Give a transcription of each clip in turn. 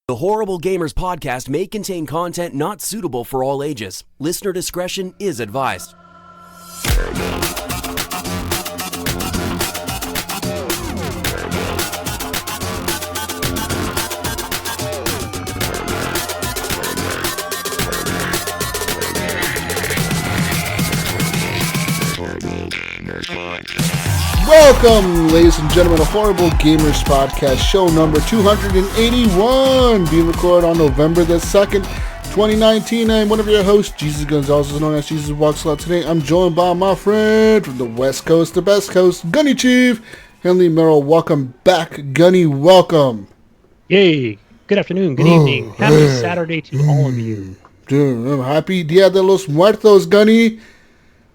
The Horrible Gamers podcast may contain content not suitable for all ages. Listener discretion is advised. Welcome, ladies and gentlemen, to Horrible Gamers Podcast, show number 281, being recorded on November the 2nd, 2019. I'm one of your hosts, Jesus Gonzalez, known as Jesus Walks Out. Today, I'm joined by my friend from the West Coast, the best coast, Gunny Chief, Henley Merrill. Welcome back, Gunny. Welcome. Yay. Good afternoon, good evening. Happy Saturday to all of you. Dude, happy Dia de los Muertos, Gunny.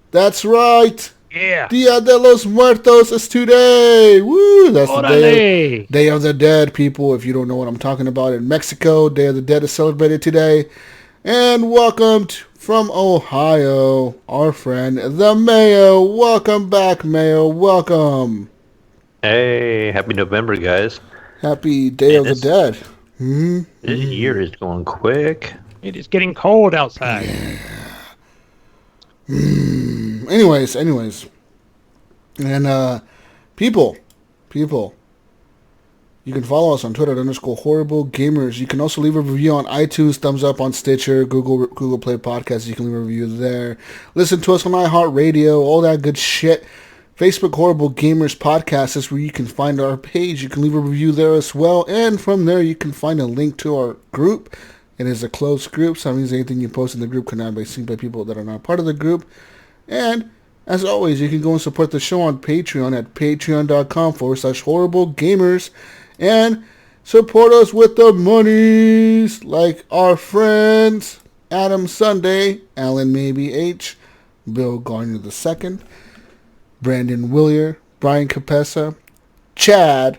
That's right. Yeah. Dia de los Muertos is today. Woo! That's Orale. the Day of the Dead, people. If you don't know what I'm talking about, in Mexico, Day of the Dead is celebrated today. And welcome from Ohio, our friend, the Mayo. Welcome back, Mayo. Welcome. Hey, happy November, guys. Happy Day of the Dead. This year is going quick. It is getting cold outside. Yeah. Anyways, and people, you can follow us on Twitter at _Horrible Gamers. You can also leave a review on iTunes, thumbs up on Stitcher, Google Play Podcasts. You can leave a review there. Listen to us on iHeartRadio, all that good shit. Facebook Horrible Gamers Podcast is where you can find our page. You can leave a review there as well, and from there you can find a link to our group. It is a closed group, so that means anything you post in the group cannot be seen by people that are not part of the group. And, as always, you can go and support the show on Patreon at patreon.com/horriblegamers and support us with the monies, like our friends Adam Sunday, Alan Maybe H, Bill Garner II, Brandon Willier, Brian Capessa, Chad,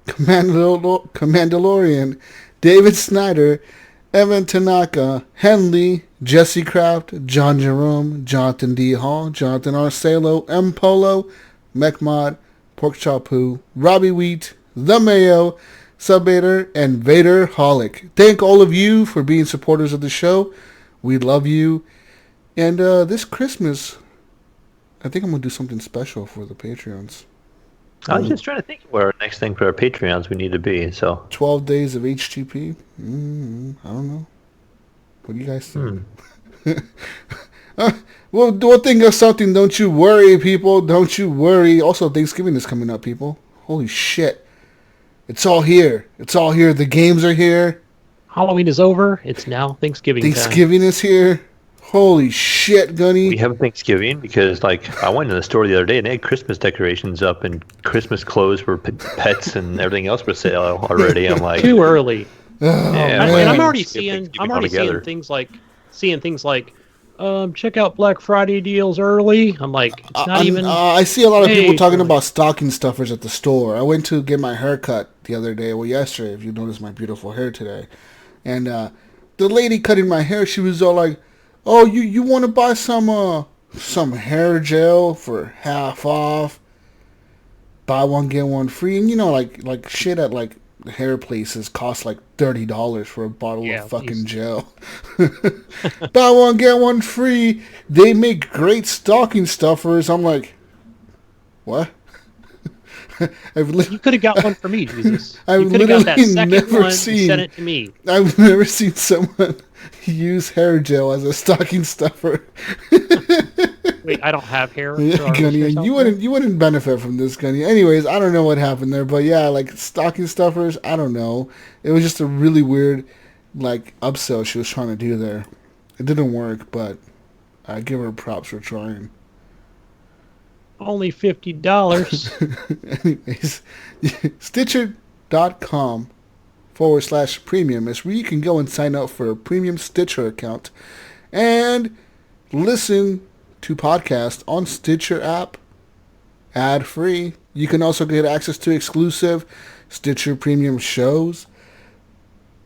Commandalorian, David Snyder, Evan Tanaka, Henley, Jesse Kraft, John Jerome, Jonathan D. Hall, Jonathan Arcelo, M. Polo, Mechmod, Pork Chop Poo, Robbie Wheat, The Mayo, Subvader, and Vader Holic. Thank all of you for being supporters of the show. We love you. And this Christmas, I think I'm going to do something special for the Patreons. I was just trying to think where our next thing for our Patreons we need to be. So 12 days of HGP? I don't know. What do you guys think? Well, one thing of something, don't you worry, people. Don't you worry. Also, Thanksgiving is coming up, people. Holy shit. It's all here. It's all here. The games are here. Halloween is over. It's now Thanksgiving time. Thanksgiving is here. Holy shit, Gunny. we have Thanksgiving because, I went to the store the other day and they had Christmas decorations up and Christmas clothes for pets and everything else for sale already. I'm like, Too early. Oh, yeah, And man. I'm already Get seeing Thanksgiving things like check out Black Friday deals early. I'm like, it's not even. I see a lot of people talking early. about stocking stuffers at the store. I went to get my hair cut the other day, yesterday, if you noticed my beautiful hair today. And the lady cutting my hair, she was all like, oh, you want to buy some hair gel for half off? Buy one, get one free. And like shit at hair places cost like $30 for a bottle of fucking gel. Buy one, get one free. They make great stocking stuffers. I'm like, what? You could have got one for me, Jesus. I've You could have got that literally second never one and seen- sent it to me. I've never seen someone use hair gel as a stocking stuffer. Wait, I don't have hair. Yeah, So Gunny, you wouldn't benefit from this, Gunny. Anyways, I don't know what happened there, but yeah, like stocking stuffers, I don't know. It was just a really weird, upsell she was trying to do there. It didn't work, but I give her props for trying. Only $50. Anyways, Stitcher.com/premium is where you can go and sign up for a premium Stitcher account and listen to podcasts on Stitcher app ad-free. You can also get access to exclusive Stitcher premium shows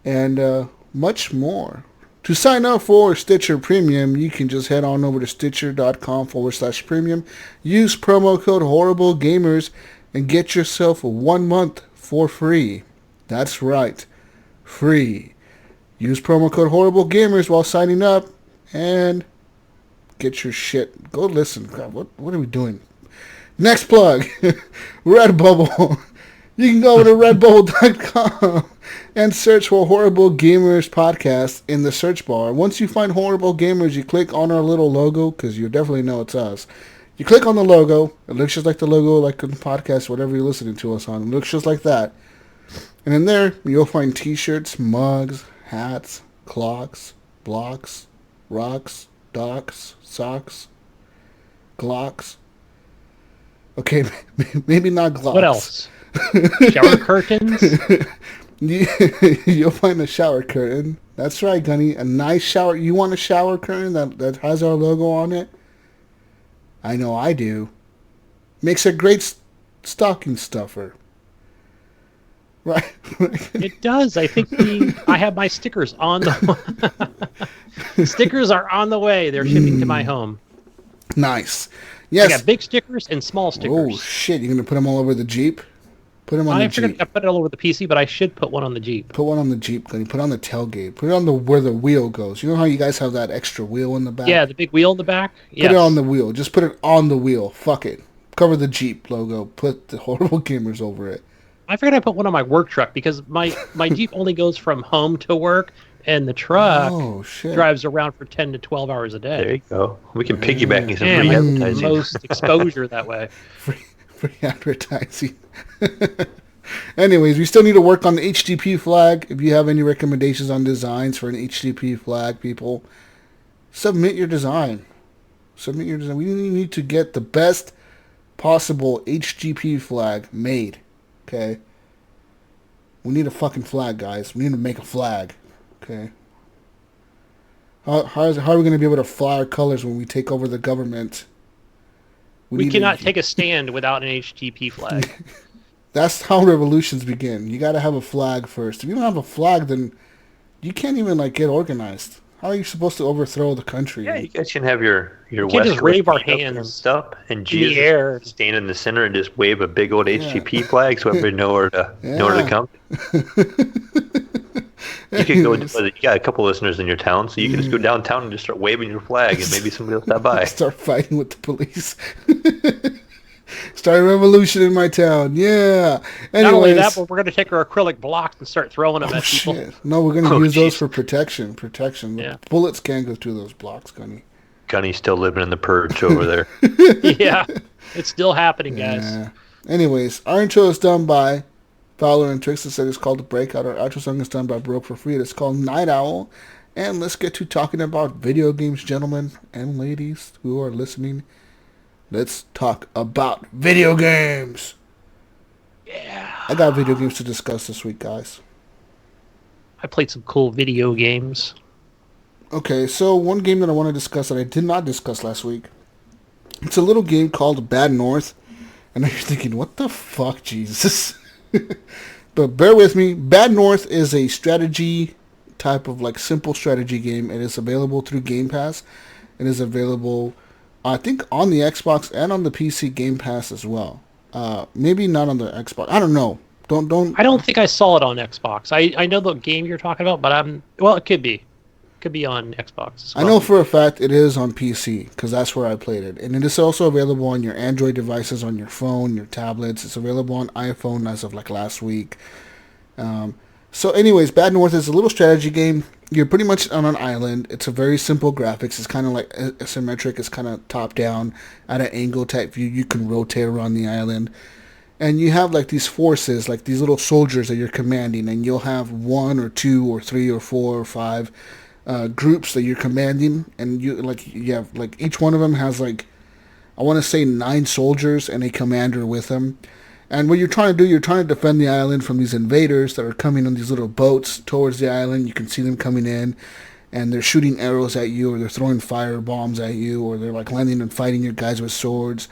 and much more. To sign up for Stitcher Premium, you can just head on over to Stitcher.com/premium. Use promo code HorribleGamers and get yourself 1 month for free. That's right. Free. Use promo code HorribleGamers while signing up and get your shit. Go listen. God, what are we doing? Next plug. Redbubble. You can go over to redbubble.com and search for Horrible Gamers Podcast in the search bar. Once you find Horrible Gamers, you click on our little logo, because you definitely know it's us. You click on the logo. It looks just like the logo, like in the podcast, whatever you're listening to us on. It looks just like that. And in there, you'll find t-shirts, mugs, hats, clocks, blocks, rocks, docks, socks, glocks. Okay, maybe not glocks. What else? Shower curtains? You'll find a shower curtain. That's right, Gunny. A nice shower. You want a shower curtain that has our logo on it? I know I do. Makes a great stocking stuffer. Right. It does. I think I have my stickers on the stickers are on the way. They're shipping to my home. Nice. Yes. I got big stickers and small stickers. Oh shit! You're gonna put them all over the Jeep? Put them on the Jeep. I put it all over the PC, but I should put one on the Jeep. Put one on the Jeep, Gunny. Put it on the tailgate. Put it on where the wheel goes. You know how you guys have that extra wheel in the back? Yeah, the big wheel in the back. Put it on the wheel. Just put it on the wheel. Fuck it. Cover the Jeep logo. Put the Horrible Gamers over it. I figured I put one on my work truck because my Jeep only goes from home to work, and the truck drives around for 10 to 12 hours a day. There you go. We can piggyback you some free advertising. Most exposure that way. Free advertising. Anyways, we still need to work on the HGP flag. If you have any recommendations on designs for an HGP flag, people, submit your design. Submit your design. We need to get the best possible HGP flag made. Okay? We need a fucking flag, guys. We need to make a flag. Okay? How are we going to be able to fly our colors when we take over the government? We cannot take a stand without an HGP flag. That's how revolutions begin. You got to have a flag first. If you don't have a flag, then you can't even get organized. How are you supposed to overthrow the country? Yeah, you guys can have your we can't just wave our hands and stuff, and in the air, stand in the center and just wave a big old HGP flag so everybody know where to come. You could go. You got a couple listeners in your town, so you can just go downtown and just start waving your flag, and maybe somebody will stop by. Start fighting with the police. Start a revolution in my town. Yeah. Anyways, not only that, but we're going to take our acrylic blocks and start throwing them at people. Shit. No, we're going to use those for protection. Yeah. Bullets can't go through those blocks, Gunny. Gunny's still living in the purge over there. Yeah. It's still happening, guys. Yeah. Anyways, our intro is done by Fowler and Trix. Said it's called The Breakout. Our outro song is done by Broke for Free. It's called Night Owl. And let's get to talking about video games, gentlemen and ladies who are listening. Let's talk about video games. Yeah. I got video games to discuss this week, guys. I played some cool video games. Okay, so one game that I want to discuss that I did not discuss last week. It's a little game called Bad North. And now you're thinking, what the fuck, Jesus? But bear with me. Bad North is a strategy type of simple strategy game. It is available through Game Pass. It is available, I think, on the Xbox and on the PC Game Pass as well. Maybe not on the Xbox. I don't know. Don't. I don't think I saw it on Xbox. I know the game you're talking about, but it could be. Could be on Xbox as well. I know for a fact it is on PC because that's where I played it. And it is also available on your Android devices, on your phone, your tablets. It's available on iPhone as of last week. So anyways, Bad North is a little strategy game. You're pretty much on an island. It's a very simple graphics. It's kind of asymmetric. It's kind of top down at an angle type view. You can rotate around the island. And you have these forces, these little soldiers that you're commanding. And you'll have 1 or 2 or 3 or 4 or 5 groups that you're commanding. And you have each one of them has I want to say 9 soldiers and a commander with them. And what you're trying to do, you're trying to defend the island from these invaders that are coming on these little boats towards the island. You can see them coming in, and they're shooting arrows at you, or they're throwing fire bombs at you, or they're landing and fighting your guys with swords.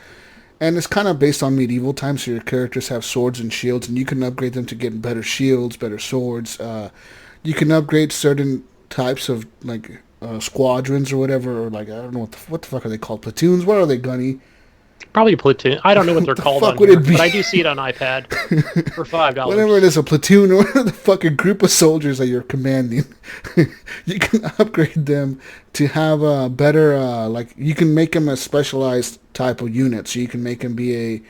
And it's kind of based on medieval times, so your characters have swords and shields, and you can upgrade them to get better shields, better swords. You can upgrade certain types of squadrons or whatever, or I don't know what the fuck are they called? Platoons? What are they, Gunny? Probably Platoon. I don't know what they're called on here, but I do see it on iPad for $5. Whenever it is a platoon or the fucking group of soldiers that you're commanding, you can upgrade them to have a better, you can make them a specialized type of unit. So you can make them be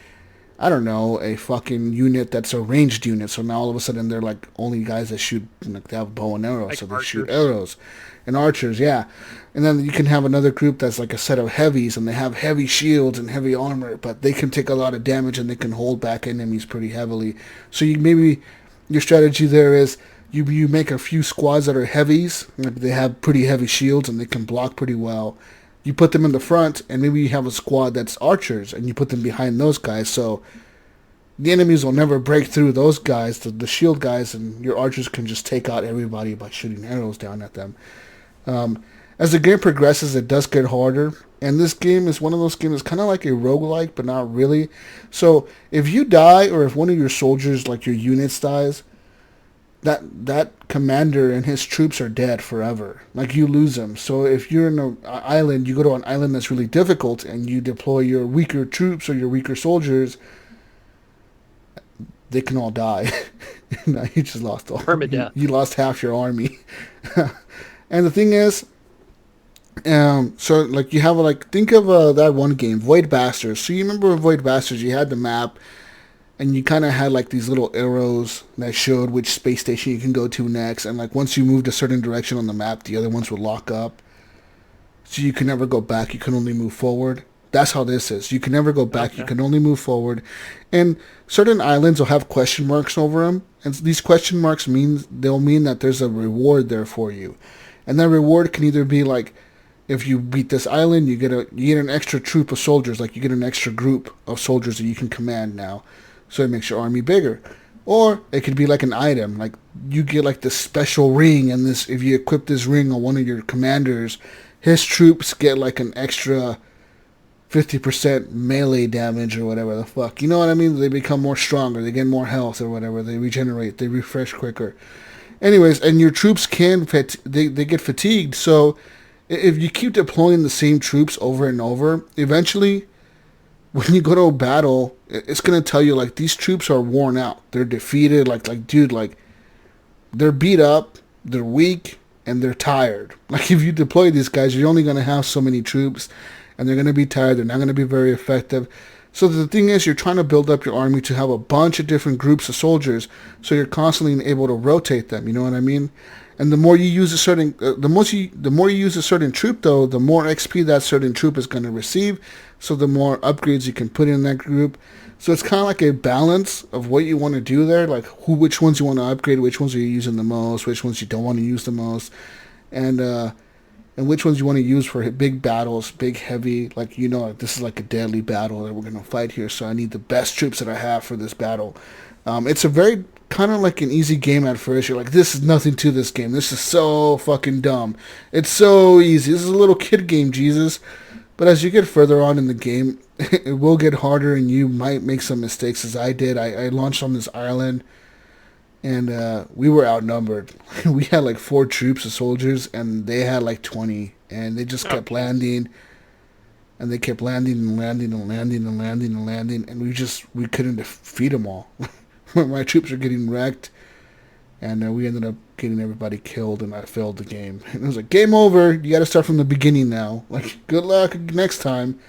a fucking unit that's a ranged unit. So now all of a sudden they're like only guys that shoot, like they have bow and arrows, like so they shoot arrows. And archers, yeah. And then you can have another group that's like a set of heavies, and they have heavy shields and heavy armor, but they can take a lot of damage and they can hold back enemies pretty heavily. So maybe your strategy there is you make a few squads that are heavies, like they have pretty heavy shields and they can block pretty well. You put them in the front, and maybe you have a squad that's archers, and you put them behind those guys, so the enemies will never break through those guys, the shield guys, and your archers can just take out everybody by shooting arrows down at them. As the game progresses, it does get harder, and this game is one of those games that's kind of like a roguelike, but not really. So if you die, or if one of your soldiers, like your units, dies, that commander and his troops are dead forever. Like, you lose them. So if you're in an island, you go to an island that's really difficult, and you deploy your weaker troops or your weaker soldiers, they can all die. No, you just lost all. Permadeath. You lost half your army. And the thing is, so like you have think of that one game, Void Bastards. So you remember Void Bastards? You had the map, and you kind of had like these little arrows that showed which space station you can go to next. And like once you moved a certain direction on the map, the other ones would lock up. So you can never go back. You can only move forward. That's how this is. You can never go back. Okay. You can only move forward. And certain islands will have question marks over them. And these question marks they'll mean that there's a reward there for you. And that reward can either be like, if you beat this island, you get an extra troop of soldiers. Like, you get an extra group of soldiers that you can command now. So it makes your army bigger. Or it could be like an item. Like, you get like this special ring, and if you equip this ring on one of your commanders, his troops get like an extra 50% melee damage or whatever the fuck. You know what I mean? They become more stronger. They get more health or whatever. They regenerate. They refresh quicker. Anyways, and your troops they get fatigued. So if you keep deploying the same troops over and over, eventually when you go to a battle, it's going to tell you like these troops are worn out. They're defeated. Like they're beat up, they're weak, and they're tired. Like, if you deploy these guys, you're only going to have so many troops, and they're going to be tired. They're not going to be very effective. So the thing is, you're trying to build up your army to have a bunch of different groups of soldiers, so you're constantly able to rotate them. You know what I mean? And the more you use a certain, the more you use a certain troop, though, the more XP that certain troop is going to receive. So the more upgrades you can put in that group. So it's kind of like a balance of what you want to do there, like which ones you want to upgrade, which ones are you using the most, which ones you don't want to use the most, and which ones you want to use for big battles, big, heavy, like, this is like a deadly battle that we're going to fight here, so I need the best troops that I have for this battle. It's a very kind of like an easy game at first. You're like, this is nothing to this game. This is so fucking dumb. It's so easy. This is a little kid game, Jesus. But as you get further on in the game, it will get harder, and you might make some mistakes, as I did. I launched on this island, and we were outnumbered. We had like 4 troops of soldiers, and they had like 20, and they just kept landing, and they kept landing and landing and landing and landing and landing, and we couldn't defeat them all. My troops were getting wrecked, and we ended up getting everybody killed, and I failed the game. And it was like, game over, you gotta start from the beginning now. Like, good luck next time.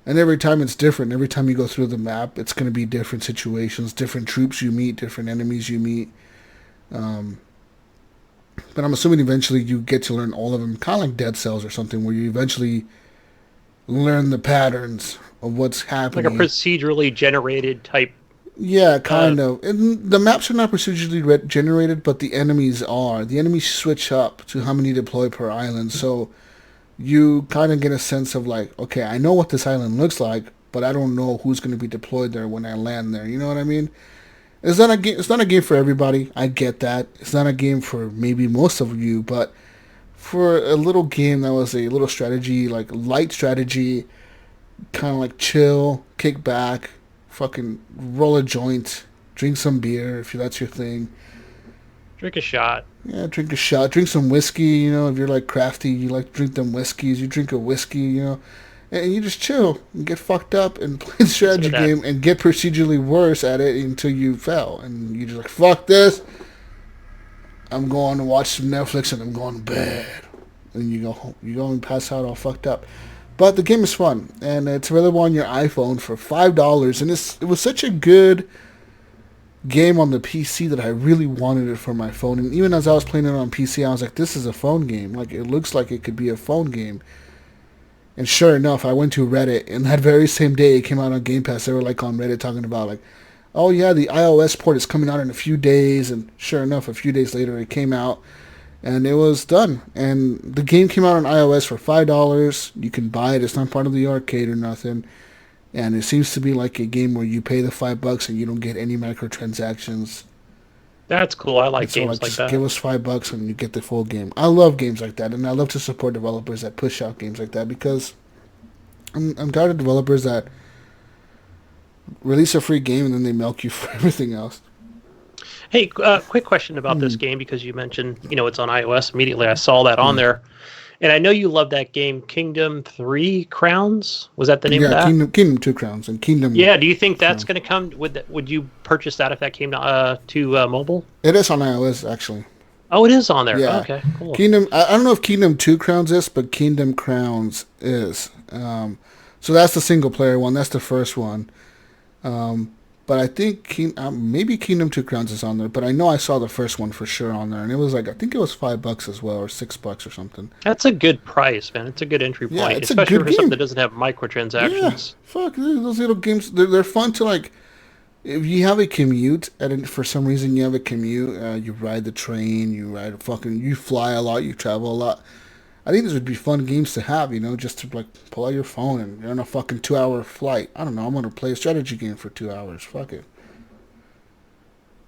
And every time it's different. Every time you go through the map, it's going to be different situations, different troops you meet, different enemies you meet. But I'm assuming eventually you get to learn all of them, kind of like Dead Cells or something, where you eventually learn the patterns of what's happening. Like a procedurally generated type. Yeah, kind of. And the maps are not procedurally generated, but the enemies are. The enemies switch up to how many deploy per island, so you kind of get a sense of like, okay, I know what this island looks like, but I don't know who's going to be deployed there when I land there. You know what I mean? It's not a game for everybody. I get that. It's not a game for maybe most of you, but for a little game that was a little strategy, like light strategy, kind of like chill, kick back, fucking roll a joint, drink some beer if that's your thing. Drink a shot. Yeah, drink a shot. Drink some whiskey, if you're like crafty, you like to drink them whiskeys. You drink a whiskey, and you just chill and get fucked up and play the strategy game and get procedurally worse at it until you fail. And you just like, fuck this. I'm going to watch some Netflix and I'm going to bed. And you go home. You go and pass out all fucked up. But the game is fun, and it's available on your iPhone for $5. And it was such a good game on the PC that I really wanted it for my phone. And even as I was playing it on PC, I was like, this is a phone game. Like, it looks like it could be a phone game. And sure enough, I went to Reddit, and that very same day it came out on Game Pass. They were like on Reddit talking about like, oh yeah, the iOS port is coming out in a few days. And sure enough, a few days later it came out, and it was done. And the game came out on iOS for $5. You can buy it. It's not part of the arcade or nothing. And it seems to be like a game where you pay the $5 and you don't get any microtransactions. That's cool. I like games like that. Give us $5 and you get the full game. I love games like that, and I love to support developers that push out games like that, because I'm tired of developers that release a free game and then they milk you for everything else. Hey, quick question about this game, because you mentioned, it's on iOS. Immediately I saw that on there. And I know you love that game, Kingdom 3 Crowns. Was that the name of that? Yeah, Kingdom 2 Crowns and Kingdom. Yeah, do you think that's going to come? Would you purchase that if that came to mobile? It is on iOS, actually. Oh, it is on there. Yeah. Okay, cool. Kingdom. I don't know if Kingdom 2 Crowns is, but Kingdom Crowns is. So that's the single player one. That's the first one. But I think maybe Kingdom 2 Crowns is on there. But I know I saw the first one for sure on there, and it was like, I think it was $5 as well, or $6 or something. That's a good price, man. It's a good entry point, it's especially for game. something that doesn't have microtransactions. Yeah, fuck those little games. They're fun to like. If you have a commute, and for some reason you have a commute, you ride the train, you fly a lot, you travel a lot. I think these would be fun games to have, just to like pull out your phone and you're on a fucking 2-hour flight. I don't know, I'm going to play a strategy game for 2 hours. Fuck it.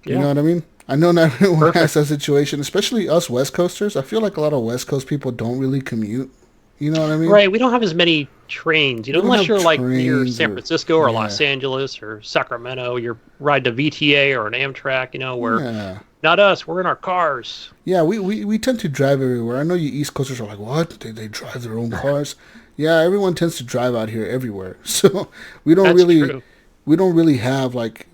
You know what I mean? I know not everyone has that situation, especially us West Coasters. I feel like a lot of West Coast people don't really commute. You know what I mean? Right, we don't have as many trains. Unless you're like near San Francisco or Los Angeles or Sacramento, you're riding a VTA or an Amtrak, where not us, we're in our cars. Yeah, we tend to drive everywhere. I know you East Coasters are like, what? They drive their own cars? Yeah, everyone tends to drive out here everywhere. So we don't really have like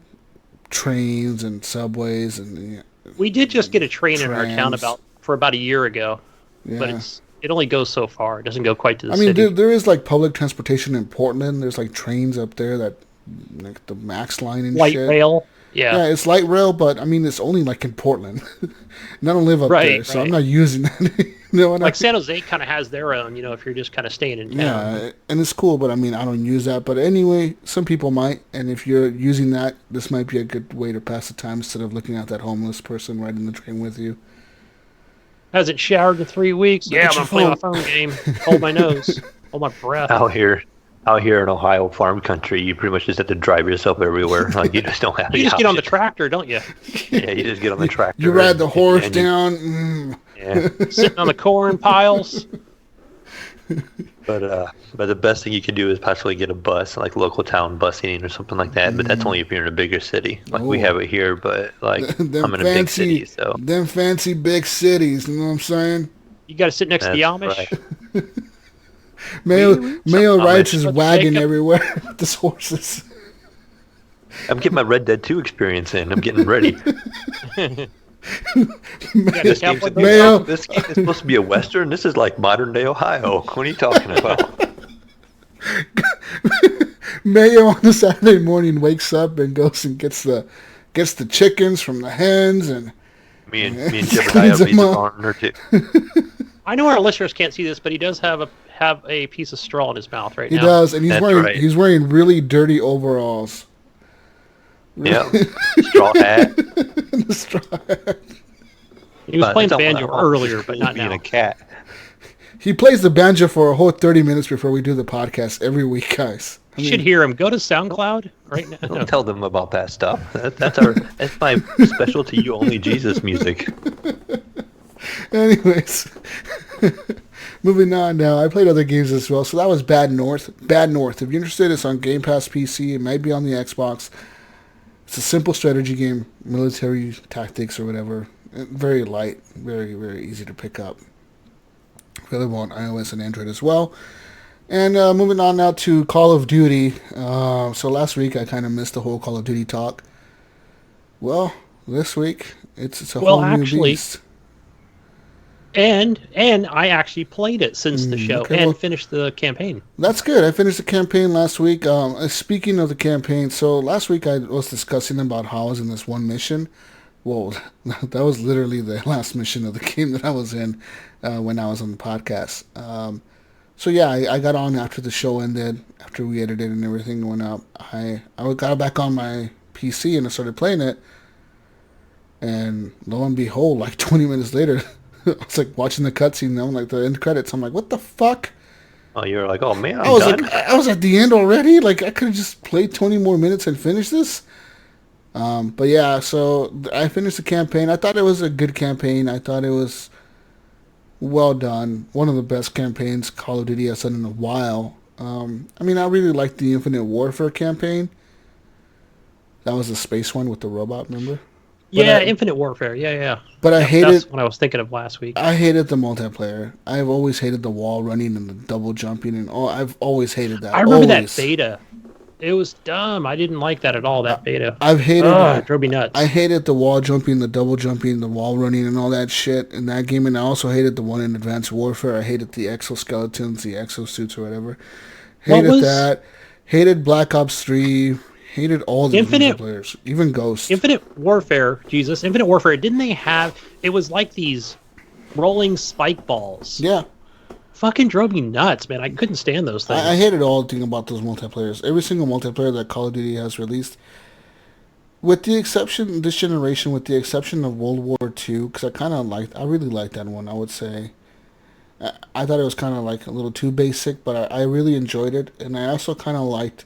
trains and subways and we did just get a train in our town for about a year ago. Yeah. But it only goes so far. It doesn't go quite to the city. I mean, there is like public transportation in Portland. There's like trains up there that like the Max line and light shit. rail. Yeah, it's light rail, but I mean, it's only like in Portland. And I don't live up there, so I'm not using that. San Jose kind of has their own, if you're just kind of staying in town. Yeah, and it's cool, but I mean, I don't use that. But anyway, some people might, and if you're using that, this might be a good way to pass the time instead of looking at that homeless person riding the train with you. Hasn't showered in 3 weeks. Yeah, I'm going to play my phone game. Hold my nose. Hold my breath. Out here in Ohio farm country, you pretty much just have to drive yourself everywhere. Like, you just don't have You just get on the tractor, don't you? Yeah, you just get on the tractor. You ride the horse down. Yeah. Sitting on the corn piles. But the best thing you could do is possibly get a bus, like local town busing or something like that. But that's only if you're in a bigger city. Like we have it here, but like I'm in a big city, so them fancy big cities. You know what I'm saying? You got to sit next to the Amish. Right. Mayo rides his wagon everywhere with his horses. I'm getting my Red Dead 2 experience in. I'm getting ready. This game is supposed to be a Western. This is like modern day Ohio. What are you talking about? Mayo on a Saturday morning wakes up and goes and gets the chickens from the hens, and me and Jebediah leads a barn or two. I know our listeners can't see this, but he does have a piece of straw in his mouth right now. He does, and he's wearing really dirty overalls. Yeah, straw hat. The straw hat. He was playing banjo earlier, but not now. Being a cat. He plays the banjo for a whole 30 minutes before we do the podcast every week, guys. You should hear him. Go to SoundCloud right now. Don't tell them about that stuff. That's my specialty. You only Jesus music. Anyways, moving on now. I played other games as well. So that was Bad North. Bad North. If you're interested, it's on Game Pass PC. It might be on the Xbox. It's a simple strategy game, military tactics or whatever. Very light, very, very easy to pick up. Available on iOS and Android as well. And moving on now to Call of Duty. So last week I kind of missed the whole Call of Duty talk. Well, this week it's a whole new beast. And I actually played it since the show and finished the campaign. That's good. I finished the campaign last week. Speaking of the campaign, so last week I was discussing about how I was in this one mission. Well, that was literally the last mission of the game that I was in when I was on the podcast. So yeah, I got on after the show ended, after we edited and everything went up. I got back on my PC and I started playing it. And lo and behold, like 20 minutes later, I was like watching the cutscene, I'm like the end credits. I'm like, what the fuck? Oh, you were like, oh man, I was at the end already. Like I could have just played 20 more minutes and finished this. But yeah, so I finished the campaign. I thought it was a good campaign. I thought it was well done. One of the best campaigns Call of Duty has done in a while. I mean, I really liked the Infinite Warfare campaign. That was the space one with the robot, remember? Yeah, Infinite Warfare. Yeah. But I hated... That's what I was thinking of last week. I hated the multiplayer. I've always hated the wall running and the double jumping and all. I've always hated that. I remember that beta. It was dumb. I didn't like that at all, that beta. I've hated... it drove me nuts. I hated the wall jumping, the double jumping, the wall running and all that shit in that game. And I also hated the one in Advanced Warfare. I hated the exoskeletons, the exosuits or whatever. Hated that. Hated Black Ops 3... Hated all the players, even Ghost. Infinite Warfare, Infinite Warfare, didn't they have... It was like these rolling spike balls. Yeah. Fucking drove me nuts, man. I couldn't stand those things. I hated all the thing about those multiplayers. Every single multiplayer that Call of Duty has released, with the exception, this generation, with the exception of World War II, because I really liked that one, I would say. I thought it was kind of like a little too basic, but I really enjoyed it. And I also kind of liked...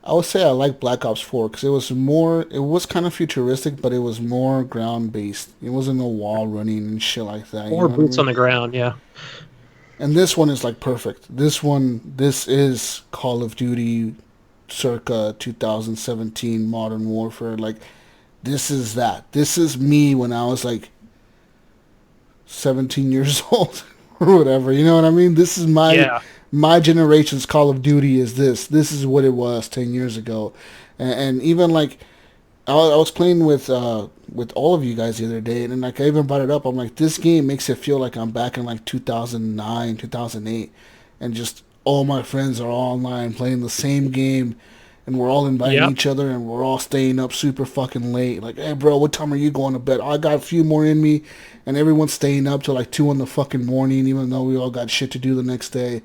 I would say I like Black Ops 4 because it was kind of futuristic, but it was more ground-based. It wasn't no wall running and shit like that. Or boots on the ground, yeah. And this one is like perfect. This is Call of Duty circa 2017 Modern Warfare. Like, this is that. This is me when I was like 17 years old or whatever. You know what I mean? This is my generation's Call of Duty is this. This is what it was 10 years ago. And even like, I was playing with all of you guys the other day, and like I even brought it up. I'm like, this game makes it feel like I'm back in like 2009, 2008, and just all my friends are all online playing the same game, and we're all inviting each other, and we're all staying up super fucking late. Like, hey bro, what time are you going to bed? I got a few more in me, and everyone's staying up till like 2 in the fucking morning, even though we all got shit to do the next day.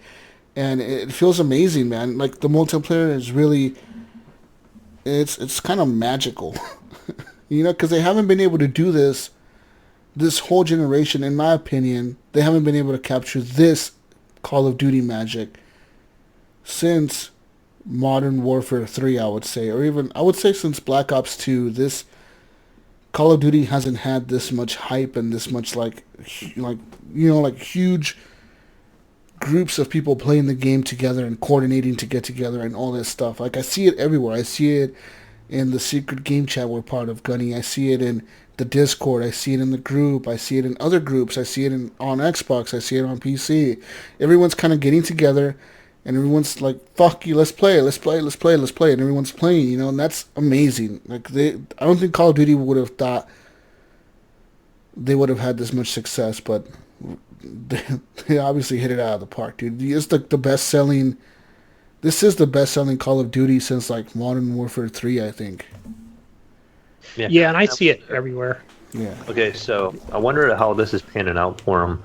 And it feels amazing, man. Like, the multiplayer is really... It's kind of magical. You know, because they haven't been able to do this whole generation, in my opinion. They haven't been able to capture this Call of Duty magic since Modern Warfare 3, I would say. Or even, I would say since Black Ops 2, this Call of Duty hasn't had this much hype and this much, like huge... groups of people playing the game together and coordinating to get together and all this stuff. Like, I see it everywhere. I see it in the secret game chat we're part of, Gunny. I see it in the Discord. I see it in the group. I see it in other groups. I see it on Xbox. I see it on PC. Everyone's kind of getting together and everyone's like, fuck you, let's play. And everyone's playing, you know, and that's amazing. Like, I don't think Call of Duty would have thought they would have had this much success, but they obviously hit it out of the park, dude. It's like this is the best-selling Call of Duty since like Modern Warfare 3, I think. Yeah, and I see it everywhere. Yeah. Okay, so I wonder how this is panning out for them.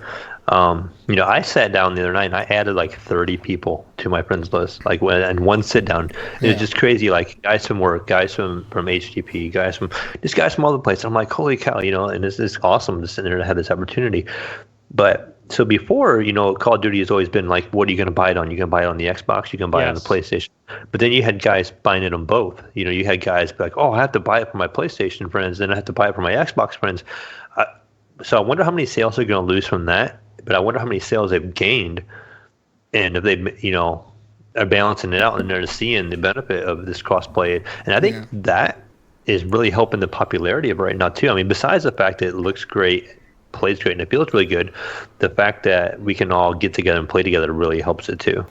I sat down the other night and I added like 30 people to my friends list, like and one sit down. It was just crazy, like guys from work, guys from HGP, guys from all the places. I'm like, holy cow, you know, and it's awesome to sit there and have this opportunity. But so before, you know, Call of Duty has always been like, what are you going to buy it on? You're going to buy it on the Xbox, you can buy it on the PlayStation. But then you had guys buying it on both. You know, you had guys be like, oh, I have to buy it for my PlayStation friends, then I have to buy it for my Xbox friends. So I wonder how many sales they're going to lose from that. But I wonder how many sales they've gained, and if they, you know, are balancing it out and they're seeing the benefit of this cross-play. And I think that is really helping the popularity of it right now too. I mean, besides the fact that it looks great plays great and it feels really good. The fact that we can all get together and play together really helps it too.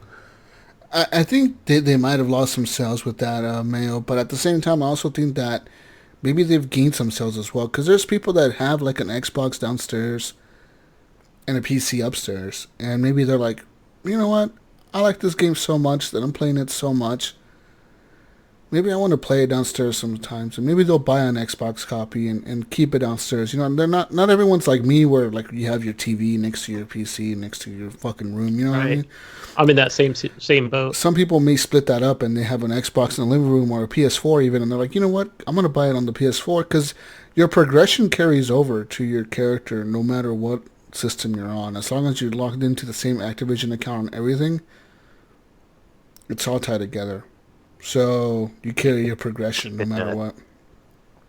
I think they might have lost some sales with that, Mayo, but at the same time, I also think that maybe they've gained some sales as well, because there's people that have like an Xbox downstairs and a PC upstairs, and maybe they're like, you know what, I like this game so much that I'm playing it so much, maybe I want to play it downstairs sometimes, and maybe they'll buy an Xbox copy and keep it downstairs. You know, they're not everyone's like me, where like you have your TV next to your PC, next to your fucking room. You know what I mean? I'm in that same boat. Some people may split that up, and they have an Xbox in the living room or a PS4 even, and they're like, you know what, I'm gonna buy it on the PS4 because your progression carries over to your character no matter what system you're on. As long as you're logged into the same Activision account and everything, it's all tied together. So you carry your progression no matter what.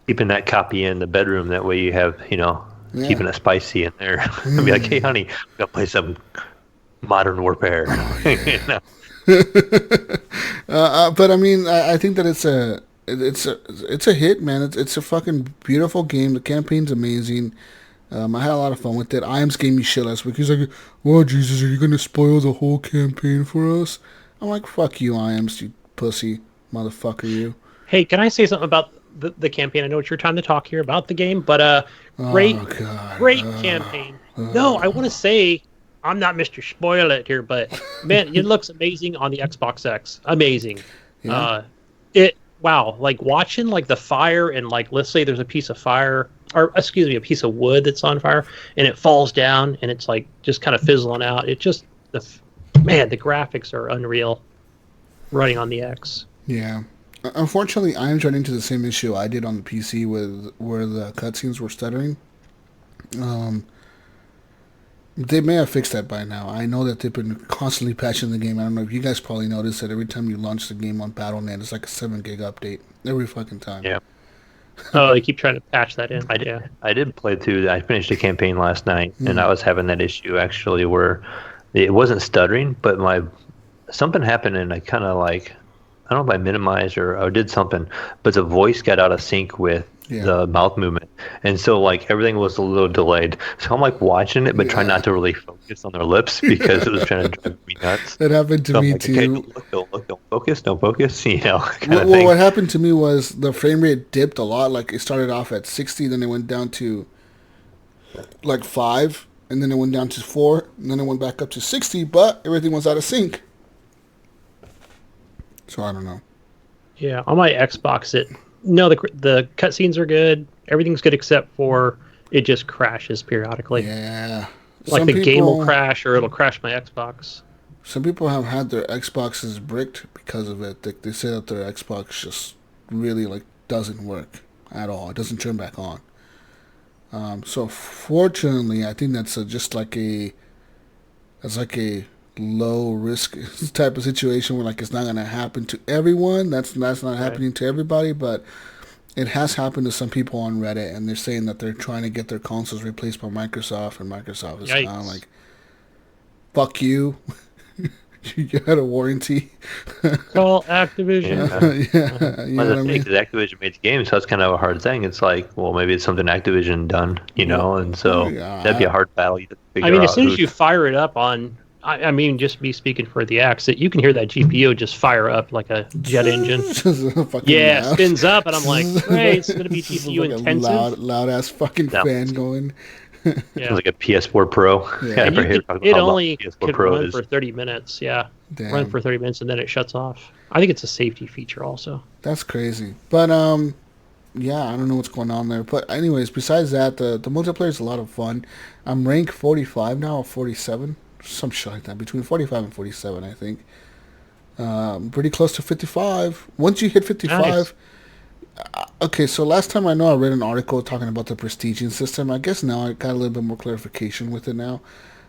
Keeping that copy in the bedroom, that way you have, keeping it spicy in there. Be like, hey, honey, we gotta play some Modern Warfare. But I mean, I think that it's a hit, man. It's a fucking beautiful game. The campaign's amazing. I had a lot of fun with it. Iams gave me shit last week. He's like, "Well, Jesus, are you gonna spoil the whole campaign for us?" I'm like, "Fuck you, Iams, you pussy motherfucker, you." Hey, can I say something about the campaign? I know it's your time to talk here about the game, but great campaign. No, I want to say, I'm not Mr. Spoil It here, but man, it looks amazing on the Xbox X. Amazing. Yeah. Wow, like watching like the fire, and like, let's say there's a piece of fire, or excuse me, a piece of wood that's on fire, and it falls down and it's like just kind of fizzling out. It just, the graphics are unreal running on the X. Yeah. Unfortunately, I'm running into the same issue I did on the PC where the cutscenes were stuttering. They may have fixed that by now. I know that they've been constantly patching the game. I don't know if you guys probably noticed that every time you launch the game on Battle.net, it's like a 7 gig update every fucking time. Yeah. Oh, they keep trying to patch that in. I did play through. I finished a campaign last night, and I was having that issue actually where it wasn't stuttering, but something happened, and I kind of like, I don't know if I minimized or did something, but the voice got out of sync with the mouth movement, and so like everything was a little delayed. So I'm like watching it, but trying not to really focus on their lips because it was trying to drive me nuts. That happened to me too. Okay, don't look, don't focus, What happened to me was the frame rate dipped a lot. Like it started off at 60, then it went down to like 5, and then it went down to 4, and then it went back up to 60, but everything was out of sync. So I don't know. Yeah, on my Xbox, the cutscenes are good. Everything's good except for it just crashes periodically. Yeah. Like the game will crash, or it'll crash my Xbox. Some people have had their Xboxes bricked because of it. They say that their Xbox just really like doesn't work at all. It doesn't turn back on. So fortunately, I think that's just like a low risk type of situation where like it's not going to happen to everyone. That's not happening to everybody, but it has happened to some people on Reddit, and they're saying that they're trying to get their consoles replaced by Microsoft, and Microsoft is kind of like, fuck you. You had a warranty. Call Activision. Because Activision made the game, so that's kind of a hard thing. It's like, well, maybe it's something Activision done, and so that'd be a hard battle to figure out. As soon as you fire it up on, just be speaking for the X, that you can hear that GPU just fire up like a jet engine. It spins up, and I'm like, great, it's going to be GPU like intensive. Loud ass fucking fan going. It's like a PS4 Pro. Yeah. It only could run for 30 minutes. Yeah. Damn. Run for 30 minutes, and then it shuts off. I think it's a safety feature also. That's crazy. But, I don't know what's going on there. But anyways, besides that, the multiplayer is a lot of fun. I'm ranked 45 now, or 47. Some shit like that. Between 45 and 47, I think. Pretty close to 55. Once you hit 55... Nice. Okay, so last time I read an article talking about the prestiging system. I guess now I got a little bit more clarification with it now.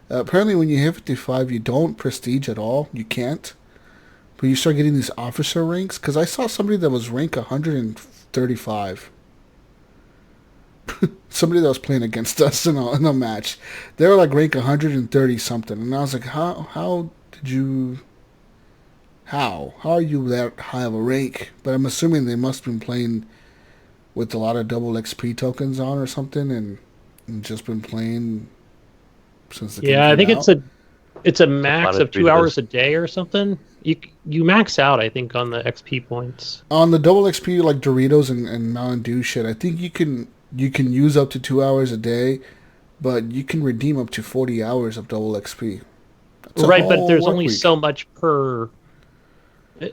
Apparently when you hit 55, you don't prestige at all. You can't. But you start getting these officer ranks. Because I saw somebody that was rank 135. Somebody that was playing against us in a match. They were like rank 130 something. And I was like, how did you... How are you that high of a rank? But I'm assuming they must have been playing with a lot of double XP tokens on or something, and and just been playing since the game Yeah, I came think out. it's a max lot of of 2 hours Doritos. a day or something. You max out, I think, on the XP points. On the double XP, like Doritos and Mountain Dew shit, I think you can use up to 2 hours a day, but you can redeem up to 40 hours of double XP. That's a Right, but whole there's work only week. so much per.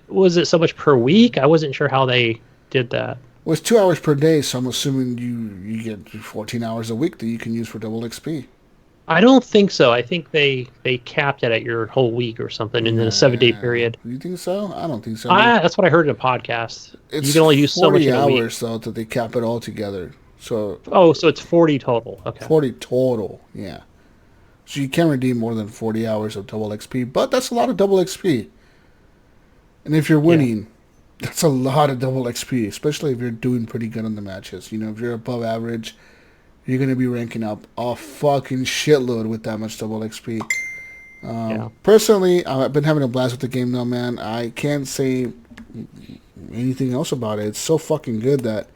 Was it so much per week? I wasn't sure how they did that. Well, it's 2 hours per day, so I'm assuming you get 14 hours a week that you can use for double XP. I don't think so. I think they capped it at your whole week or something in a 7 day Nah, period. you think so? I don't think so. I mean, That's what I heard in a podcast. You it's can only use so much 40 in a week. hours though that they cap it all together. So Oh, so it's 40 total. Okay. 40 total, yeah. So you can redeem more than 40 hours of double XP, but that's a lot of double XP. And if you're Yeah. winning, that's a lot of double XP, especially if you're doing pretty good on the matches. You know, if you're above average, you're going to be ranking up a fucking shitload with that much double XP. Yeah. Personally, I've been having a blast with the game though, man. I can't say anything else about it. It's so fucking good that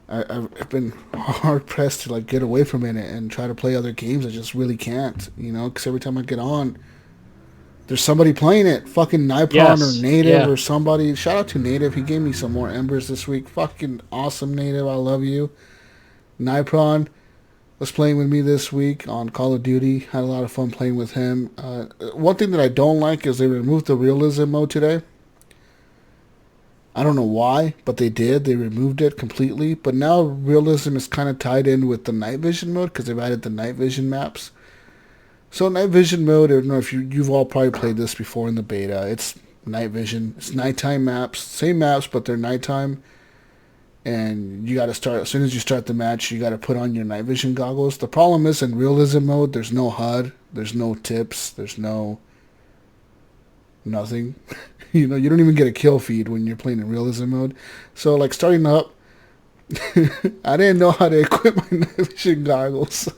I've been hard pressed to like get away from it and try to play other games. I just really can't, you know, because every time I get on, there's somebody playing it. Fucking Nipron Yes. or Native Yeah. or somebody. Shout out to Native. He gave me some more embers this week. Fucking awesome, Native. I love you. Nipron was playing with me this week on Call of Duty. Had a lot of fun playing with him. One thing that I don't like is they removed the realism mode today. I don't know why, but they did. They removed it completely. But now realism is kind of tied in with the night vision mode because they've added the night vision maps. So night vision mode, I don't know if you've all probably played this before in the beta. It's night vision. It's nighttime maps. Same maps, but they're nighttime. And you got to start, as soon as you start the match, you got to put on your night vision goggles. The problem is in realism mode, there's no HUD. There's no tips. There's no nothing. You know, you don't even get a kill feed when you're playing in realism mode. So, like, starting up, I didn't know how to equip my night vision goggles.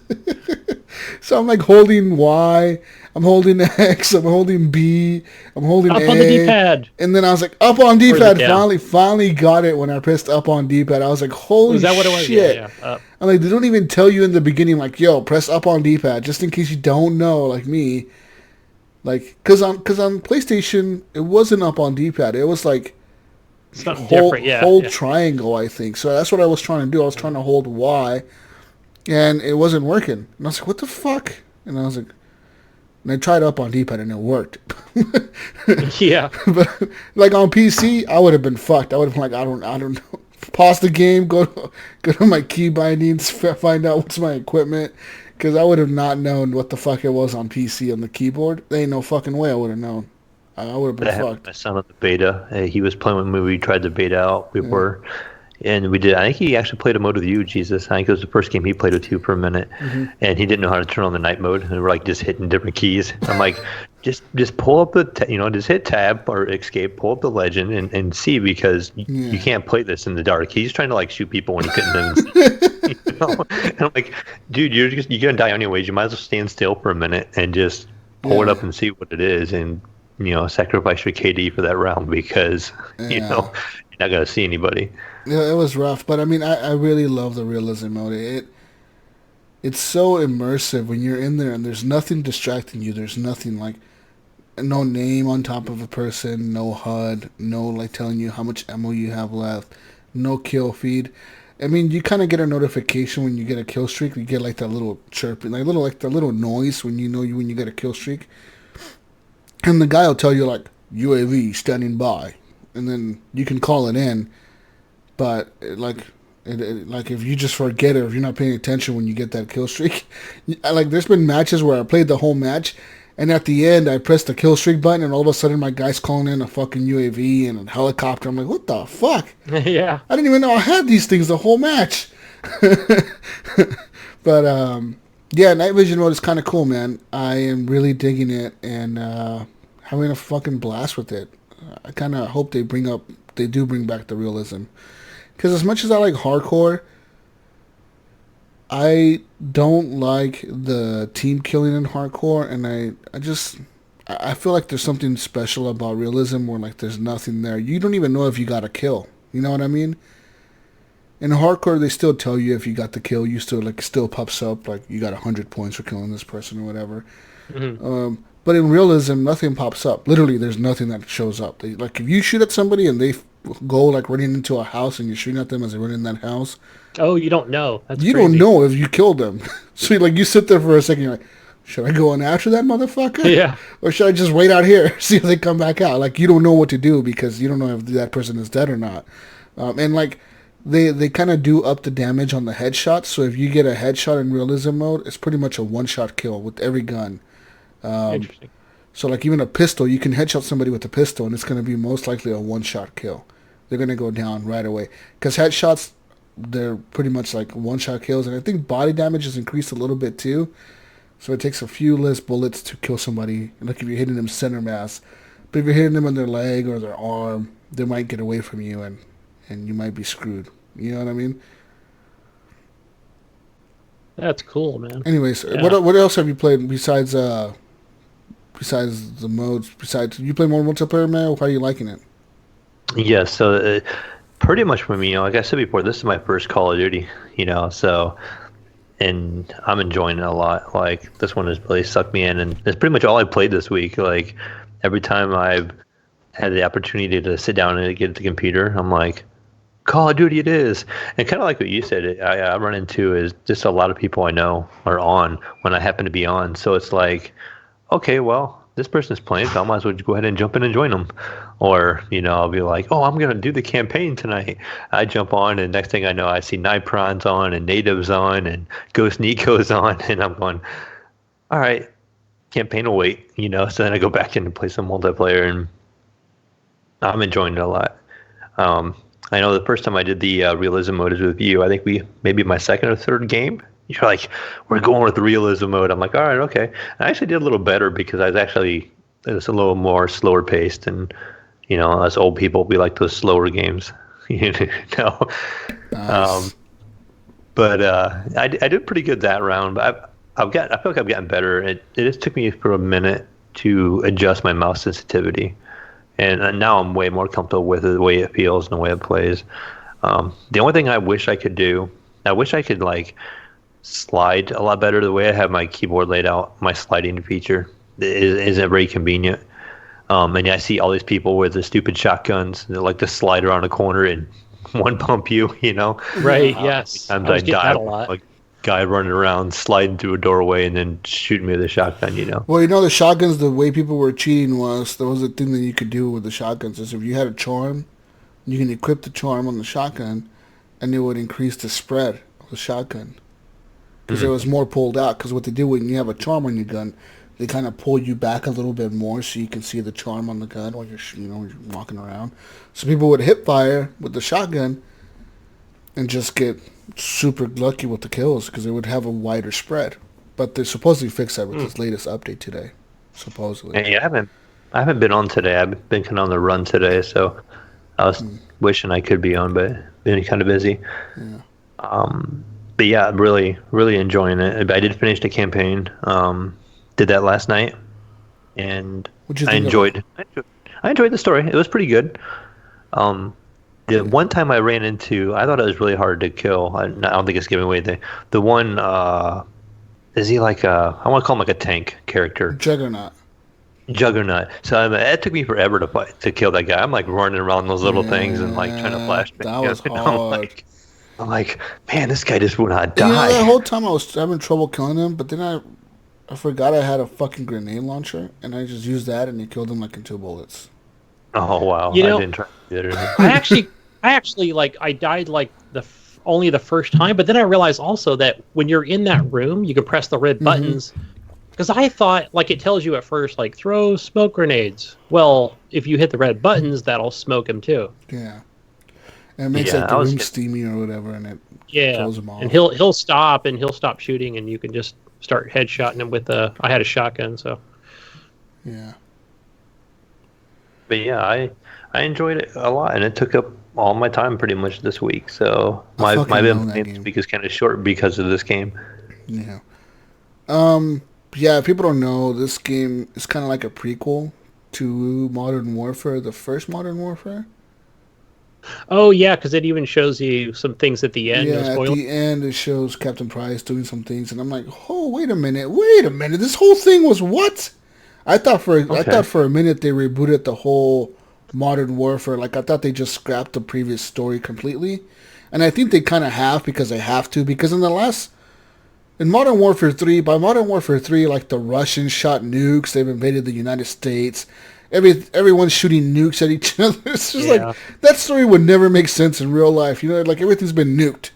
So I'm like holding Y, I'm holding X, I'm holding B, I'm holding Up A. on the D-pad. And then I was like, up on Or is it D-pad. down? Finally got it when I pressed up on D-pad. I was like, holy Was that what it was? shit. Yeah. I'm like, they don't even tell you in the beginning, like, yo, press up on D-pad, just in case you don't know, like me. Like, cause on PlayStation, it wasn't up on D-pad. It was like Something hold different. Yeah. hold Yeah. triangle, I think. So that's what I was trying to do. I was trying to hold Y, and it wasn't working. And I was like, what the fuck? And I was like, and I tried up on D-pad and it worked. Yeah. But like on PC, I would have been fucked. I would have been like, I don't know. Pause the game, go to my key bindings, find out what's my equipment, because I would have not known what the fuck it was on PC on the keyboard. There ain't no fucking way I would have known. I would have been I had fucked. my son on the beta. He was playing with me. We tried the beta out. And we did. I think he actually played a mode with you, Jesus. I think it was the first game he played with you for a minute, and he didn't know how to turn on the night mode. And we're like just hitting different keys. I'm like, just pull up the, just hit tab or escape, pull up the legend, and see, because you can't play this in the dark. He's trying to like shoot people when he couldn't even see. And I'm like, dude, you're gonna die anyways. You might as well stand still for a minute and just pull it up and see what it is, and sacrifice your KD for that round, because you're not gonna see anybody. Yeah, it was rough, but I mean, I really love the realism mode. It's so immersive when you're in there and there's nothing distracting you. There's nothing like no name on top of a person, no HUD, no like telling you how much ammo you have left, no kill feed. I mean, you kind of get a notification when you get a kill streak. You get like that little chirping, like the little noise when when you get a kill streak, and the guy will tell you like UAV standing by, and then you can call it in. But like if you just forget it, or if you're not paying attention when you get that kill streak, like there's been matches where I played the whole match, and at the end I pressed the kill streak button, and all of a sudden my guy's calling in a fucking UAV and a helicopter. I'm like, what the fuck? Yeah. I didn't even know I had these things the whole match. But yeah, night vision mode is kind of cool, man. I am really digging it and having a fucking blast with it. I kind of hope they do bring back the realism. Because as much as I like hardcore, I don't like the team killing in hardcore, and I feel like there's something special about realism where like there's nothing there. You don't even know if you got a kill. You know what I mean? In hardcore, they still tell you if you got the kill. You still like still pops up like you got 100 points for killing this person or whatever. But in realism, nothing pops up. Literally, there's nothing that shows up. Like if you shoot at somebody and they go like running into a house and you're shooting at them as they run in that house. Oh, you don't know. That's you crazy. don't know if you killed them. So like you sit there for a second. You're like, should I go in after that motherfucker? Yeah. Or should I just wait out here see if they come back out? Like you don't know what to do because you don't know if that person is dead or not. And like they kind of do up the damage on the headshots. So if you get a headshot in realism mode, it's pretty much a one-shot kill with every gun. Interesting. So like even a pistol, you can headshot somebody with a pistol, and it's going to be most likely a one-shot kill. They're going to go down right away because headshots, they're pretty much like one-shot kills, and I think body damage has increased a little bit too. So it takes a few less bullets to kill somebody. Like if you're hitting them center mass, but if you're hitting them on their leg or their arm, they might get away from you, and you might be screwed. You know what I mean? That's cool, man. Anyways, Yeah. what else have you played besides the modes? Besides, you play more multiplayer, man? How are you liking it? Yeah, so pretty much for me, like I said before, this is my first Call of Duty, so, and I'm enjoying it a lot. Like, this one has really sucked me in, and it's pretty much all I played this week. Like, every time I've had the opportunity to sit down and get at the computer, I'm like, Call of Duty it is. And kind of like what you said, I run into is just a lot of people I know are on when I happen to be on. So it's like, okay, well, this person is playing, so I might as well just go ahead and jump in and join them. Or, I'll be like, oh, I'm going to do the campaign tonight. I jump on, and next thing I know, I see Nipron's on, and Native's on, and Ghost Nico's on, and I'm going, all right, campaign will wait, So then I go back in and play some multiplayer, and I'm enjoying it a lot. I know the first time I did the realism mode is with you. I think maybe my second or third game. You're like, we're going with the realism mode. I'm like, all right, okay. I actually did a little better because it was a little more slower paced, and us old people, we like those slower games. Nice. But I did pretty good that round. But I feel like I've gotten better. It just took me for a minute to adjust my mouse sensitivity. And now I'm way more comfortable with it, the way it feels and the way it plays. The only thing I wish I could do, I wish I could like slide a lot better. The way I have my keyboard laid out, my sliding feature isn't very convenient. And I see all these people with the stupid shotguns that like to slide around a corner and one pump you, Right, yes. Sometimes I I was getting die that a lot. like guy running around, sliding through a doorway and then shooting me with a shotgun, Well, the shotguns, the way people were cheating there was a thing that you could do with the shotguns is if you had a charm, you can equip the charm on the shotgun, and it would increase the spread of the shotgun. Because it was more pulled out. Because what they do when you have a charm on your gun, they kind of pull you back a little bit more so you can see the charm on the gun while you're walking around. So people would hip fire with the shotgun and just get super lucky with the kills because it would have a wider spread. But they supposedly fixed that with this latest update today, supposedly. Yeah, I haven't been on today. I've been kind of on the run today, so I was wishing I could be on, but been kind of busy. Yeah. But yeah, I'm really, really enjoying it. I did finish the campaign. Did that last night, and What'd you I think enjoyed. I enjoyed the story. It was pretty good. The one time I ran into, I thought it was really hard to kill. I don't think it's giving away anything. The one, is he like I want to call him like a tank character. Juggernaut. So it took me forever to kill that guy. I'm like running around those little things and like trying to flash. That was hard. I'm like, man, this guy just would not die. That whole time I was having trouble killing him, but then I forgot I had a fucking grenade launcher, and I just used that, and he killed him like in 2 bullets. Oh wow! I didn't try to do it. I actually like I died like only the first time, but then I realized also that when you're in that room, you can press the red buttons. Because I thought like it tells you at first like throw smoke grenades. Well, if you hit the red buttons, that'll smoke him too. Yeah, and it makes like the room steamy or whatever, and it kills him off. And he'll stop shooting, and you can just start headshotting him with I had a shotgun, so yeah. But yeah, I enjoyed it a lot, and it took up all my time pretty much this week. So my week is kind of short because of this game. Yeah. Yeah, if people don't know, this game is kind of like a prequel to Modern Warfare, the first Modern Warfare. Oh yeah, because it even shows you some things at the end. No Yeah, at spoiler. the end it shows Captain Price doing some things, and I'm like, oh, wait a minute, this whole thing was what? I Okay. thought for a minute they rebooted the whole Modern Warfare. Like I thought they just scrapped the previous story completely, and I think they kind of have because they have to. Because in Modern Warfare 3, by Modern Warfare 3, like the Russians shot nukes, they've invaded the United States. Everyone's shooting nukes at each other. It's just Yeah. like that story would never make sense in real life. You know, like everything's been nuked.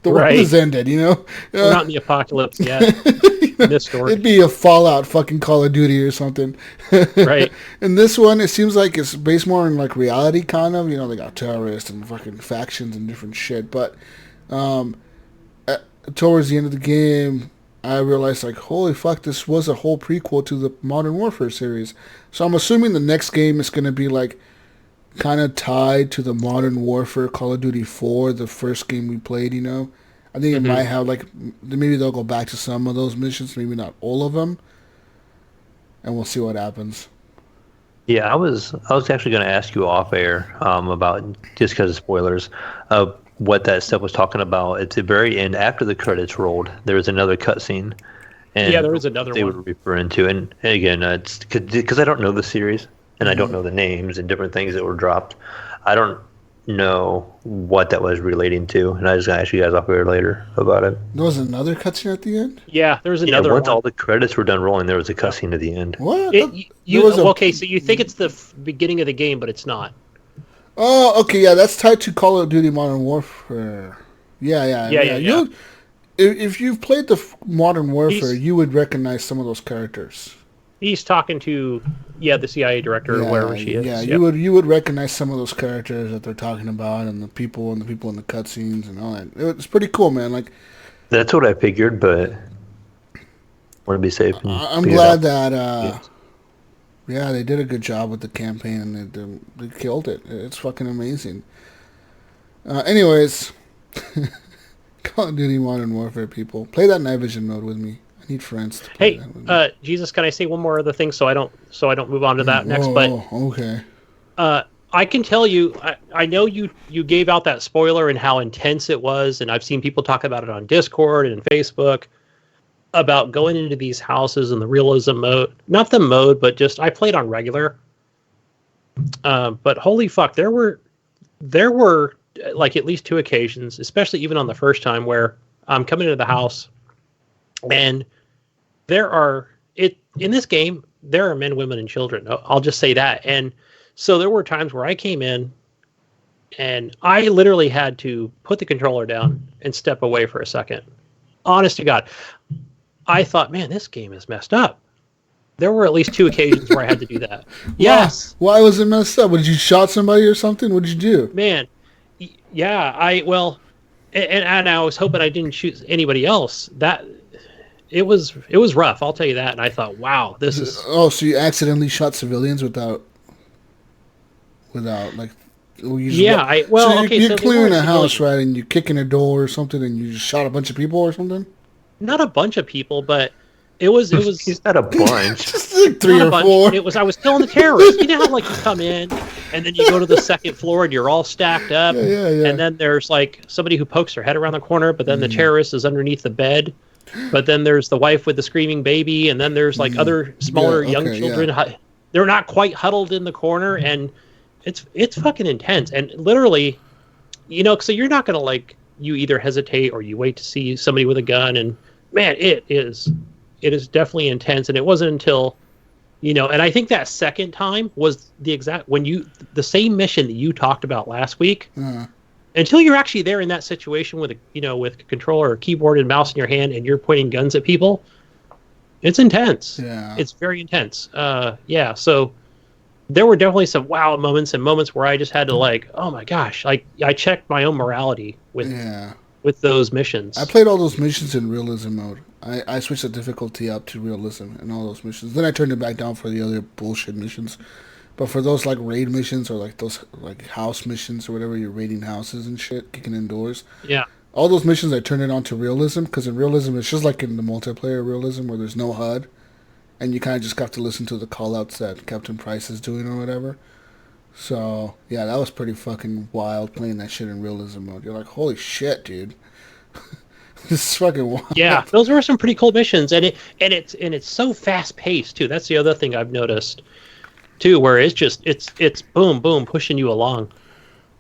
The world Right. has ended. You know, We're not in the apocalypse yet. In this story. it'd be a Fallout fucking Call of Duty or something. Right. In this one, it seems like it's based more on like reality, kind of. You know, they got terrorists and fucking factions and different shit. But towards the end of the game, I realized like, holy fuck, this was a whole prequel to the Modern Warfare series. So I'm assuming the next game is going to be like kind of tied to the Modern Warfare Call of Duty 4, the first game we played, you know. I think it might have like, maybe they'll go back to some of those missions, maybe not all of them. And we'll see what happens. Yeah, I was actually going to ask you off air about, just because of spoilers, what that stuff was talking about. At the very end, after the credits rolled, there was another cutscene. And Yeah, there was another they one. were referring to, and again, it's because I don't know the series and I don't know the names and different things that were dropped. I don't know what that was relating to, and I was going to ask you guys off air later about it. There was another cutscene at the end? Yeah, there was Yeah, another once one. all the credits were done rolling, there was a cutscene at the end. What? Okay, so you think it's the beginning of the game, but it's not. Oh, okay, yeah, that's tied to Call of Duty Modern Warfare. Yeah. Yeah. If you've played the Modern Warfare, He's- you would recognize some of those characters. He's talking to the CIA director or wherever she is. Yeah, Yep. you would recognize some of those characters that they're talking about, and the people in the cutscenes and all that. It's pretty cool, man. Like, That's what I figured, but want to be safe. And I'm figure it glad out. that yeah, they did a good job with the campaign, and they killed it. It's fucking amazing. Anyways, Call of Duty Modern Warfare people, play that night vision mode with me. I need friends to play Hey, that with me. Jesus, can I say one more other thing so I don't move on to that next? But Okay. I can tell you, I know you gave out that spoiler and how intense it was, and I've seen people talk about it on Discord and Facebook about going into these houses in the realism mode. Not the mode, but just I played on regular. But holy fuck, there were like at least 2 occasions, especially even on the first time, where I'm coming into the house, and in this game there are men, women, and children. I'll just say that. And so there were times where I came in and I literally had to put the controller down and step away for a second. Honest to God, I thought, man, this game is messed up. There were at least 2 occasions where I had to do that. Yes, Why was it messed up? Did you shot somebody or something? What did you do? man. Yeah, and I was hoping I didn't shoot anybody else. That it was rough. I'll tell you that. And I thought, wow, this is. Oh, so you accidentally shot civilians without like. Yeah, you're they clearing weren't a house, civilians. right? And you kick in a door or something, and you just shot a bunch of people or something. Not a bunch of people, but it was He's not a bunch. Just like 3 not a or bunch. 4. It was I was killing the terrorists. You know how like you come in and then you go to the second floor and you're all stacked up, Yeah. and then there's like somebody who pokes their head around the corner, but then the terrorist is underneath the bed. But then there's the wife with the screaming baby, and then there's like other smaller young children. They're not quite huddled in the corner, and it's fucking intense. And literally, so you're not gonna like, you either hesitate or you wait to see somebody with a gun, and man, it is definitely intense. And it wasn't until, and I think that second time was the same mission that you talked about last week. Until you're actually there in that situation with with a controller or keyboard and mouse in your hand and you're pointing guns at people, it's intense. Yeah. It's very intense. So there were definitely some wow moments and moments where I just had to like, oh my gosh, like I checked my own morality with those missions. I played all those missions in realism mode. I switched the difficulty up to realism in all those missions. Then I turned it back down for the other bullshit missions. But for those like raid missions or like those like house missions or whatever, you're raiding houses and shit, kicking in doors. Yeah. All those missions I turned it on to realism, because in realism it's just like in the multiplayer realism where there's no HUD, and you kind of just have to listen to the call outs that Captain Price is doing or whatever. So, yeah, that was pretty fucking wild playing that shit in realism mode. You're like, holy shit, dude. This is fucking wild. Yeah, those were some pretty cool missions, and it's so fast paced too. That's the other thing I've noticed too, where it's boom boom pushing you along.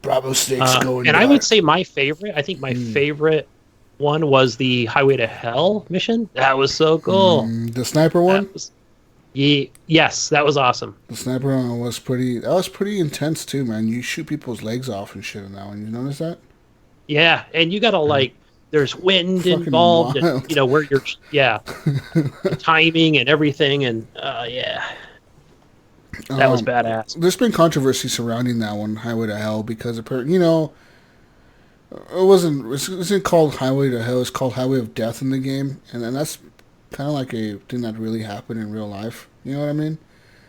Bravo 6 going and dark. I would say my favorite one was the Highway to Hell mission. That was so cool. The sniper one? Yes, that was awesome. The sniper one was pretty intense too, man. You shoot people's legs off and shit in that one. You notice that? Yeah, and you gotta there's wind Fucking involved, wild. and where you're, the timing and everything, and yeah, that was badass. There's been controversy surrounding that one, Highway to Hell, because it isn't called Highway to Hell. It's called Highway of Death in the game, and that's kind of like a thing that really happened in real life. You know what I mean?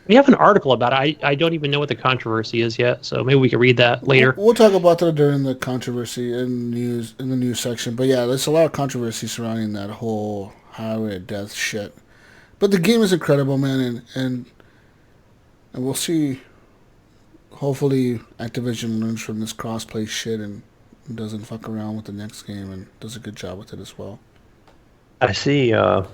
We have an article about it. I don't even know what the controversy is yet, so maybe we can read that later. We'll talk about that during the controversy in the news section. But yeah, there's a lot of controversy surrounding that whole Highway of Death shit. But the game is incredible, man, and we'll see. Hopefully, Activision learns from this crossplay shit and doesn't fuck around with the next game and does a good job with it as well. I see,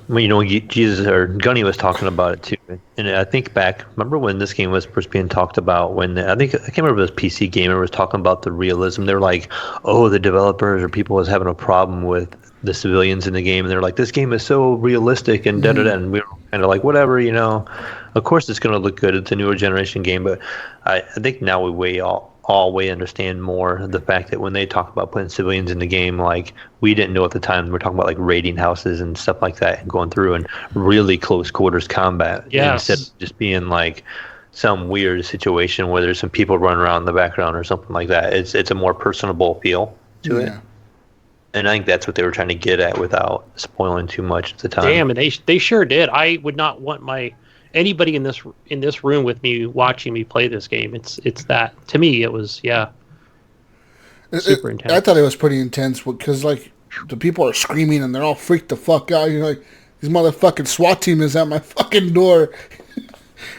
when Jesus or Gunny was talking about it too, and I think back, remember when this game was first being talked about, I can't remember if it was PC Gamer was talking about the realism. They're like, oh, the developers or people was having a problem with the civilians in the game, and they're like, this game is so realistic and da-da-da, and we were kind of like, whatever, of course it's going to look good, it's a newer generation game, but I think now we understand more the fact that when they talk about putting civilians in the game, like we didn't know at the time, we're talking about like raiding houses and stuff like that and going through and really close quarters combat. Yes. Instead of just being like some weird situation where there's some people running around in the background or something like that. It's a more personable feel to it. And I think that's what they were trying to get at without spoiling too much at the time. Damn, and they sure did. I would not want anybody in this room with me watching me play this game. It's that, to me, it was super intense. I thought it was pretty intense because like the people are screaming and they're all freaked the fuck out. You're like, this motherfucking SWAT team is at my fucking door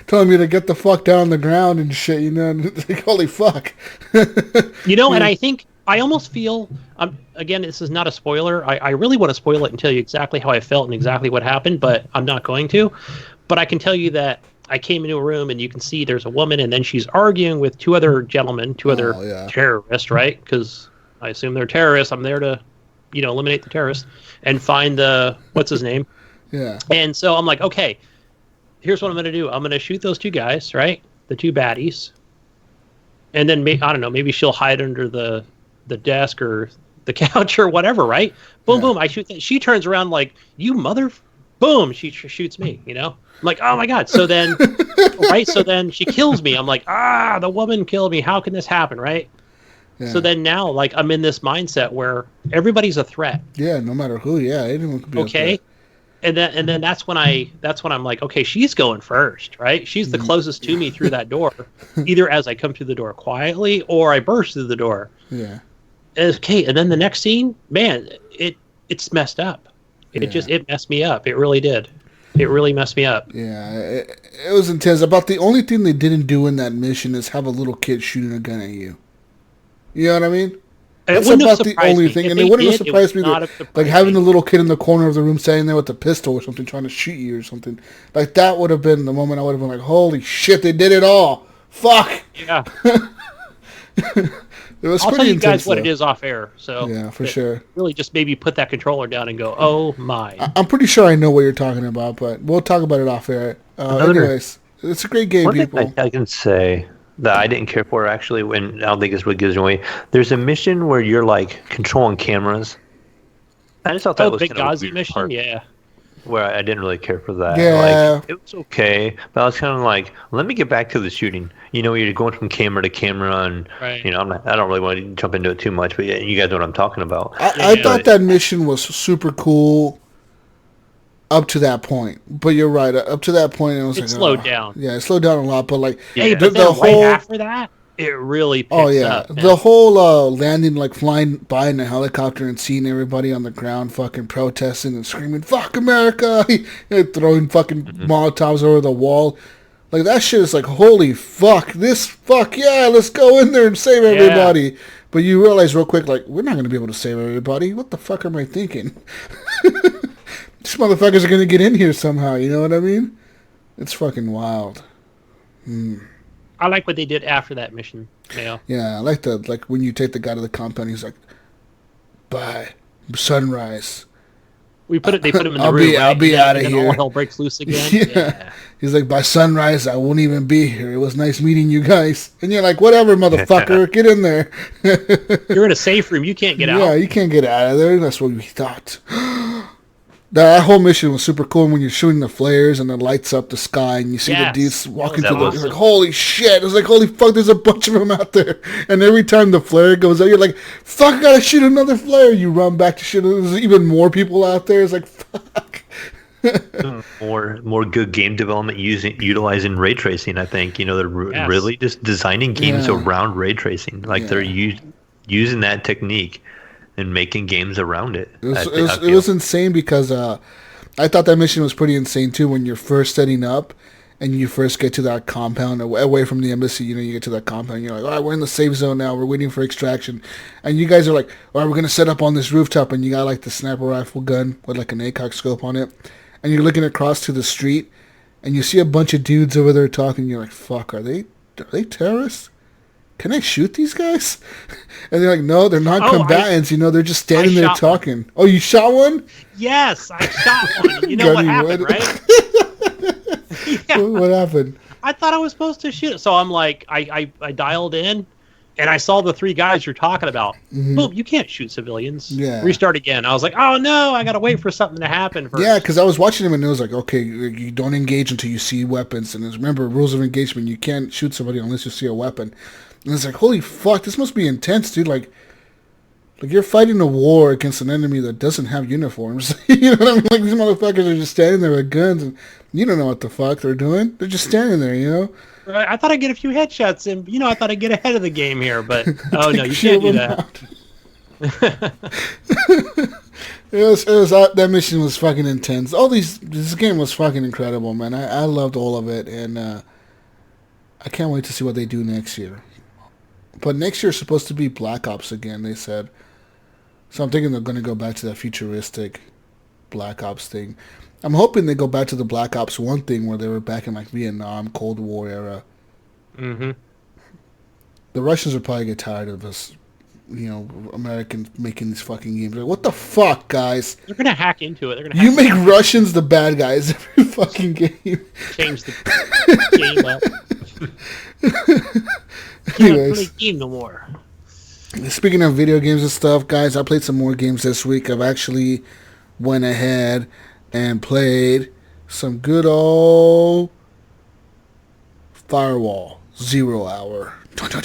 telling me to get the fuck down on the ground and shit, and it's like, holy fuck. And I think I almost feel, again, this is not a spoiler. I really want to spoil it and tell you exactly how I felt and exactly what happened, but I'm not going to. But I can tell you that I came into a room and you can see there's a woman and then she's arguing with two other gentlemen, terrorists, right? Because I assume they're terrorists. I'm there to, eliminate the terrorists and find what's his name? Yeah. And so I'm like, okay, here's what I'm going to do. I'm going to shoot those two guys, right? The two baddies. And then, I don't know, maybe she'll hide under the desk or the couch or whatever, right? Boom, boom, I shoot. She turns around like, you mother... Boom, she shoots me, I'm like, oh my God. So then, so then she kills me. I'm like, the woman killed me. How can this happen, right? Yeah. So then now, like, I'm in this mindset where everybody's a threat. Yeah, no matter who, anyone could be a threat. And then that's when I'm like, okay, she's going first, right? She's the closest to me through that door, either as I come through the door quietly or I burst through the door. Yeah. Okay, and then the next scene, man, it's messed up. It messed me up. It really did. It really messed me up. Yeah, it was intense. About the only thing they didn't do in that mission is have a little kid shooting a gun at you. You know what I mean? That's about the only thing. And it wouldn't have surprised me that, like having the little kid in the corner of the room standing there with a pistol or something trying to shoot you or something. Like that would have been the moment I would have been like, holy shit, they did it all. Fuck. Yeah. I'll tell you guys what it is off air. So yeah, for sure. Really, just maybe put that controller down and go, oh my. I'm pretty sure I know what you're talking about, but we'll talk about it off air. Anyways, it's a great game, people. I can say that I didn't care for actually, when I don't think this really gives away. There's a mission where you're like controlling cameras. I just thought that was big kind of a Gazi weird mission, part. Yeah. Where I didn't really care for that. Yeah. Like, it was okay, but I was kind of like, let me get back to the shooting. You're going from camera to camera, and right. I don't really want to jump into it too much, but you guys know what I'm talking about. I thought that mission was super cool up to that point, but you're right. Up to that point, it was like slowed down. Yeah, it slowed down a lot, but like but the whole after that, it really picks up. The whole landing, like flying by in a helicopter and seeing everybody on the ground fucking protesting and screaming "Fuck America!" throwing fucking Molotovs over the wall Like, that shit is like, holy fuck, yeah, let's go in there and save everybody. Yeah. But you realize real quick, like, we're not going to be able to save everybody. What the fuck am I thinking? These motherfuckers are going to get in here somehow, you know what I mean? It's fucking wild. I like what they did after that mission, Mayo. Yeah, I like when you take the guy to the compound, he's like, bye, sunrise. They put him in the room. I'll be out of here. All hell breaks loose again. Yeah. He's like, by sunrise, I won't even be here. It was nice meeting you guys. And you're like, whatever, motherfucker, get in there. You're in a safe room. You can't get out. Yeah, you can't get out of there. That's what we thought. That whole mission was super cool when you're shooting the flares and it lights up the sky and you see the dudes walking through the... You're like, holy shit. It was like, holy fuck, there's a bunch of them out there. And every time the flare goes out, you're like, fuck, I gotta shoot another flare. You run back to shoot. There's even more people out there. It's like, fuck. more good game development utilizing ray tracing, I think. They're really just designing games around ray tracing. Like, they're using that technique and making games around it. It was insane because I thought that mission was pretty insane too. When you're first setting up and you first get to that compound away from the embassy, you get to that compound, you're like, all right, we're in the safe zone now, we're waiting for extraction, and you guys are like, all right, we're gonna set up on this rooftop, and you got like the sniper rifle gun with like an ACOG scope on it, and you're looking across to the street and you see a bunch of dudes over there talking, and you're like, fuck, are they terrorists? Can I shoot these guys? And they're like, no, they're not combatants. They're just standing there talking. One. Oh, you shot one? Yes, I shot one. You know what happened, right? Yeah. What happened? I thought I was supposed to shoot. So I'm like, I dialed in, and I saw the three guys you're talking about. Mm-hmm. Boom, you can't shoot civilians. Yeah. Restart again. I was like, oh, no, I got to wait for something to happen first. Yeah, because I was watching him, and it was like, okay, you don't engage until you see weapons. And remember, rules of engagement, you can't shoot somebody unless you see a weapon. And it's like, holy fuck, this must be intense, dude. Like you're fighting a war against an enemy that doesn't have uniforms. You know what I mean? Like, these motherfuckers are just standing there with guns, and you don't know what the fuck they're doing. They're just standing there, Right. I thought I'd get a few headshots, and, I thought I'd get ahead of the game here, but, oh, no, you can't do that. That mission was fucking intense. This game was fucking incredible, man. I loved all of it, and I can't wait to see what they do next year. But next year is supposed to be Black Ops again, they said. So I'm thinking they're going to go back to that futuristic Black Ops thing. I'm hoping they go back to the Black Ops 1 thing where they were back in like Vietnam, Cold War era. Mm-hmm. The Russians will probably get tired of us, Americans making these fucking games. Like, what the fuck, guys? They're going to hack into it. You make Russians the bad guys every fucking game. Change the game up. Can't play game no more. Speaking of video games and stuff, guys, I played some more games this week. I've actually went ahead and played some good old Firewall 0 Hour. Oh, got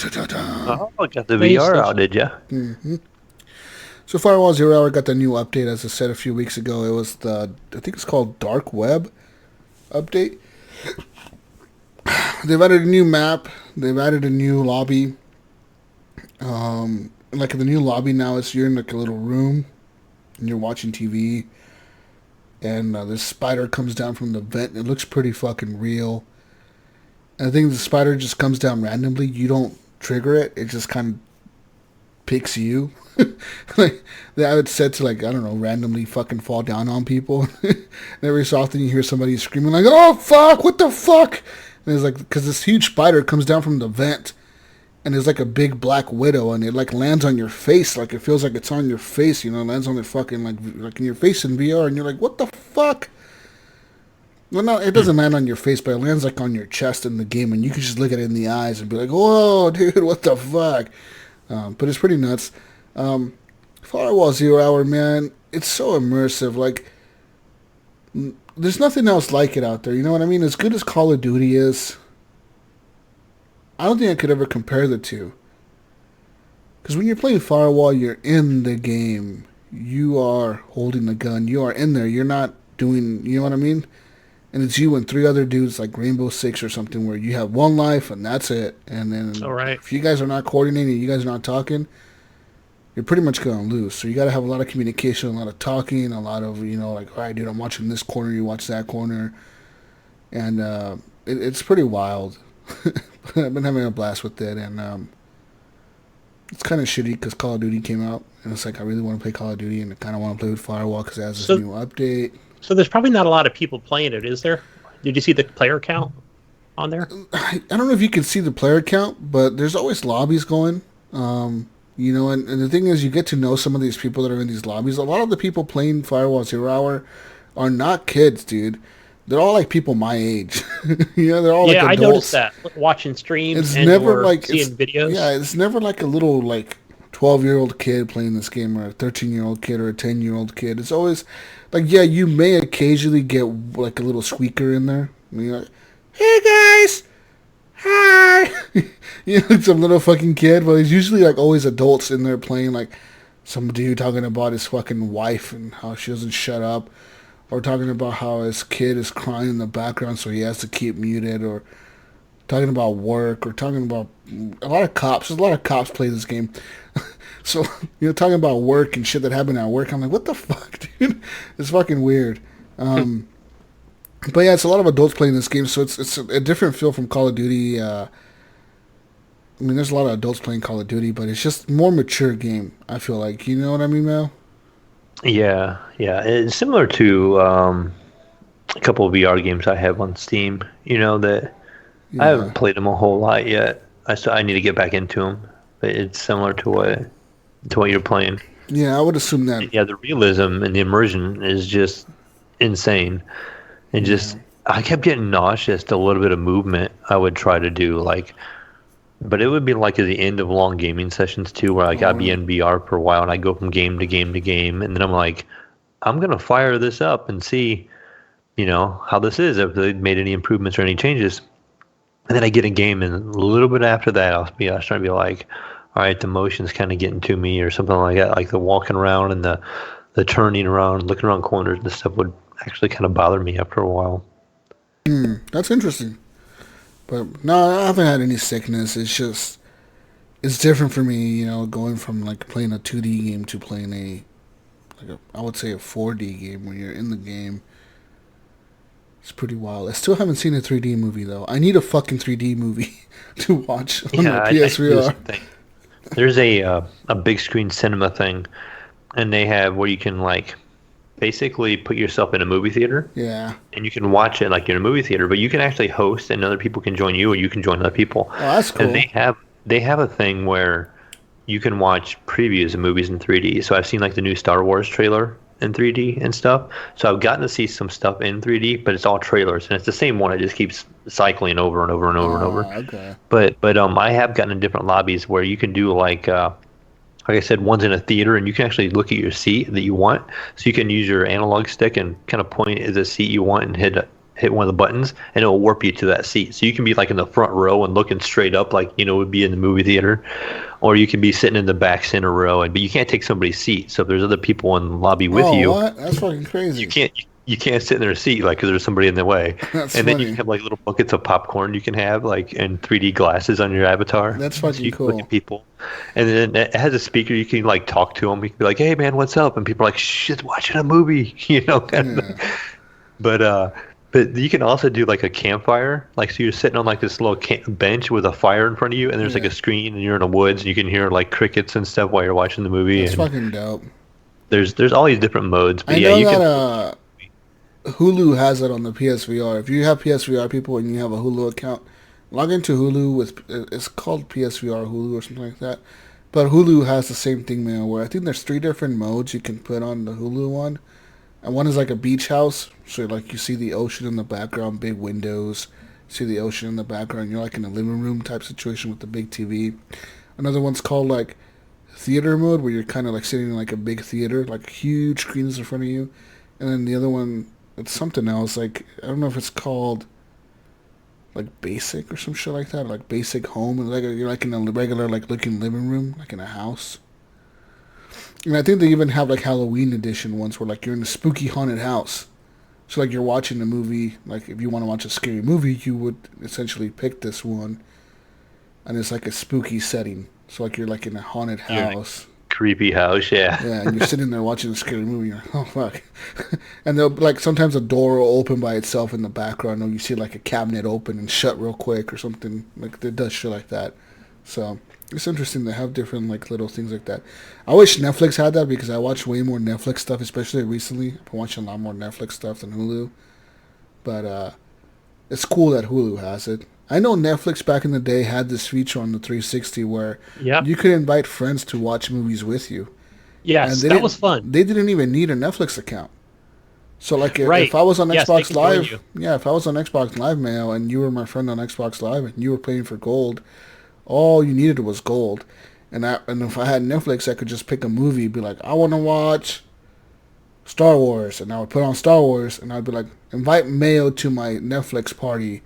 the VR out, did ya? Mm-hmm. So Firewall 0 Hour got the new update, as I said a few weeks ago. It was I think it's called Dark Web update. They've added a new map. They've added a new lobby. Like the new lobby now, you're in like a little room, and you're watching TV. And this spider comes down from the vent. It looks pretty fucking real. And I think the spider just comes down randomly. You don't trigger it. It just kind of picks you. Like, I would set to, like, I don't know, randomly fucking fall down on people. And every so often you hear somebody screaming like, oh fuck, what the fuck? And it's like, because this huge spider comes down from the vent, and it's like a big black widow, and it like lands on your face, like it feels like it's on your face, lands on the fucking like in your face in VR, and you're like, what the fuck? Well, no, it doesn't land on your face, but it lands like on your chest in the game, and you can just look at it in the eyes and be like, whoa, dude, what the fuck? But it's pretty nuts. Firewall 0 Hour, man, it's so immersive. Like, there's nothing else like it out there. You know what I mean? As good as Call of Duty is, I don't think I could ever compare the two. Because when you're playing Firewall, you're in the game. You are holding the gun. You are in there. You're not doing, you know what I mean? And it's you and 3 other dudes like Rainbow Six or something where you have 1 life and that's it. And then if you guys are not coordinating, you guys are not talking, you're pretty much going to lose. So you got to have a lot of communication, a lot of talking, a lot of, like, all right, dude, I'm watching this corner, you watch that corner. And it's pretty wild. I've been having a blast with it, and it's kind of shitty because Call of Duty came out, and it's like I really want to play Call of Duty, and I kind of want to play with Firewall because it has this So new update. so there's probably not a lot of people playing it, is there? Did you see the player count on there? I don't know if you can see the player count, but there's always lobbies going. And the thing is, you get to know some of these people that are in these lobbies. A lot of the people playing Firewall Zero Hour are not kids, dude. They're all like people my age. They're all like adults. I noticed that watching streams It's and never or like seeing videos. Yeah, it's never like a little like 12-year-old kid playing this game or a 13-year-old kid or a 10-year-old kid. It's always like, yeah, you may occasionally get like a little squeaker in there. I mean, like, hey guys, hi. Some little fucking kid, but it's usually like always adults in there playing, like some dude talking about his fucking wife and how she doesn't shut up, or talking about how his kid is crying in the background so he has to keep muted, or talking about work, or talking about a lot of cops. There's a lot of cops play this game. So, talking about work and shit that happened at work. I'm like, what the fuck, dude? It's fucking weird. But yeah, it's a lot of adults playing this game, so it's a different feel from Call of Duty. There's a lot of adults playing Call of Duty, but it's just more mature game, I feel like. You know what I mean, Mel? Yeah. It's similar to a couple of VR games I have on Steam. That I haven't played them a whole lot yet. I need to get back into them, but it's similar to what you're playing. Yeah, I would assume that. Yeah, the realism and the immersion is just insane. And I kept getting nauseous to a little bit of movement I would try to do, but it would be like at the end of long gaming sessions too, where I'd be in VR for a while and I'd go from game to game to game, and then I'm like, I'm gonna fire this up and see, how this is, if they made any improvements or any changes. And then I get in game, and a little bit after that, I was trying to be like, all right, the motion's kind of getting to me, or something like that. Like the walking around and the turning around, looking around corners and stuff would actually kind of bother me after a while. That's interesting. But no, I haven't had any sickness. It's just, it's different for me, going from like playing a 2D game to playing I would say a 4D game when you're in the game. It's pretty wild. I still haven't seen a 3D movie though. I need a fucking 3D movie to watch on the PSVR. There's a big screen cinema thing, and they have where you can basically put yourself in a movie theater. Yeah. And you can watch it like you're in a movie theater, but you can actually host, and other people can join you, or you can join other people. Oh, that's cool. And they have a thing where you can watch previews of movies in 3D. So I've seen the new Star Wars trailer in 3D and stuff. So I've gotten to see some stuff in 3D, but it's all trailers, and it's the same one. It just keeps cycling over and over and over and over. Okay. But I have gotten in different lobbies where you can do like I said, one's in a theater, and you can actually look at your seat that you want. So you can use your analog stick and kind of point at the seat you want and hit one of the buttons, and it will warp you to that seat. So you can be in the front row and looking straight up would be in the movie theater, or you can be sitting in the back center row, but you can't take somebody's seat. So if there's other people in the lobby with you, what? That's fucking crazy. You can't sit in their seat because there's somebody in the way. That's and funny. Then you can have little buckets of popcorn you can have and 3D glasses on your avatar. That's fucking so you can cool. Look at people, and then it has a speaker. You can talk to them. You can be like, "Hey man, what's up?" And people are like, "Shit, watching a movie," kind of thing. But you can also do a campfire. So you're sitting on this little bench with a fire in front of you, and there's a screen, and you're in the woods, and you can hear crickets and stuff while you're watching the movie. That's fucking dope. There's all these different modes. But I yeah, know you that Hulu has it on the PSVR. If you have PSVR people and you have a Hulu account, log into Hulu with, it's called PSVR Hulu or something like that. But Hulu has the same thing, man, where I think there's 3 different modes you can put on the Hulu one. And one is a beach house, so you see the ocean in the background, big windows, see the ocean in the background. You're in a living room type situation with the big TV. Another one's called theater mode, where you're kind of sitting in a big theater, huge screens in front of you. And then the other one, it's something else. I don't know if it's called basic or some shit like that, basic home. And you're in a regular looking living room, in a house. And I think they even have Halloween edition ones where you're in a spooky haunted house. So you're watching a movie, if you want to watch a scary movie, you would essentially pick this one. And it's a spooky setting. So you're in a haunted house. creepy house, yeah. Yeah, and you're sitting there watching a scary movie. You're like, oh fuck, and they'll like sometimes a door will open by itself in the background, or you see like a cabinet open and shut real quick or something. Like it does shit like that. So it's interesting to have different like little things like that. I wish Netflix had that because I watch way more Netflix stuff, especially recently. I've been watching a lot more Netflix stuff than Hulu. But it's cool that Hulu has it. I know Netflix back in the day had this feature on the 360 where you could invite friends to watch movies with you. Yes, that was fun. They didn't even need a Netflix account. So like if I was on Xbox Live, if I was on Xbox Live Mayo and you were my friend on Xbox Live and you were paying for gold, all you needed was gold. And if I had Netflix, I could just pick a movie, be like, I want to watch Star Wars, and I would put on Star Wars, and I'd be like, invite Mayo to my Netflix party,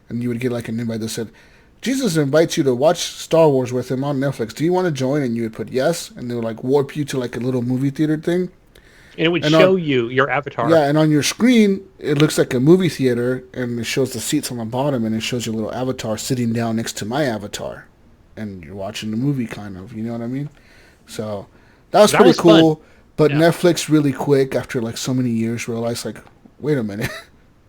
and you would get like an invite that said, Jesus invites you to watch Star Wars with him on Netflix. Do you want to join? And you would put yes, and they would like warp you to like a little movie theater thing. And it would show you your avatar. Yeah, and on your screen, it looks like a movie theater, and it shows the seats on the bottom, and it shows your little avatar sitting down next to my avatar. And you're watching the movie, kind of. You know what I mean? So that was pretty cool. Fun. But Netflix really quick, after like so many years, realized like, wait a minute.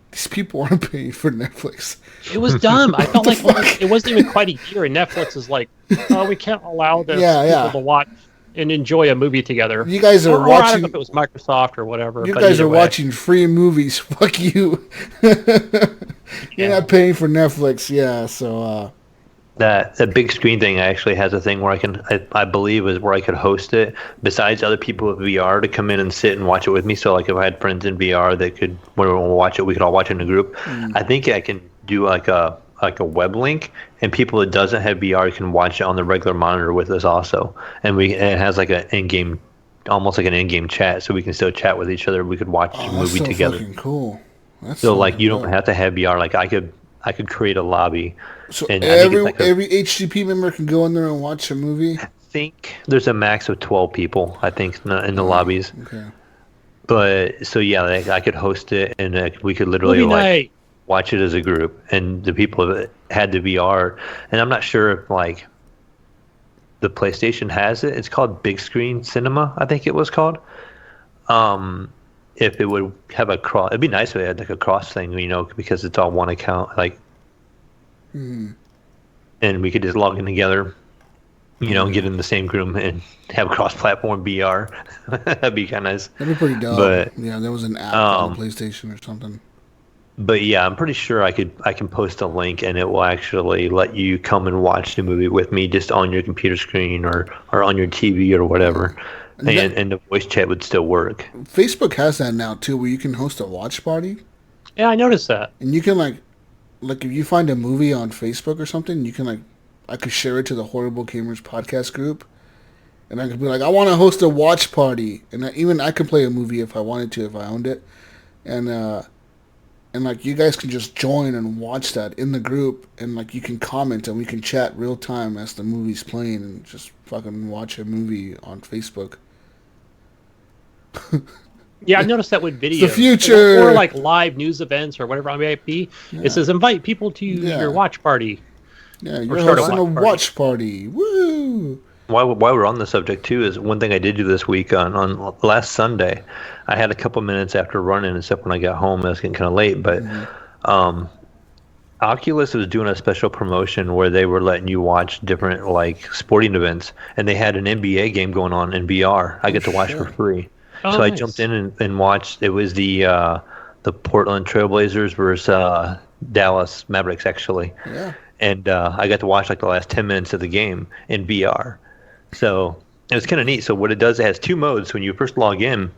These people aren't paying for Netflix. It was dumb. I felt like it wasn't even quite a year, and Netflix is like, oh, we can't allow this people to watch and enjoy a movie together. You guys are watching. I don't know if it was Microsoft or whatever. You guys are watching free movies. Fuck you. You're not paying for Netflix. Yeah, so. That big screen thing actually has a thing where I believe is where I could host it besides other people with VR to come in and sit and watch it with me. So like if I had friends in VR that could, when we watch it, we could all watch it in a group. I think I can do like a web link, and people that doesn't have VR can watch it on the regular monitor with us also. And it has like an in-game, almost like an in-game chat, so we can still chat with each other. We could watch the movie together. Fucking cool. That's so like you don't have to have VR. Like I could create a lobby. So every HGP member can go in there and watch a movie? I think there's a max of 12 people, I think, in the lobbies. Okay. But, so yeah, like, I could host it, and we could literally watch it as a group. And the people that had the VR, and I'm not sure if, like, the PlayStation has it. It's called Big Screen Cinema, I think it was called. If it would have a cross, it'd be nice if it had like a cross thing, because it's all one account, like, and we could just log in together, get in the same group and have cross-platform VR. That'd be kind of nice. That'd be pretty dope. But yeah, there was an app on the PlayStation or something. But yeah, I'm pretty sure I can post a link and it will actually let you come and watch the movie with me just on your computer screen or on your TV or whatever. And the voice chat would still work. Facebook has that now too, where you can host a watch party. Yeah, I noticed that. And you can like if you find a movie on Facebook or something, you can I could share it to the Horrible Gamers podcast group, and I could be like, I want to host a watch party, and I could play a movie if I wanted to, if I owned it, and like you guys can just join and watch that in the group, and like you can comment and we can chat real time as the movie's playing and just fucking watch a movie on Facebook. Yeah, I noticed that with video. The future. Or like live news events or whatever it may be. Yeah. It says invite people to your watch party. Yeah, you're hosting a watch party. Woo! While we're on the subject too, is one thing I did do this week on last Sunday. I had a couple minutes after running and stuff when I got home. It was getting kind of late, but Oculus was doing a special promotion where they were letting you watch different like sporting events, and they had an NBA game going on in VR. I get to watch for free. So nice. I jumped in and watched. It was the Portland Trailblazers versus Dallas Mavericks, actually. Yeah. And I got to watch like the last 10 minutes of the game in VR. So it was kind of neat. So what it does, it has two modes. When you first log in,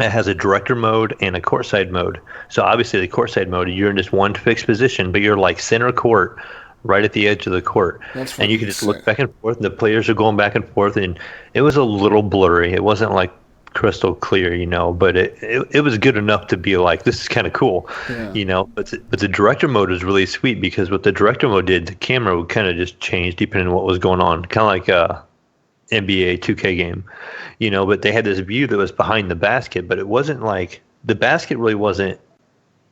it has a director mode and a courtside mode. So obviously the courtside mode, you're in just one fixed position, but you're like center court, right at the edge of the court. And you can just look back and forth, and the players are going back and forth. And it was a little blurry. It wasn't like crystal clear, but it was good enough to be like, this is kind of cool, but the director mode is really sweet, because what the director mode did, the camera would kind of just change depending on what was going on, kind of like a NBA 2K game, but they had this view that was behind the basket, but it wasn't like, the basket really wasn't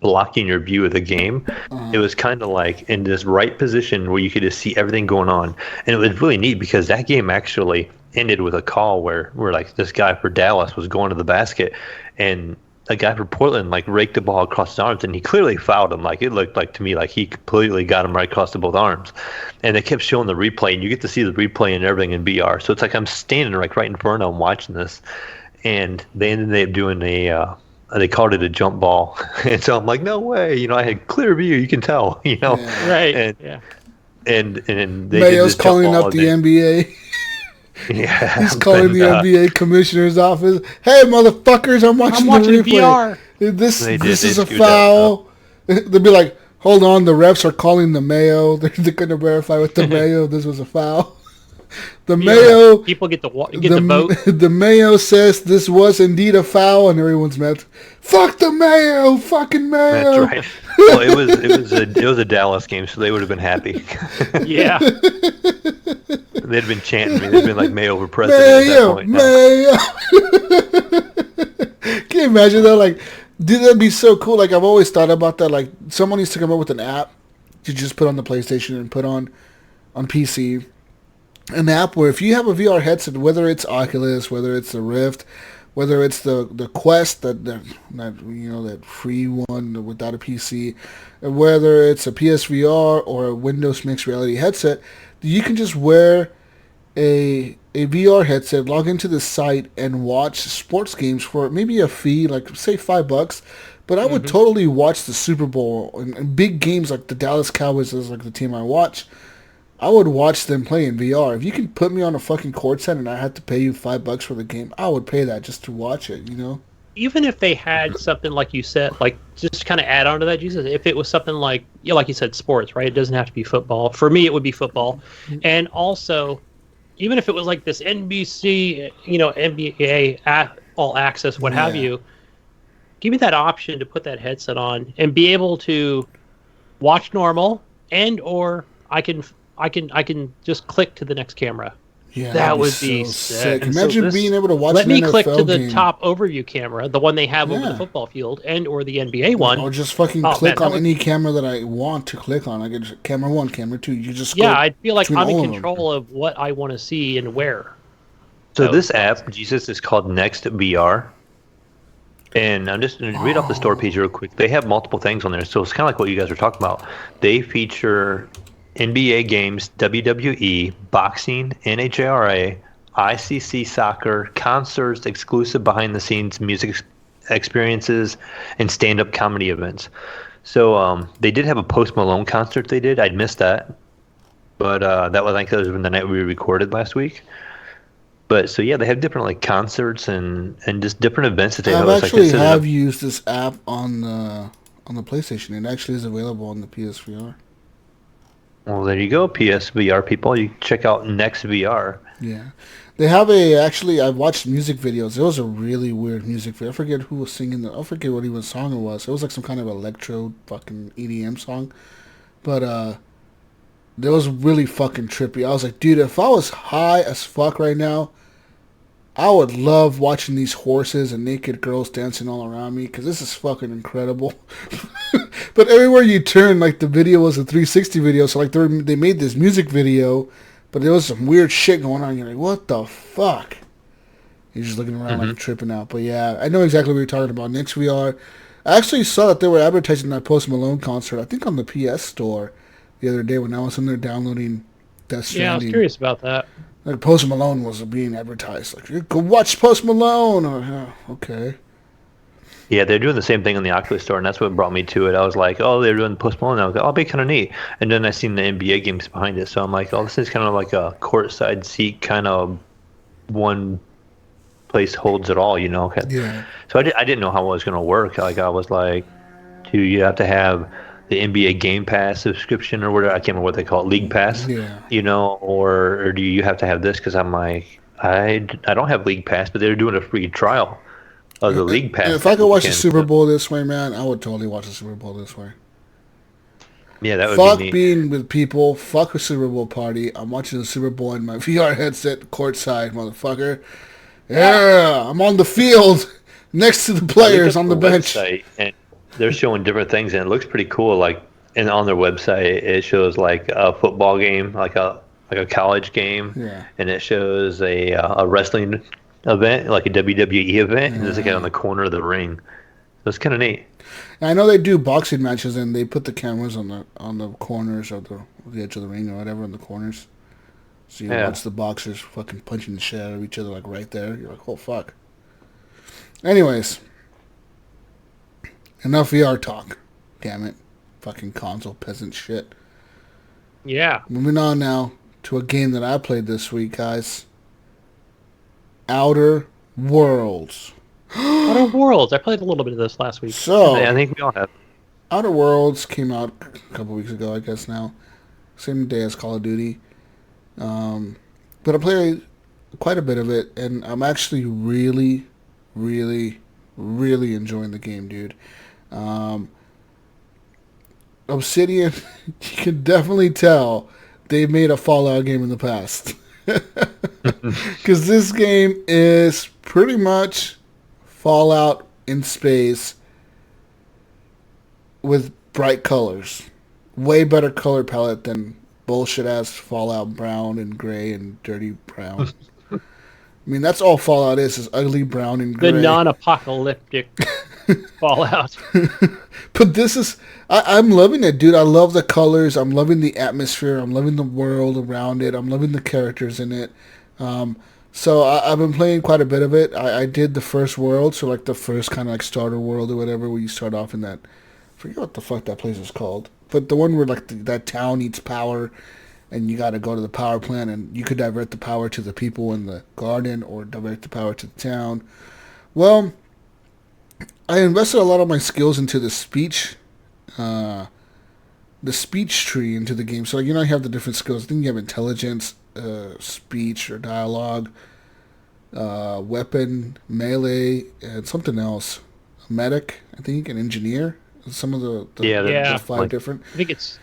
blocking your view of the game. It was kind of like in this right position where you could just see everything going on. And it was really neat because that game actually, ended with a call where like this guy for Dallas was going to the basket, and a guy for Portland like raked the ball across his arms, and he clearly fouled him. Like it looked like to me like he completely got him right across the both arms, and they kept showing the replay, and you get to see the replay and everything in VR. So it's like I'm standing like right in front of him watching this, and they ended up doing they called it a jump ball, and so I'm like, no way, I had clear view, you can tell, Yeah. Right. and Yeah. and they Mayo's did this calling jump ball, up the NBA. Yeah, He's calling the and, NBA commissioner's office. Hey, motherfuckers, I'm watching the replay. VR. This They is a screwed foul. They'll be like, hold on, the refs are calling the Mayo. They're going to verify with the Mayo this was a foul. The Mayo... People get the vote. The Mayo says this was indeed a foul, and everyone's mad. Fuck the Mayo! Fucking Mayo! That's right. Well, it was a Dallas game, so they would have been happy. Yeah. They'd been chanting me. They'd been like Mayo for president at that point. Mayo! Can you imagine that? Like, dude, that'd be so cool. Like, I've always thought about that. Like, someone needs to come up with an app to just put on the PlayStation and put on PC. An app where if you have a VR headset, whether it's Oculus, whether it's the Rift, whether it's the Quest, that free one without a PC, whether it's a PSVR or a Windows mixed reality headset, you can just wear a VR headset, log into the site, and watch sports games for maybe a fee, like say $5. But I would totally watch the Super Bowl and big games like the Dallas Cowboys is like the team I watch. I would watch them play in VR. If you can put me on a fucking court set and I had to pay you $5 for the game, I would pay that just to watch it, Even if they had something like you said, like just kind of add on to that, Jesus, if it was something like, like you said, sports, right? It doesn't have to be football. For me, it would be football. And also, even if it was like this NBC, NBA, all access, what have you, give me that option to put that headset on and be able to watch normal, and or I can just click to the next camera. Yeah, that would be so sick. Imagine being able to watch. Let me click to the game. top overview camera, the one they have over the football field, and or the NBA one. Or just fucking click on any camera that I want to click on. I get camera 1, camera 2. You just I feel like I'm in control of what I want to see and where. So this app, Jesus, is called Next VR. And I'm just going to read off the store page real quick. They have multiple things on there, so it's kind of like what you guys were talking about. They feature NBA games, WWE, boxing, NHRA, ICC soccer, concerts, exclusive behind-the-scenes music experiences, and stand-up comedy events. So they did have a Post Malone concert they did. I'd missed that. But that was, I think, that was the night we recorded last week. But so, yeah, they have different like concerts and just different events that they I host. actually have used this app on the PlayStation. It actually is available on the PSVR. Well, there you go, PSVR people. You check out Next VR. Yeah. They have I've watched music videos. It was a really weird music video. I forget who was singing I forget what even song it was. It was like some kind of electro fucking EDM song. But, it was really fucking trippy. I was like, dude, if I was high as fuck right now, I would love watching these horses and naked girls dancing all around me, because this is fucking incredible. But everywhere you turn, like, the video was a 360 video, so like they made this music video, but there was some weird shit going on. You're like, what the fuck? You're just looking around like tripping out. But yeah, I know exactly what you're talking about. Next VR. I actually saw that they were advertising that Post Malone concert, I think on the PS Store the other day when I was in there downloading Death Stranding. Yeah, I was curious about that. Like Post Malone was being advertised. Like, you go watch Post Malone. Okay. Yeah, they're doing the same thing on the Oculus Store, and that's what brought me to it. I was like, oh, they're doing Post Malone. I was like, oh, it'll be kind of neat. And then I seen the NBA games behind it, so I'm like, oh, this is kind of like a courtside seat, kind of one place holds it all, Yeah. So I didn't know how it was going to work. Like, I was like, do you have to have the NBA Game Pass subscription or whatever? I can't remember what they call it, League Pass. Yeah. Or do you have to have this? Because I'm like, I don't have League Pass, but they're doing a free trial of the League Pass. If I could watch the Super Bowl this way, man, I would totally watch the Super Bowl this way. Yeah, that would fuck be neat. Being with people. Fuck a Super Bowl party. I'm watching the Super Bowl in my VR headset, courtside, motherfucker. Yeah, I'm on the field next to the players on the bench. And they're showing different things, and it looks pretty cool. Like, and on their website, it shows like a football game, like a like a college game, Yeah. and it shows a wrestling event, like a WWE event, and there's a guy on the corner of the ring. So it's kind of neat. I know they do boxing matches, and they put the cameras on the corners of the edge of the ring or whatever in the corners. So you watch the boxers fucking punching the shit out of each other like right there. You're like, oh fuck. Anyways, enough VR talk. Damn it, fucking console peasant shit. Yeah. Moving on now to a game that I played this week, guys. Outer Worlds. Outer Worlds. I played a little bit of this last week. So, I think we all have. Outer Worlds came out a couple weeks ago, I guess now. Same day as Call of Duty. But I played quite a bit of it, and I'm actually really, really, really enjoying the game, dude. Obsidian, you can definitely tell they made a Fallout game in the past. Because this game is pretty much Fallout in space with bright colors. Way better color palette than bullshit-ass Fallout brown and gray and dirty brown. I mean, that's all Fallout is ugly brown and gray. The non-apocalyptic Fallout. But this is... I'm loving it, dude. I love the colors. I'm loving the atmosphere. I'm loving the world around it. I'm loving the characters in it. So I've been playing quite a bit of it. I did the first world, so like the first kind of like starter world or whatever, where you start off in that... I forget what the fuck that place is called. But the one where like that town needs power, and you got to go to the power plant, and you could divert the power to the people in the garden or divert the power to the town. Well, I invested a lot of my skills into the speech tree into the game. So like, you know, you have the different skills. I think you have intelligence, speech or dialogue, weapon, melee, and something else. A medic, I think, an engineer. Some of the five like, different. I think it's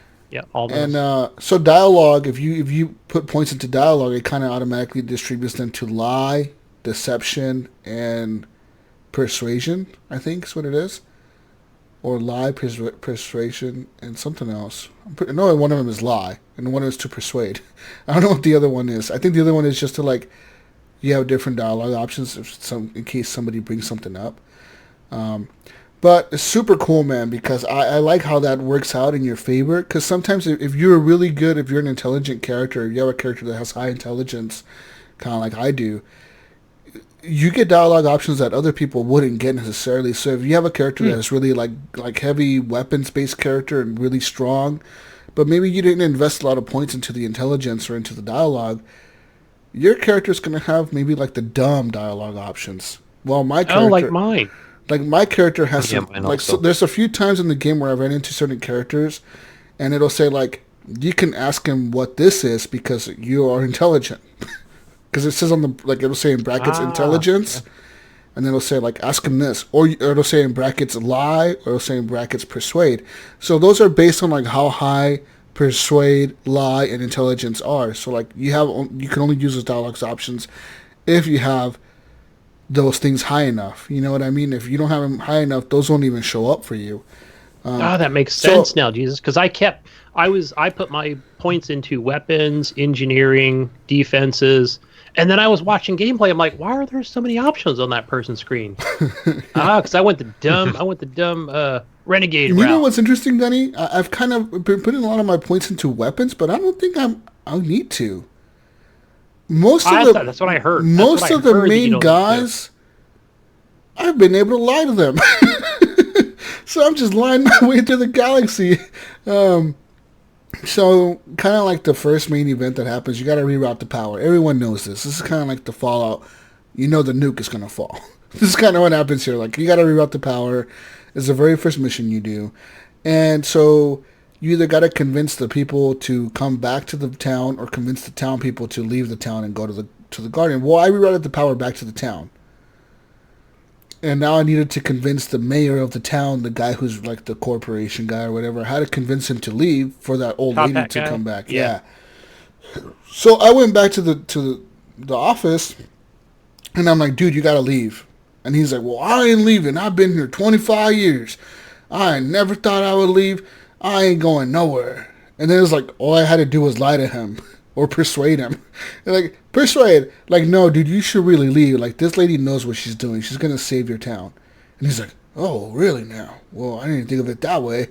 all those. And so dialogue, if you put points into dialogue, it kind of automatically distributes them to lie, deception, and persuasion. I think is what it is, or lie, persuasion, and something else. No, one of them is lie, and one is to persuade. I don't know what the other one is. I think the other one is just to like you have different dialogue options in case somebody brings something up. But it's super cool, man, because I like how that works out in your favor. Because sometimes if you're really good, if you're an intelligent character, if you have a character that has high intelligence, kind of like I do, you get dialogue options that other people wouldn't get necessarily. So if you have a character that's really like heavy weapons-based character and really strong, but maybe you didn't invest a lot of points into the intelligence or into the dialogue, your character's going to have maybe like the dumb dialogue options. Well, my character... Oh, like mine. Like, my character has some... Like, also. so there's a few times in the game where I've run into certain characters, and it'll say, like, you can ask him what this is because you are intelligent. Because it says on the... Like, it'll say in brackets intelligence, and then it'll say, like, ask him this. Or it'll say in brackets lie, or it'll say in brackets persuade. So those are based on, like, how high persuade, lie, and intelligence are. So, like, you can only use those dialogue options if you have those things high enough. You know what I mean? If you don't have them high enough, those won't even show up for you. That makes sense now, Jesus. Because I put my points into weapons, engineering, defenses, and then I was watching gameplay. I'm like, why are there so many options on that person's screen? Because I went the dumb renegade route. You know what's interesting, Gunny? I've kind of been putting a lot of my points into weapons, but I don't think I'll need to. That's what I heard. Most of the main guys, I've been able to lie to them. So I'm just lying my way through the galaxy. So kind of like the first main event that happens, you got to reroute the power. Everyone knows this. This is kind of like the Fallout. You know the nuke is going to fall. This is kind of what happens here. Like, you got to reroute the power. It's the very first mission you do. And so you either got to convince the people to come back to the town or convince the town people to leave the town and go to the garden. Well, I rerouted the power back to the town. And now I needed to convince the mayor of the town, the guy who's like the corporation guy or whatever, how to convince him to leave for that old lady to come back. Yeah. So I went back to the office, and I'm like, dude, you got to leave. And he's like, well, I ain't leaving. I've been here 25 years. I never thought I would leave. I ain't going nowhere. And then it was like, all I had to do was lie to him. or persuade him. Like, persuade. Like, no, dude, you should really leave. Like, this lady knows what she's doing. She's going to save your town. And he's like, oh, really now? Well, I didn't think of it that way.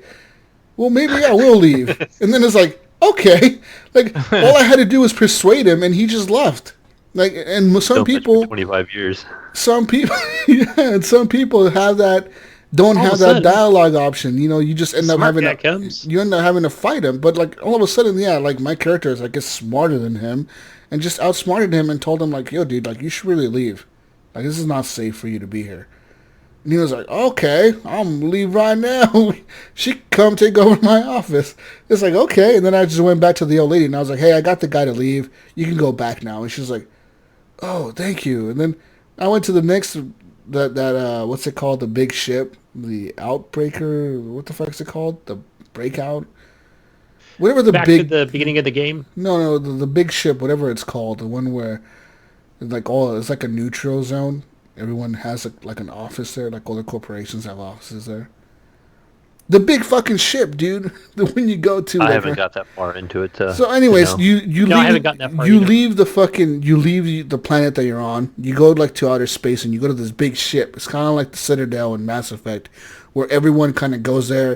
Well, maybe I will leave. And then it's like, okay. Like, all I had to do was persuade him, and he just left. Like, and some people... 25 years. Some people... Yeah, and some people have that... Don't have that dialogue option. You know, you just end up having you end up having to fight him. But like all of a sudden, yeah, like my character is, I guess, smarter than him, and just outsmarted him and told him like, "Yo, dude, like you should really leave. Like this is not safe for you to be here." And he was like, "Okay, I'm gonna leave right now. She come take over my office." It's like, okay, and then I just went back to the old lady and I was like, "Hey, I got the guy to leave. You can go back now." And she was like, "Oh, thank you." And then I went to the next what's it called? The big ship. The Outbreaker, what the fuck is it called? The Breakout? Whatever the Back to the beginning of the game? No, the big ship, whatever it's called. The one where it's like a neutral zone. Everyone has like an office there. Like all the corporations have offices there. The big fucking ship, dude. The one you go to. I haven't got that far into it. So, anyways, you leave. I haven't gotten that far you either. leave the planet that you're on. You go like to outer space, and you go to this big ship. It's kind of like the Citadel in Mass Effect, where everyone kind of goes there,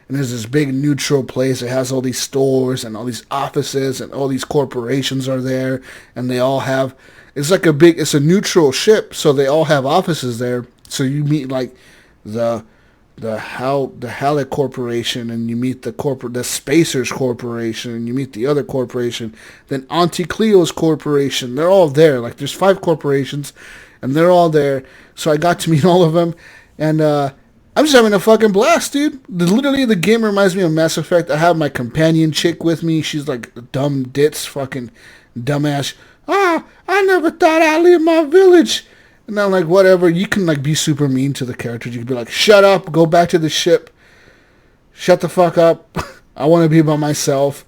and there's this big neutral place. It has all these stores and all these offices, and all these corporations are there, and they all have. It's a neutral ship, so they all have offices there. So you meet like the Halleck Corporation, and you meet the Spacers Corporation, and you meet the other corporation, then Auntie Cleo's Corporation. They're all there. Like there's 5 corporations, and they're all there. So I got to meet all of them, and I'm just having a fucking blast, dude. Literally, the game reminds me of Mass Effect. I have my companion chick with me. She's like a dumb ditz, fucking dumbass. I never thought I'd leave my village. And I'm like, whatever, you can like be super mean to the characters. You can be like, shut up, go back to the ship. Shut the fuck up. I want to be by myself.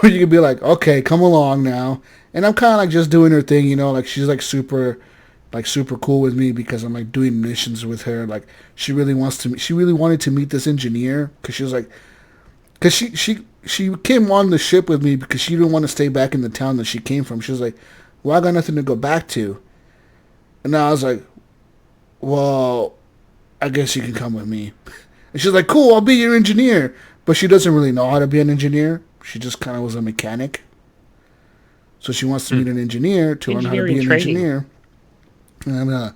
Or you can be like, okay, come along now. And I'm kind of like just doing her thing, you know, like she's like super cool with me because I'm like doing missions with her. Like she really wanted to meet this engineer because she was like, because she came on the ship with me because she didn't want to stay back in the town that she came from. She was like, well, I got nothing to go back to. And I was like, well, I guess you can come with me. And she's like, cool, I'll be your engineer. But she doesn't really know how to be an engineer. She just kind of was a mechanic. So she wants to meet an engineer to learn how to be an engineer. And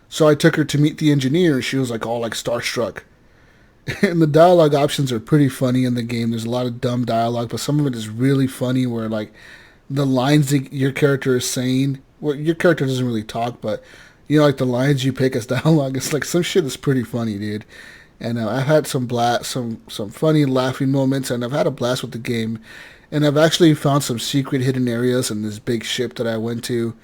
so I took her to meet the engineer. And she was like all like starstruck. And the dialogue options are pretty funny in the game. There's a lot of dumb dialogue, but some of it is really funny where like the lines that your character is saying. Well, your character doesn't really talk, but you know, like the lines you pick as dialogue, it's like some shit is pretty funny, dude. And I've had some funny laughing moments, and I've had a blast with the game. And I've actually found some secret hidden areas in this big ship that I went to.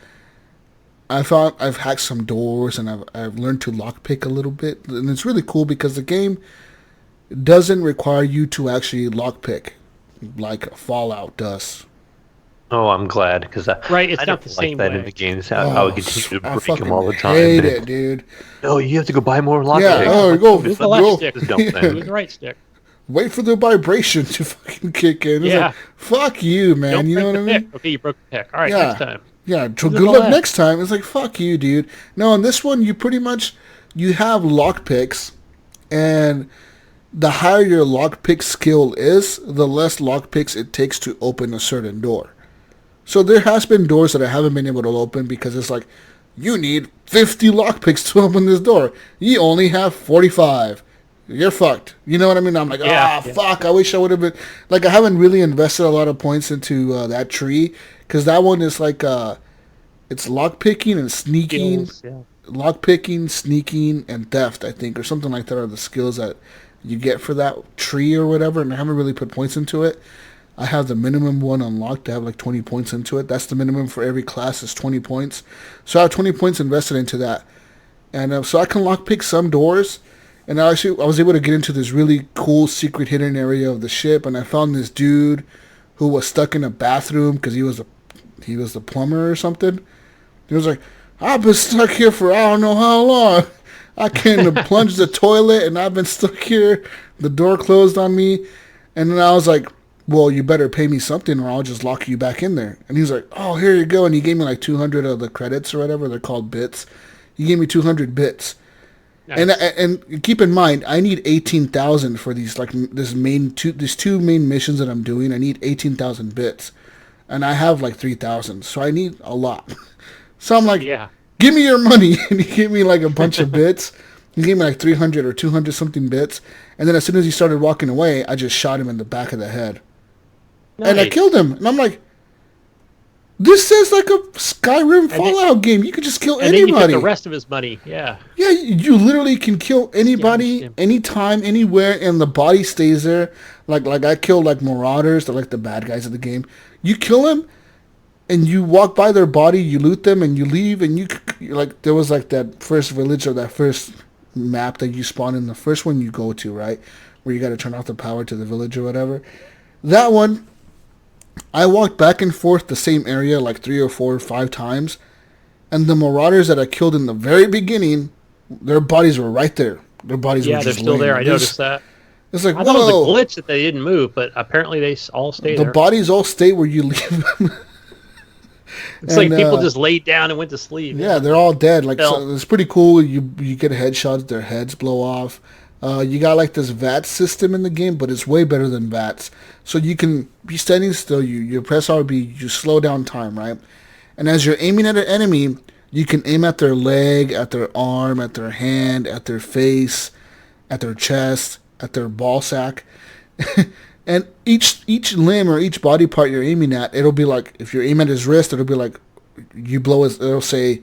I've hacked some doors, and I've learned to lockpick a little bit, and it's really cool because the game doesn't require you to actually lockpick like Fallout does. Oh, I'm glad because it's I not the same that way. in the games. I would continue to break them all the time. I hate it, dude. No, you have to go buy more lockpicks. Yeah, Use the left stick. Use the right stick. Wait for the vibration to fucking kick in. It's like, fuck you, man. Don't you know what I mean? Okay, you broke the pick. All right, next time. Yeah, good luck next time. It's like, fuck you, dude. No, in this one, you pretty much, you have lockpicks, and the higher your lockpick skill is, the less lockpicks it takes to open a certain door. So there has been doors that I haven't been able to open because it's like, you need 50 lockpicks to open this door. You only have 45. You're fucked. You know what I mean? I'm like, fuck, I wish I would have been... Like, I haven't really invested a lot of points into that tree because that one is like, it's lockpicking and sneaking. Skills, Lockpicking, sneaking, and theft, I think, or something like that are the skills that you get for that tree or whatever, and I haven't really put points into it. I have the minimum one unlocked to have like 20 points into it. That's the minimum for every class is 20 points. So I have 20 points invested into that. And so I can lockpick some doors. And I was able to get into this really cool secret hidden area of the ship. And I found this dude who was stuck in a bathroom because he was the plumber or something. He was like, I've been stuck here for I don't know how long. I came to plunge the toilet and I've been stuck here. The door closed on me. And then I was like, well, you better pay me something or I'll just lock you back in there. And he's like, oh, here you go. And he gave me like 200 of the credits or whatever. They're called bits. He gave me 200 bits. Nice. And keep in mind, I need 18,000 for these these two main missions that I'm doing. I need 18,000 bits, and I have like 3,000, so I need a lot. So I'm like, give me your money, and he gave me like a bunch of bits. He gave me like 300 or 200 something bits, and then as soon as he started walking away, I just shot him in the back of the head, and I killed him. And I'm like, this is like a Skyrim Fallout game. You could just kill anybody. And then you took the rest of his money. Yeah. Yeah, you literally can kill anybody, anytime, anywhere, and the body stays there. Like I killed like marauders, they're like the bad guys of the game. You kill them, and you walk by their body, you loot them, and you leave. And you like there was like that first village or that first map that you spawn in, the first one you go to, right, where you got to turn off the power to the village or whatever. That one. I walked back and forth the same area like 3 or 4 or 5 times, and the marauders that I killed in the very beginning, their bodies were right there. Their bodies were just they're still there. I noticed that. It's like, I thought it was a glitch that they didn't move, but apparently they all stay there. The bodies all stay where you leave them. It's like people just laid down and went to sleep. Yeah, they're all dead. Like so it's pretty cool. You get headshots, their heads blow off. You got like this VATS system in the game, but it's way better than VATS. So you can be standing still, you press RB, you slow down time, right? And as you're aiming at an enemy, you can aim at their leg, at their arm, at their hand, at their face, at their chest, at their ball sack. And each limb or each body part you're aiming at, it'll be like, if you're aiming at his wrist, it'll be like, you blow his, it'll say,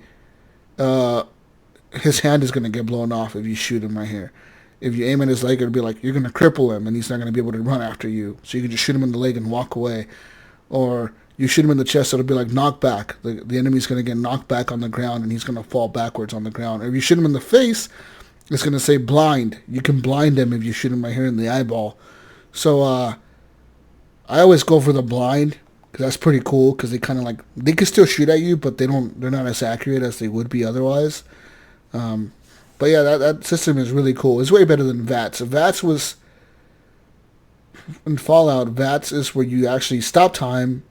his hand is going to get blown off if you shoot him right here. If you aim at his leg, it'll be like, you're going to cripple him, and he's not going to be able to run after you. So you can just shoot him in the leg and walk away. Or you shoot him in the chest, it'll be like knock back. The enemy's going to get knocked back on the ground, and he's going to fall backwards on the ground. Or if you shoot him in the face, it's going to say blind. You can blind him if you shoot him right here in the eyeball. So I always go for the blind, because that's pretty cool, because they kind of like, they can still shoot at you, but they're not as accurate as they would be otherwise. But yeah, that system is really cool. It's way better than VATS. VATS was, in Fallout, VATS is where you actually stop time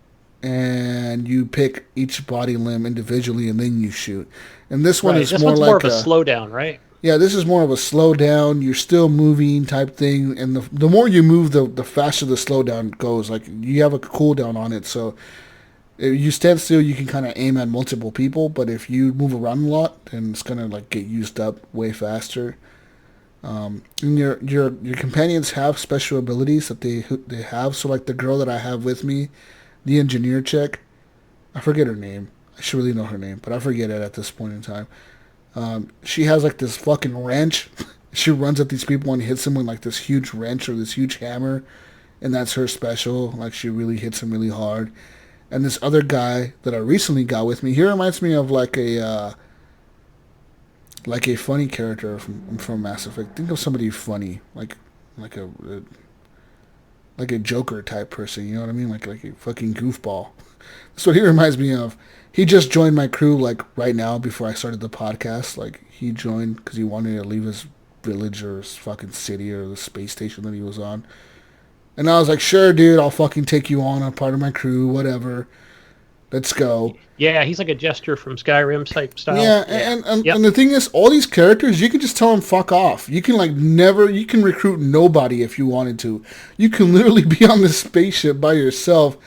and you pick each body limb individually and then you shoot. And this one is more like of a slowdown, right? Yeah, this is more of a slowdown. You're still moving type thing. And the more you move, the faster the slowdown goes. Like, you have a cooldown on it, so if you stand still, you can kind of aim at multiple people, but if you move around a lot, then it's gonna like get used up way faster. And your companions have special abilities that they have. So like the girl that I have with me, the engineer chick, I forget her name. I should really know her name, but I forget it at this point in time. She has like this fucking wrench. She runs at these people and hits them with like this huge wrench or this huge hammer, and that's her special. Like, she really hits them really hard. And this other guy that I recently got with me, he reminds me of like a funny character from Mass Effect. Think of somebody funny, like a Joker type person. You know what I mean? Like a fucking goofball. That's what he reminds me of. He just joined my crew like right now before I started the podcast. Like, he joined because he wanted to leave his village or his fucking city or the space station that he was on. And I was like, sure, dude, I'll fucking take you on. I'm part of my crew, whatever. Let's go. Yeah, he's like a jester from Skyrim type style. Yeah, and the thing is, all these characters, you can just tell them fuck off. You can you can recruit nobody if you wanted to. You can literally be on this spaceship by yourself,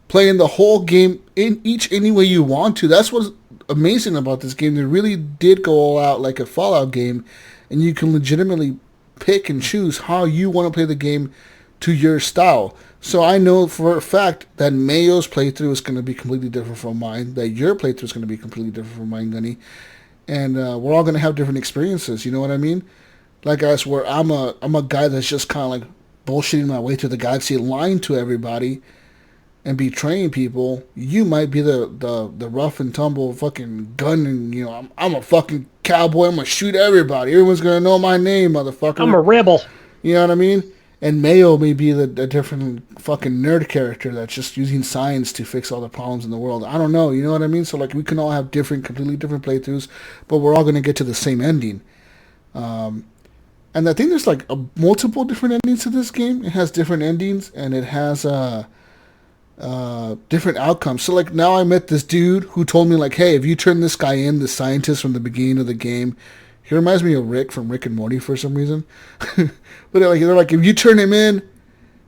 playing the whole game any way you want to. That's what's amazing about this game. They really did go all out like a Fallout game, and you can legitimately pick and choose how you want to play the game to your style. So I know for a fact that Mayo's playthrough is going to be completely different from mine, that your playthrough is going to be completely different from mine, Gunny, and we're all going to have different experiences, you know what I mean? Like us, where I'm a guy that's just kind of like bullshitting my way through the galaxy, lying to everybody and betraying people. You might be the rough and tumble fucking gun, and you know, I'm a fucking cowboy, I'm going to shoot everybody, everyone's going to know my name, motherfucker. I'm a rebel. You know what I mean? And Mayo may be the different fucking nerd character that's just using science to fix all the problems in the world. I don't know, you know what I mean? So like, we can all have completely different playthroughs, but we're all going to get to the same ending. And I think there's like multiple different endings to this game. It has different endings, and it has different outcomes. So like now I met this dude who told me like, hey, if you turn this guy in, the scientist from the beginning of the game, he reminds me of Rick from Rick and Morty for some reason. But they're like, if you turn him in,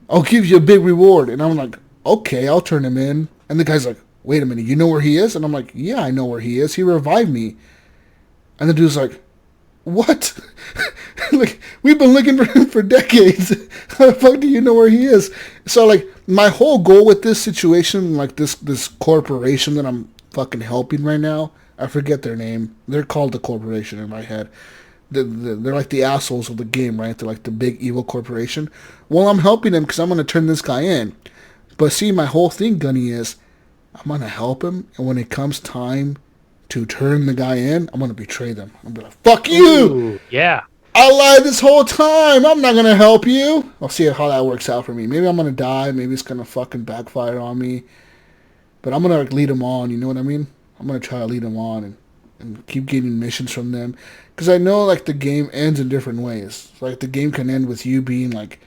I'll give you a big reward. And I'm like, okay, I'll turn him in. And the guy's like, wait a minute, you know where he is? And I'm like, yeah, I know where he is. He revived me. And the dude's like, what? Like, we've been looking for him for decades. How the fuck do you know where he is? So, like, my whole goal with this situation, like this corporation that I'm fucking helping right now, I forget their name. They're called the corporation in my head. They're like the assholes of the game, right? They're like the big evil corporation. Well, I'm helping them because I'm going to turn this guy in. But see, my whole thing, Gunny, is I'm going to help him. And when it comes time to turn the guy in, I'm going to betray them. I'm going to be like, fuck you! Ooh, yeah. I lied this whole time. I'm not going to help you. I'll see how that works out for me. Maybe I'm going to die. Maybe it's going to fucking backfire on me. But I'm going to like, lead them on. You know what I mean? I'm going to try to lead them on and keep getting missions from them. Because I know like the game ends in different ways. Like the game can end with you being like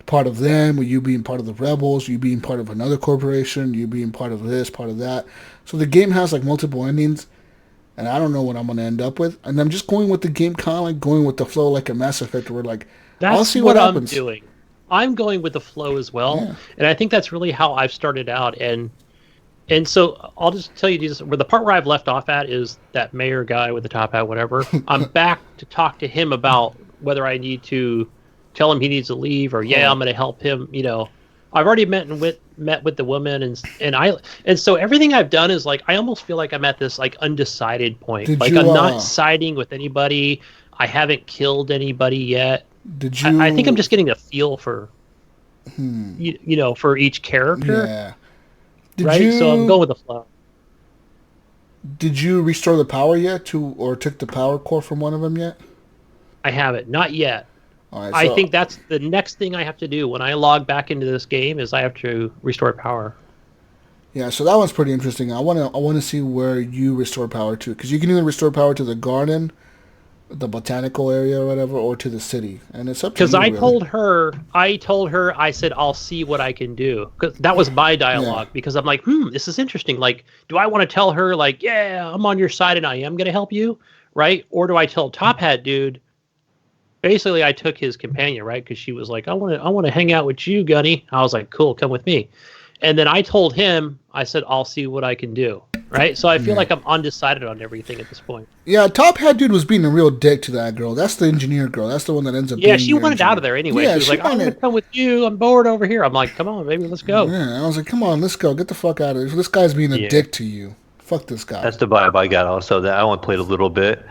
part of them, or you being part of the rebels, you being part of another corporation, you being part of this, part of that. So the game has like multiple endings. And I don't know what I'm going to end up with. And I'm just going with the game, kind of like going with the flow like a Mass Effect where like, I'll see what happens. I'm doing. I'm going with the flow as well. Yeah. And I think that's really how I've started out. And so I'll just tell you this, where the part where I've left off at is that mayor guy with the top hat, whatever. I'm back to talk to him about whether I need to tell him he needs to leave or, I'm going to help him, you know. I've already met with the woman and so everything I've done is like I almost feel like I'm at this like undecided point. I'm not siding with anybody. I haven't killed anybody yet. I think I'm just getting a feel for you know, for each character. Yeah. So I'm going with the flow. Did you restore the power yet or took the power core from one of them yet? I haven't, not yet. Right, I think that's the next thing I have to do when I log back into this game is I have to restore power. Yeah, so that one's pretty interesting. I want to see where you restore power to, because you can either restore power to the garden, the botanical area or whatever, or to the city, and it's up to you. Because I told her, I said I'll see what I can do. Because that was my dialogue. Yeah. Because I'm like, this is interesting. Like, do I want to tell her like, yeah, I'm on your side and I am going to help you, right? Or do I tell Top Hat Dude? Basically, I took his companion, right? Because she was like, I want to hang out with you, Gunny. I was like, cool, come with me. And then I told him, I said, I'll see what I can do, right? So I feel like I'm undecided on everything at this point. Yeah, Top Hat Dude was being a real dick to that girl. That's the engineer girl. That's the one that ends up being she wanted out of there anyway. Yeah, she was like, I want to come with you. I'm bored over here. I'm like, come on, baby, let's go. Yeah, I was like, come on, let's go. Get the fuck out of here. This guy's being a dick to you. Fuck this guy. That's the vibe I got also. That I only played a little bit,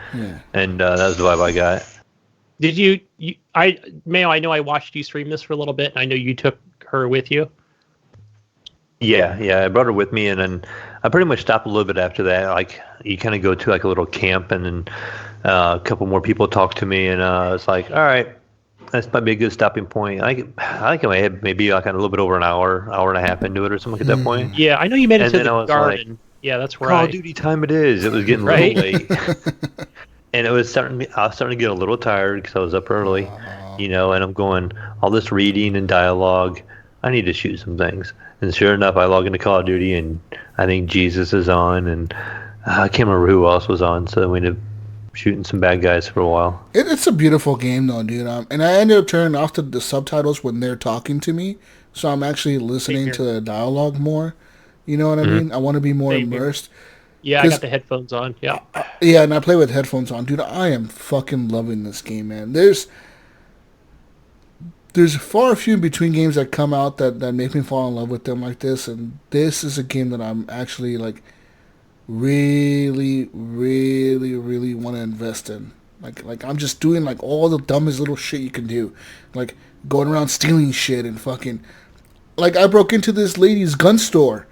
and that was the vibe I got. Did Mayo, I know I watched you stream this for a little bit, and I know you took her with you. Yeah, I brought her with me, and then I pretty much stopped a little bit after that. Like, you kind of go to like a little camp, and then a couple more people talk to me, and it's like, all right, that's might be a good stopping point. I think I had maybe like a little bit over an hour and a half into it or something at that point. Yeah, I know you made it to the garden. Like, yeah, that's right. Call of Duty time it is. It was getting a little late. And I was starting to get a little tired because I was up early, you know, and I'm going, all this reading and dialogue, I need to shoot some things. And sure enough, I log into Call of Duty, and I think Jesus is on, and I can't remember who else was on, so we ended up shooting some bad guys for a while. It's a beautiful game, though, dude. And I ended up turning off the subtitles when they're talking to me, so I'm actually listening to the dialogue more. You know what I mean? I want to be more immersed. Yeah, I got the headphones on. Yeah. Yeah, and I play with headphones on. Dude, I am fucking loving this game, man. There's far few in between games that come out that make me fall in love with them like this, and this is a game that I'm actually, like, really, really, really want to invest in. Like I'm just doing, like, all the dumbest little shit you can do. Like, going around stealing shit and fucking... Like, I broke into this lady's gun store.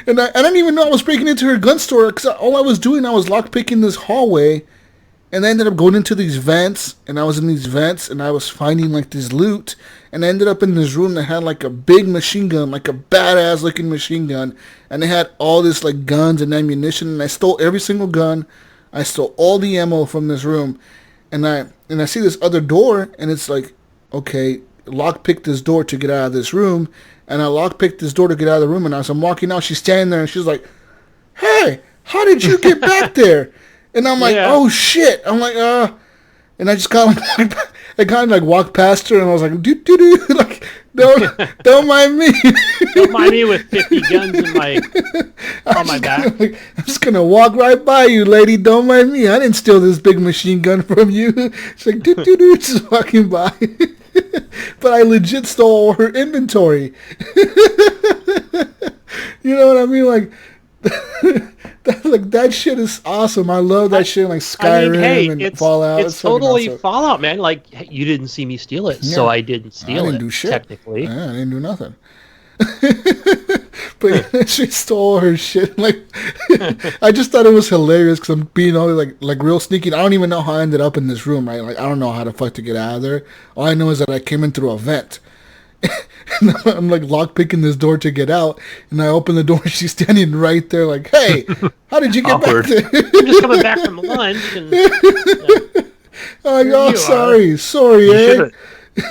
And I didn't even know I was breaking into her gun store because all I was doing, I was lockpicking this hallway, and I ended up going into these vents, and I was in these vents, and I was finding like this loot, and I ended up in this room that had like a big machine gun, like a badass looking machine gun, and they had all this like guns and ammunition, and I stole every single gun, I stole all the ammo from this room, and and I see this other door, and it's like, okay, lockpick this door to get out of this room, and I lockpicked this door to get out of the room, and as I'm walking out, she's standing there, and she's like, hey, how did you get back there? And I'm like, oh shit. I'm like, and I just kind of like walked past her, and I was like, doo, like, don't mind me. Don't mind me with 50 guns on my back. I'm just gonna walk right by you, lady. Don't mind me. I didn't steal this big machine gun from you. She's like, doo, just walking by. But I legit stole her inventory. You know what I mean? Like, that shit is awesome. I love that shit, like Skyrim and Fallout. It's totally awesome. Fallout, man. Like, you didn't see me steal it, so I didn't steal it. I didn't do shit. Technically, yeah, I didn't do nothing. But she stole her shit. Like, I just thought it was hilarious because I'm being all like real sneaky. I don't even know how I ended up in this room, right? Like, I don't know how the fuck to get out of there. All I know is that I came in through a vent. And I'm like lockpicking this door to get out, and I open the door, and she's standing right there, like, "Hey, how did you get back there?" I'm just coming back from lunch. And, I'm like, "Oh, sorry, eh?"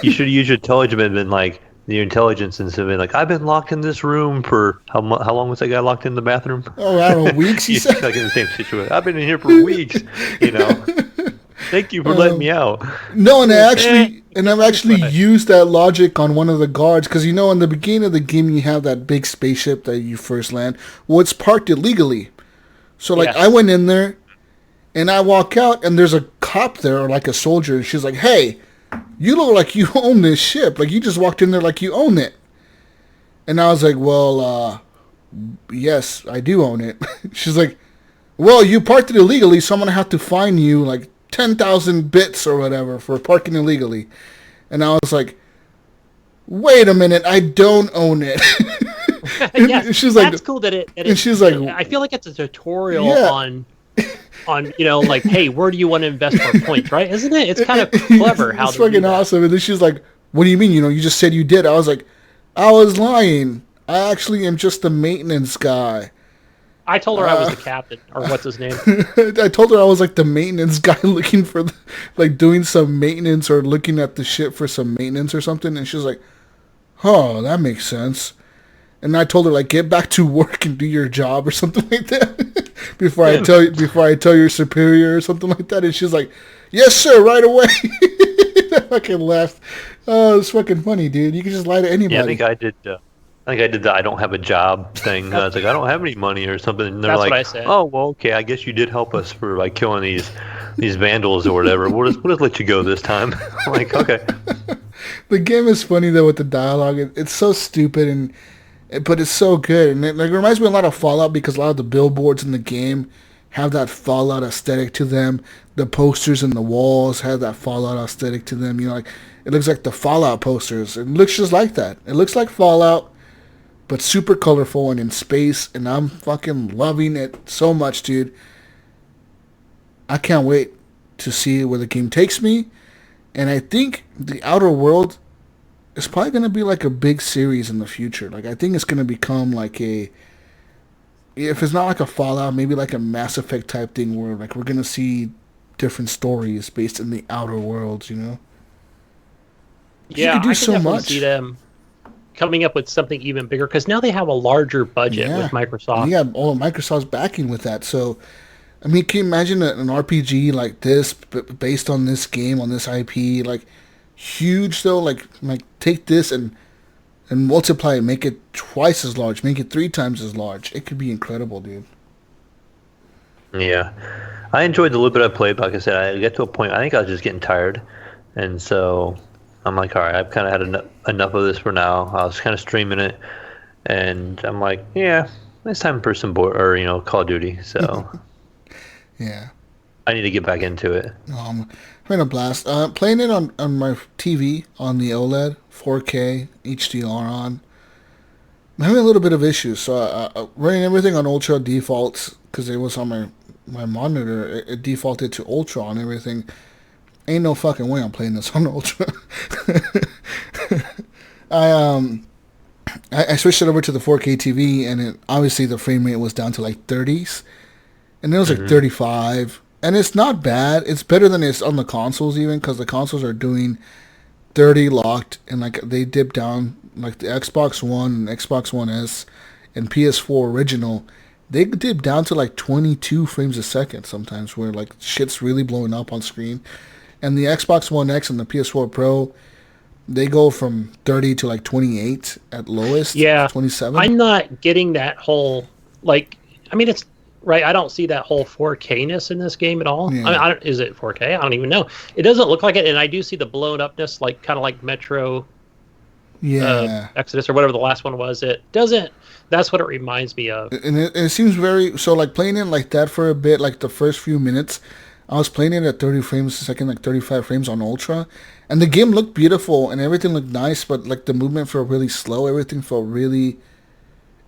You should use your intelligence and been like your intelligence and been like, "I've been locked in this room for how long was that guy locked in the bathroom?" Oh, I don't know, weeks. He said, like in the same situation. I've been in here for weeks. You know. Thank you for letting me out. No, and I've actually used that logic on one of the guards, because in the beginning of the game you have that big spaceship that you first land. Well, it's parked illegally, so like I went in there, and I walk out, and there's a cop there, or like a soldier, and she's like, "Hey, you look like you own this ship. Like, you just walked in there like you own it." And I was like, "Well, yes, I do own it." She's like, "Well, you parked it illegally, so I'm gonna have to fine you like 10,000 bits or whatever for parking illegally." And I was like, "Wait a minute, I don't own it." Yes, she's like, that's cool that it. And she's like, I feel like it's a tutorial on like, hey, where do you want to invest more points, right? Isn't it? It's kind of clever how it's fucking awesome. And then she's like, "What do you mean? You just said you did." I was like, "I was lying. I actually am just the maintenance guy." I told her I was the captain, or what's his name? I told her I was like the maintenance guy looking for, like, doing some maintenance or looking at the ship for some maintenance or something. And she was like, "Oh, that makes sense." And I told her, like, get back to work and do your job or something like that before I tell your superior or something like that. And she's like, "Yes, sir, right away." I fucking laughed. Oh, it's fucking funny, dude. You can just lie to anybody. Yeah, I think I did the "I don't have a job" thing. I was like, "I don't have any money" or something. And they're like, what I said. "Oh, well, okay. I guess you did help us for like killing these vandals or whatever. We'll just let you go this time." I'm like, okay. The game is funny though with the dialogue. It's so stupid but it's so good, and it reminds me a lot of Fallout, because a lot of the billboards in the game have that Fallout aesthetic to them. The posters in the walls have that Fallout aesthetic to them. Like, it looks like the Fallout posters. It looks just like that. It looks like Fallout, but super colorful and in space, and I'm fucking loving it so much, dude. I can't wait to see where the game takes me, and I think the Outer World is probably going to be like a big series in the future. Like, I think it's going to become like if it's not like a Fallout, maybe like a Mass Effect type thing, where like we're going to see different stories based in the Outer Worlds, Yeah, you could do I so can much. See them coming up with something even bigger, because now they have a larger budget with Microsoft. Yeah, all Microsoft's backing with that. So, I mean, can you imagine an RPG like this based on this game, on this IP, like huge though? Like take this and multiply it, make it twice as large, make it 3 times as large. It could be incredible, dude. Yeah, I enjoyed the little bit I played. But like I said, I got to a point. I think I was just getting tired, and so I'm like, all right, I've kind of had enough of this for now. I was kind of streaming it, and I'm like, yeah, it's time for some Call of Duty. So yeah, I need to get back into it. I'm having a blast. Playing it on my TV on the OLED, 4K, HDR on. I'm having a little bit of issues, so running everything on Ultra defaults, because it was on my monitor. It defaulted to Ultra on everything. Ain't no fucking way I'm playing this on Ultra. I switched it over to the 4K TV, and obviously the frame rate was down to like 30s, and it was like 35, And it's not bad. It's better than it's on the consoles even, because the consoles are doing 30 locked, and like they dip down, like the Xbox One and Xbox One S and PS4 original, they dip down to like 22 frames a second sometimes, where like shit's really blowing up on screen. And the Xbox One X and the PS4 Pro, they go from 30 to like 28 at lowest. Yeah, 27. I'm not getting that whole like. I mean, it's right. I don't see that whole 4K-ness in this game at all. Yeah. I mean, is it 4K? I don't even know. It doesn't look like it, and I do see the blown upness, like kind of like Metro. Exodus or whatever the last one was. It doesn't. That's what it reminds me of. And it seems very so. Like playing it like that for a bit, like the first few minutes, I was playing it at 30 frames a second, like 35 frames on Ultra, and the game looked beautiful and everything looked nice, but like the movement felt really slow.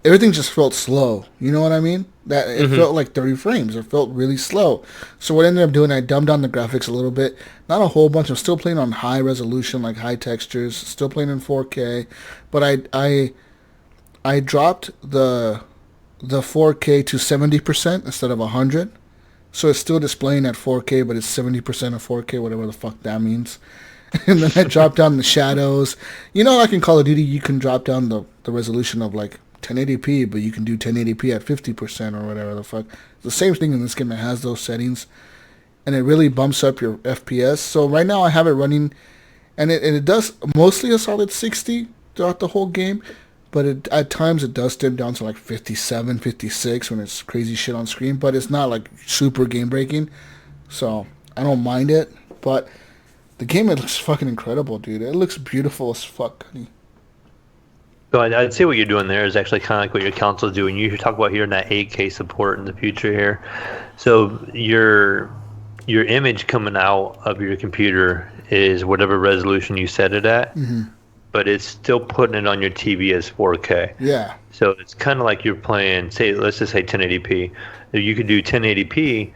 Everything just felt slow. You know what I mean? That it felt like 30 frames. It felt really slow. So what I ended up doing, I dumbed down the graphics a little bit. Not a whole bunch. I'm still playing on high resolution, like high textures. Still playing in 4K, but I dropped the 4K to 70% instead of 100. So it's still displaying at 4K, but it's 70% of 4K, whatever the fuck that means. And then I dropped down the shadows. You know, like in Call of Duty, you can drop down the resolution of like 1080p, but you can do 1080p at 50% or whatever the fuck. It's the same thing in this game. It has those settings, and it really bumps up your FPS. So right now I have it running, and it does mostly a solid 60 throughout the whole game, but at times it does dip down to like 57, 56 when it's crazy shit on screen, but it's not like super game breaking, so I don't mind it. But the game, it looks fucking incredible, dude. It looks beautiful as fuck, honey. So I'd say what you're doing there is actually kind of like what your console's doing. You should talk about hearing that 8K support in the future here. So your image coming out of your computer is whatever resolution you set it at, but it's still putting it on your TV as 4K. Yeah. So it's kind of like you're playing, let's just say 1080p. You could do 1080p.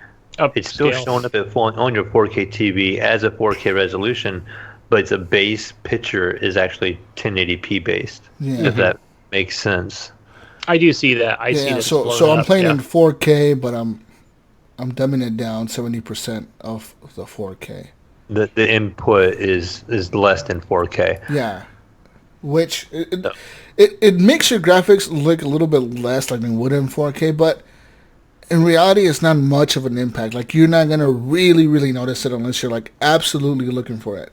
It's still showing up on your 4K TV as a 4K resolution, but the base picture is actually 1080p based. Yeah. If that makes sense. I do see that. I see that. So I'm playing in 4K, but I'm dumbing it down 70% of the 4K. The input is less than 4K. Yeah, which it makes your graphics look a little bit less like they would in 4K, but in reality, it's not much of an impact. Like you're not gonna really, really notice it unless you're like absolutely looking for it.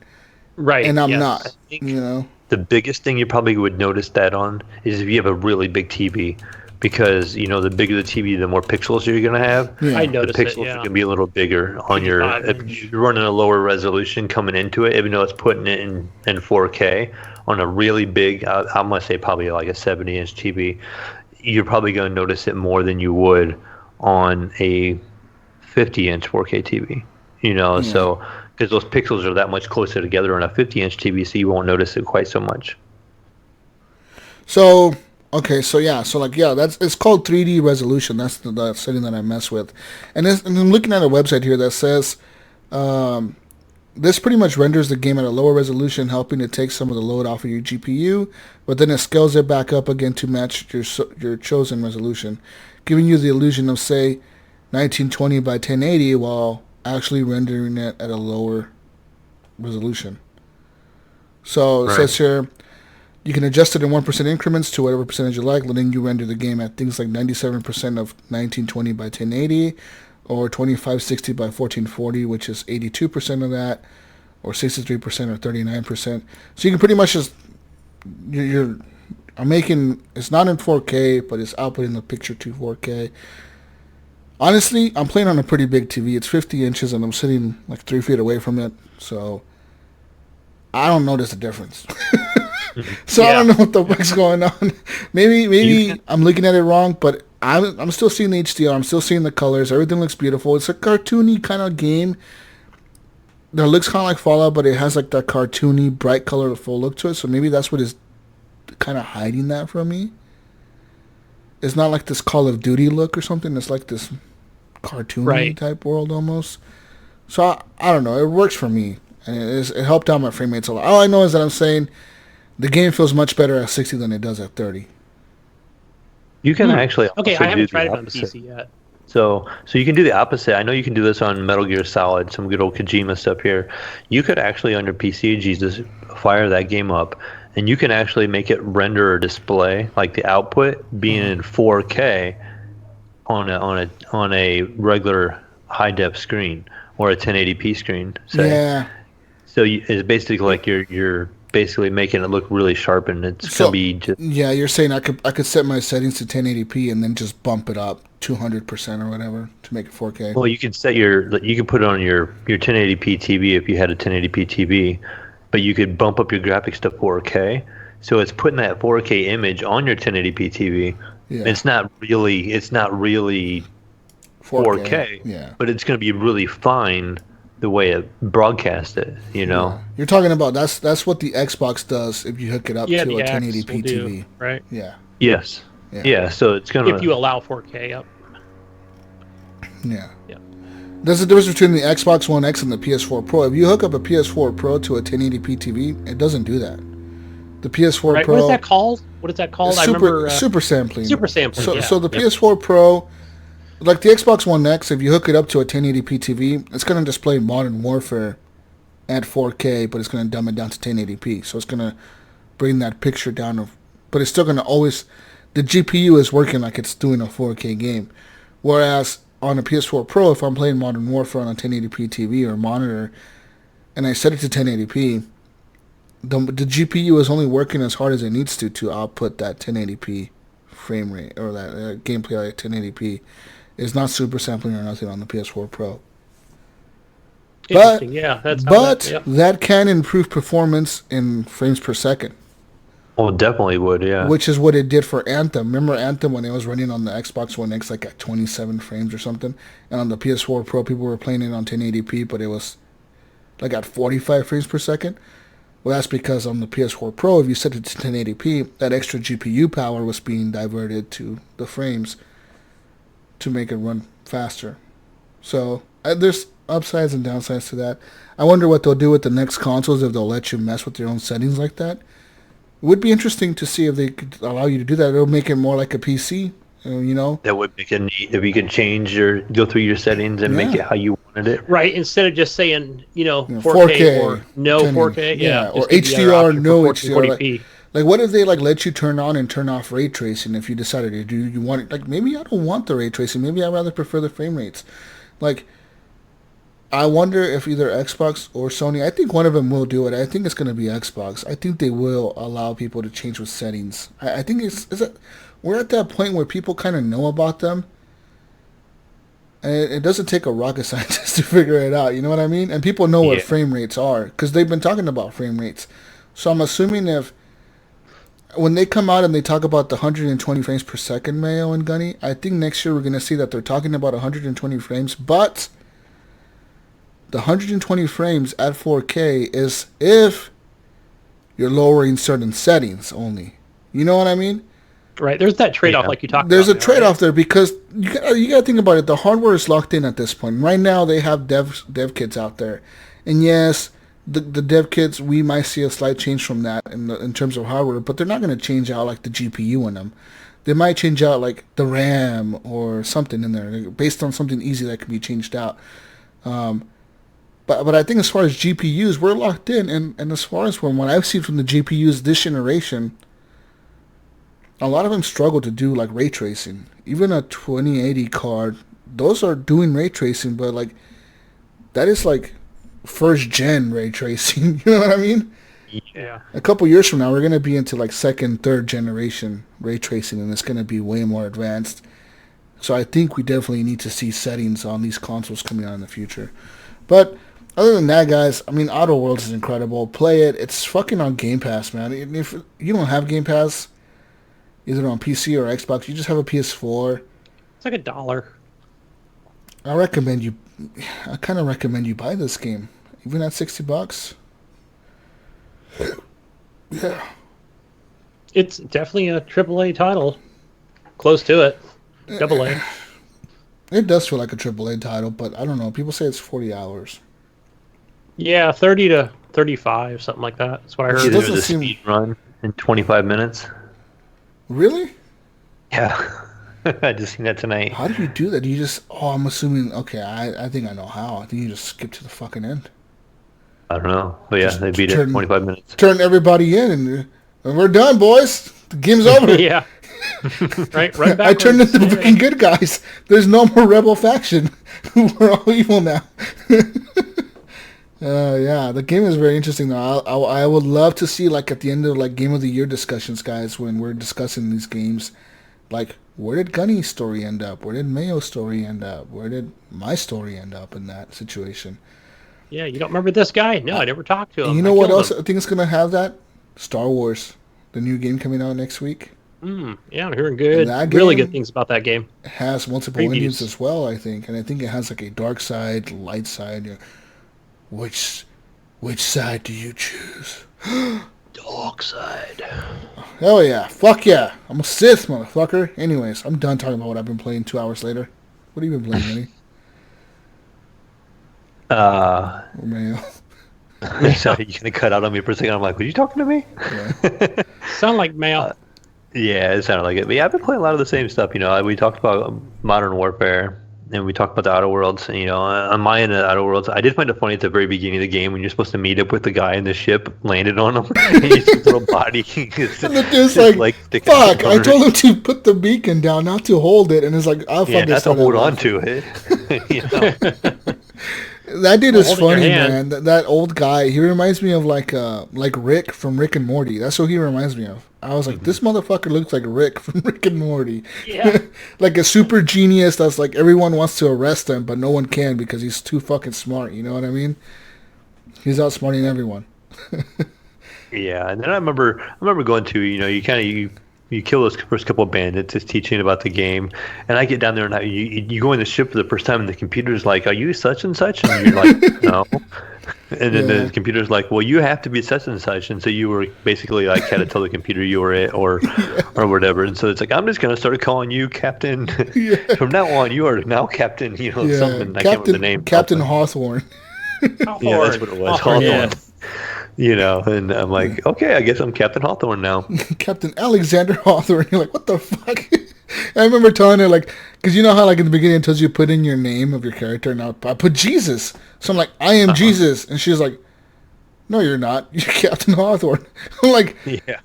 Right. And I'm not. You know, the biggest thing you probably would notice that on is if you have a really big TV. Because, you know, the bigger the TV, the more pixels you're going to have. Yeah. I noticed the pixels are going to be a little bigger on your... If you're running a lower resolution coming into it, even though it's putting it in 4K, on a really big, I'm going to say probably like a 70-inch TV, you're probably going to notice it more than you would on a 50-inch 4K TV. You know, so... Because those pixels are that much closer together on a 50-inch TV, so you won't notice it quite so much. So... Okay, so it's called 3D resolution. That's the setting that I mess with, and I'm looking at a website here that says this pretty much renders the game at a lower resolution, helping to take some of the load off of your GPU, but then it scales it back up again to match your chosen resolution, giving you the illusion of say 1920 by 1080 while actually rendering it at a lower resolution. So it says here. You can adjust it in 1% increments to whatever percentage you like, letting you render the game at things like 97% of 1920 by 1080, or 2560 by 1440, which is 82% of that, or 63% or 39%. So you can pretty much just it's not in 4K, but it's outputting the picture to 4K. Honestly, I'm playing on a pretty big TV. It's 50 inches, and I'm sitting like 3 feet away from it, so I don't notice a difference. So I don't know what the fuck's going on. Maybe I'm looking at it wrong, but I'm still seeing the HDR. I'm still seeing the colors. Everything looks beautiful. It's a cartoony kind of game that looks kind of like Fallout, but it has like that cartoony, bright, colorful look to it. So maybe that's what is kind of hiding that from me. It's not like this Call of Duty look or something. It's like this cartoony type world almost. So I don't know. It works for me, and it helped out my frame rates a lot. All I know is that I'm saying the game feels much better at 60 than it does at 30. You can actually I haven't tried it on PC yet. So you can do the opposite. I know you can do this on Metal Gear Solid, some good old Kojima stuff here. You could actually, under PC, Jesus, fire that game up, and you can actually make it render or display, like the output being in 4K on a regular high def screen or a 1080p screen. Say. Yeah. So it's basically like you're basically making it look really sharp, and it's gonna be just. Yeah, you're saying I could set my settings to 1080p and then just bump it up 200% or whatever to make it 4K. Well, you could put it on your 1080p TV if you had a 1080p TV, but you could bump up your graphics to 4K. So it's putting that 4K image on your 1080p TV. Yeah. It's not really 4K, yeah. But it's going to be really fine the way it broadcasts it, Yeah. You're talking about that's what the Xbox does if you hook it up to a the X 1080p will do, TV. right? Yeah. Yes. Yeah, so it's going to... If you allow 4K up. Yeah. Yeah. There's a difference between the Xbox One X and the PS4 Pro. If you hook up a PS4 Pro to a 1080p TV, it doesn't do that. The PS4 Pro... What is that called? I remember... super sampling. Super sampling, So the PS4 Pro... Like the Xbox One X, if you hook it up to a 1080p TV, it's going to display Modern Warfare at 4K, but it's going to dumb it down to 1080p. So it's going to bring that picture down. But it's still going to always... The GPU is working like it's doing a 4K game. Whereas on a PS4 Pro, if I'm playing Modern Warfare on a 1080p TV or monitor, and I set it to 1080p, the GPU is only working as hard as it needs to output that 1080p frame rate, or that gameplay at 1080p. It's not super sampling or nothing on the PS4 Pro. Interesting, yeah. That can improve performance in frames per second. Oh, definitely would, yeah. Which is what it did for Anthem. Remember Anthem when it was running on the Xbox One X like at 27 frames or something? And on the PS4 Pro, people were playing it on 1080p, but it was like at 45 frames per second? Well, that's because on the PS4 Pro, if you set it to 1080p, that extra GPU power was being diverted to the frames to make it run faster. So there's upsides and downsides to that. I wonder what they'll do with the next consoles, if they'll let you mess with your own settings like that. It would be interesting to see if they could allow you to do that. It'll make it more like a PC, you know? That would make it neat if you could go through your settings and make it how you wanted it. Right, instead of just saying, 4K or no 4K. Yeah, or HDR, no HDR. Like, what if they let you turn on and turn off ray tracing if you decided to do you want it? Like, maybe I don't want the ray tracing. Maybe I'd rather prefer the frame rates. Like, I wonder if either Xbox or Sony, I think one of them will do it. I think it's going to be Xbox. I think they will allow people to change with settings. I think we're at that point where people kind of know about them. And it doesn't take a rocket scientist to figure it out. You know what I mean? And people know what frame rates are because they've been talking about frame rates. So I'm assuming when they come out and they talk about the 120 frames per second, Mayo and Gunny, I think next year we're going to see that they're talking about 120 frames, but the 120 frames at 4K is if you're lowering certain settings only. You know what I mean? Right. There's that trade-off like you talked about. There's a trade-off there because you got to think about it. The hardware is locked in at this point. Right now they have dev kits out there. And yes, the dev kits, we might see a slight change from that in terms of hardware, but they're not going to change out like the GPU in them. They might change out like the RAM or something in there based on something easy that can be changed out. But I think as far as GPUs, we're locked in, and as far as from what I've seen from the GPUs this generation, a lot of them struggle to do like ray tracing. Even a 2080 card, those are doing ray tracing, but like that is like first gen ray tracing. You know what I mean? Yeah. A couple years from now, we're gonna be into like second, third generation ray tracing, and it's gonna be way more advanced. So I think we definitely need to see settings on these consoles coming out in the future. But other than that, guys, I mean, Outer Worlds is incredible. Play it. It's fucking on Game Pass, man. And if you don't have Game Pass, either on PC or Xbox, you just have a PS4. It's like $1. I kind of recommend you buy this game, even at $60. Yeah. It's definitely a AAA title. Close to it. AA. It does feel like a AAA title, but I don't know. People say it's 40 hours. Yeah, 30 to 35, something like that. That's what I heard. It doesn't There's a seem... speed run in 25 minutes. Really? Yeah. I just seen that tonight. How do you do that? Do you just? Oh, I'm assuming. Okay, I think I know how. I think you just skip to the fucking end. I don't know. But yeah, Just they beat it turn 25 minutes. turn everybody in, and we're done, boys. The game's over. Yeah. Right back. I turned into the freaking good guys. There's no more rebel faction. We're all evil now. Yeah, the game is very interesting though. I would love to see like at the end of like Game of the Year discussions, guys, when we're discussing these games, like where did Gunny's story end up? Where did Mayo's story end up? Where did my story end up in that situation? Yeah, you don't remember this guy? No, I never talked to him. And you know what else I think is gonna have that? Star Wars, the new game coming out next week. Yeah, I'm hearing really good things about that game. Has multiple endings as well, I think, and I think it has like a dark side, light side. You know, which side do you choose? Dark side. Hell yeah, fuck yeah! I'm a Sith, motherfucker. Anyways, I'm done talking about what I've been playing 2 hours later. What have you been playing, Gunny? Mayo. Sorry, you're gonna cut out on me for a second. I'm like, were you talking to me? Yeah. Sound like Mayo. Yeah, it sounded like it. But yeah, I've been playing a lot of the same stuff. You know, we talked about Modern Warfare, and we talked about the Outer Worlds. You know, on my end of the Outer Worlds, I did find it funny at the very beginning of the game when you're supposed to meet up with the guy in the ship, landed on him, and his little body. And the dude's like, fuck, I told him to put the beacon down, not to hold it. And it's like, I'll fucking not to hold on to it. You know? That dude is funny, man. That old guy, he reminds me of like Rick from Rick and Morty. That's what he reminds me of. I was like, this motherfucker looks like Rick from Rick and Morty. Yeah. Like a super genius that's like everyone wants to arrest him, but no one can because he's too fucking smart. You know what I mean? He's outsmarting everyone. Yeah, and then I remember going to, you know, you kill those first couple of bandits, it's teaching about the game, and I get down there and you go in the ship for the first time, and the computer's like, are you such and such? And you're like, no. And then the computer's like, well, you have to be such and such, and so you were basically like had to tell the computer you were it or whatever, and so it's like, I'm just gonna start calling you Captain. From now on, you are now Captain. You know, something. I can't remember the name. Captain Hawthorne. Yeah, that's what it was. Hawthorne. Yeah. You know, and I'm like, okay, I guess I'm Captain Hawthorne now. Captain Alexander Hawthorne. You're like, what the fuck? I remember telling her, like, because you know how, like, in the beginning it tells you put in your name of your character, and I put Jesus. So I'm like, I am Jesus. And she's like, no, you're not. You're Captain Hawthorne. I'm like,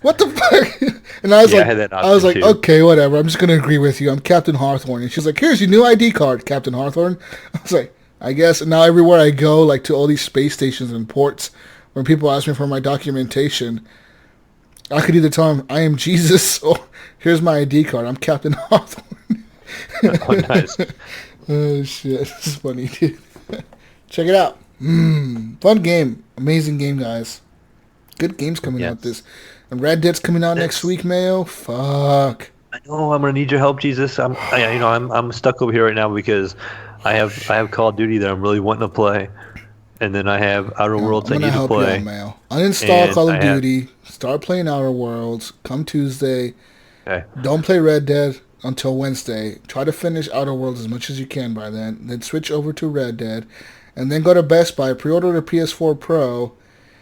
what the fuck? And I was like, okay, whatever. I'm just going to agree with you. I'm Captain Hawthorne. And she's like, here's your new ID card, Captain Hawthorne. I was like, I guess. And now everywhere I go, like, to all these space stations and ports, when people ask me for my documentation, I could either tell them I am Jesus or here's my ID card. I'm Captain Hawthorne. Oh, nice. Oh, shit. This is funny, dude. Check it out. Fun game. Amazing game, guys. Good games coming out this. And Red Dead's coming out next week, Mayo. Fuck. I know. I'm gonna need your help, Jesus. I'm stuck over here right now because I have Call of Duty that I'm really wanting to play. And then I have Outer Worlds I need to play. Out, Mayo. Uninstall Call of Duty. Start playing Outer Worlds. Come Tuesday. Okay. Don't play Red Dead until Wednesday. Try to finish Outer Worlds as much as you can by then. Then switch over to Red Dead. And then go to Best Buy. Pre-order the PS4 Pro.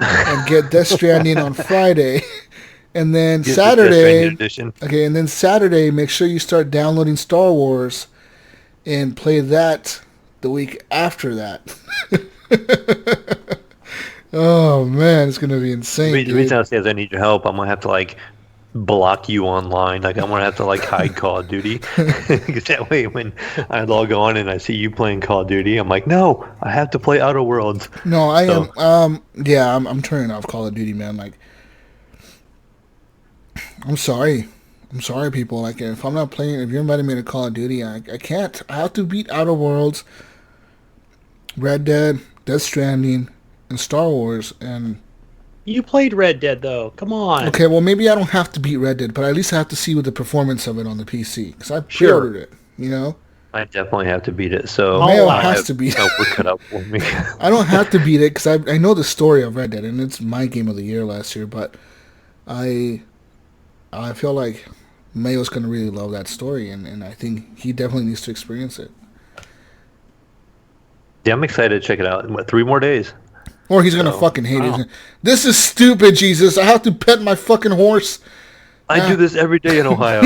And get Death Stranding on Friday. And then Saturday. Okay, and then Saturday, make sure you start downloading Star Wars. And play that the week after that. Oh man, it's gonna be insane. The reason I say is I need your help. I'm gonna have to like block you online. Like I'm gonna have to like hide Call of Duty because that way when I log on and I see you playing Call of Duty, I'm like, no, I have to play Outer Worlds. No, I am. I'm turning off Call of Duty, man. Like, I'm sorry, people. Like, if I'm not playing, if you're inviting me to Call of Duty, I can't. I have to beat Outer Worlds, Red Dead, Death Stranding, and Star Wars. And you played Red Dead though. Come on. Okay, well maybe I don't have to beat Red Dead, but at least I have to see what the performance of it on the PC because I pre-ordered it. You know. I definitely have to beat it. So Mayo has to beat it. Work cut out for me. I don't have to beat it because I know the story of Red Dead and it's my game of the year last year. But I feel like Mayo's gonna really love that story, and I think he definitely needs to experience it. Yeah, I'm excited to check it out. What, 3 more days? Or he's gonna fucking hate it. This is stupid, Jesus. I have to pet my fucking horse. I do this every day in Ohio.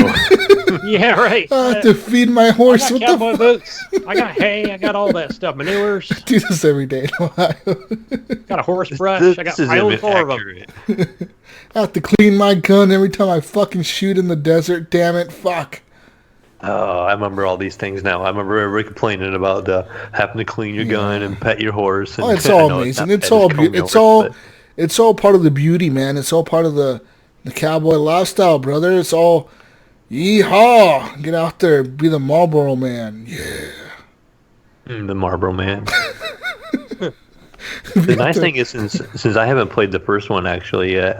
Yeah, right. I have to feed my horse. I What got the cowboy boots. I got hay. I got all that stuff. Manures. do this every day in Ohio. Got a horse brush. I got This I own isn't 4 of them. accurate. I have to clean my gun every time I fucking shoot in the desert. Damn it. Fuck. Oh, I remember all these things now. I remember Rick complaining about having to clean your gun and pet your horse. And Oh, it's all I know amazing. not It's pet, all comb it's yours, all but- it's all part of the beauty, man. It's all part of the cowboy lifestyle, brother. It's all yeehaw. Get out there, be the Marlboro man. Yeah. The Marlboro Man. The nice thing is, since I haven't played the first one actually yet,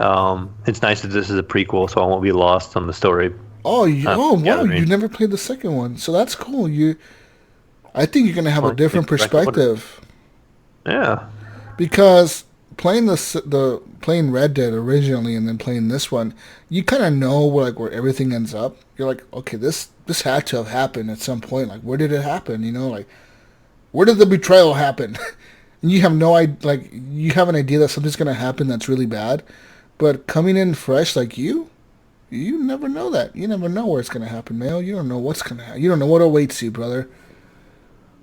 it's nice that this is a prequel, so I won't be lost on the story. Oh, wow! gathering. You never played the second one, so that's cool. I think you're gonna have a different perspective Yeah. because playing playing Red Dead originally and then playing this one, you kind of know where everything ends up. You're like, okay, this had to have happened at some point. Like, where did it happen? You know, like, where did the betrayal happen? And you have no idea. Like, you have an idea that something's gonna happen that's really bad, but coming in fresh like you never know that. You never know where it's gonna happen, Mayo. You don't know what's gonna happen. You don't know what awaits you, brother.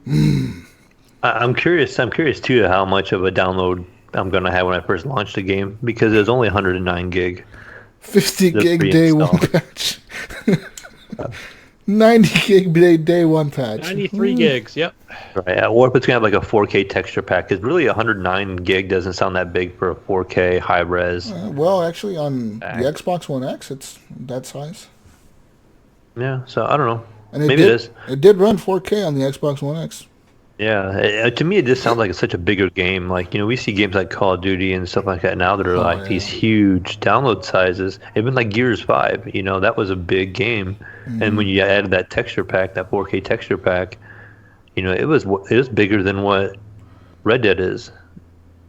I'm curious. I'm curious too how much of a download I'm gonna have when I first launch the game because it was only 109 gig. 50 The gig day one pre-install. patch. 90 gig day one patch. 93 gigs. Yep. Right. Or if it's gonna have like a 4K texture pack, because really 109 gig doesn't sound that big for a 4K high res. Well, actually, on the Xbox One X, it's that size. Yeah. So I don't know. And Maybe it is. It did run 4K on the Xbox One X. Yeah, to me, it just sounds like it's such a bigger game. Like, we see games like Call of Duty and stuff like that now that are these huge download sizes. Even like Gears 5, that was a big game. Mm-hmm. And when you added that texture pack, that 4K texture pack, it was bigger than what Red Dead is.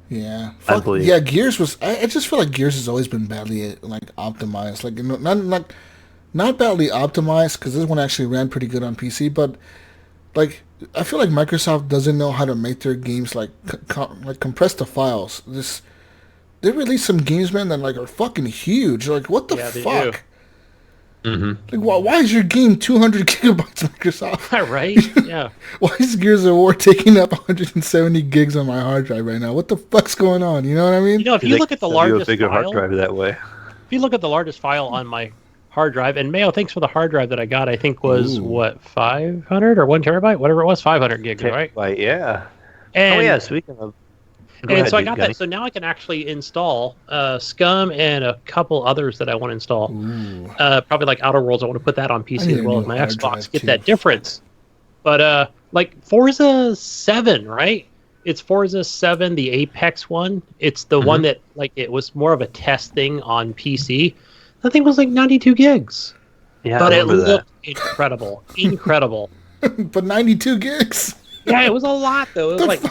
Yeah. I believe. Yeah, Gears was... I just feel like Gears has always been badly, optimized. Like, not badly optimized, because this one actually ran pretty good on PC, but... Like, I feel like Microsoft doesn't know how to make their games compress the files. They release some games, man, that are fucking huge. Like, what the fuck? Mm-hmm. Like, why is your game 200 gigabytes, Microsoft? Right? Yeah. Why is Gears of War taking up 170 gigs on my hard drive right now? What the fuck's going on? You know what I mean? If you look at the largest bigger file, hard drive that way. If you look at the largest file on my hard drive, and Mayo, thanks for the hard drive that I got. I think was 500 or 1 terabyte, whatever it was, 500 gigs, right? Yeah. And, speaking of, so I got that. So now I can actually install Scum and a couple others that I want to install. Probably like Outer Worlds. I want to put that on PC as well as my Xbox. Get that difference. But like Forza 7, right? It's Forza 7, the Apex one. It's the one that it was more of a test thing on PC. That thing was like 92 gigs. Yeah, but I it remember looked that. incredible. Incredible. But 92 gigs? Yeah, it was a lot, though. It was like...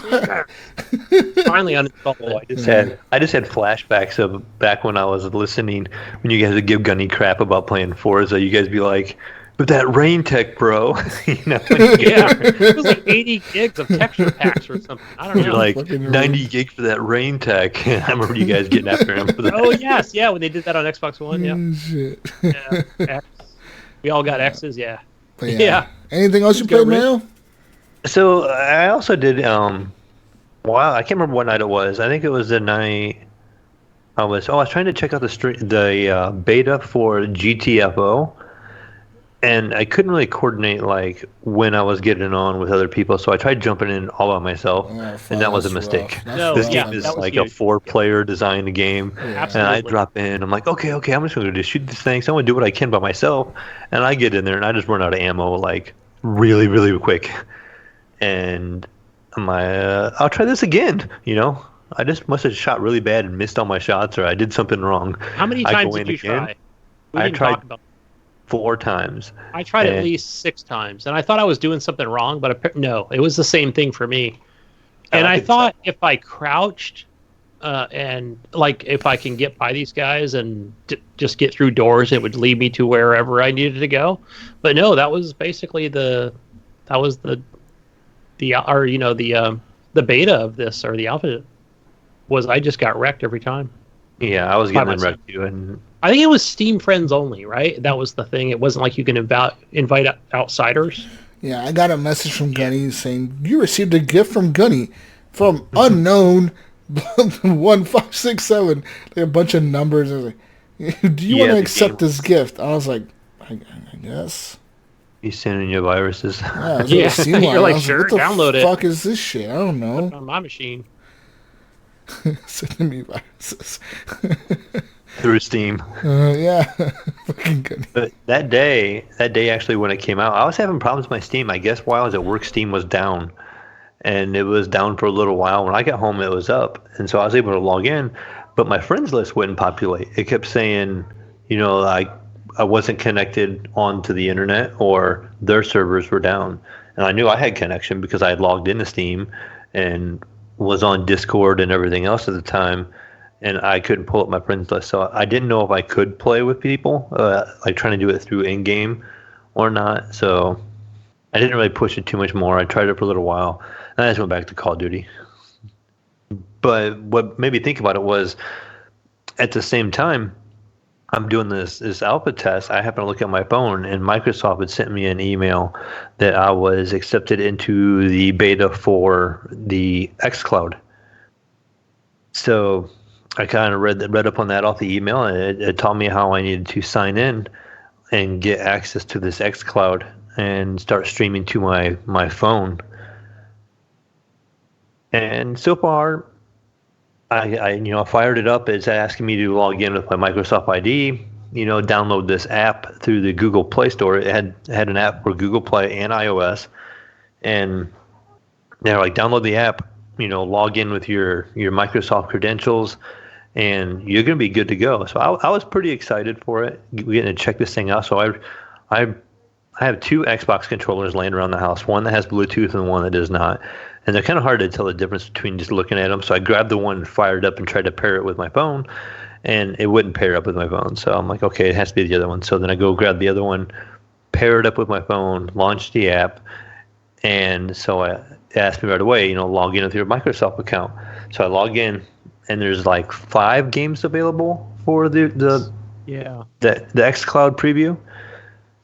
Finally uninstalled. I just had flashbacks of back when I was listening, when you guys would give Gunny crap about playing Forza. You guys be like, but that rain tech, bro. Yeah, it was like 80 gigs of texture packs or something. I don't know. You're like 90 gig for that rain tech. I remember you guys getting after him for that. Oh yes, yeah, when they did that on Xbox One, yeah. Shit. Yeah. X. We all got X's, yeah. But yeah. Anything else you played, Mayo? So I also did. Wow, I can't remember what night it was. I think it was the night. I was trying to check out the beta for GTFO. And I couldn't really coordinate when I was getting on with other people, so I tried jumping in all by myself, and that was a mistake. This game is like a 4-player designed game, and I drop in. I'm like, okay, I'm just going to shoot these things. I'm going to do what I can by myself, and I get in there and I just run out of ammo really, really quick. And I'm like, I'll try this again. I just must have shot really bad and missed all my shots, or I did something wrong. How many times did you try? I tried 4 times. I tried at least 6 times, and I thought I was doing something wrong, but no, it was the same thing for me. And I thought if I crouched, and if I can get by these guys and just get through doors, it would lead me to wherever I needed to go. But no, that was basically the beta of this, or the alpha was I just got wrecked every time. Yeah, I was getting wrecked too, and I think it was Steam friends only, right? That was the thing. It wasn't like you can invite outsiders. Yeah, I got a message from Gunny saying you received a gift from Gunny from unknown 1567. Like a bunch of numbers. I was like, do you want to accept this gift? I was like, I guess. He's sending you viruses. Yeah, You're like, sure, what the download it. fuck is this shit? I don't know. On my machine. Sending me viruses. Through Steam. Yeah. Fucking good. But that day actually when it came out, I was having problems with my Steam. I guess while I was at work, Steam was down. And it was down for a little while. When I got home, it was up. And so I was able to log in. But my friends list wouldn't populate. It kept saying, I wasn't connected onto the internet or their servers were down. And I knew I had connection because I had logged into Steam and was on Discord and everything else at the time. And I couldn't pull up my friends list. So I didn't know if I could play with people, like trying to do it through in-game or not. So I didn't really push it too much more. I tried it for a little while. And I just went back to Call of Duty. But what made me think about it was, at the same time, I'm doing this alpha test. I happened to look at my phone, and Microsoft had sent me an email that I was accepted into the beta for the xCloud. So I kind of read up on that off the email, and it taught me how I needed to sign in and get access to this xCloud and start streaming to my phone. And so far, I fired it up. It's asking me to log in with my Microsoft ID. Download this app through the Google Play Store. It had an app for Google Play and iOS, and they're like, download the app. Log in with your Microsoft credentials, and you're gonna be good to go. So I was pretty excited for it. We're getting to check this thing out. So I have two Xbox controllers laying around the house. One that has Bluetooth and one that does not. And they're kind of hard to tell the difference between just looking at them. So I grabbed the one, fired up, and tried to pair it with my phone, and it wouldn't pair up with my phone. So I'm like, okay, it has to be the other one. So then I go grab the other one, pair it up with my phone, launch the app, and so it asked me right away, log in with your Microsoft account. So I log in, and there's like 5 games available for the xCloud preview.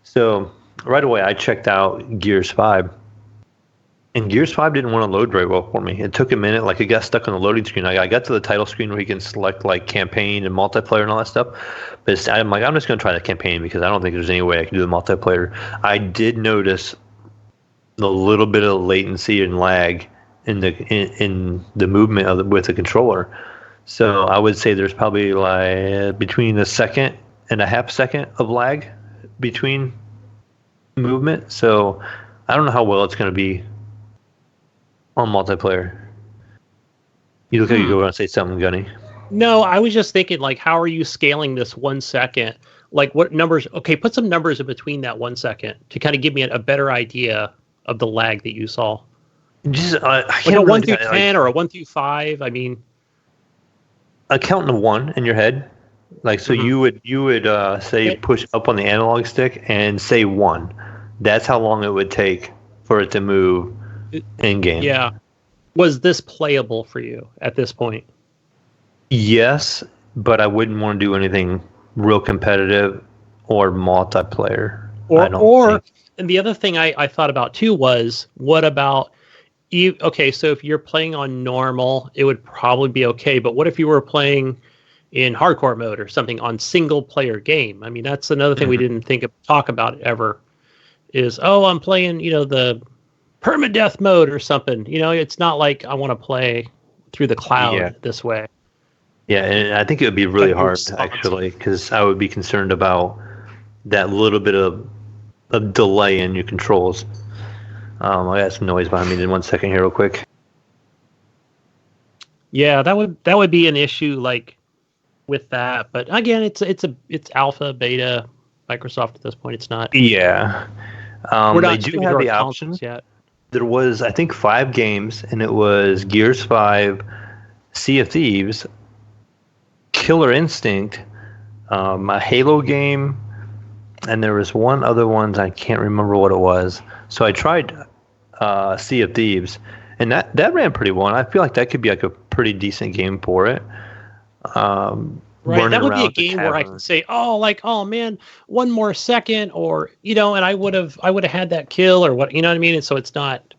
So right away I checked out Gears 5. And Gears 5 didn't want to load very well for me. It took a minute. Like, it got stuck on the loading screen. I got to the title screen where you can select, like, campaign and multiplayer and all that stuff. But I'm like, I'm just going to try the campaign because I don't think there's any way I can do the multiplayer. I did notice a little bit of latency and lag in the movement with the controller. So I would say there's probably, like, between a second and a half second of lag between movement. So I don't know how well it's going to be on multiplayer. You look like you want to say something, Gunny. No, I was just thinking, like, how are you scaling this 1 second? Like, what numbers? Okay, put some numbers in between that 1 second to kind of give me a better idea of the lag that you saw. Just like a 1 through 10 or a 1 through 5. I mean, a count of 1 in your head. Like, so you would say push up on the analog stick and say 1. That's how long it would take for it to move in game. Yeah. Was this playable for you at this point? Yes, but I wouldn't want to do anything real competitive or multiplayer. And the other thing I thought about too was, what about you? Okay, so if you're playing on normal, it would probably be okay. But what if you were playing in hardcore mode or something on single player game? I mean, that's another thing we didn't talk about ever. Is I'm playing the permadeath mode or something. It's not like I want to play through the cloud this way. Yeah, and I think it would be really hard, actually, because I would be concerned about that little bit of delay in your controls. I got some noise behind me in 1 second here real quick. Yeah, that would be an issue, like, with that. But again, it's alpha, beta, Microsoft at this point. It's not. Yeah. We're not they do have the option yet. There was, I think, 5 games, and it was Gears 5, Sea of Thieves, Killer Instinct, a Halo game, and there was one other one, I can't remember what it was. So I tried Sea of Thieves, and that ran pretty well, and I feel like that could be like a pretty decent game for it. Right, running that would be a around the game where I tavern. can say, "Oh, like, oh man, one more second," or and I would have had that kill, or what, you know what I mean? And so it's not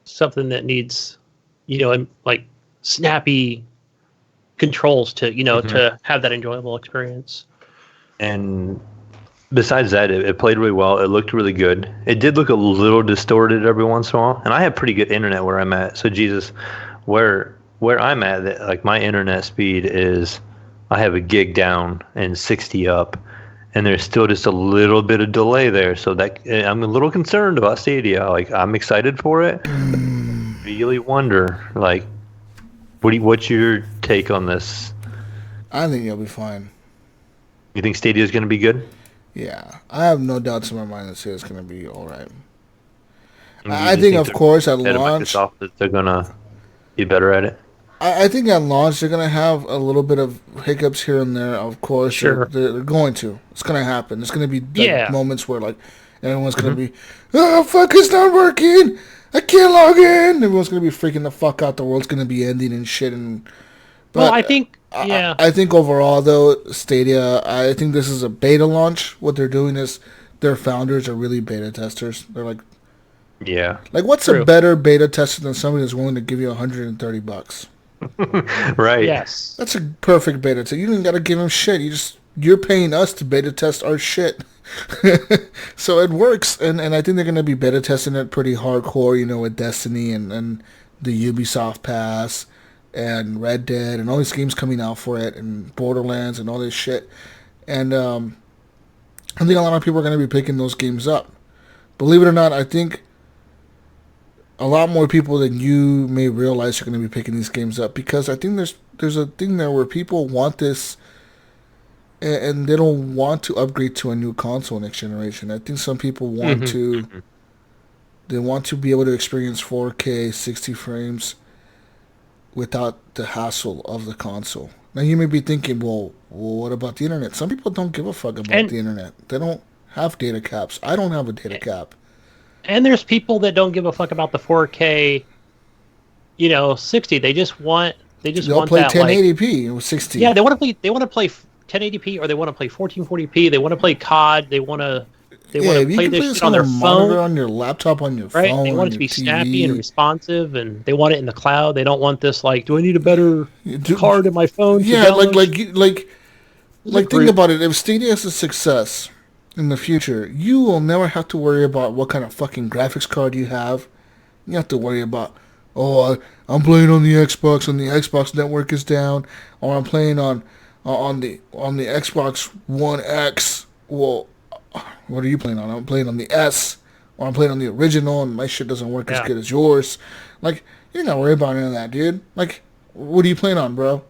something that needs, like snappy controls to, Mhm. to have that enjoyable experience. And besides that, it played really well. It looked really good. It did look a little distorted every once in a while, and I have pretty good internet where I'm at. So Jesus, where I'm at, like my internet speed is, I have a gig down and 60 up, and there's still just a little bit of delay there. So that I'm a little concerned about Stadia. Like I'm excited for it. Really wonder, like, what's your take on this? I think you'll be fine. You think Stadia is going to be good? Yeah, I have no doubts in my mind that it's going to be all right. And you I just think, think of they're course, at ahead of launch, Microsoft that they're gonna be better at it? I think at launch they're going to have a little bit of hiccups here and there. Of course, Sure. they're going to. It's going to happen. There's going to be like Yeah. moments where like everyone's going Mhm. to be, oh fuck, it's not working. I can't log in. Everyone's going to be freaking the fuck out. The world's going to be ending and shit. And Well, but I think, yeah. I think overall though, Stadia, I think this is a beta launch. What they're doing is their founders are really beta testers. They're Yeah. like what's True. a better beta tester than somebody that's willing to give you $130? Right. Yes. That's a perfect beta test. You don't got to give them shit. You're paying us to beta test our shit. So it works, and I think they're gonna be beta testing it pretty hardcore, with Destiny and the Ubisoft Pass and Red Dead and all these games coming out for it and Borderlands and all this shit. And I think a lot of people are gonna be picking those games up. Believe it or not, I think a lot more people than you may realize are going to be picking these games up, because I think there's a thing there where people want this and they don't want to upgrade to a new console next generation. I think some people want to they want to be able to experience 4K 60 frames without the hassle of the console. Now you may be thinking, well, what about the internet? Some people don't give a fuck about And the internet. They don't have data caps. I don't have a data cap. and there's people that don't give a fuck about the 4K, 60. They just want They'll play that, like, 1080p with 60. yeah, they want to play 1080p, or they want to play 1440p. They want to play COD. They want to If you play can play this this shit on their monitor, phone, on your laptop, on your right? phone, They on want it your to be TV. snappy and responsive, and they want it in the cloud. They don't want this, like, do I need a better card in my phone? Yeah, like think brute. about it. If Stadia is a success in the future, you will never have to worry about what kind of fucking graphics card you have. You have to worry about, I'm playing on the Xbox and the Xbox network is down, or I'm playing on the Xbox One X. Well, what are you playing on? I'm playing on the S, or I'm playing on the original, and my shit doesn't work as Yeah. good as yours. Like, you're not worried about any of that, dude. Like, what are you playing on, bro?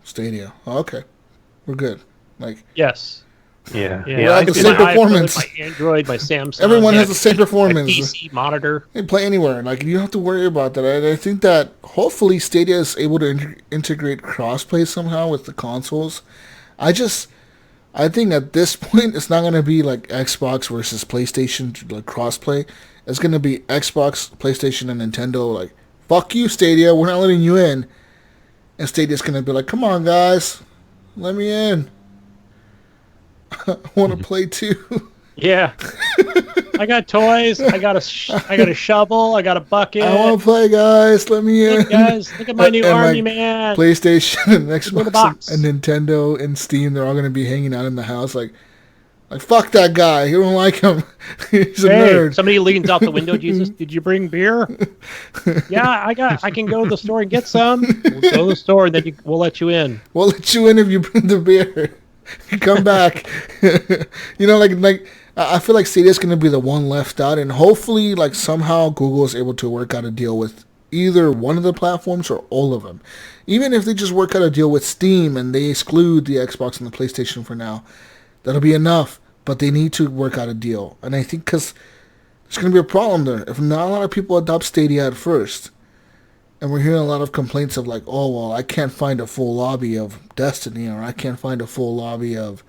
Stadia. Oh, okay, we're good. Like, Yes. Yeah. Yeah. Well, I the could same do my performance. iPhone, my Android, my Samsung. everyone yeah, has the same my performance. PC monitor. They play anywhere. Like, you don't have to worry about that. I think that hopefully Stadia is able to integrate crossplay somehow with the consoles. I think at this point it's not going to be like Xbox versus PlayStation, like crossplay. It's going to be Xbox, PlayStation, and Nintendo. Like, fuck you, Stadia. We're not letting you in. And Stadia's going to be like, come on, guys, let me in. I want to play too. Yeah. I got toys. I got a shovel. I got a bucket. I want to play, guys. Let me in. Look, guys, look at my new And, army like, man. PlayStation and the Xbox box. and Nintendo and Steam, they're all going to be hanging out in the house like fuck that guy. You don't like him. He's a nerd. Somebody leans out the window. Jesus, did you bring beer? Yeah, I can go to the store and get some. We'll go to the store, and then we'll let you in. We'll let you in if you bring the beer. Come back. Like I feel like Stadia's going to be the one left out, and hopefully, like, somehow Google is able to work out a deal with either one of the platforms or all of them. Even if they just work out a deal with Steam and they exclude the Xbox and the PlayStation for now, that'll be enough. But they need to work out a deal, and I think because there's going to be a problem there if not a lot of people adopt Stadia at first. And we're hearing a lot of complaints of like, oh, well, I can't find a full lobby of Destiny, or I can't find a full lobby of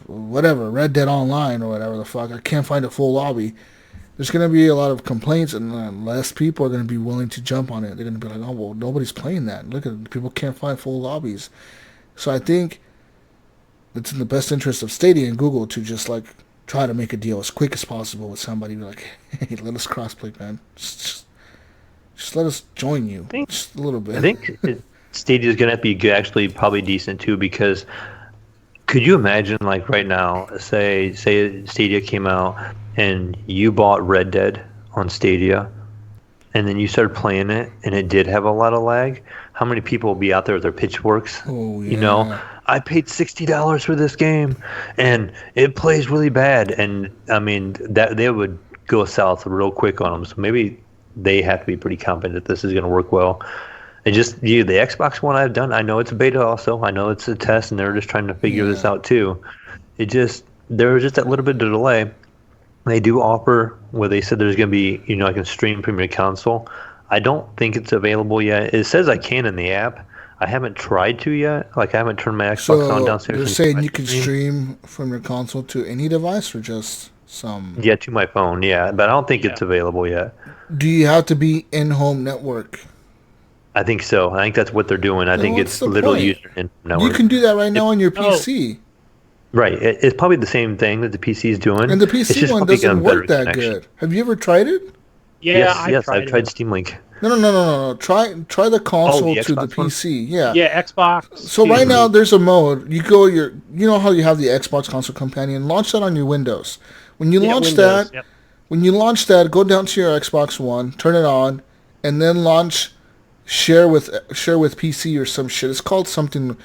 whatever, Red Dead Online or whatever the fuck. I can't find a full lobby. There's going to be a lot of complaints, and less people are going to be willing to jump on it. They're going to be like, oh, well, nobody's playing that. Look at it. People can't find full lobbies. So I think it's in the best interest of Stadia and Google to just like try to make a deal as quick as possible with somebody. Be like, hey, let us crossplay, man. Just let us join you. Just a little bit. I think Stadia is going to be actually probably decent too, because could you imagine, like right now, say Stadia came out and you bought Red Dead on Stadia, and then you started playing it and it did have a lot of lag? How many people will be out there with their pitchforks? Oh, yeah. You know, I paid $60 for this game and it plays really bad, and I mean that they would go south real quick on them. So maybe they have to be pretty confident that this is going to work well. And just the Xbox One I've done, I know it's a beta also. I know it's a test, and they're just trying to figure this out too. There was just that little bit of delay. They do offer where they said there's going to be, I can stream from your console. I don't think it's available yet. It says I can in the app. I haven't tried to yet. Like, I haven't turned my Xbox on downstairs. They're saying you can stream from your console to any device, or just some? Yeah, to my phone, yeah. But I don't think it's available yet. Do you have to be in-home network? I think so. I think that's what they're doing. I think it's literal user network. You can do that right now on your PC. Right. It's probably the same thing that the PC is doing. And the PC one doesn't work that good. Have you ever tried it? Yeah, yes, I've tried Steam Link. No. Try the console to the PC. Yeah. Yeah, Xbox. So right now there's a mode. You know how you have the Xbox console companion. Launch that on your Windows. When you launch that, go down to your Xbox One, turn it on, and then launch share with PC or some shit. It's called something.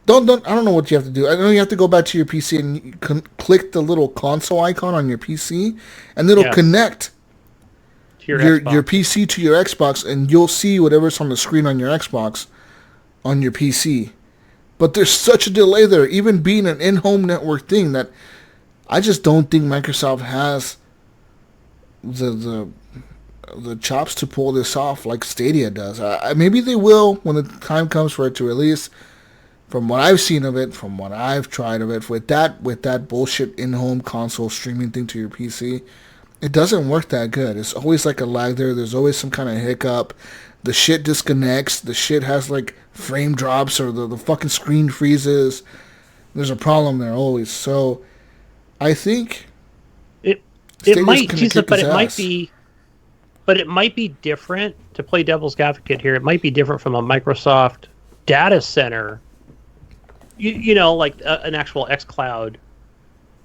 I don't know what you have to do. I know you have to go back to your PC and you can click the little console icon on your PC, and it'll connect your PC to your Xbox, and you'll see whatever's on the screen on your Xbox on your PC. But there's such a delay there, even being an in-home network thing, that I just don't think Microsoft has the chops to pull this off like Stadia does. Maybe they will when the time comes for it to release. From what I've seen of it, from what I've tried of it, with that bullshit in-home console streaming thing to your PC, it doesn't work that good. It's always like a lag there. There's always some kind of hiccup. The shit disconnects. The shit has like frame drops, or the fucking screen freezes. There's a problem there always. So I think it might be different. To play devil's advocate here, it might be different from a Microsoft data center. Like an actual xCloud.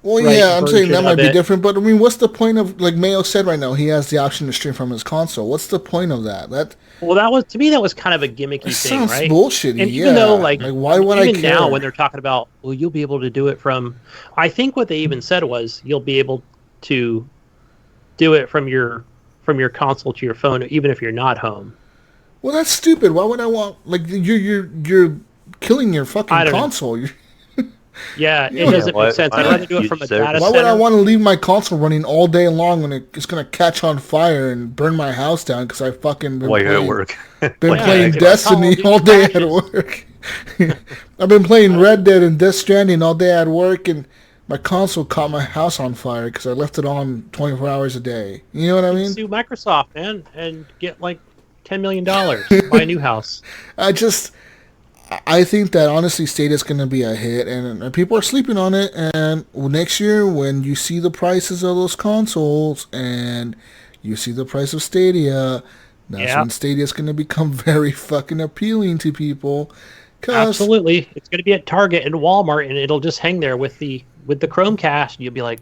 Well, yeah, I'm saying that might be different, but I mean, what's the point of, like Mayo said right now, he has the option to stream from his console. What's the point of that? Well, that was kind of a gimmicky thing, right? Sounds bullshitty. And even though, like why would I care? Even now, when they're talking about, well, you'll be able to do it from, I think what they even said was you'll be able to do it from your console to your phone, even if you're not home. Well, that's stupid. Why would I want, like, you're killing your fucking console? Yeah, it doesn't make sense. I'd rather do it from a data center. Why would I want to leave my console running all day long when it's going to catch on fire and burn my house down because I fucking been playing Destiny all day at work. I've been playing Red Dead and Death Stranding all day at work, and my console caught my house on fire because I left it on 24 hours a day. You know what I mean? Sue Microsoft, man, and get like $10 million, buy a new house. I think that honestly Stadia's going to be a hit, and people are sleeping on it. And next year, when you see the prices of those consoles and you see the price of Stadia, that's when Stadia's going to become very fucking appealing to people. Absolutely, it's going to be at Target and Walmart, and it'll just hang there with the Chromecast. You'll be like,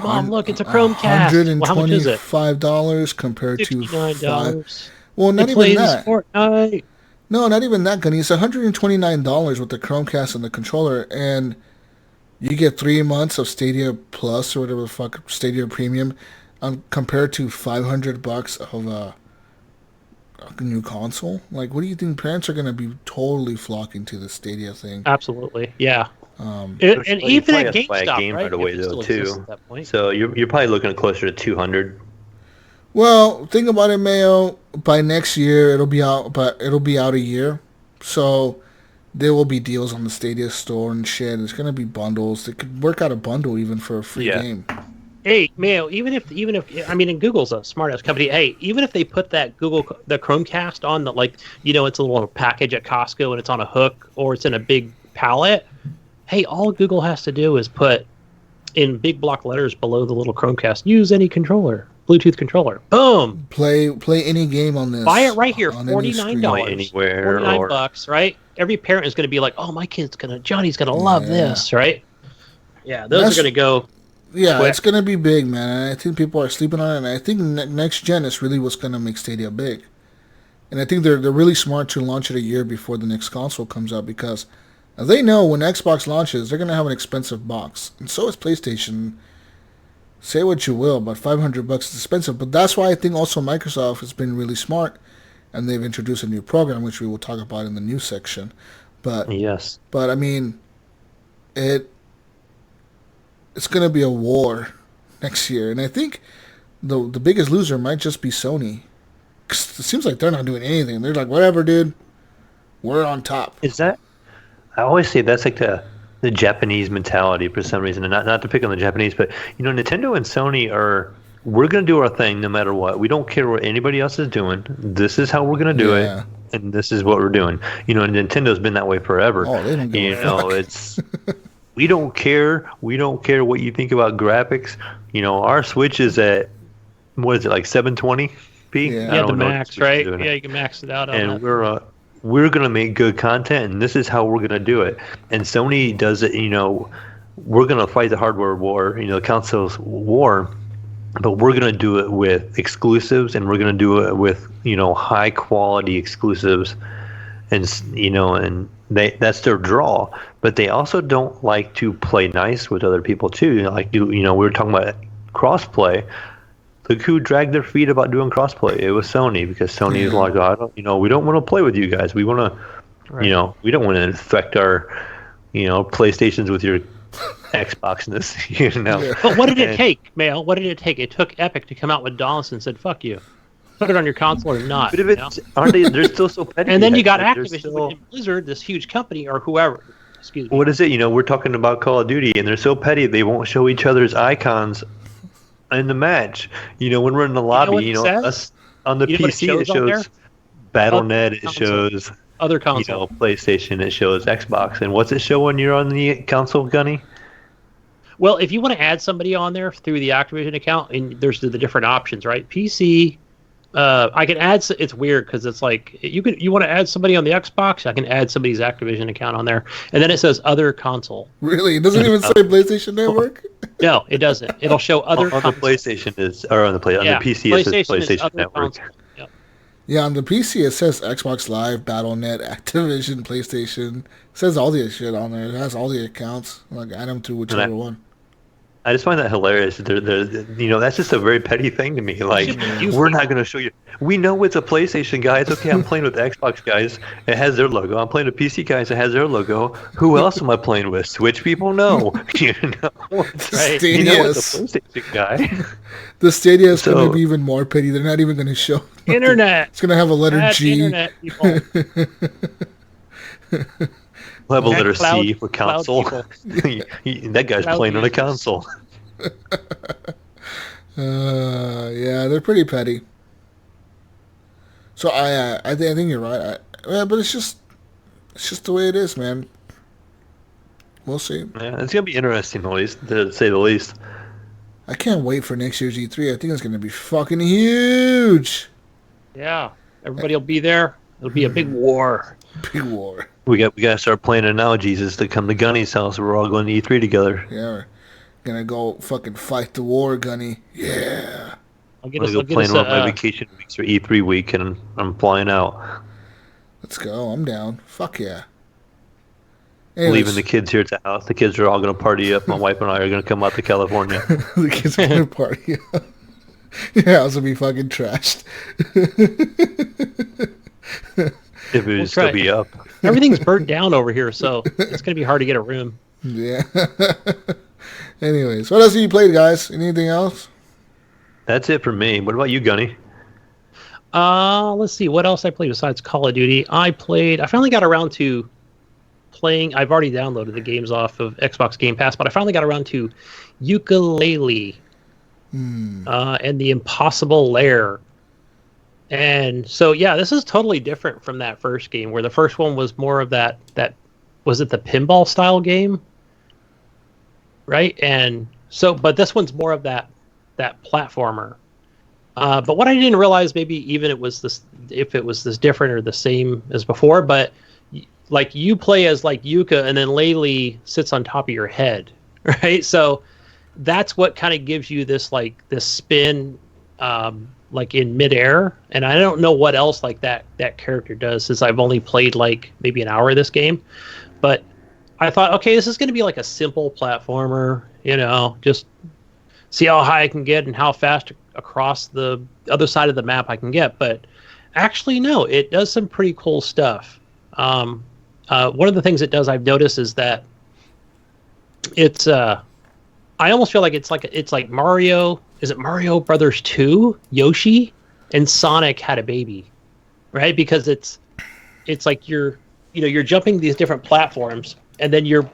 "Mom, look, it's a Chromecast." $125 how much is it? Compared to $69. Well, not even that. Fortnite. No, not even that, Gunny. It's $129 with the Chromecast and the controller, and you get 3 months of Stadia Plus or whatever the fuck, Stadia Premium, compared to $500 of a new console. Like, what do you think? Parents are going to be totally flocking to the Stadia thing. Absolutely, yeah. And even at GameStop, right? Right away though too. So you're probably looking closer to 200. Well, think about it, Mayo. By next year, it'll be out, but it'll be out a year. So there will be deals on the Stadia store and shit. It's going to be bundles. They could work out a bundle even for a free game. Hey, Mayo, even if I mean, and Google's a smart ass company. Hey, even if they put that the Chromecast on the, like, it's a little package at Costco and it's on a hook or it's in a big pallet. Hey, all Google has to do is put in big block letters below the little Chromecast, use any controller, Bluetooth controller. Boom. Play any game on this. Buy it right here, on any screen. $49, Anywhere, $49, right? Every parent is going to be like, "Oh, Johnny's going to love this," right? Yeah, those are going to go. Yeah, quick. It's going to be big, man. And I think people are sleeping on it. And I think next gen is really what's going to make Stadia big. And I think they're really smart to launch it a year before the next console comes out, because they know when Xbox launches, they're going to have an expensive box. And so is PlayStation. Say what you will, but $500 is expensive. But that's why I think also Microsoft has been really smart, and they've introduced a new program, which we will talk about in the news section. But yes, I mean, it's going to be a war next year, and I think the biggest loser might just be Sony. 'Cause it seems like they're not doing anything. They're like, whatever, dude, we're on top. is that? I always say that's like the Japanese mentality for some reason, and not to pick on the Japanese, but Nintendo and Sony are, we're gonna do our thing no matter what. We don't care what anybody else is doing. This is how we're gonna do it, and this is what we're doing. And Nintendo's been that way forever. Oh, they don't give a fuck. It's we don't care. We don't care what you think about graphics. Our Switch is at, what is it, like 720p? Yeah, the max, right? Yeah, you can max it out on and that. We're going to make good content, and this is how we're going to do it. And Sony does it, we're going to fight the hardware war, the consoles war, but we're going to do it with exclusives, and we're going to do it with, high quality exclusives. And, and that's their draw. But they also don't like to play nice with other people too. We were talking about crossplay. Look who dragged their feet about doing crossplay. It was Sony, because Sony is like, we don't want to play with you guys. We want to, we don't want to infect our, PlayStations with your Xboxness. But what did it take, Mail? What did it take? It took Epic to come out with DOS and said, "Fuck you, put it on your console or not." But if aren't they? They're still so petty. And then you got Activision, Blizzard, this huge company, or whoever. Excuse me. What is it? We're talking about Call of Duty, and they're so petty they won't show each other's icons in the match. When we're in the lobby, us on the PC, it shows Battle.net, it shows other console, PlayStation, it shows Xbox. And what's it show when you're on the console, Gunny? Well, if you want to add somebody on there through the Activision account, and there's the different options, right? PC, I can add. It's weird because it's like you want to add somebody on the Xbox, I can add somebody's Activision account on there, and then it says other console. Really, it doesn't even say PlayStation Network. No, it doesn't. It'll show other. On the PlayStation on the PC it says PlayStation Network. Yep. Yeah, on the PC it says Xbox Live, Battle.net, Activision, PlayStation. It says all the shit on there. It has all the accounts. Like, add them to whichever one. I just find that hilarious. That's just a very petty thing to me. Like, we're not going to show you. We know it's a PlayStation, guys. Okay, I'm playing with the Xbox guys. It has their logo. I'm playing with PC guys. It has their logo. Who else am I playing with? Switch people? No. Right. Stadia, it's a PlayStation guy. The Stadia is going to be even more petty. They're not even going to show. Internet. It's going to have a letter G. Internet people. We'll have a letter C for console. That guy's playing on a console. Yeah, they're pretty petty. So I think you're right. But it's just the way it is, man. We'll see. Yeah, it's gonna be interesting, at least, to say the least. I can't wait for next year's E3. I think it's gonna be fucking huge. Yeah, everybody will be there. It'll be a big war. Big war. We got to start planning now, Jesus, to come to Gunny's house. We're all going to E3 together. Yeah, we're gonna go fucking fight the war, Gunny. Yeah. I'm gonna go plan one of my vacation weeks for E3 week, and I'm flying out. Let's go. I'm down. Fuck yeah. Anyways. Leaving the kids here at the house. The kids are all going to party up. My wife and I are going to come out to California. The kids are going to party up. Your house will be fucking trashed. If it would still be up. Everything's burnt down over here, so it's going to be hard to get a room. Yeah. Anyways, what else have you played, guys? Anything else? That's it for me. What about you, Gunny? Let's see. What else I played besides Call of Duty? I finally got around to playing. I've already downloaded the games off of Xbox Game Pass, but I finally got around to Yooka-Laylee. and the impossible lair. And so, yeah, this is totally different from that first game, where the first one was more of that was it the pinball style game, right? And so, but this one's more of that platformer. But what I didn't realize, maybe even if it was this different or the same as before, but like you play as like Yuka, and then Laylee sits on top of your head, right? So that's what kind of gives you this spin, like in midair. And I don't know what else like that character does, since I've only played like maybe an hour of this game. But I thought, okay, this is going to be like a simple platformer, just see how high I can get and how fast across the other side of the map I can get. But actually, no, it does some pretty cool stuff. One of the things it does, I've noticed, is that it's I almost feel like it's like Mario. Is it Mario Brothers 2? Yoshi and Sonic had a baby, right? Because it's like you're jumping these different platforms, and then you're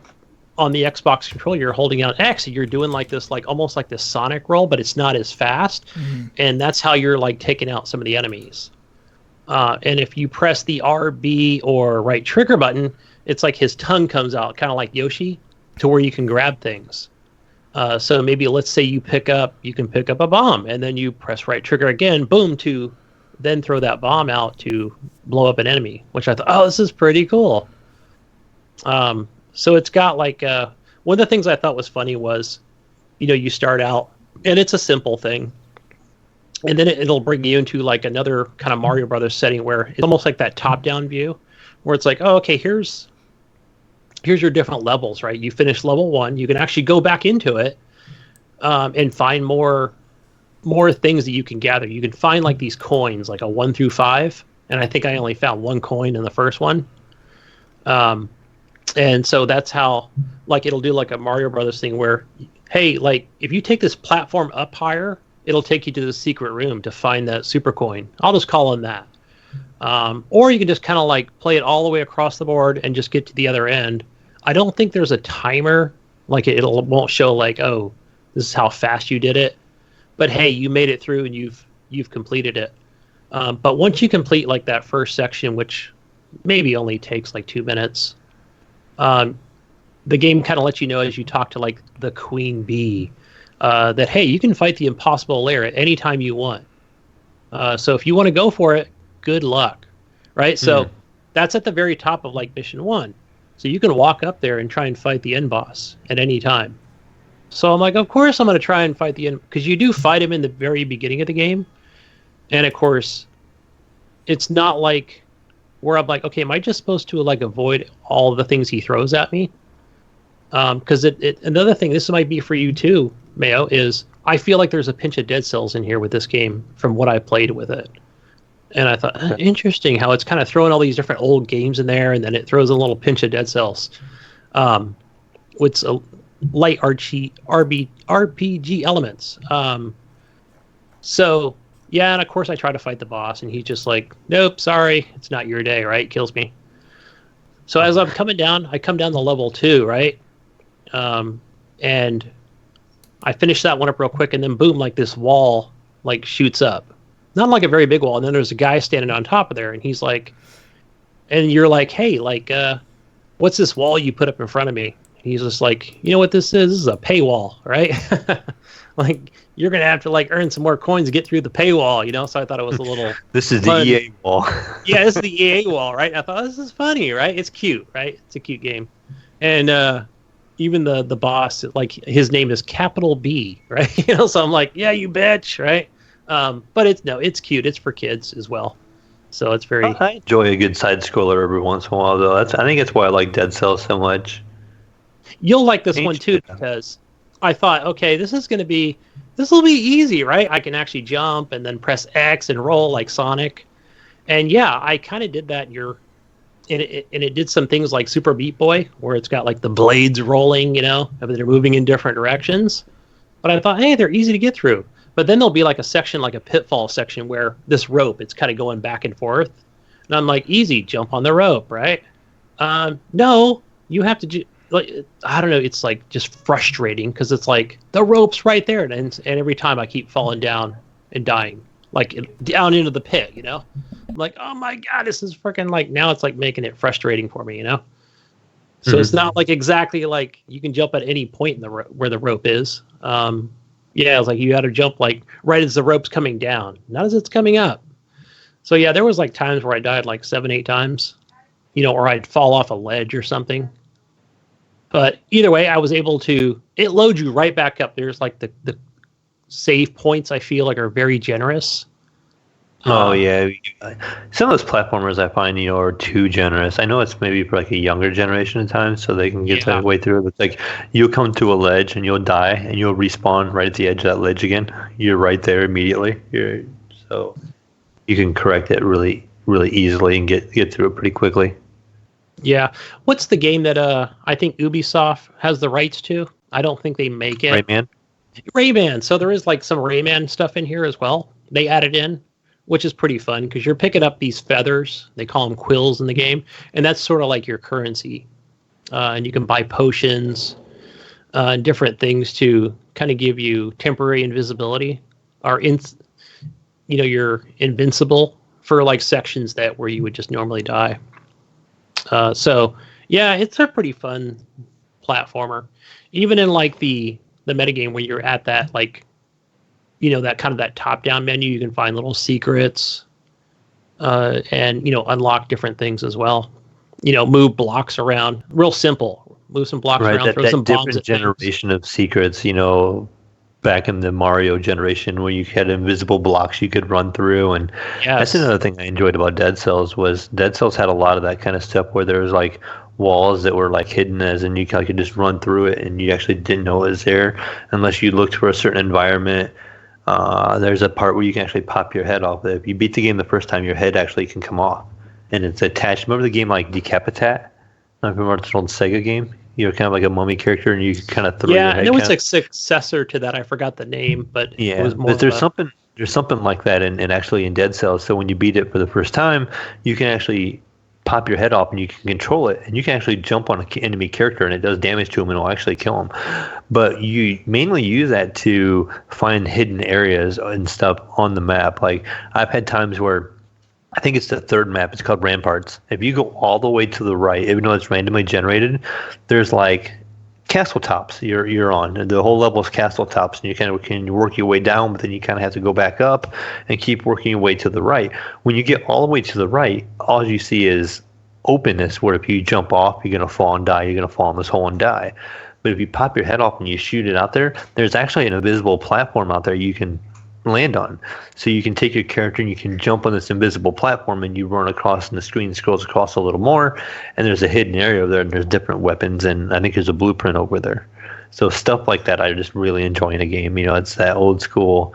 on the Xbox controller, you're holding out X, and you're doing like this, like almost like this Sonic roll, but it's not as fast. And that's how you're like taking out some of the enemies. And if you press the RB or right trigger button, it's like his tongue comes out, kind of like Yoshi, to where you can grab things. So maybe let's say you can pick up a bomb, and then you press right trigger again, boom, to then throw that bomb out to blow up an enemy, which I thought, oh, this is pretty cool. So it's got like one of the things I thought was funny was, you start out and it's a simple thing, and then it'll bring you into like another kind of Mario Brothers setting where it's almost like that top-down view, where it's like, oh, okay, here's your different levels, right? You finish level 1, you can actually go back into it and find more things that you can gather. You can find like these coins, like a 1 through 5, and I think I only found 1 coin in the first one. And so that's how, like, it'll do like a Mario Brothers thing where, hey, like, if you take this platform up higher, it'll take you to the secret room to find that super coin. I'll just call on that. Or you can just kind of like play it all the way across the board and just get to the other end. I don't think there's a timer, like it won't show like, oh, this is how fast you did it. But hey, you made it through and you've completed it. But once you complete like that first section, which maybe only takes like 2 minutes, the game kind of lets you know as you talk to like the queen bee, that hey, you can fight the impossible lair at any time you want. So if you want to go for it, good luck, right? So that's at the very top of like mission 1. So you can walk up there and try and fight the end boss at any time. So I'm like, of course I'm going to try and fight the end, because you do fight him in the very beginning of the game. And of course, it's not like where I'm like, okay, am I just supposed to like avoid all the things he throws at me? Because another thing, this might be for you too, Mayo, is I feel like there's a pinch of dead cells in here with this game from what I played with it. And I thought, interesting how it's kind of throwing all these different old games in there, and then it throws a little pinch of Dead Cells. With a light RPG elements. So, yeah, and of course I try to fight the boss, and he's just like, nope, sorry, it's not your day, right? Kills me. So as I'm coming down, I come down to level 2, right? And I finish that one up real quick, and then boom, like this wall like shoots up. Not like a very big wall, and then there's a guy standing on top of there, and he's like, and you're like, hey, like, what's this wall you put up in front of me? He's just like, you know what this is? This is a paywall, right? Like, you're going to have to, like, earn some more coins to get through the paywall, So I thought it was a little This is fun. the EA wall. Yeah, this is the EA wall, right? I thought, this is funny, right? It's cute, right? It's a cute game. And even the boss, like, his name is Capital B, right? So I'm like, yeah, you bitch, right? But it's cute. It's for kids as well. So it's very... I enjoy a good side-scroller every once in a while, though. I think it's why I like Dead Cells so much. You'll like this one, too, because I thought, okay, this will be easy, right? I can actually jump and then press X and roll like Sonic. And yeah, I kind of did that. And it did some things like Super Meat Boy, where it's got like the blades rolling, and they're moving in different directions. But I thought, hey, they're easy to get through. But then there'll be like a section, like a pitfall section, where this rope, it's kind of going back and forth. And I'm like, easy, jump on the rope, right? No, you have to like I don't know, it's like just frustrating because it's like the rope's right there, and every time I keep falling down and dying, like down into the pit, you know. I'm like, oh my god, this is freaking like now it's like making it frustrating for me, you know. So it's not like exactly like you can jump at any point in the where the rope is. Yeah, it's like you got to jump like right as the rope's coming down, not as it's coming up. So yeah, there was like times where I died like 7-8 times, you know, or I'd fall off a ledge or something. But either way, I was able to. It loads you right back up. There's like the save points. I feel like are very generous. Oh yeah, some of those platformers I find are too generous. I know it's maybe for like a younger generation at times, so they can get their way through it. But it's like you'll come to a ledge and you'll die, and you'll respawn right at the edge of that ledge again. You're right there immediately. So you can correct it really, really easily and get through it pretty quickly. Yeah, what's the game that I think Ubisoft has the rights to? I don't think they make it. Rayman. So there is like some Rayman stuff in here as well. They added in, which is pretty fun because you're picking up these feathers. They call them quills in the game, and that's sort of like your currency. And you can buy potions and different things to kind of give you temporary invisibility, or you're invincible for like sections where you would just normally die. So yeah, it's a pretty fun platformer, even in like the metagame where you're at that like. That kind of that top-down menu, you can find little secrets and, unlock different things as well. Move blocks around. Real simple. Move some blocks around, throw some bombs at generation of secrets, back in the Mario generation where you had invisible blocks you could run through. And that's another thing I enjoyed about Dead Cells was Dead Cells had a lot of that kind of stuff where there was like walls that were like hidden and you could just run through it and you actually didn't know it was there unless you looked for a certain environment. There's a part where you can actually pop your head off. If you beat the game the first time, your head actually can come off, and it's attached. Remember the game like Decapitate? I remember it's an old Sega game. You're kind of like a mummy character, and you kind of throw your head. Yeah, it was a successor to that. I forgot the name, but it was more. But there's something like that in actually in Dead Cells. So when you beat it for the first time, you can actually pop your head off and you can control it, and you can actually jump on an enemy character and it does damage to him and it'll actually kill him. But you mainly use that to find hidden areas and stuff on the map. Like I've had times where I think it's the third map, it's called Ramparts. If you go all the way to the right, even though it's randomly generated, there's like castle tops you're on, and the whole level is castle tops, and you kind of can work your way down, but then you kind of have to go back up and keep working your way to the right. When you get all the way to the right, all you see is openness, where if you jump off, you're going to fall and die, you're going to fall in this hole and die. But if you pop your head off and you shoot it out there's actually an invisible platform out there you can land on. So you can take your character and you can jump on this invisible platform and you run across, and the screen scrolls across a little more, and there's a hidden area over there, and there's different weapons, and I think there's a blueprint over there. So stuff like that I just really enjoy in a game. It's that old school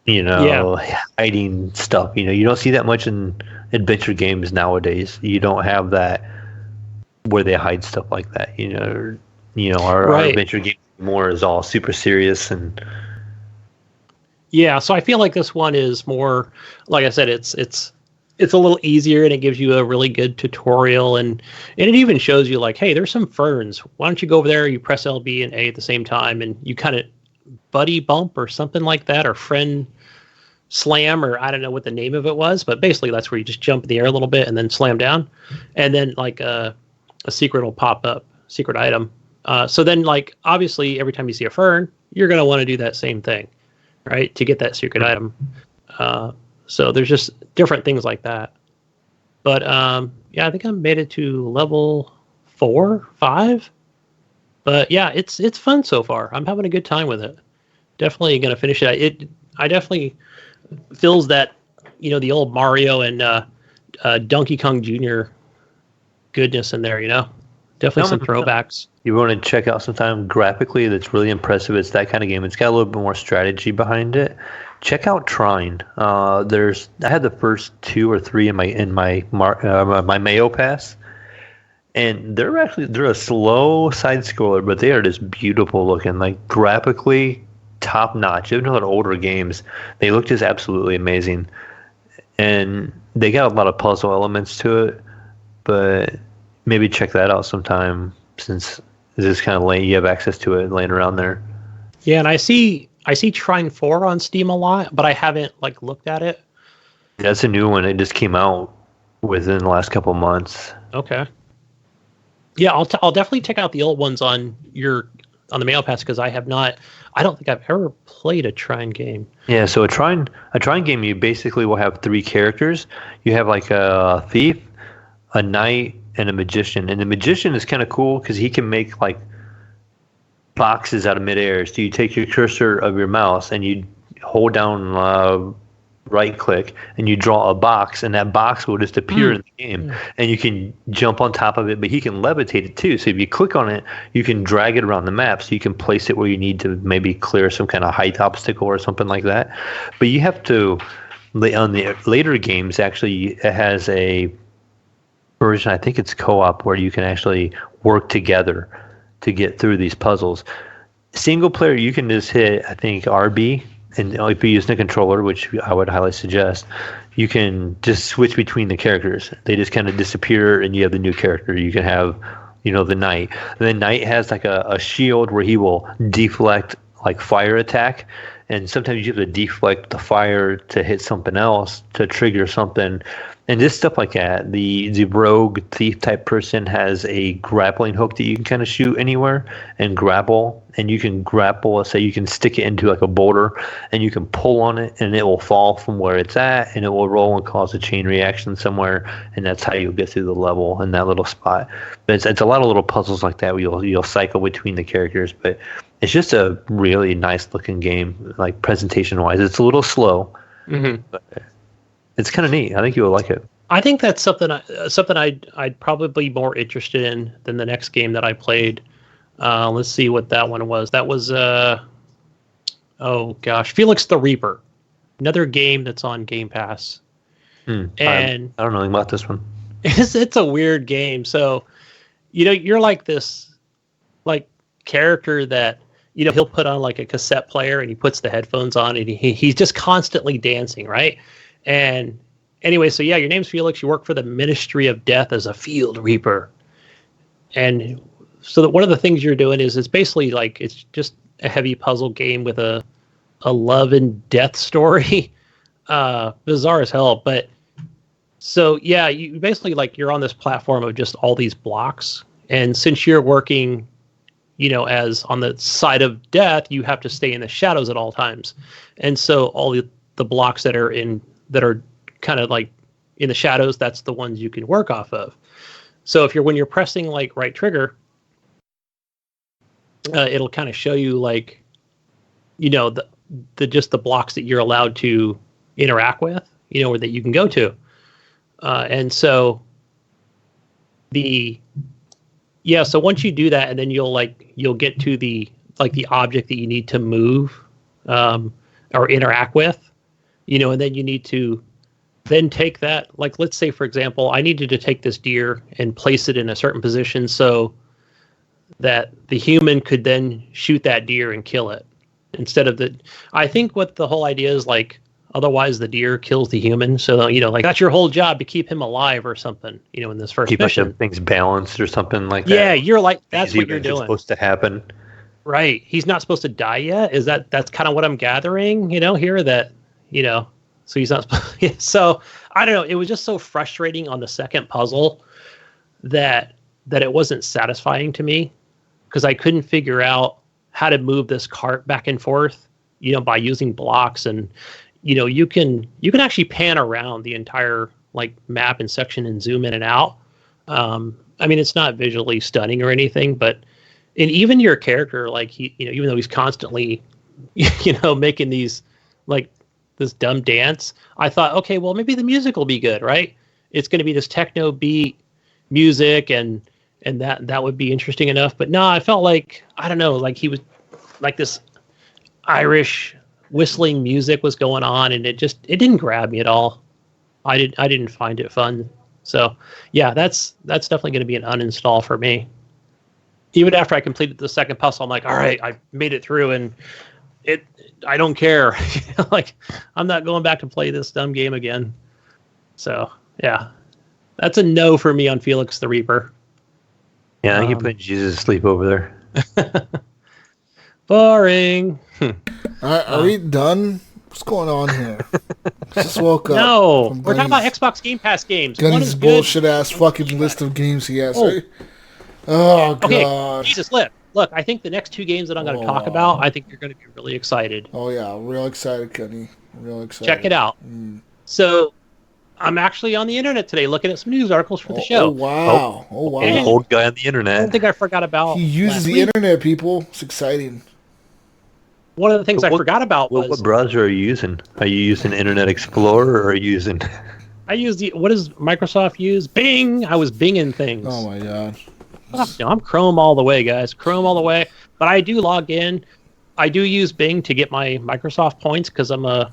hiding stuff. You don't see that much in adventure games nowadays. You don't have that where they hide stuff like that. Our adventure game more is all super serious and. Yeah, so I feel like this one is more, like I said, it's a little easier, and it gives you a really good tutorial, and it even shows you like, hey, there's some ferns. Why don't you go over there? You press LB and A at the same time, and you kind of buddy bump or something like that, or friend slam, or I don't know what the name of it was, but basically that's where you just jump in the air a little bit and then slam down, and then like a secret will pop up, secret item. So then like obviously every time you see a fern, you're gonna want to do that same thing. Right, to get that secret item. So there's just different things like that. But I think I made it to level 4, 5. But yeah, it's fun so far. I'm having a good time with it. Definitely gonna finish it. I definitely feels that the old Mario and Donkey Kong Jr. goodness in there. Definitely some throwbacks. You want to check out sometime graphically that's really impressive. It's that kind of game. It's got a little bit more strategy behind it. Check out Trine. I had the first 2 or 3 in my Mayo pass, and they're a slow side scroller, but they are just beautiful looking. Like graphically top notch. Even though they're older games, they look just absolutely amazing, and they got a lot of puzzle elements to it, but maybe check that out sometime, since this is kind of late. You have access to it laying around there. Yeah, and I see Trine 4 on Steam a lot, but I haven't like looked at it. That's a new one. It just came out within the last couple months. Okay. Yeah, I'll definitely check out the old ones on the Mail Pass, because I have not. I don't think I've ever played a Trine game. Yeah, so a Trine game, you basically will have 3 characters. You have like a thief, a knight, and a magician. And the magician is kind of cool because he can make like boxes out of midair. So you take your cursor of your mouse and you hold down right click and you draw a box, and that box will just appear in the game, and you can jump on top of it, but he can levitate it too. So if you click on it, you can drag it around the map, so you can place it where you need to maybe clear some kind of height obstacle or something like that. But you have to, on the later games, actually, it has a version, I think it's co-op, where you can actually work together to get through these puzzles. Single player, you can just hit, I think, RB, and if you're using a controller, which I would highly suggest, you can just switch between the characters. They just kind of disappear, and you have the new character. You can have, the knight. And the knight has like a shield where he will deflect like fire attack, and sometimes you have to deflect the fire to hit something else to trigger something. And just stuff like that. The rogue thief type person has a grappling hook that you can kind of shoot anywhere and grapple. And you can grapple, let's say you can stick it into like a boulder, and you can pull on it, and it will fall from where it's at, and it will roll and cause a chain reaction somewhere. And that's how you'll get through the level in that little spot. But it's a lot of little puzzles like that where you'll cycle between the characters. But it's just a really nice looking game, like presentation wise. It's a little slow. Mm-hmm. But it's kind of neat. I think you will like it. I think that's something I'd probably be more interested in than the next game that I played. Let's see what that one was. That was Felix the Reaper, another game that's on Game Pass. And I don't know anything about this one. It's a weird game. So, you're like this like character that he'll put on like a cassette player, and he puts the headphones on, and he's just constantly dancing, right? And anyway, so yeah, your name's Felix. You work for the Ministry of Death as a field reaper. And so that one of the things you're doing is it's basically like it's just a heavy puzzle game with a love and death story. Bizarre as hell. But so yeah, you basically like you're on this platform of just all these blocks. And since you're working, as on the side of death, you have to stay in the shadows at all times. And so all the blocks that are kind of like in the shadows, that's the ones you can work off of. So when you're pressing like right trigger, it'll kind of show you like, the just the blocks that you're allowed to interact with, or that you can go to. And so so once you do that, and then you'll get to the object that you need to move, or interact with, and then you need to then take that, like, let's say, for example, I needed to take this deer and place it in a certain position so that the human could then shoot that deer and kill it instead of I think what the whole idea is, like, otherwise the deer kills the human. So, like that's your whole job, to keep him alive or something, in this first mission. Keep things balanced or something like that. Yeah, you're like, that's what you're doing. Supposed to happen. Right. He's not supposed to die yet. That's kind of what I'm gathering, here, that, so he's not. So I don't know. It was just so frustrating on the second puzzle that it wasn't satisfying to me, because I couldn't figure out how to move this cart back and forth, by using blocks. And, you can actually pan around the entire like map and section and zoom in and out. I mean, it's not visually stunning or anything, and even your character, like he, even though he's constantly, making these like this dumb dance, I thought, okay, well, maybe the music will be good, right? It's going to be this techno beat music, and that would be interesting enough. But no, I felt like, I don't know, like he was like this Irish whistling music was going on, and it didn't grab me at all. I didn't find it fun. So yeah, that's definitely going to be an uninstall for me. Even after I completed the second puzzle, I'm like, all right, I made it through, and I don't care. Like, I'm not going back to play this dumb game again. So yeah, that's a no for me on Felix the Reaper. Yeah, I can put Jesus to sleep over there. Boring. Are we done? What's going on here? Just woke up. No, from we're talking about Gunny's- Xbox Game Pass games. One Gunny's is good. bullshit ass fucking list of games he has. Oh. Oh Okay, god. Jesus, look. I think the next two games that I'm going to talk about, I think you're going to be really excited. Oh yeah, real excited, Gunny. Real excited. Check it out. So, I'm actually on the internet today looking at some news articles for the show. Oh wow. Oh wow. And- Old guy on the I internet. don't think I forgot about. He uses last the week. internet, people. It's exciting. One of the things I forgot about was What browser are you using? Are you using Internet Explorer or are you using? I used what does Microsoft use? Bing. I was binging things. Oh my god. No, I'm Chrome all the way, guys. Chrome all the way. But I do log in. I do use Bing to get my Microsoft points because I'm a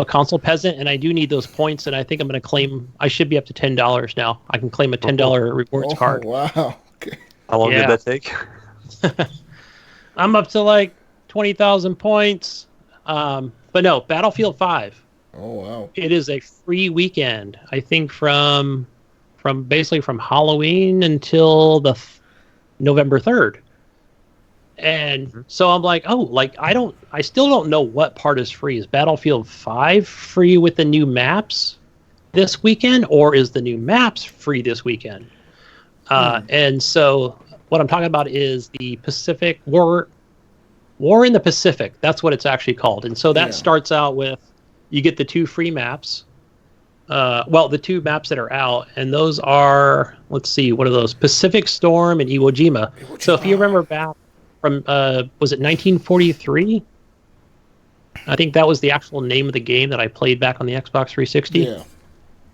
console peasant and I do need those points. And I think I'm going to claim. I should be up to $10 now. I can claim a $10 rewards card. Wow. Okay. How long did that take? I'm up to like 20,000 points. But no, Battlefield 5. Oh wow. It is a free weekend. I think from basically from Halloween until the November 3rd. And so I'm like, oh, like I still don't know what part is free. Is Battlefield 5 free with the new maps this weekend, or is the new maps free this weekend? And so what I'm talking about is the Pacific War in the Pacific. That's what it's actually called. And so that starts out with you get the 2 free maps. The 2 maps that are out, and those are, let's see, what are those? Pacific Storm and Iwo Jima. So if you remember back from, was it 1943? I think that was the actual name of the game that I played back on the Xbox 360. Yeah.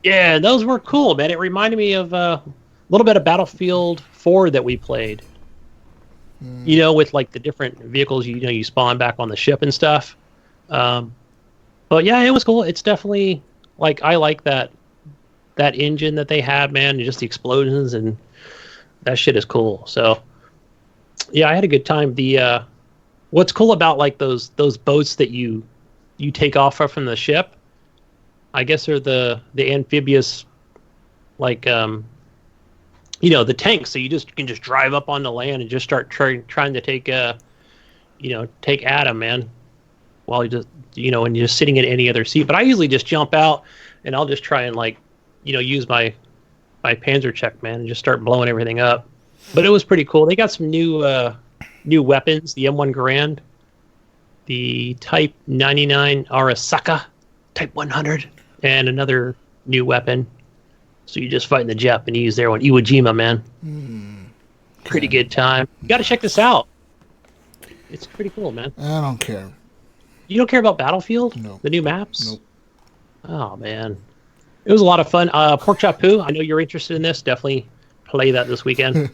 Yeah, those were cool, man. It reminded me of a little bit of Battlefield 4 that we played. You know, with like the different vehicles, you spawn back on the ship and stuff. But yeah, it was cool. It's definitely like I like that engine that they had, man, and just the explosions and that shit is cool. So yeah, I had a good time. The what's cool about like those boats that you take off from the ship, I guess they're the amphibious, like the tanks. So you can just drive up on the land and just start trying to take take at 'em, man. While you just and you're just sitting in any other seat. But I usually just jump out and I'll just try and use my Panzercheck, man, and just start blowing everything up. But it was pretty cool. They got some new weapons, the M1 Garand, the Type 99 Arasaka, Type 100, and another new weapon. So you're just fighting the Japanese there on Iwo Jima, man. Pretty good time. You got to check this out. It's pretty cool, man. I don't care. You don't care about Battlefield? No. The new maps? Nope. Oh, man. It was a lot of fun. Pork Chop Poo, I know you're interested in this. Definitely play that this weekend.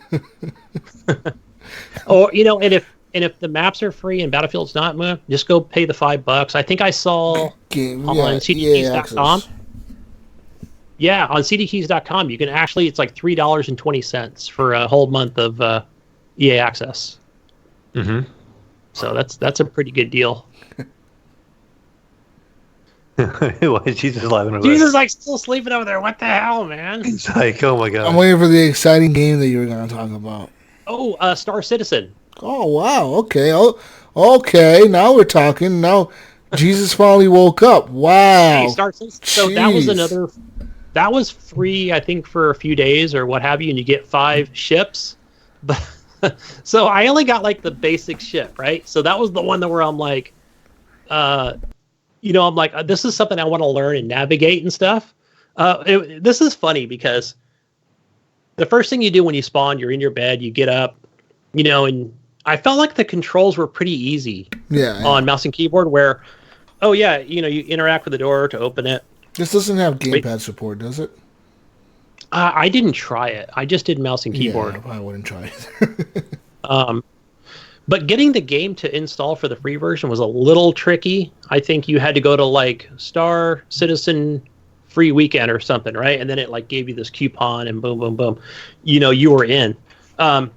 Or, and if the maps are free and Battlefield's not, just go pay the $5. I think I saw on CDKeys.com. Yeah, on CDKeys.com, you can actually, it's like $3.20 for a whole month of EA access. Mm-hmm. So that's a pretty good deal. Why is Jesus laughing about Jesus like still sleeping over there. What the hell, man? It's like, oh my god. I'm waiting for the exciting game that you were going to talk about. Oh, Star Citizen. Oh wow. Okay. Oh, okay. Now we're talking. Now Jesus finally woke up. Wow. Hey, Star Citizen. So that was free, I think, for a few days or what have you, and you get 5 ships. But so I only got like the basic ship, right? So that was the one where I'm like, I'm like, this is something I want to learn and navigate and stuff. This is funny because the first thing you do when you spawn, you're in your bed, you get up, and I felt like the controls were pretty easy on mouse and keyboard where, you interact with the door to open it. This doesn't have gamepad support, does it? I didn't try it. I just did mouse and keyboard. Yeah, I wouldn't try it. But getting the game to install for the free version was a little tricky. I think you had to go to like Star Citizen free weekend or something, right? And then it like gave you this coupon and boom, boom, boom. You were in. And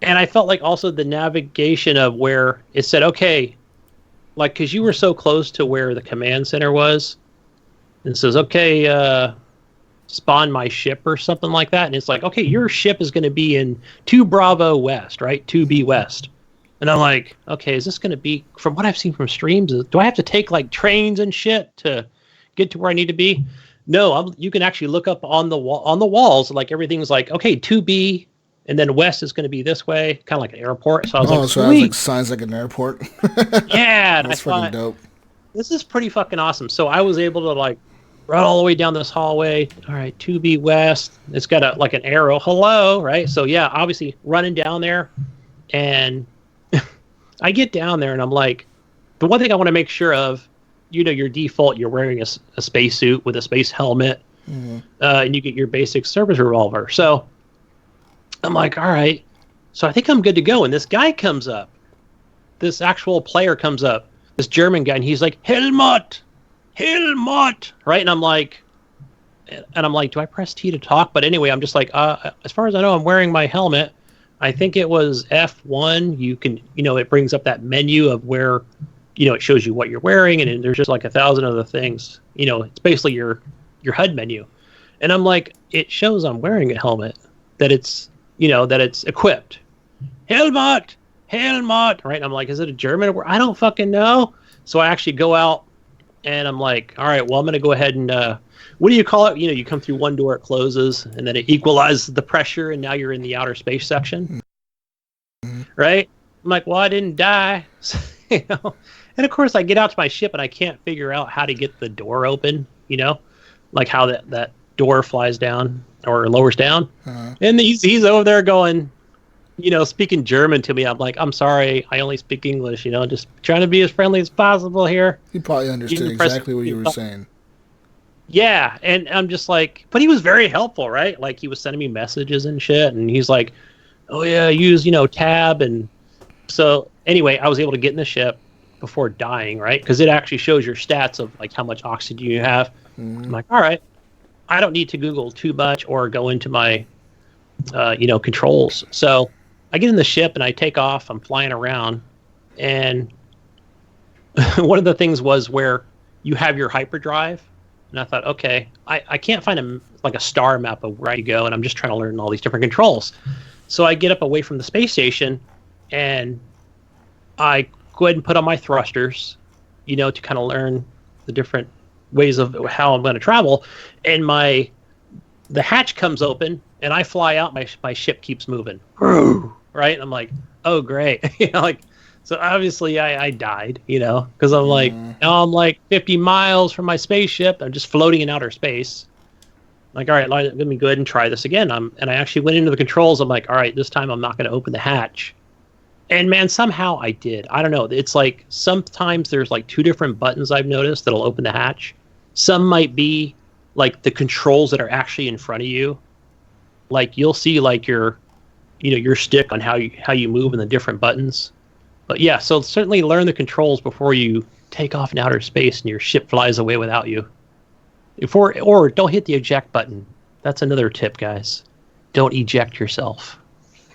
I felt like also the navigation of where it said, okay, like, because you were so close to where the command center was. And it says, okay, spawn my ship or something like that, and it's like, okay, your ship is going to be in 2 Bravo West, right? 2B West. And I'm like, okay, is this going to be, from what I've seen from streams, do I have to take like trains and shit to get to where I need to be? No, you can actually look up on the walls, like everything's like, okay, 2B, and then West is going to be this way, kind of like an airport. So I was like, so sweet. it was signs like an airport. Yeah, that's fucking dope. This is pretty fucking awesome. So I was able to like run all the way down this hallway. All right, 2B West. It's got like an arrow. Hello, right? So yeah, obviously running down there, and I get down there and I'm like, the one thing I want to make sure of, your default, you're wearing a spacesuit with a space helmet, and you get your basic service revolver. So I'm like, all right. So I think I'm good to go. And this guy comes up. This actual player comes up. This German guy, and he's like, Helmut, right? And I'm like, do I press T to talk? But anyway, I'm just like, as far as I know, I'm wearing my helmet. I think it was F1. You can, it brings up that menu of where, it shows you what you're wearing, and there's just like 1,000 other things. It's basically your HUD menu. And I'm like, it shows I'm wearing a helmet, that it's, that it's equipped. Helmut, right? And I'm like, is it a German word? I don't fucking know. So I actually go out, and I'm like, all right, well, I'm going to go ahead and, what do you call it? You come through one door, it closes, and then it equalizes the pressure, and now you're in the outer space section. Right? I'm like, well, I didn't die. And of course I get out to my ship, and I can't figure out how to get the door open, like how that door flies down or lowers down. And he's over there going, speaking German to me. I'm like, I'm sorry, I only speak English, just trying to be as friendly as possible here. He probably understood exactly what you were saying. Yeah, and I'm just like, but he was very helpful, right? Like, he was sending me messages and shit, and he's like, oh yeah, use, tab. And so anyway, I was able to get in the ship before dying, right? Because it actually shows your stats of like how much oxygen you have. I'm like, all right, I don't need to Google too much or go into my controls. So I get in the ship and I take off. I'm flying around, and one of the things was where you have your hyperdrive, and I thought, okay, I can't find a star map of where I go, and I'm just trying to learn all these different controls. So I get up away from the space station, and I go ahead and put on my thrusters, to kind of learn the different ways of how I'm going to travel. And the hatch comes open, and I fly out. My ship keeps moving, right? And I'm like, oh great, so obviously I died, because I'm like, now I'm like 50 miles from my spaceship. I'm just floating in outer space. Like, all right, let me go ahead and try this again. And I actually went into the controls. I'm like, all right, this time I'm not going to open the hatch. And man, somehow I did. I don't know. It's like sometimes there's like 2 different buttons I've noticed that'll open the hatch. Some might be like the controls that are actually in front of you. Like, you'll see like your stick on how you move and the different buttons. But yeah, so certainly learn the controls before you take off in outer space and your ship flies away without you. Or don't hit the eject button. That's another tip, guys. Don't eject yourself.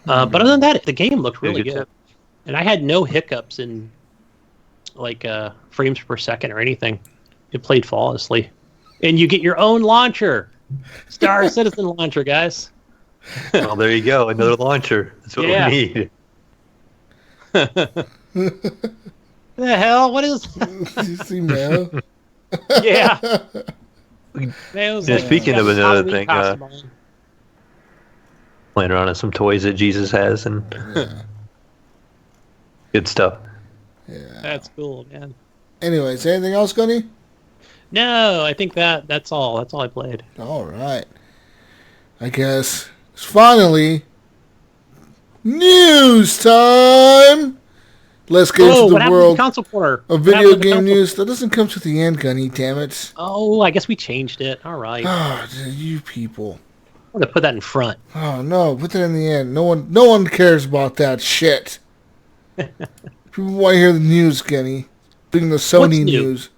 But other than that, the game looked really good. And I had no hiccups in like frames per second or anything. It played flawlessly. And you get your own launcher. Star Citizen launcher, guys. Well, there you go. Another launcher. That's what we need. The hell? What is Did you see Mayo? Yeah. Speaking of another thing, playing around on some toys that Jesus has, and good stuff. Yeah. That's cool, man. Anyways, anything else, Gunny? No, I think that's all. That's all I played. All right. I guess it's finally news time. Let's get into the world of video game news. That doesn't come to the end, Gunny. Damn it. Oh, I guess we changed it. All right. Oh, you people. I'm gonna put that in front. Oh no, put that in the end. No one cares about that shit. People want to hear the news, Gunny. Bring the Sony news.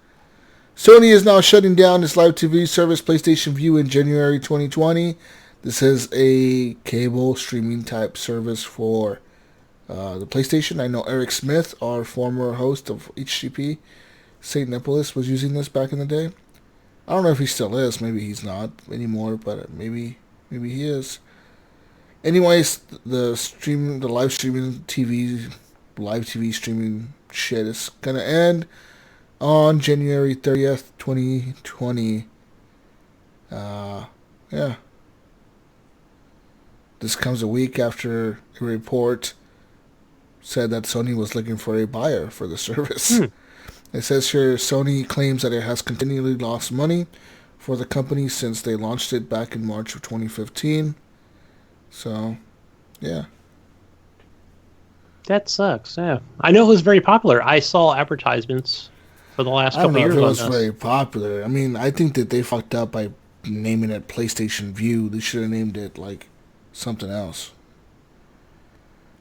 Sony is now shutting down its live TV service PlayStation Vue in January 2020. This is a cable streaming type service for the PlayStation. I know Eric Smith, our former host of HGP, St. Nicholas, was using this back in the day. I don't know if he still is. Maybe he's not anymore, but maybe he is. Anyways, the live TV streaming shit is gonna end on January 30th, 2020. Yeah. This comes a week after a report said that Sony was looking for a buyer for the service. It says here Sony claims that it has continually lost money for the company since they launched it back in March of 2015. So, yeah. That sucks. Yeah, I know it was very popular. I saw advertisements for the last couple of years. I don't know if it was very popular. I mean, I think that they fucked up by naming it PlayStation View. They should have named it like something else.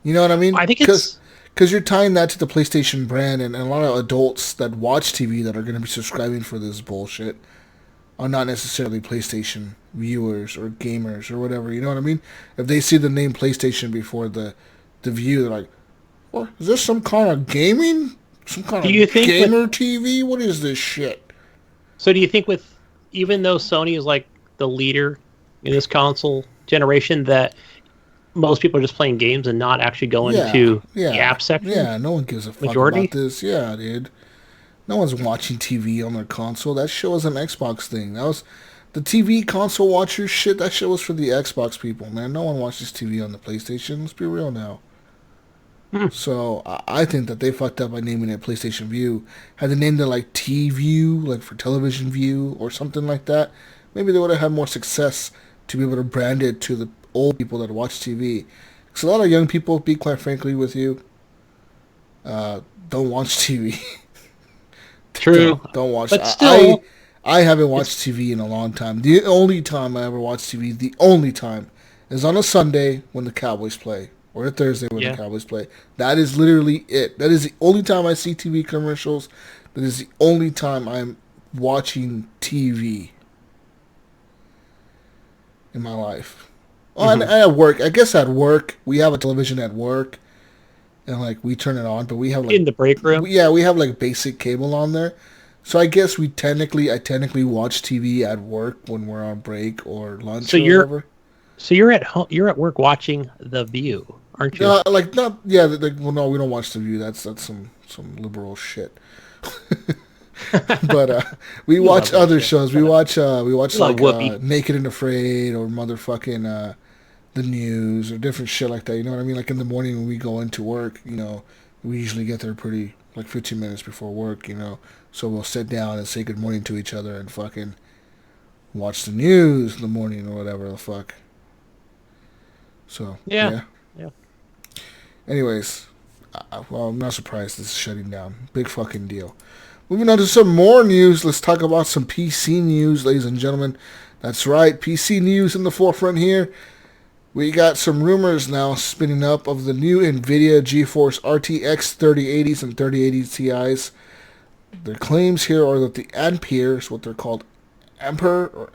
You know what I mean? I think it's because you're tying that to the PlayStation brand, and a lot of adults that watch TV that are going to be subscribing for this bullshit are not necessarily PlayStation viewers or gamers or whatever. You know what I mean? If they see the name PlayStation before the View, they're like, "What is this? Some kind of gaming? Some kind of gamer TV? What is this shit?" So do you think even though Sony is like the leader in this console generation, that most people are just playing games and not actually going to the app section? Yeah, no one gives a fuck about this. Yeah, dude. No one's watching TV on their console. That shit was an Xbox thing. That was the TV console watchers shit. That shit was for the Xbox people, man. No one watches TV on the PlayStation. Let's be real now. So I think that they fucked up by naming it PlayStation View. Had they named it like T-View, like for television view or something like that, maybe they would have had more success to be able to brand it to the old people that watch TV. Because a lot of young people, be quite frankly with you, don't watch TV. True. Don't watch. But still, I haven't watched TV in a long time. The only time I ever watch TV, the only time, is on a Sunday when the Cowboys play. Or a Thursday when the Cowboys play. That is literally it. That is the only time I see TV commercials. That is the only time I'm watching TV in my life. Oh, and at work. I guess at work, we have a television at work. And, like, we turn it on. But we have, like... in the break room? We have, like, basic cable on there. So I guess I technically watch TV at work when we're on break or lunch or whatever. So you're at home, you're at work watching The View, aren't you? No, no, we don't watch The View. That's some liberal shit. But we watch other shows. We watch like Naked and Afraid or motherfucking The News or different shit like that. You know what I mean? Like in the morning when we go into work, you know, we usually get there pretty like 15 minutes before work. You know, so we'll sit down and say good morning to each other and fucking watch the news in the morning or whatever the fuck. So, yeah. Anyways, well, I'm not surprised this is shutting down. Big fucking deal. Moving on to some more news. Let's talk about some PC news, ladies and gentlemen. That's right, PC news in the forefront here. We got some rumors now spinning up of the new NVIDIA GeForce RTX 3080s and 3080 Ti's. Their claims here are that the Amperes, what they're called, Ampere, or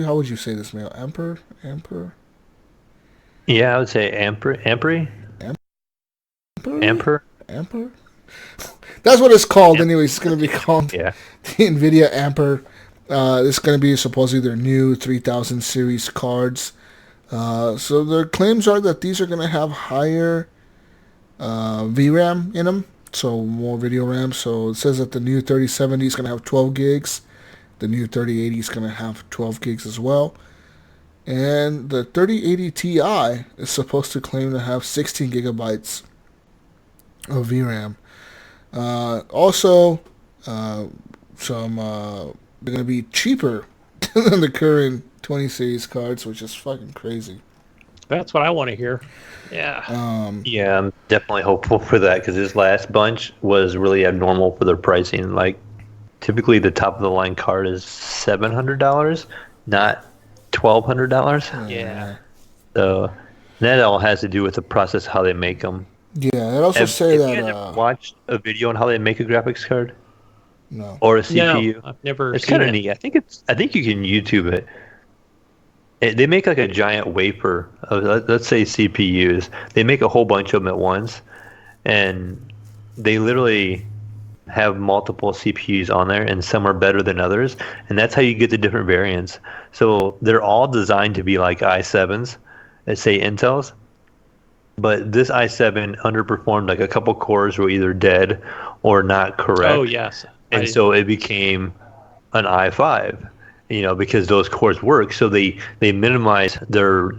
how would you say this, Mayo? Ampere? Yeah, I would say Ampere. That's what it's called. Anyways, it's going to be called the NVIDIA Ampere. It's going to be supposedly their new 3000 series cards. So their claims are that these are going to have higher VRAM in them, so more video RAM. So it says that the new 3070 is going to have 12 gigs. The new 3080 is going to have 12 gigs as well. And the 3080 Ti is supposed to claim to have 16 gigabytes of VRAM. Also, they're going to be cheaper than the current 20 series cards, which is fucking crazy. That's what I want to hear. Yeah. I'm definitely hopeful for that because this last bunch was really abnormal for their pricing. Like, typically the top of the line card is $700, not $1,200. Yeah. So that all has to do with the process, how they make them. Yeah, it also say that. Have you ever watched a video on how they make a graphics card? No. Or a CPU? No, I've never. It's kind of neat. I think you can YouTube it. They make like a giant wafer of, let's say, CPUs. They make a whole bunch of them at once, and they literally have multiple CPUs on there, and some are better than others, and that's how you get the different variants. So they're all designed to be like i7s, let's say Intel's, but this i7 underperformed. Like a couple cores were either dead or not correct. Oh yes, And so it became an i5, because those cores work. So they minimize their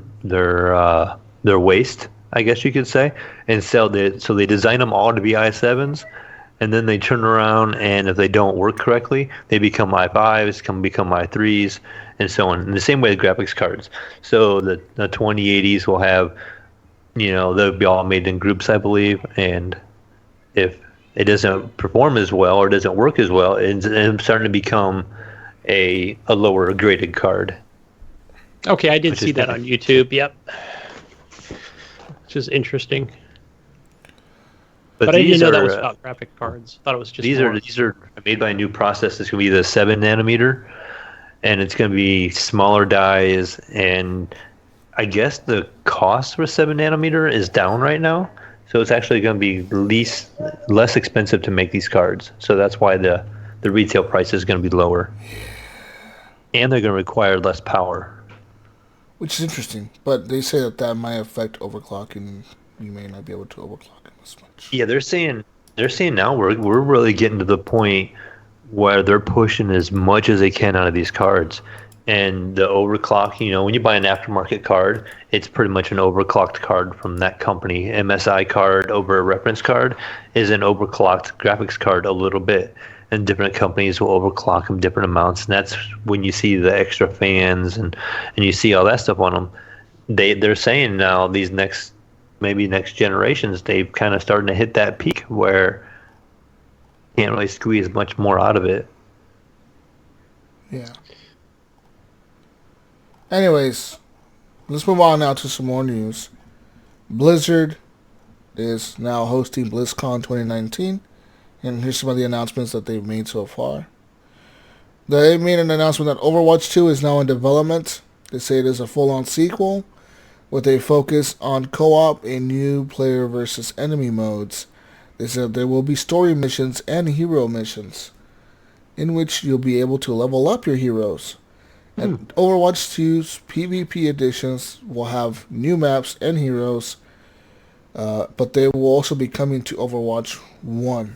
waste, I guess you could say, and so they design them all to be i7s, and then they turn around, and if they don't work correctly, they become i5s, can become i3s, and so on. In the same way with graphics cards. So the 2080s will have, they'll be all made in groups, I believe, and if it doesn't perform as well or doesn't work as well, it's starting to become a lower graded card. Okay, I did see that on YouTube. Yep, which is interesting. But I didn't know that was about graphic cards. I thought it was just these are made by a new process. It's going to be the 7 nanometer, and it's going to be smaller dies. And I guess the cost for 7 nanometer is down right now, so it's actually going to be less expensive to make these cards. So that's why the retail price is going to be lower, and they're going to require less power. Which is interesting, but they say that might affect overclocking. You may not be able to overclock it as much. Yeah, they're saying now we're really getting to the point where they're pushing as much as they can out of these cards. And the overclock, when you buy an aftermarket card, it's pretty much an overclocked card from that company. MSI card over a reference card is an overclocked graphics card a little bit. And different companies will overclock them different amounts. And that's when you see the extra fans and you see all that stuff on them. They're saying now these next generations, they've kind of starting to hit that peak where you can't really squeeze much more out of it. Yeah. Anyways, let's move on now to some more news. Blizzard is now hosting BlizzCon 2019, and here's some of the announcements that they've made so far. They made an announcement that Overwatch 2 is now in development. They say it is a full-on sequel with a focus on co-op and new player versus enemy modes. They said there will be story missions and hero missions in which you'll be able to level up your heroes. And Overwatch 2's PvP editions will have new maps and heroes, but they will also be coming to Overwatch 1.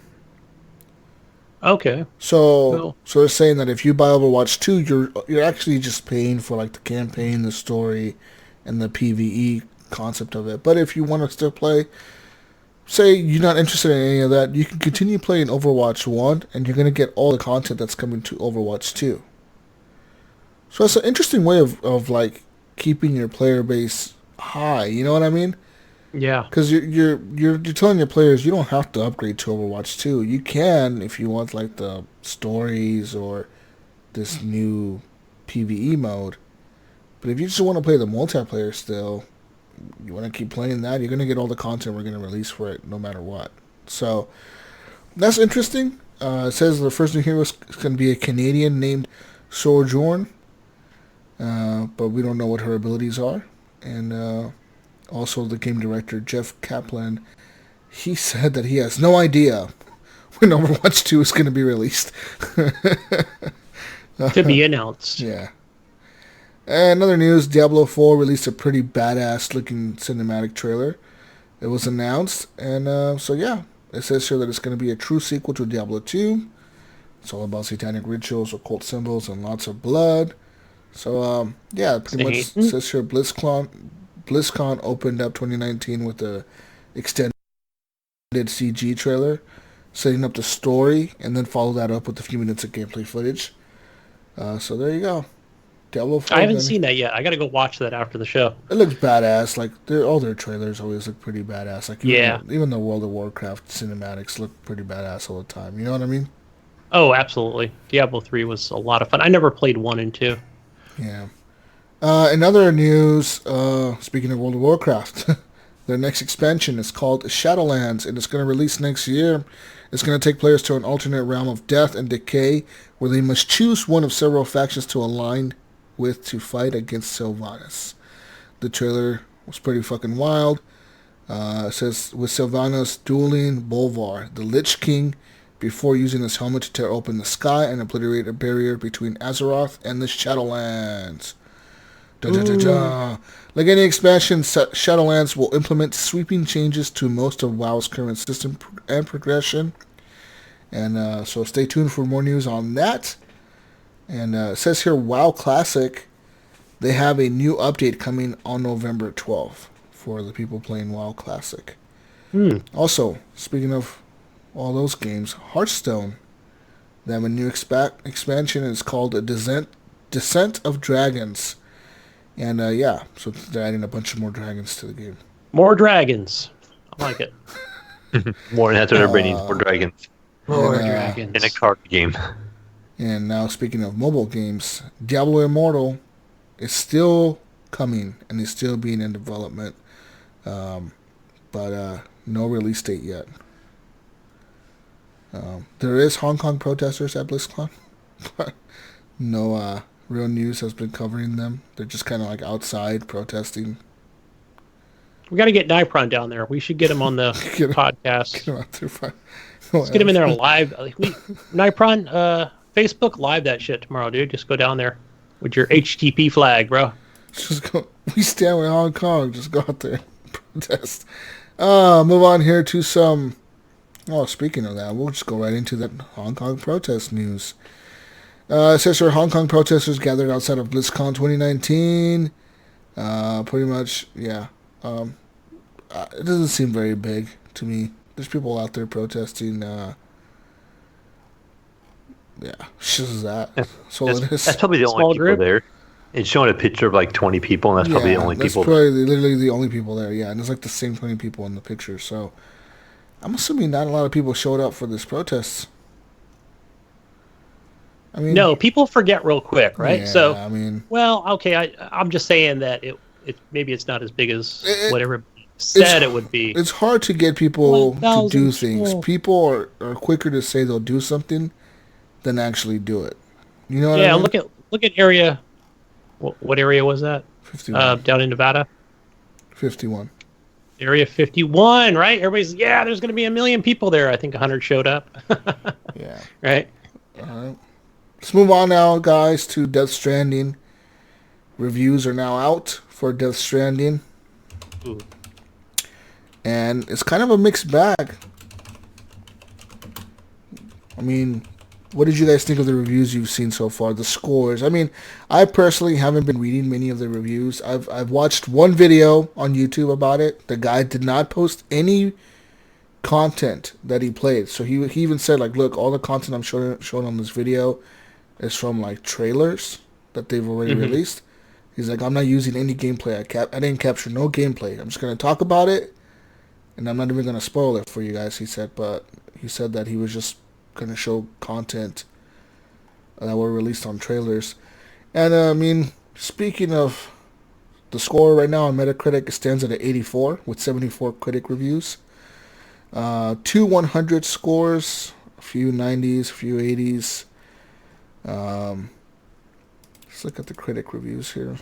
Okay. So they're saying that if you buy Overwatch 2, you're actually just paying for like the campaign, the story, and the PvE concept of it. But if you want to still play, say you're not interested in any of that, you can continue playing Overwatch 1, and you're going to get all the content that's coming to Overwatch 2. So it's an interesting way of like keeping your player base high. You know what I mean? Yeah. Because you're telling your players you don't have to upgrade to Overwatch 2. You can if you want like the stories or this new PvE mode. But if you just want to play the multiplayer still, you want to keep playing that, you're going to get all the content we're going to release for it no matter what. So that's interesting. It says the first new hero is going to be a Canadian named Sojourn. But we don't know what her abilities are. And also the game director, Jeff Kaplan, he said that he has no idea when Overwatch 2 is going to be released. To be announced. Yeah. And another news, Diablo 4 released a pretty badass looking cinematic trailer. It was announced. And so yeah, it says here that it's going to be a true sequel to Diablo 2. It's all about satanic rituals, occult symbols, and lots of blood. So, yeah, pretty much says here BlizzCon opened up 2019 with a extended CG trailer, setting up the story, and then followed that up with a few minutes of gameplay footage. So there you go. Diablo 4. I haven't seen that yet. I got to go watch that after the show. It looks badass. Like all their trailers always look pretty badass. Like even the World of Warcraft cinematics look pretty badass all the time. You know what I mean? Oh, absolutely. Diablo 3 was a lot of fun. I never played 1 and 2. Yeah. In other news, speaking of World of Warcraft, their next expansion is called Shadowlands, and it's going to release next year. It's going to take players to an alternate realm of death and decay, where they must choose one of several factions to align with to fight against Sylvanas. The trailer was pretty fucking wild. It says, with Sylvanas dueling Bolvar, the Lich King, before using his helmet to tear open the sky and obliterate a barrier between Azeroth and the Shadowlands. Da, da, da, da. Like any expansion, Shadowlands will implement sweeping changes to most of WoW's current system and progression. And so stay tuned for more news on that. And it says here, WoW Classic, they have a new update coming on November 12th for the people playing WoW Classic. Also, speaking of all those games, Hearthstone, they have a new expansion. It's called a Descent of Dragons. And so they're adding a bunch of more dragons to the game. More dragons. I like it. More, that's what everybody needs, more dragons. More dragons. In a card game. And now, speaking of mobile games, Diablo Immortal is still coming and is still being in development. But no release date yet. There is Hong Kong protesters at BlizzCon, but no real news has been covering them. They're just kind of like outside protesting. We got to get Nipron down there. We should get him on the podcast. Get him out there. Let's get him in there live. Nipron, Facebook Live that shit tomorrow, dude. Just go down there with your HGP flag, bro. Just go. We stand with Hong Kong. Just go out there and protest. Move on here to some... Oh, speaking of that, we'll just go right into that Hong Kong protest news. It says here, Hong Kong protesters gathered outside of BlizzCon 2019. Pretty much, yeah. It doesn't seem very big to me. There's people out there protesting. Just that. That's all it is. That's probably the only people there. It's showing a picture of like 20 people, and that's probably the only people. That's probably literally the only people there, yeah. And it's like the same 20 people in the picture, so... I'm assuming not a lot of people showed up for this protest. I mean, no, people forget real quick, right? Yeah, so, I mean, well, okay, I'm just saying that it maybe it's not as big as whatever said it would be. It's hard to get people to do things. People are quicker to say they'll do something than actually do it. You know what I mean? Look at area. What area was that? 51. Down in Nevada. 51. Area 51, right? Everybody's, there's going to be 1 million people there. I think 100 showed up. Yeah. Right? All right. Let's move on now, guys, to Death Stranding. Reviews are now out for Death Stranding. Ooh. And it's kind of a mixed bag. I mean, what did you guys think of the reviews you've seen so far? The scores. I mean, I personally haven't been reading many of the reviews. I've watched one video on YouTube about it. The guy did not post any content that he played. So he even said, like, look, all the content I'm showing on this video is from, like, trailers that they've already released. He's like, I'm not using any gameplay. I didn't capture no gameplay. I'm just going to talk about it, and I'm not even going to spoil it for you guys, he said. But he said that he was just going to show content that were released on trailers. And I mean, speaking of the score right now on Metacritic, it stands at an 84 with 74 critic reviews. 2 100 scores, a few 90s, a few 80s. Let's look at the critic reviews here.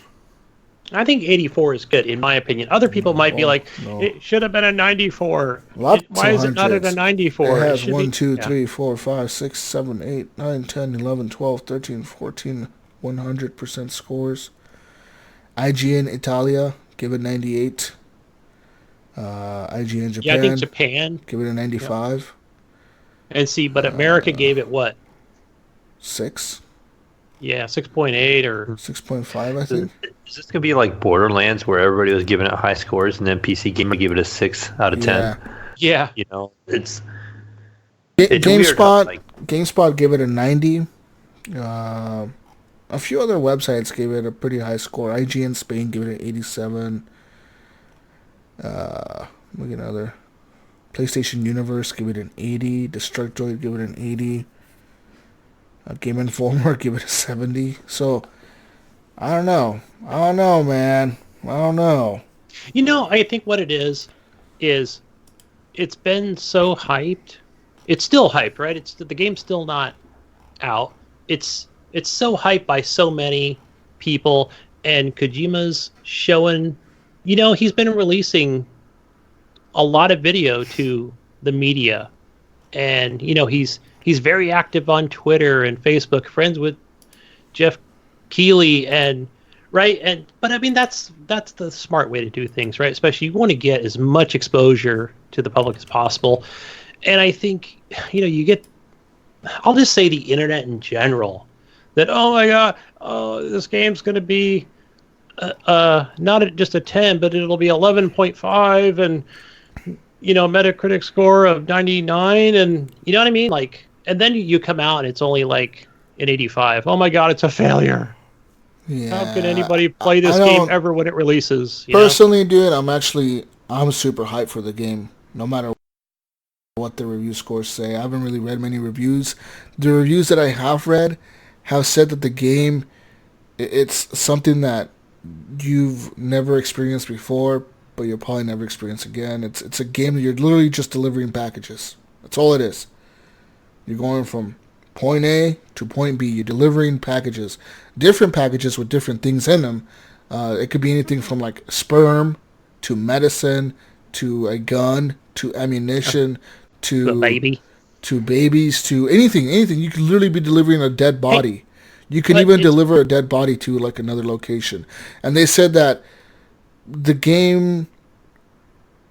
I think 84 is good, in my opinion. Other people might be like, it should have been a 94. Why is it not at a 94? It has 1, 2, 3, 4, 5, 6, 7, 8, 9, 10, 11, 12, 13, 14, 100% scores. IGN Italia, give it 98. IGN Japan. Yeah, I think Japan. Give it a 95. And see, but America gave it what? 6? Yeah, 6.8 or 6.5, I think. Is this gonna be like Borderlands, where everybody was giving it high scores, and then PC Gamer gave it a 6 out of 10? Yeah. You know, it's GameSpot. Weird, GameSpot gave it a 90. A few other websites gave it a pretty high score. IGN Spain gave it an 87. Look at another. PlayStation Universe gave it an 80. Destructoid gave it an 80. Game Informer give it a 70. So, I don't know, man. I don't know. You know, I think what it is it's been so hyped. It's still hyped, right? The game's still not out. It's so hyped by so many people, and Kojima's showing, you know, he's been releasing a lot of video to the media and he's very active on Twitter and Facebook, friends with Jeff Keighley, and but I mean that's the smart way to do things, right? Especially you want to get as much exposure to the public as possible, and I think you get, I'll just say the internet in general, that oh my god, this game's going to be not just a 10, but it'll be 11.5, and Metacritic score of 99, and you know what I mean, like, and then you come out and it's only like an 85. Oh my god, it's a failure. Yeah. How can anybody play this game ever when it releases? Personally, dude, I'm super hyped for the game, no matter what the review scores say. I haven't really read many reviews. The reviews that I have read have said that the game, it's something that you've never experienced before, but you'll probably never experience again. It's a game that you're literally just delivering packages. That's all it is. You're going from point A to point B. You're delivering packages, different packages with different things in them. It could be anything from like sperm to medicine to a gun to ammunition to babies to anything. You could literally be delivering a dead body. You can even deliver a dead body to like another location. And they said that the game,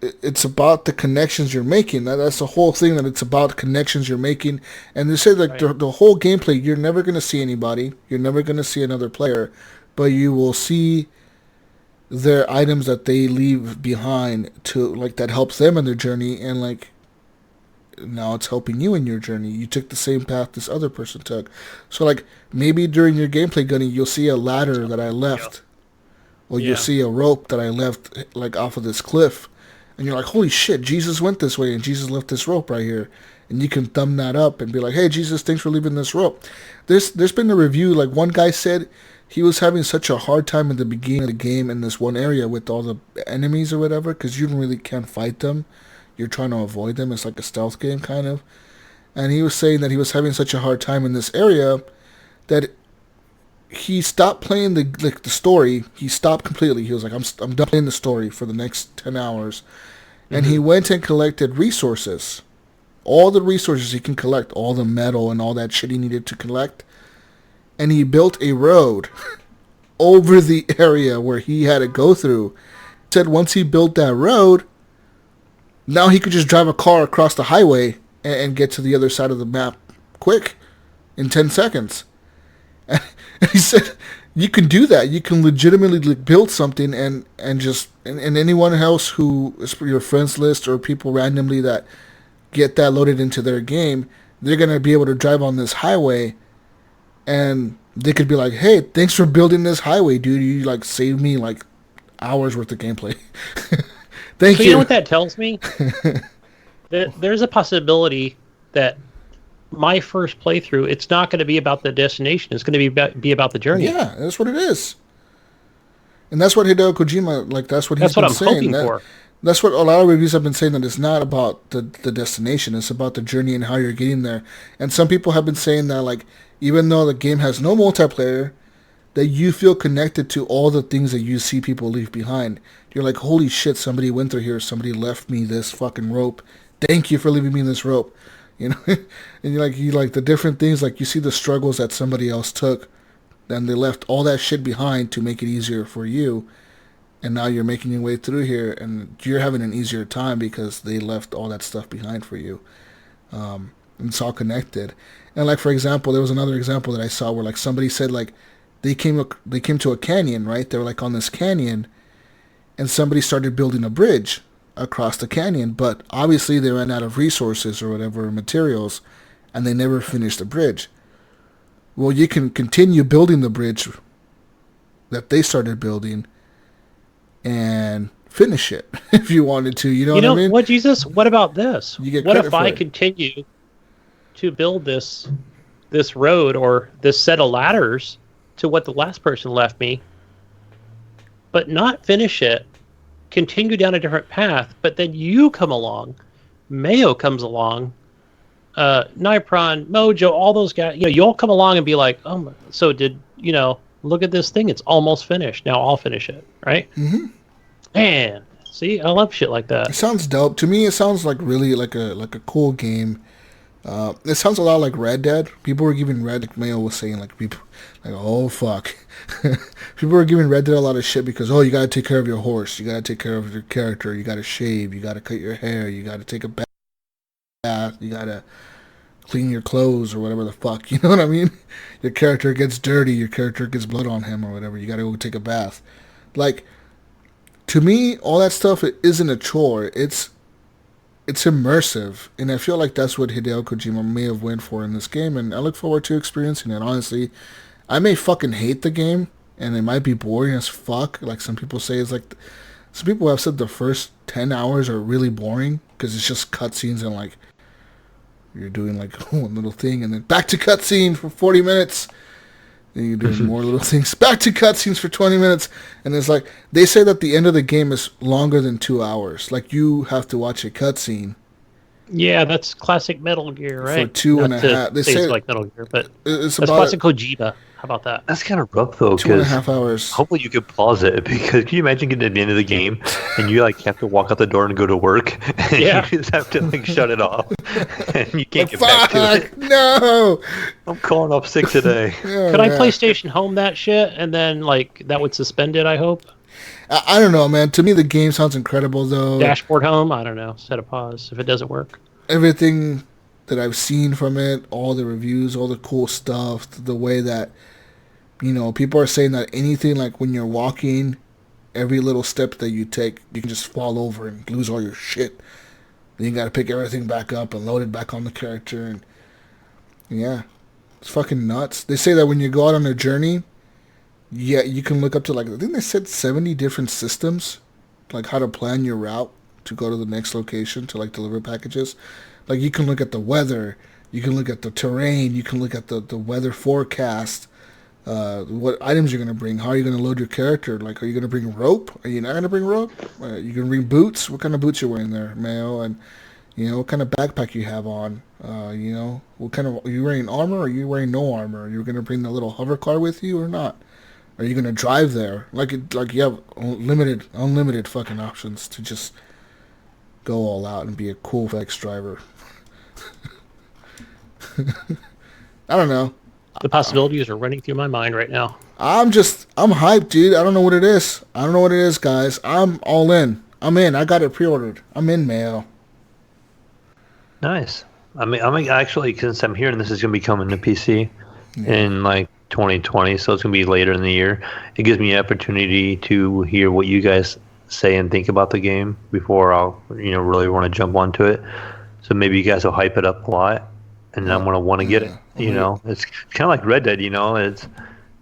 it's about the connections you're making. That's the whole thing, that it's about connections you're making. And they said like the whole gameplay, you're never going to see anybody. You're never going to see another player. But you will see their items that they leave behind to like that helps them in their journey, and like now it's helping you in your journey. You took the same path this other person took. So like maybe during your gameplay, Gunny, you'll see a ladder that I left. Or you'll see a rope that I left like off of this cliff. And you're like, holy shit, Jesus went this way and Jesus left this rope right here. And you can thumb that up and be like, hey, Jesus, thanks for leaving this rope. There's been a review, like one guy said he was having such a hard time at the beginning of the game in this one area with all the enemies or whatever, because you really can't fight them. You're trying to avoid them. It's like a stealth game kind of. And he was saying that he was having such a hard time in this area that he stopped playing the story. He stopped completely. He was like, I'm done playing the story for the next 10 hours. And he went and collected resources. All the resources he can collect, all the metal and all that shit he needed to collect. And he built a road over the area where he had to go through. He said once he built that road, now he could just drive a car across the highway and get to the other side of the map quick in 10 seconds. And he said, you can do that. You can legitimately build something and anyone else who is your friends list or people randomly that get that loaded into their game, they're going to be able to drive on this highway and they could be like, hey, thanks for building this highway, dude. You like saved me like hours worth of gameplay. Thank you. You know what that tells me? There's a possibility that my first playthrough, it's not going to be about the destination. It's going to be about the journey. Yeah, that's what it is. And that's what Hideo Kojima, like, that's what he's been saying. Hoping for. That's what a lot of reviews have been saying, that it's not about the destination. It's about the journey and how you're getting there. And some people have been saying that, like, even though the game has no multiplayer, that you feel connected to all the things that you see people leave behind. You're like, holy shit, somebody went through here. Somebody left me this fucking rope. Thank you for leaving me this rope. You know, and you like the different things, like you see the struggles that somebody else took, and they left all that shit behind to make it easier for you, and now you're making your way through here, and you're having an easier time because they left all that stuff behind for you. And it's all connected. And like, for example, there was another example that I saw where like somebody said like they came to a canyon, right? They were like on this canyon, and somebody started building a bridge across the canyon, but obviously they ran out of resources or whatever materials, and they never finished the bridge. Well, you can continue building the bridge that they started building and finish it if you wanted to. You know what I mean? What, Jesus? What about this? You get what credit if I for it. continue to build this road or this set of ladders to what the last person left me, but not finish it? Continue down a different path, but then you come along, Mayo comes along, Nipron, Mojo, all those guys, you all come along and be like, oh, so look at this thing, it's almost finished, now I'll finish it, right? Mm-hmm. And see, I love shit like that. It sounds dope. To me, it sounds like really like a cool game It sounds a lot like Red Dead. People were giving Red, like Mayo was saying, like people, like oh fuck, people were giving Red Dead a lot of shit because you gotta take care of your horse, you gotta take care of your character, you gotta shave, you gotta cut your hair, you gotta take a bath, you gotta clean your clothes or whatever the fuck, you know what I mean? Your character gets dirty, your character gets blood on him or whatever, you gotta go take a bath. Like, to me, all that stuff, it isn't a chore. It's immersive, and I feel like that's what Hideo Kojima may have went for in this game, and I look forward to experiencing it. Honestly, I may fucking hate the game, and it might be boring as fuck. Like some people say, it's like some people have said the first 10 hours are really boring because it's just cutscenes and like you're doing like one little thing, and then back to cutscene for 40 minutes. Then you're doing more little things. Back to cutscenes for 20 minutes. And it's like, they say that the end of the game is longer than 2 hours. Like, you have to watch a cutscene. Yeah, that's classic Metal Gear, right? For two and a half. They say it's like Metal Gear, but it's that's classic Kojima. How about that? That's kind of rough, though. 2.5 hours. Hopefully you could pause it, because can you imagine getting to the end of the game and you like have to walk out the door and go to work, and you just have to like shut it off, and you can't get back to it. No! I'm calling off sick today. Could I PlayStation Home that shit, and then like that would suspend it? I hope. I don't know, man. To me, the game sounds incredible, though. Dashboard Home. I don't know. Set a pause if it doesn't work. Everything that I've seen from it, all the reviews, all the cool stuff, the way that, you know, people are saying that anything like when you're walking, every little step that you take, you can just fall over and lose all your shit. Then you gotta pick everything back up and load it back on the character, and yeah, it's fucking nuts. They say that when you go out on a journey, yeah, you can look up to like, I think they said 70 different systems, like how to plan your route to go to the next location to like deliver packages. Like you can look at the weather, you can look at the terrain, you can look at the weather forecast, what items you're going to bring, how are you going to load your character, like are you going to bring rope, are you not going to bring rope, you going to bring boots, what kind of boots you're wearing there, Mayo, and you know, what kind of backpack you have on, you know, what kind of, are you wearing armor or are you wearing no armor, are you going to bring the little hover car with you or not, are you going to drive there, like you have unlimited fucking options to just go all out and be a cool FX driver. I don't know. The possibilities are running through my mind right now. I'm hyped, dude. I don't know what it is. I don't know what it is, guys. I'm all in. I'm in. I got it pre-ordered. I'm in, Mayo. Nice. I mean, I'm actually, since I'm hearing this is going to be coming to PC in like 2020, so it's going to be later in the year. It gives me an opportunity to hear what you guys say and think about the game before I'll, you know, really want to jump onto it. So maybe you guys will hype it up a lot, and I'm going to want to get it. You know, it's kind of like Red Dead, you know, it's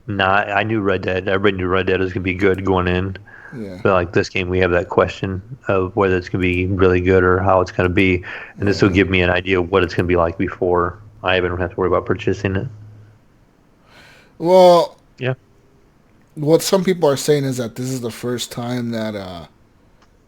not, I knew Red Dead, everybody knew Red Dead was going to be good going in. Yeah. But like this game, we have that question of whether it's going to be really good or how it's going to be. And this will give me an idea of what it's going to be like before I even have to worry about purchasing it. Well, yeah. What some people are saying is that this is the first time that,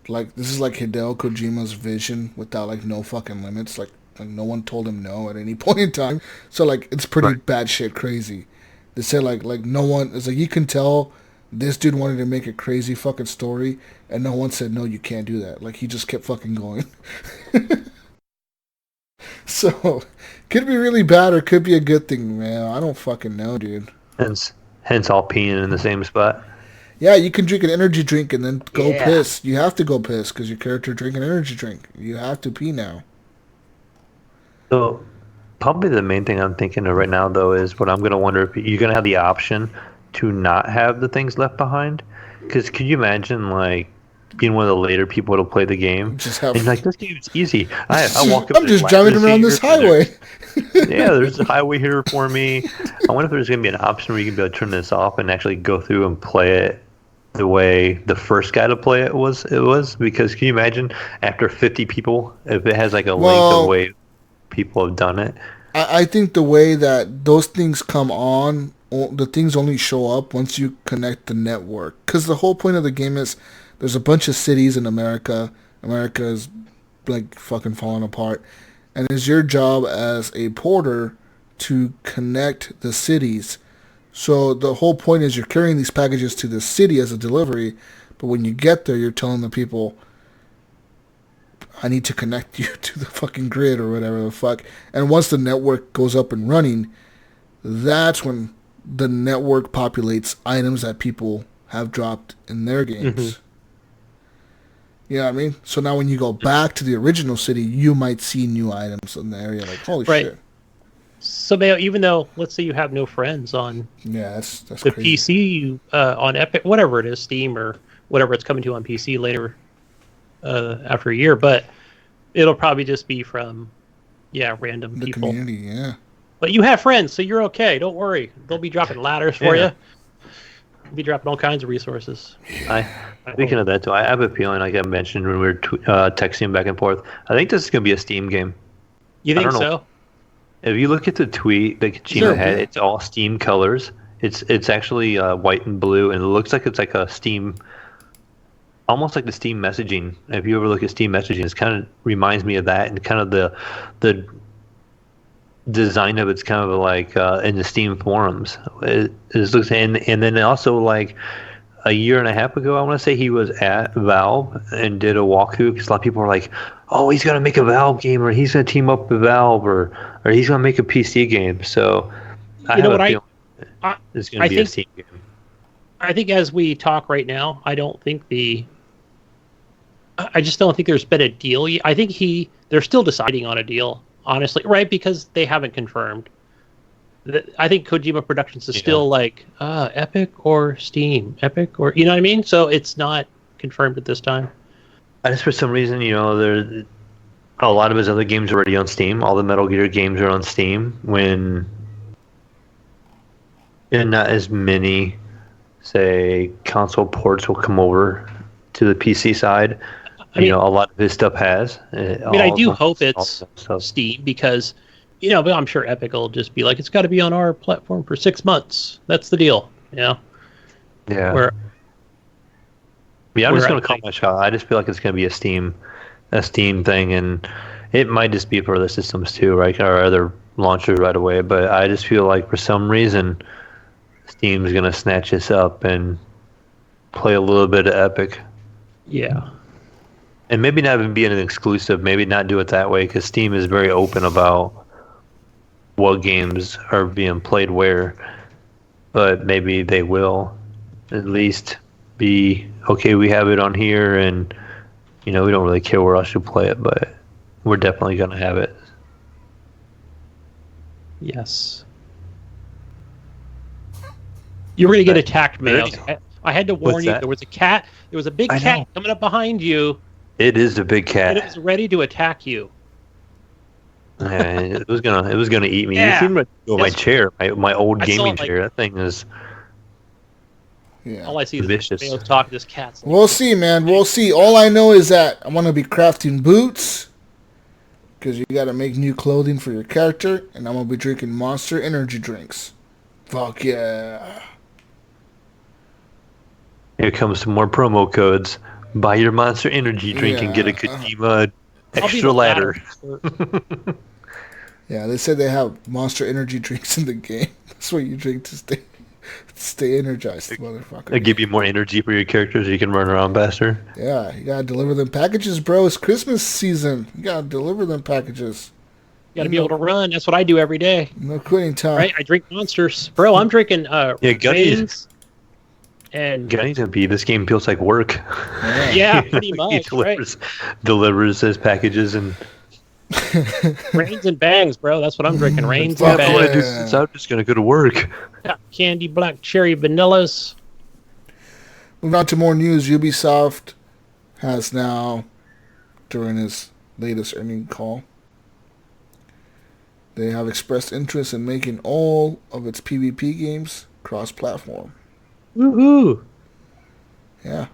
like, this is like Hideo Kojima's vision without, like, no fucking limits. Like no one told him no at any point in time. So, like, it's pretty bad shit crazy. They say, like no one, it's like, you can tell this dude wanted to make a crazy fucking story, and no one said, no, you can't do that. Like, he just kept fucking going. So, could be really bad or could be a good thing, man. I don't fucking know, dude. Hence all peeing in the same spot. Yeah, you can drink an energy drink and then go piss. You have to go piss because your character drank an energy drink. You have to pee now. So, probably the main thing I'm thinking of right now, though, is what I'm going to wonder if you're going to have the option to not have the things left behind. Because could you imagine, like, being one of the later people to play the game? Just have... And like, this game's easy. I walk up. I'm just driving around this highway. Yeah, there's a highway here for me. I wonder if there's going to be an option where you can be able to turn this off and actually go through and play it the way the first guy to play it was. Because can you imagine after 50 people, if it has like a link of the way people have done it? I think the way that those things come on, the things only show up once you connect the network. Because the whole point of the game is there's a bunch of cities in America. America is like fucking falling apart. And it's your job as a porter to connect the cities. So the whole point is you're carrying these packages to the city as a delivery, but when you get there, you're telling the people, I need to connect you to the fucking grid or whatever the fuck. And once the network goes up and running, that's when the network populates items that people have dropped in their games. Mm-hmm. You know what I mean? So now when you go back to the original city, you might see new items in the area. Like, holy shit. So, Mayo, even though, let's say you have no friends on that's the crazy. PC, on Epic, whatever it is, Steam or whatever it's coming to on PC later after a year, but it'll probably just be from, random the people. Community, yeah. But you have friends, so you're okay. Don't worry. They'll be dropping ladders for you. They'll be dropping all kinds of resources. Speaking of that, too, I have a feeling, like I mentioned when we were texting back and forth, I think this is going to be a Steam game. You think so? If you look at the tweet that Kojima had, it's all Steam colors. It's actually white and blue, and it looks like it's like a Steam, almost like the Steam messaging. If you ever look at Steam messaging, it kind of reminds me of that, and kind of the design of it's kind of like in the Steam forums. It looks, and then also like a year and a half ago, I want to say he was at Valve and did a walkthrough because a lot of people were like, "Oh, he's gonna make a Valve game, or he's gonna team up with Valve, or he's gonna make a PC game." So I have a feeling it's gonna be a Steam game. I think as we talk right now, I just don't think there's been a deal yet. I think they're still deciding on a deal. Honestly, right? Because they haven't confirmed. I think Kojima Productions is still like Epic or Steam, Epic or, you know what I mean? So it's not confirmed at this time. I just, for some reason, there a lot of his other games are already on Steam. All the Metal Gear games are on Steam. And not as many, say, console ports will come over to the PC side. A lot of his stuff has. I do hope it's Steam because, but I'm sure Epic will just be like, it's got to be on our platform for 6 months. That's the deal. Yeah. I'm just going to call my shot. I just feel like it's going to be a Steam thing, and it might just be for other systems too, right, or other launchers right away. But I just feel like for some reason, Steam's going to snatch this up and play a little bit of Epic. Yeah. And maybe not even be an exclusive. Maybe not do it that way because Steam is very open about what games are being played where. But maybe they will at least be, okay, we have it on here and, we don't really care where else you play it, but we're definitely going to have it. Yes. You were going to get attacked, man. I had to warn you. There was a cat. There was a big cat coming up behind you. It is a big cat. And it was ready to attack you. Yeah, it was gonna eat me. Yeah. It seemed like my chair, my old gaming chair. That thing is. Yeah. All I see is vicious. Talk. This cat's. We'll see, man. We'll see. All I know is that I want to be crafting boots because you got to make new clothing for your character, and I'm gonna be drinking Monster energy drinks. Fuck yeah! Here comes some more promo codes. Buy your Monster energy drink and get a Kojima extra ladder. Yeah, they said they have Monster energy drinks in the game. That's what you drink to stay energized, motherfucker. They give you more energy for your character so you can run around faster. Yeah, you gotta deliver them packages, bro. It's Christmas season. You gotta deliver them packages. You gotta be able to run. That's what I do every day. No quitting time. Right? I drink Monsters. Bro, I'm drinking Gunny's. And Gunny's gonna be, this game feels like work. Yeah, pretty much. He delivers his packages and Rains and bangs, bro. That's what I'm drinking. Rains and bangs. I'm just gonna go to work. Candy black cherry vanillas. Moving on to more news. Ubisoft has now, during his latest earnings call, they have expressed interest in making all of its PvP games cross-platform. Woohoo! Yeah.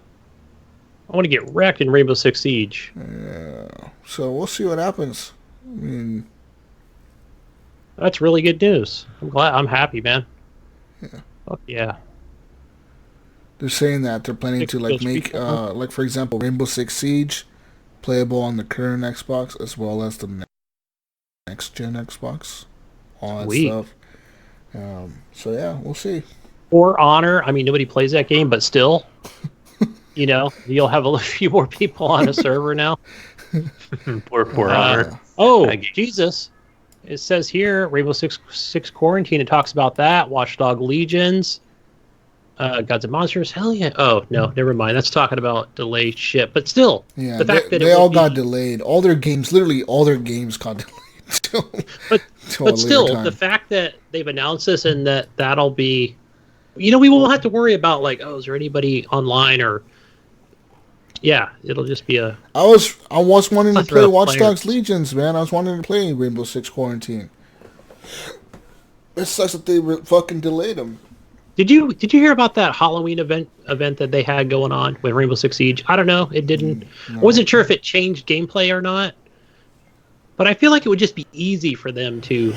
I want to get wrecked in Rainbow Six Siege. Yeah. So we'll see what happens. I mean, that's really good news. I'm happy, man. Yeah. Oh, yeah. They're saying that they're planning to make like for example, Rainbow Six Siege playable on the current Xbox as well as the next gen Xbox. All that stuff. So yeah, we'll see. Or Honor. I mean, nobody plays that game, but still, you'll have a few more people on a server now. Poor Honor. Oh, I get- Jesus. It says here, Rainbow Six Quarantine, it talks about that. Watchdog Legions. Gods and Monsters. Hell yeah. Oh, no, never mind. That's talking about delayed shit. But still, Yeah, the fact that they it all will got be, delayed. All their games, literally all their games got delayed. but till a later still, time. the fact that they've announced this and that'll be, we won't have to worry about like, oh, is there anybody online or, yeah, it'll just be a. I was wanting to plethora play of Watch Dogs players. Legions, man. I was wanting to play Rainbow Six Quarantine. It sucks that they fucking delayed them. Did you hear about that Halloween event that they had going on with Rainbow Six Siege? I don't know. It didn't. No. I wasn't sure if it changed gameplay or not. But I feel like it would just be easy for them to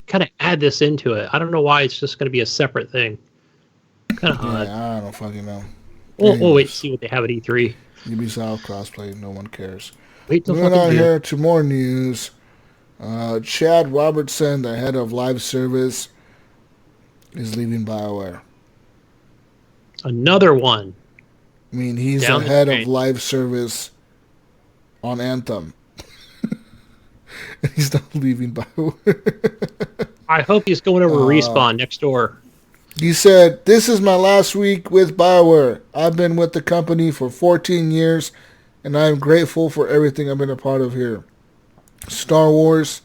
kind of add this into it. I don't know why it's just going to be a separate thing. Kind of odd. Yeah, I don't fucking know. We'll wait to see what they have at E3. Ubisoft crossplay, no one cares. Wait till Moving fucking on June. here to more news. Chad Robertson, the head of live service, is leaving BioWare. Another one. I mean, he's Down the the head of drain. live service on Anthem. And he's not leaving BioWare. I hope he's going over to Respawn next door. He said, "This is my last week with BioWare. I've been with the company for 14 years, and I am grateful for everything I've been a part of here. Star Wars,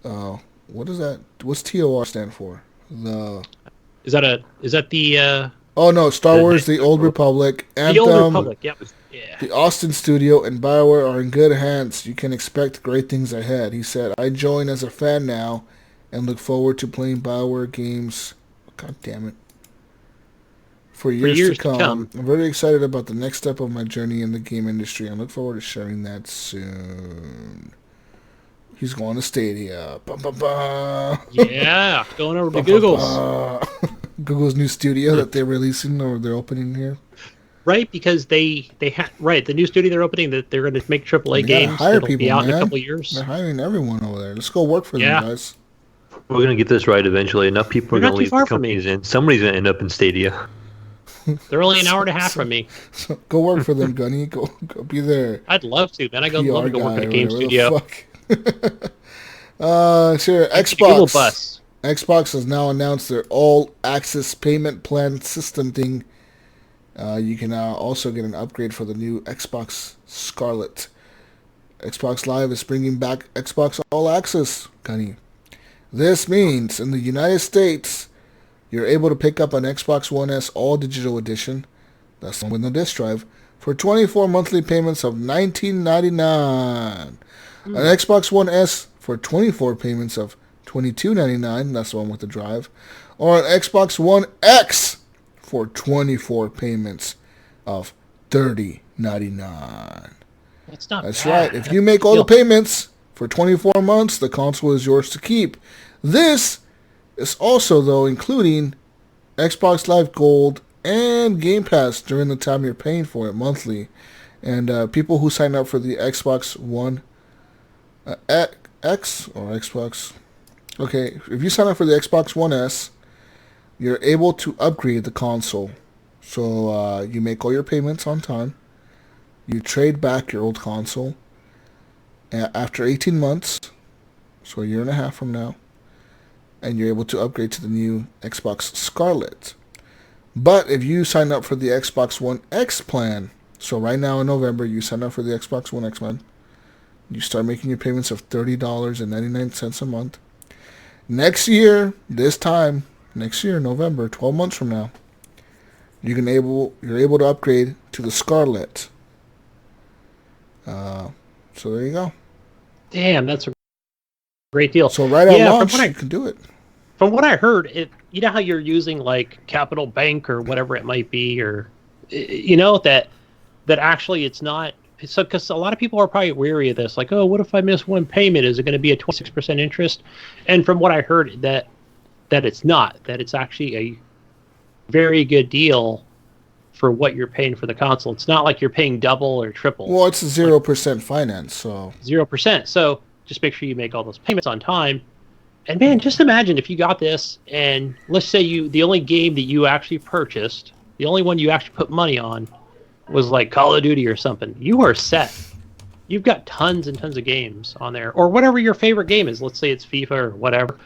what is that? What's TOR stand for? Is that the Oh no, Star Wars, The Old Republic, the Old Anthem, Republic? Yep. Yeah. the Austin studio, and BioWare are in good hands. You can expect great things ahead." He said, "I join as a fan now, and look forward to playing BioWare games. God damn it. For years to come. I'm very excited about the next step of my journey in the game industry and look forward to sharing that soon." He's going to Stadia. Bum, bum, bum. Yeah, going over to Bum, Google's. bum, bum. Google's new studio that they're releasing or they're opening here. Right, because they had the new studio they're opening that they're going to make AAA They gotta games hire that'll people, be out in a man. couple of years. They're hiring everyone over there. Let's go work for Yeah. them, guys. We're gonna get this right eventually. Enough people are You're gonna not too leave far the from me. companies in. Somebody's gonna end up in Stadia. They're only an hour and a half from me. So go work for them, Gunny. Go be there. I'd love to, man. I'd love PR to go work guy at a or game whatever studio. the fuck. Sure. Take the Google Xbox. bus. Xbox has now announced their all-access payment plan system thing. You can now also get an upgrade for the new Xbox Scarlet. Xbox Live is bringing back Xbox All Access, Gunny. This means in the United States, you're able to pick up an Xbox One S All Digital Edition, that's the one with no disc drive, for 24 monthly payments of $19.99. An Xbox One S for 24 payments of $22.99, that's the one with the drive, or an Xbox One X for 24 payments of $30.99. That's not That's bad. right. If you make all the payments for 24 months, the console is yours to keep. This is also, though, including Xbox Live Gold and Game Pass during the time you're paying for it monthly. And people who sign up for the Xbox One X or Xbox... Okay, if you sign up for the Xbox One S, you're able to upgrade the console. So you make all your payments on time. You trade back your old console after 18 months, so a year and a half from now, and you're able to upgrade to the new Xbox Scarlet. But if you sign up for the Xbox One X plan, so right now in November, you sign up for the Xbox One X plan, you start making your payments of $30.99 a month. Next year, November, 12 months from now, you're able to upgrade to the Scarlet. So there you go. Damn, that's a great deal. So right at Yeah, from launch, what I- you can do it. From what I heard, you know how you're using like Capital Bank or whatever it might be, or that actually it's not. So because a lot of people are probably wary of this, like, oh, what if I miss one payment? Is it going to be a 26% interest? And from what I heard, that it's not. That it's actually a very good deal for what you're paying for the console. It's not like you're paying double or triple. Well, it's 0% finance, so 0%. So just make sure you make all those payments on time. And man, just imagine if you got this, and let's say the only game that you actually purchased, the only one you actually put money on, was like Call of Duty or something. You are set. you've got tons and tons of games on there, or whatever your favorite game is. Let's say it's FIFA or whatever.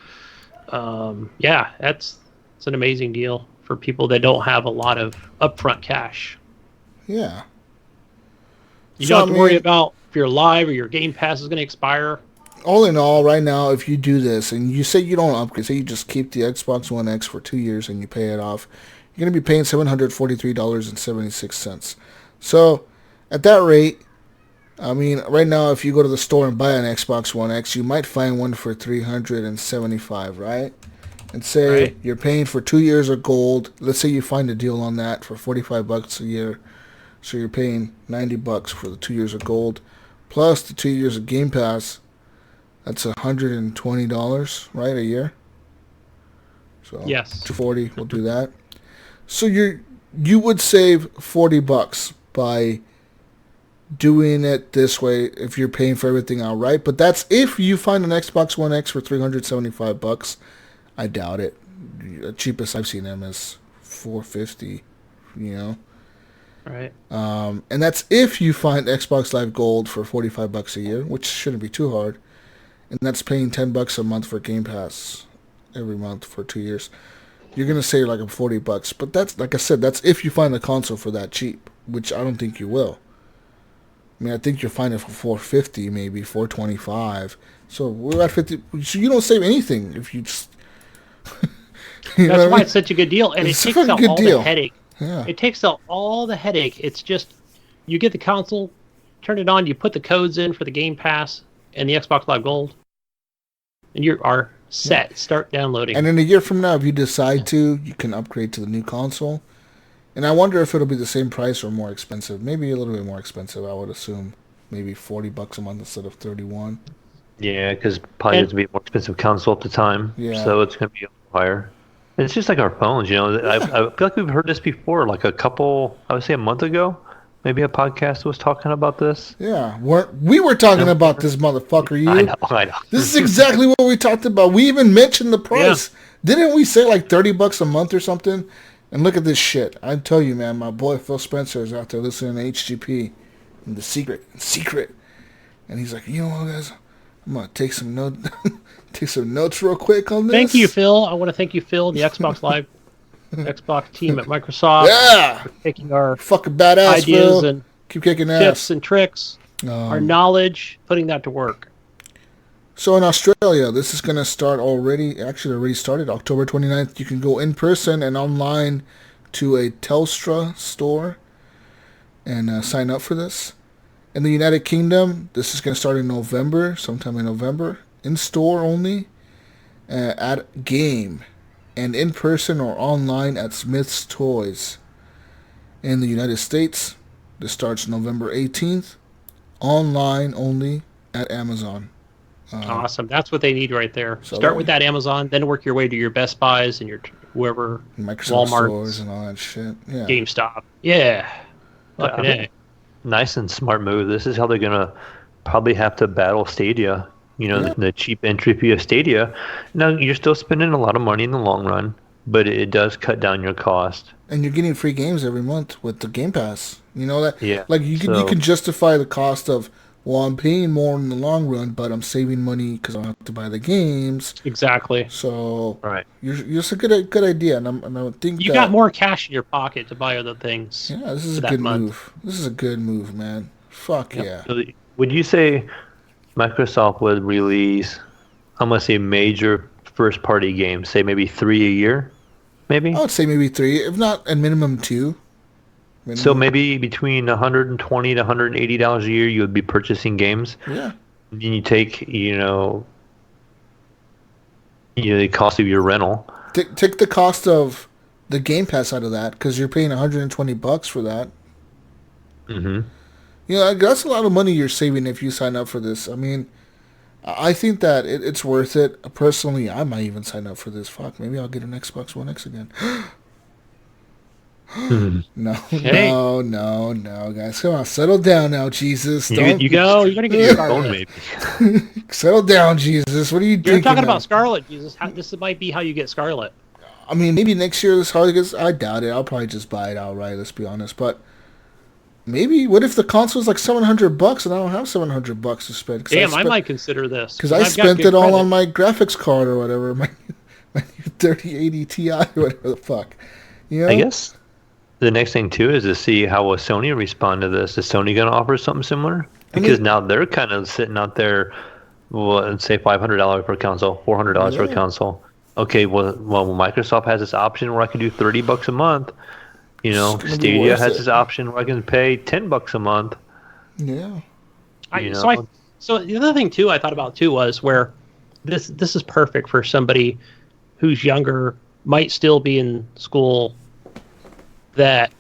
Yeah, it's an amazing deal for people that don't have a lot of upfront cash. Yeah. You don't have to worry about if your Live or your Game Pass is going to expire. All in all, right now, if you do this and you say you don't upgrade, say you just keep the Xbox One X for 2 years and you pay it off, you're going to be paying $743.76. So, at that rate, I mean, right now, if you go to the store and buy an Xbox One X, you might find one for $375, right? And say you're paying for 2 years of gold. Let's say you find a deal on that for $45 a year. So you're paying $90 for the 2 years of gold, plus the 2 years of Game Pass. That's $120, right, a year? So yes, $240. We'll do that. So you would save $40 by doing it this way if you're paying for everything outright. But that's if you find an Xbox One X for $375. I doubt it. The cheapest I've seen them is $450. You know. Right. And that's if you find Xbox Live Gold for $45 a year, which shouldn't be too hard. And that's paying $10 a month for Game Pass every month for 2 years. You're gonna save like $40, but that's, like I said, that's if you find a console for that cheap, which I don't think you will. I mean, I think you'll find it for $450, maybe $425. So we're at $50. So you don't save anything if you just. That's why it's such a good deal, and it takes out all the headache. Yeah. It takes out all the headache. It's just you get the console, turn it on, you put the codes in for the Game Pass and the Xbox Live Gold, and you are set. Yeah. Start downloading. And in a year from now, if you decide to, you can upgrade to the new console. And I wonder if it'll be the same price or more expensive. Maybe a little bit more expensive, I would assume. Maybe $40 a month instead of $31. Yeah, because probably it's going to be a more expensive console at the time. Yeah. So it's going to be higher. And it's just like our phones, you know. Yeah. I feel like we've heard this before, like I would say a month ago. Maybe a podcast was talking about this. Yeah, we were talking about this, motherfucker. You. I know. This is exactly what we talked about. We even mentioned the price. Yeah. Didn't we say like $30 a month or something? And look at this shit. I tell you, man, my boy Phil Spencer is out there listening to HGP and The Secret. And he's like, you know what, guys? I'm going to take some notes real quick on this. Thank you, Phil. I want to thank you, Phil, the Xbox Live Xbox team at Microsoft. Yeah. For taking our fucking badass ideas Phil. and keep kicking tips ass. and tricks, our knowledge, putting that to work. So in Australia, this is going to start already. Actually, already started. October 29th. You can go in person and online to a Telstra store and sign up for this. In the United Kingdom, this is going to start in November, sometime in November. In store only at Game. And in person or online at Smith's Toys. In the United States, this starts November 18th. Online only at Amazon. Awesome. That's what they need right there. So start with that Amazon, then work your way to your Best Buys and your whoever, Microsoft Walmart stores and all that shit. Yeah. GameStop. Yeah. Fucking A. Nice and smart move. This is how they're going to probably have to battle Stadia. You know, the cheap entry fee of Stadia. Now, you're still spending a lot of money in the long run, but it does cut down your cost. And you're getting free games every month with the Game Pass. You know that? Yeah. Like, you can justify the cost of, well, I'm paying more in the long run, but I'm saving money because I don't have to buy the games. Exactly. So, right. It's a good idea, and I think you got more cash in your pocket to buy other things. Yeah, this is a good move. This is a good move, man. Fuck yeah. So would you say Microsoft would release, I'm going to say, major first-party games, say maybe 3 a year, maybe? I would say maybe 3, if not at minimum 2. So maybe between $120 to $180 a year, you would be purchasing games. Yeah. And you take, the cost of your rental. Take the cost of the Game Pass out of that, because you're paying $120 for that. Mm-hmm. You know, that's a lot of money you're saving if you sign up for this. I mean, I think that it's worth it. Personally, I might even sign up for this. Fuck, maybe I'll get an Xbox One X again. No, guys. Come on, settle down now, Jesus. You're going to get your phone, maybe. Settle down, Jesus. What are you thinking? You're talking about Scarlet, Jesus. This might be how you get Scarlet. I mean, maybe next year this hardly gets. I doubt it. I'll probably just buy it outright, let's be honest. But Maybe. What if the console is like $700 and I don't have $700 to spend? Damn, I might consider this. Because I spent it all on my graphics card or whatever, my new 3080 Ti or whatever the fuck. You know? I guess the next thing too is to see how will Sony respond to this. Is Sony going to offer something similar? Because now they're kind of sitting out there, well, let's say $500 per console, $400 per console. Okay, well, Microsoft has this option where I can do $30 a month. You know, Stadia has this option where I can pay $10 a month. Yeah. So the other thing too I thought about too was where this is perfect for somebody who's younger, might still be in school, that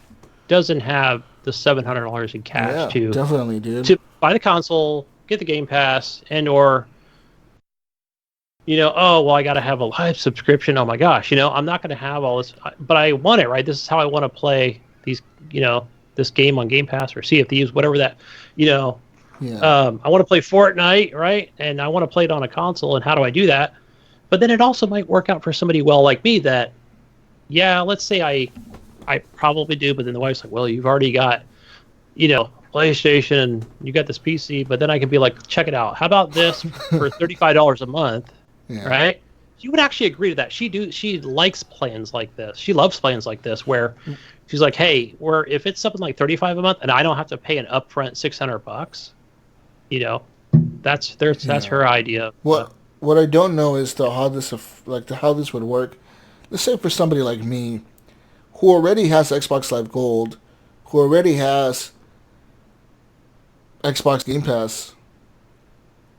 doesn't have the $700 in cash to buy the console, get the Game Pass, and or I got to have a live subscription. Oh my gosh, I'm not going to have all this, but I want it, right? This is how I want to play these, this game on Game Pass or Sea of Thieves, whatever that, I want to play Fortnite, right? And I want to play it on a console. And how do I do that? But then it also might work out for somebody like me that, let's say I probably do, but then the wife's like, well, you've already got, PlayStation and you got this PC, but then I can be like, check it out. How about this for $35 a month? Yeah. Right? She would actually agree to that. She likes plans like this. She loves plans like this where she's like, hey, if it's something like $35 a month and I don't have to pay an upfront $600, that's her idea. What I don't know is how this would work. Let's say for somebody like me who already has Xbox Live Gold, who already has Xbox Game Pass,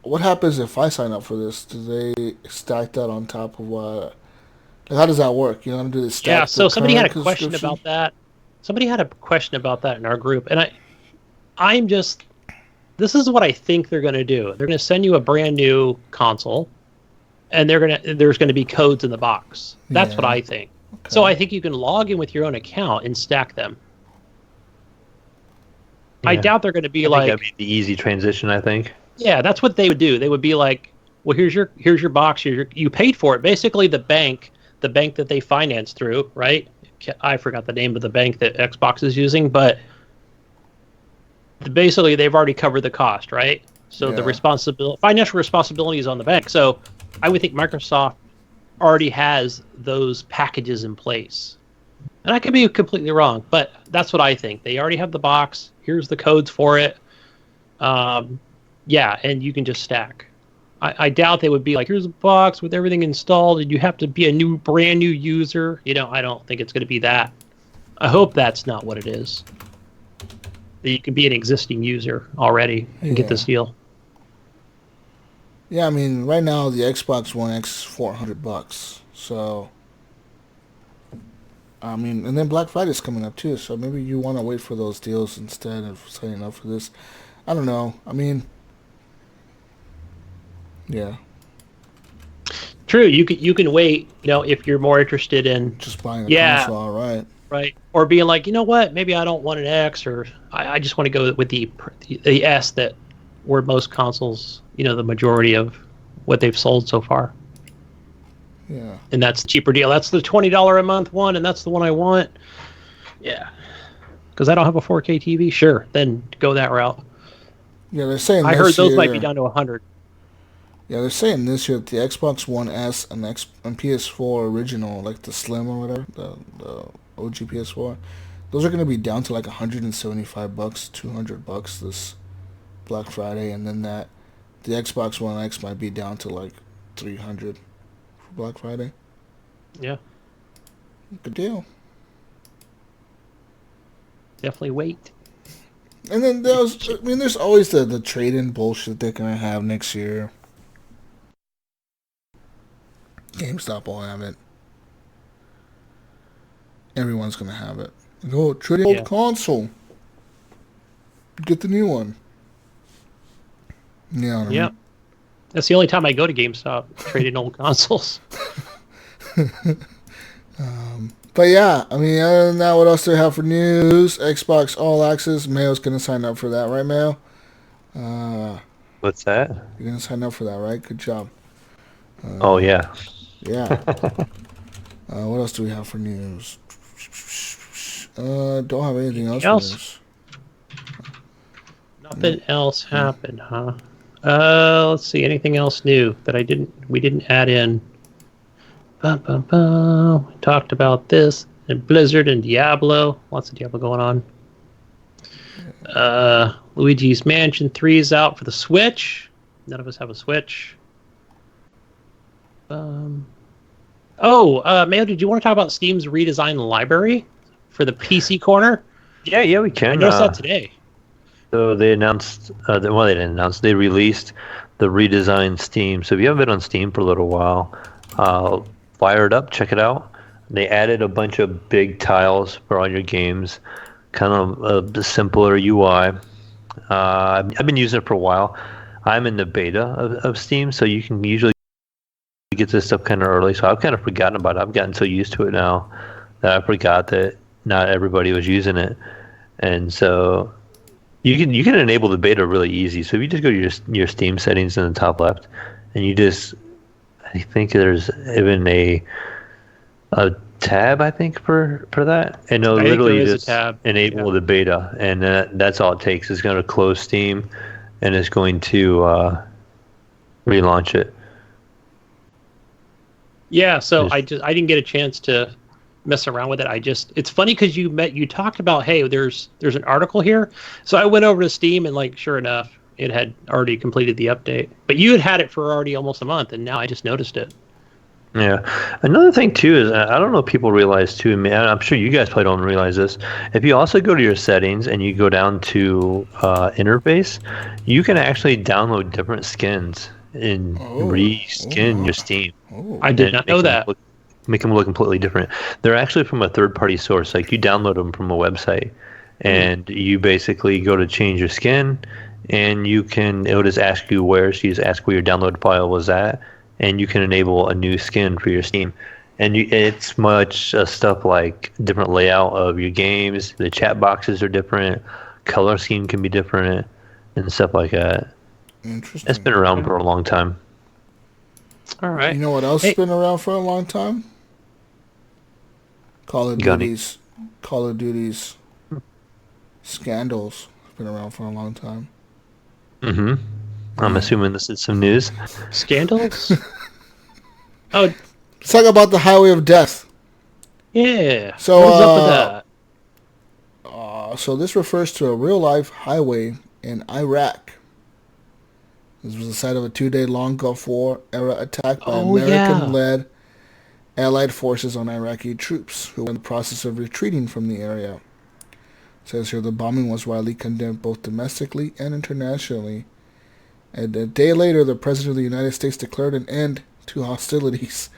what happens if I sign up for this? Do they stack that on top of what? How does that work? Do they stack? Yeah. So somebody had a question about that. Somebody had a question about that in our group, and I'm just. This is what I think they're going to do. They're going to send you a brand new console, and there's going to be codes in the box. That's what I think. Okay. So I think you can log in with your own account and stack them. Yeah. I doubt they're going to be that'd be the easy transition, I think. Yeah, that's what they would do. They would be like, well, here's your box. You paid for it. Basically, the bank that they financed through, right? I forgot the name of the bank that Xbox is using, but basically they've already covered the cost, right? So the financial responsibility is on the bank. So I would think Microsoft already has those packages in place. And I could be completely wrong, but that's what I think. They already have the box. Here's the codes for it. And you can just stack. I doubt they would be like, here's a box with everything installed, and you have to be a brand new user. I don't think it's going to be that. I hope that's not what it is. That you can be an existing user already and get this deal. Yeah, I mean, right now the Xbox One X is $400. So, I mean, and then Black Friday's coming up too. So maybe you want to wait for those deals instead of signing up for this. I don't know. I mean, yeah. True. You can wait. If you're more interested in just buying a console, all right. Right. Or being like, you know what? Maybe I don't want an X, or I just want to go with the S that were most consoles. The majority of what they've sold so far. Yeah. And that's the cheaper deal. That's the $20 a month one, and that's the one I want. Yeah. Because I don't have a 4K TV. Sure. Then go that route. Yeah, they're saying I heard those might be down to 100. Yeah, they're saying this year the Xbox One S and PS4 original, like the Slim or whatever, the OG PS4, those are going to be down to like $175, $200 this Black Friday, and then the Xbox One X might be down to like $300 for Black Friday. Yeah. Good deal. Definitely wait. And then there's always the trade-in bullshit they're going to have next year. GameStop will have it. Everyone's going to have it. Go trade old console. Get the new one. Yeah. Yeah. That's the only time I go to GameStop, trading old consoles. But yeah, I mean, other than that, what else do we have for news? Xbox All Access. Mayo's going to sign up for that, right, Mayo? What's that? You're going to sign up for that, right? Good job. Yeah. Yeah. What else do we have for news? Don't have anything else for news. Nothing else happened, huh? Let's see. Anything else new that we didn't add in? We talked about this and Blizzard and Diablo. Lots of Diablo going on. Luigi's Mansion 3 is out for the Switch. None of us have a Switch. Mayo, did you want to talk about Steam's redesigned library for the PC corner? Yeah, we can. I noticed that today. So they announced, they didn't announce, they released the redesigned Steam. So if you haven't been on Steam for a little while, fire it up, check it out. They added a bunch of big tiles for all your games, kind of a simpler UI. I've been using it for a while. I'm in the beta of Steam, so you can usually get this stuff kind of early. So I've kind of forgotten about it. I've gotten so used to it now that I forgot that not everybody was using it. And so you can enable the beta really easy. So if you just go to your Steam settings in the top left, and I think there's even a tab, I think, for that, and it'll literally just enable the beta, and that's all it takes. It's going to close Steam, and it's going to relaunch it. Yeah, so I didn't get a chance to mess around with it. It's funny because you talked about, hey, there's an article here, so I went over to Steam and sure enough, it had already completed the update. But you had it for already almost a month, and now I just noticed it. Yeah. Another thing, too, is I don't know if people realize, too, I'm sure you guys probably don't realize this. If you also go to your settings and you go down to interface, you can actually download different skins and reskin your Steam. I did not know that. Make them look completely different. They're actually from a third-party source. Like, you download them from a website, and you basically go to change your skin, and it'll just ask you where. So you just ask where your download file was at, and you can enable a new skin for your Steam. And it's much stuff like different layout of your games. The chat boxes are different. Color scheme can be different, and stuff like that. Interesting. It's been around for a long time. All right. You know what else has been around for a long time? Call of Duty's scandals have been around for a long time. Mm-hmm. I'm assuming this is some news. Scandals? Oh, let's talk about the Highway of Death. Yeah. So what's up with that? So this refers to a real-life highway in Iraq. This was the site of a 2-day-long Gulf War era attack by American-led Allied forces on Iraqi troops who were in the process of retreating from the area. It says here the bombing was widely condemned both domestically and internationally. And a day later, the President of the United States declared an end to hostilities.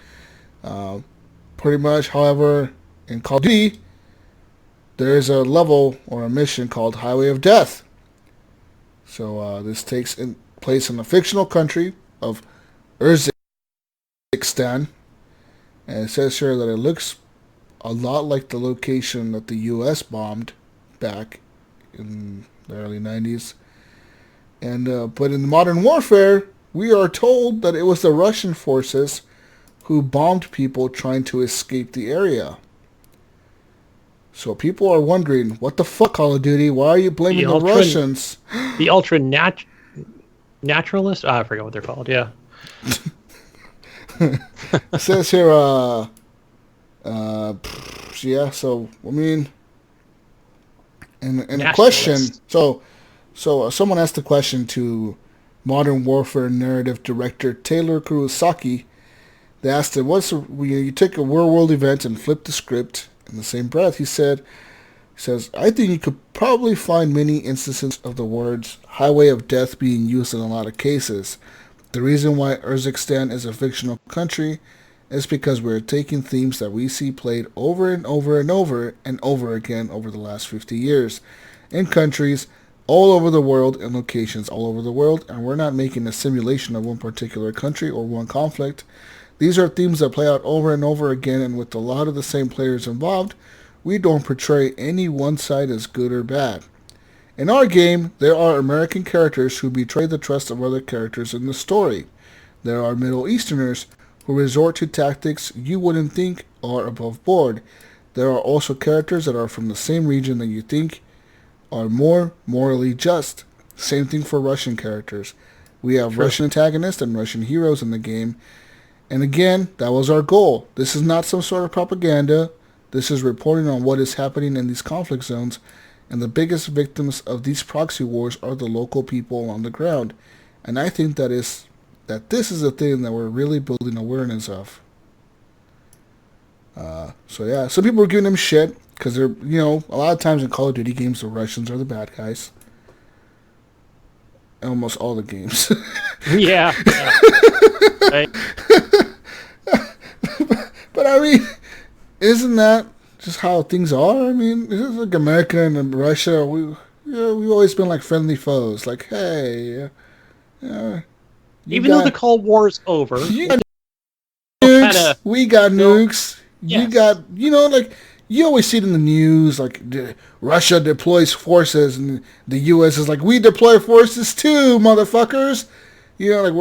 Pretty much, however, in Call of Duty, there is a level or a mission called Highway of Death. So this takes place in the fictional country of Uzbekistan. And it says here that it looks a lot like the location that the U.S. bombed back in the early 90s. And but in modern warfare, we are told that it was the Russian forces who bombed people trying to escape the area. So people are wondering, what the fuck, Call of Duty? Why are you blaming the Russians? The naturalist? I forgot what they're called, yeah. It says here, yeah, so, I mean, and a question, so someone asked a question to Modern Warfare narrative director Taylor Kurosaki. They asked him, you take a real world event and flip the script. In the same breath, he says, I think you could probably find many instances of the words Highway of Death being used in a lot of cases. The reason why Uzbekistan is a fictional country is because we're taking themes that we see played over and over and over and over again over the last 50 years in countries all over the world and locations all over the world, and we're not making a simulation of one particular country or one conflict. These are themes that play out over and over again, and with a lot of the same players involved, we don't portray any one side as good or bad. In our game, there are American characters who betray the trust of other characters in the story. There are Middle Easterners who resort to tactics you wouldn't think are above board. There are also characters that are from the same region that you think are more morally just. Same thing for Russian characters. We have Russian antagonists and Russian heroes in the game. And again, that was our goal. This is not some sort of propaganda. This is reporting on what is happening in these conflict zones. And the biggest victims of these proxy wars are the local people on the ground. And I think that this is a thing that we're really building awareness of. So yeah, some people are giving them shit because they're, a lot of times in Call of Duty games, the Russians are the bad guys. Almost all the games. Yeah. Right. But I mean, isn't that just how things are? I mean, it's like America and Russia. We've always been like friendly foes. Like, hey, even though the Cold War is over, you got nukes, we got nukes. Yes. You got, like, you always see it in the news, like, Russia deploys forces, and the U.S. is like, we deploy forces too, motherfuckers. Like,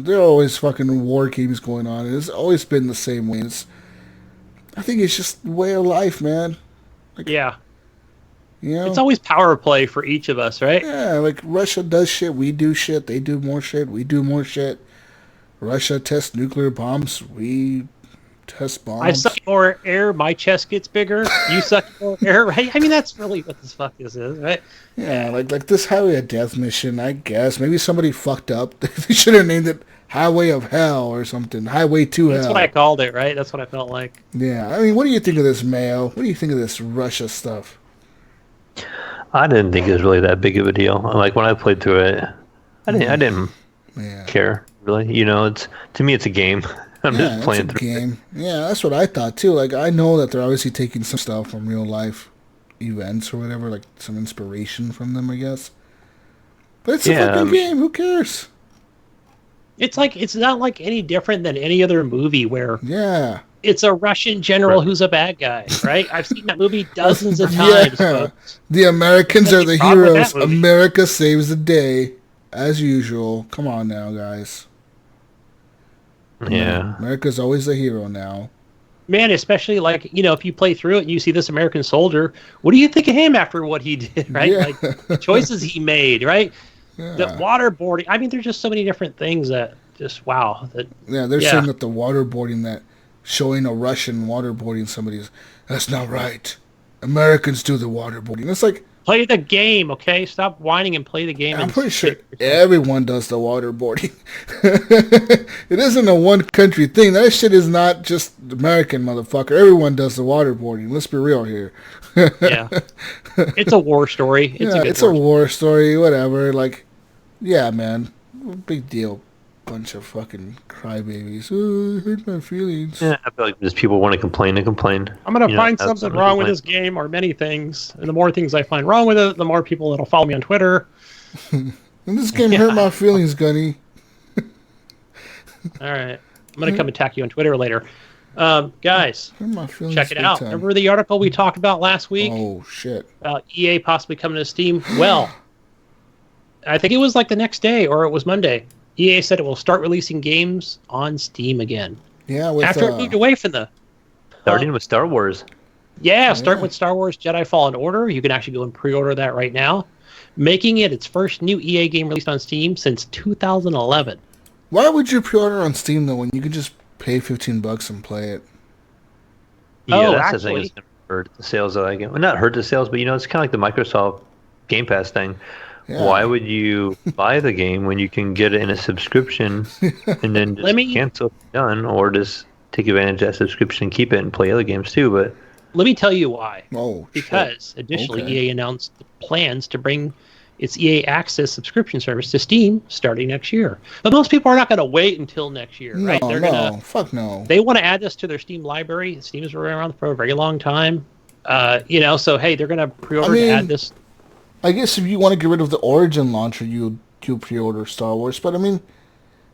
there are always fucking war games going on, and it's always been the same way. I think it's just the way of life, man. Like, yeah. It's always power play for each of us, right? Yeah, like, Russia does shit, we do shit, they do more shit, we do more shit. Russia tests nuclear bombs, we test bombs. I suck more air, my chest gets bigger. You suck more air, right? I mean, that's really what this fuck this is, right? Yeah, like this Highway of Death mission, I guess. Maybe somebody fucked up. They should have named it Highway of Hell or something. Highway to Hell. That's what I called it, right? That's what I felt like. Yeah, I mean, what do you think of this, Mayo? What do you think of this Russia stuff? I didn't think it was really that big of a deal. Like, when I played through it, I didn't care, really. To me, it's a game. I'm just playing through game. Yeah, that's what I thought too. Like, I know that they're obviously taking some stuff from real life events or whatever, like some inspiration from them, I guess. But it's a fucking game. Who cares? It's not like any different than any other movie where it's a Russian general who's a bad guy, right? I've seen that movie dozens of times. Folks. The Americans are the heroes. America saves the day, as usual. Come on now, guys. Yeah. America's always the hero now. Man, especially like, if you play through it and you see this American soldier, what do you think of him after what he did, right? Yeah. Like the choices he made, right? Yeah. The waterboarding. I mean, there's just so many different things that just, wow. They're saying that the waterboarding, that showing a Russian waterboarding somebody, that's not right. Americans do the waterboarding. It's like, play the game, okay? Stop whining and play the game. I'm pretty sure everyone does the waterboarding. It isn't a one country thing. That shit is not just American, motherfucker. Everyone does the waterboarding. Let's be real here. Yeah. It's a war story. It's a war story, whatever. Like, yeah, man. Big deal. Bunch of fucking crybabies. Oh, I hurt my feelings. Yeah, I feel like just people want to complain and complain. I'm going to find something wrong with this game or many things. And the more things I find wrong with it, the more people that'll follow me on Twitter. And this game hurt my feelings, Gunny. All right. I'm going to come attack you on Twitter later. Guys, check it out. Remember the article we talked about last week? Oh, shit. About EA possibly coming to Steam? Well, I think it was like the next day or it was Monday. EA said it will start releasing games on Steam again. Yeah, after it moved away from the... Starting with Star Wars. Yeah, start with Star Wars Jedi Fallen Order. You can actually go and pre-order that right now. Making it its first new EA game released on Steam since 2011. Why would you pre-order on Steam, though, when you could just pay $15 and play it? Yeah, that's the thing. It's going to hurt the sales of that game. Well, not hurt the sales, but, it's kind of like the Microsoft Game Pass thing. Yeah. Why would you buy the game when you can get it in a subscription and then just cancel if you're done, or just take advantage of that subscription and keep it and play other games too? But let me tell you why. Because additionally, EA announced plans to bring its EA Access subscription service to Steam starting next year. But most people are not going to wait until next year, right? Fuck no. They want to add this to their Steam library. Steam has been around for a very long time. So hey, they're going to pre-order to add this. I guess if you want to get rid of the Origin launcher, you pre-order Star Wars. But I mean,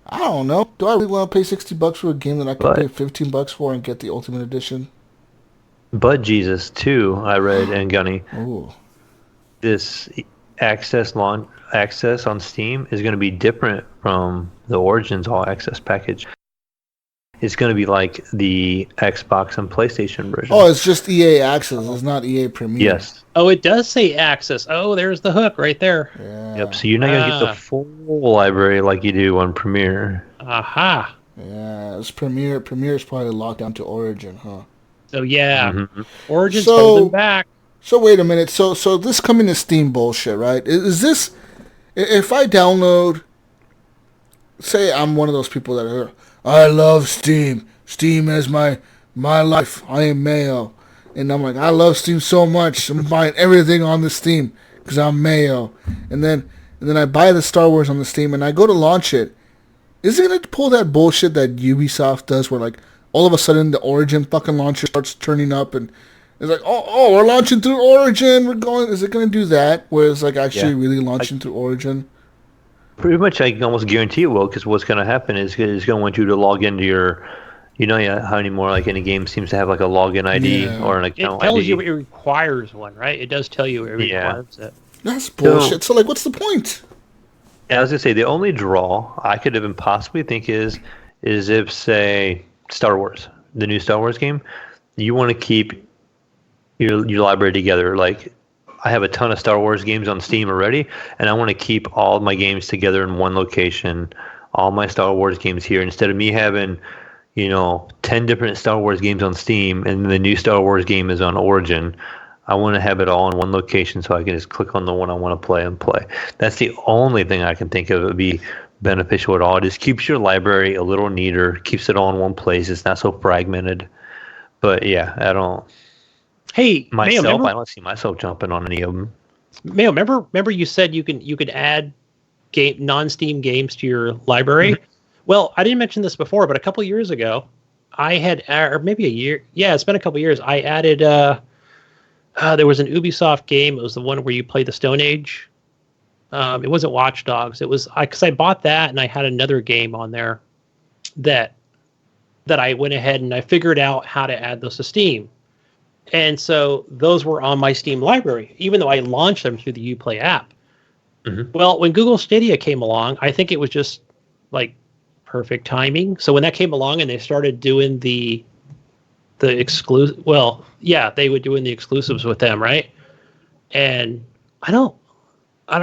I don't know. Do I really want to pay $60 for a game that I could pay $15 for and get the Ultimate Edition? But Jesus 2, I read, and Gunny. Ooh. This access on Steam is going to be different from the Origins All Access package. it's going to be like the Xbox and PlayStation version. Oh, it's just EA Access. It's not EA Premier. Yes. Oh, it does say Access. Oh, there's the hook right there. Yeah. Yep. So you're not going to get the full library like you do on Premiere. Aha. Yeah, it's Premiere. Premiere is probably locked down to Origin, huh? So yeah, Origin's So- holding back. So wait a minute. So this coming to Steam bullshit, right? Is this if I download? Say I'm one of those people that are. I love Steam. Steam is my life. I am Mayo, and I'm like I love Steam so much. I'm buying everything on the Steam because I'm Mayo, and then I buy the Star Wars on the Steam, and I go to launch it. Is it gonna pull that bullshit that Ubisoft does, where like all of a sudden the Origin fucking launcher starts turning up and it's like, oh, we're launching through Origin. We're going. Is it going to do that? Where it's like actually really launching through Origin? Pretty much, I can almost guarantee it will, because what's going to happen is it's going to want you to log into your, how anymore like any game seems to have like a login ID or an It account tells ID. you it requires one, right? It does tell you it requires it. That's bullshit. So like, what's the point? Yeah, I was gonna say the only draw I could even possibly think is if, say, Star Wars, the new Star Wars game, you want to keep your library together. Like, I have a ton of Star Wars games on Steam already, and I want to keep all of my games together in one location, all my Star Wars games here, instead of me having 10 different Star Wars games on Steam and the new Star Wars game is on Origin. I want to have it all in one location so I can just click on the one I want to play and play. That's the only thing I can think of that would be beneficial at all. It just keeps your library a little neater, keeps it all in one place. It's not so fragmented. But yeah, I don't. Hey, Myself, Mayo, I don't see myself jumping on any of them. Mayo, remember you said you could add non-Steam games to your library? Mm-hmm. Well, I didn't mention this before, but a couple years ago, I had, or maybe a year. Yeah, it's been a couple years. I added. There was an Ubisoft game. It was the one where you play the Stone Age. It wasn't Watch Dogs. It was because I bought that and I had another game on there that I went ahead and I figured out how to add those to Steam. And so those were on my Steam library, even though I launched them through the Uplay app. Mm-hmm. Well, when Google Stadia came along, I think it was just like perfect timing. So when that came along and they started doing the exclusive, they were doing the exclusives with them, right? And I'm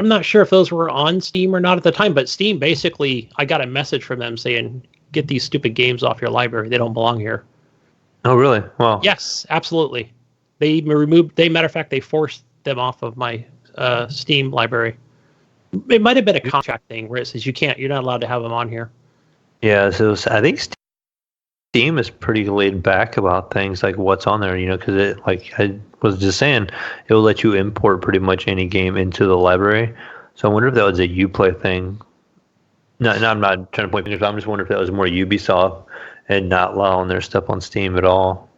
not sure if those were on Steam or not at the time, but Steam basically, I got a message from them saying, get these stupid games off your library. They don't belong here. Oh, really? Wow. Yes, absolutely. Matter of fact, they forced them off of my Steam library. It might have been a contract thing where it says you're not allowed to have them on here. Yeah, so I think Steam is pretty laid back about things like what's on there, because it, like I was just saying, it will let you import pretty much any game into the library. So I wonder if that was a Uplay thing. No, I'm not trying to point fingers, but I'm just wondering if that was more Ubisoft and not allowing their stuff on Steam at all.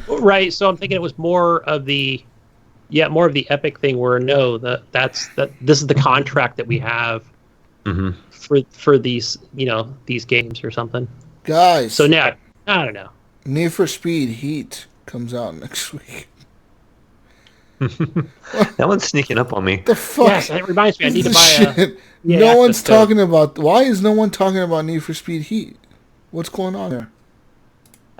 Right. So I'm thinking it was more of the Epic thing where this is the contract that we have for these these games or something. Guys. So now I don't know. Need for Speed Heat comes out next week. That one's sneaking up on me. The fuck? Yes, it reminds me. I need to buy a. Yeah, no one's talking about. Why is no one talking about Need for Speed Heat? What's going on there?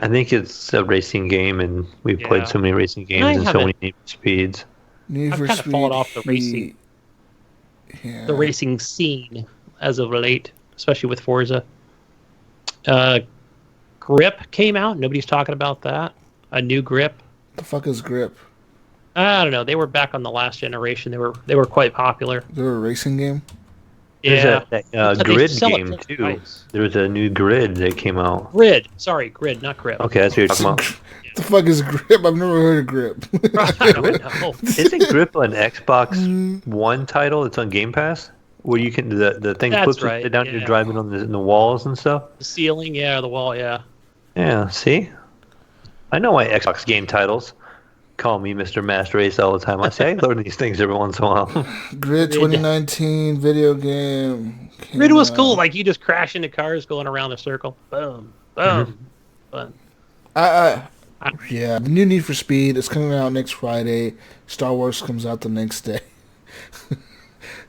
I think it's a racing game, and we've played so many racing games and so many Need for Speeds. Need for I've kind of fallen off the Heat. racing scene as of late, especially with Forza. Grip came out. Nobody's talking about that. A new Grip. The fuck is Grip? I don't know. They were back on the last generation. They were quite popular. They're a racing game. Yeah. There's a Grid game too. Price. There's a new Grid that came out. Grid, Grid, not Grip. Okay, that's what you're talking about. The fuck is Grip? I've never heard of Grip. I don't know. Isn't Grip an Xbox One title? It's on Game Pass, where you can the thing That's flips right. down. You're driving on the walls and stuff. The ceiling, the wall, yeah. Yeah. See, I know my Xbox game titles. Call me Mr. Master Race all the time. I say I learn these things every once in a while. Grid 2019 video game. Grid was cool. Like you just crash into cars going around a circle. Boom, boom. Fun. Yeah, the new Need for Speed is coming out next Friday. Star Wars comes out the next day.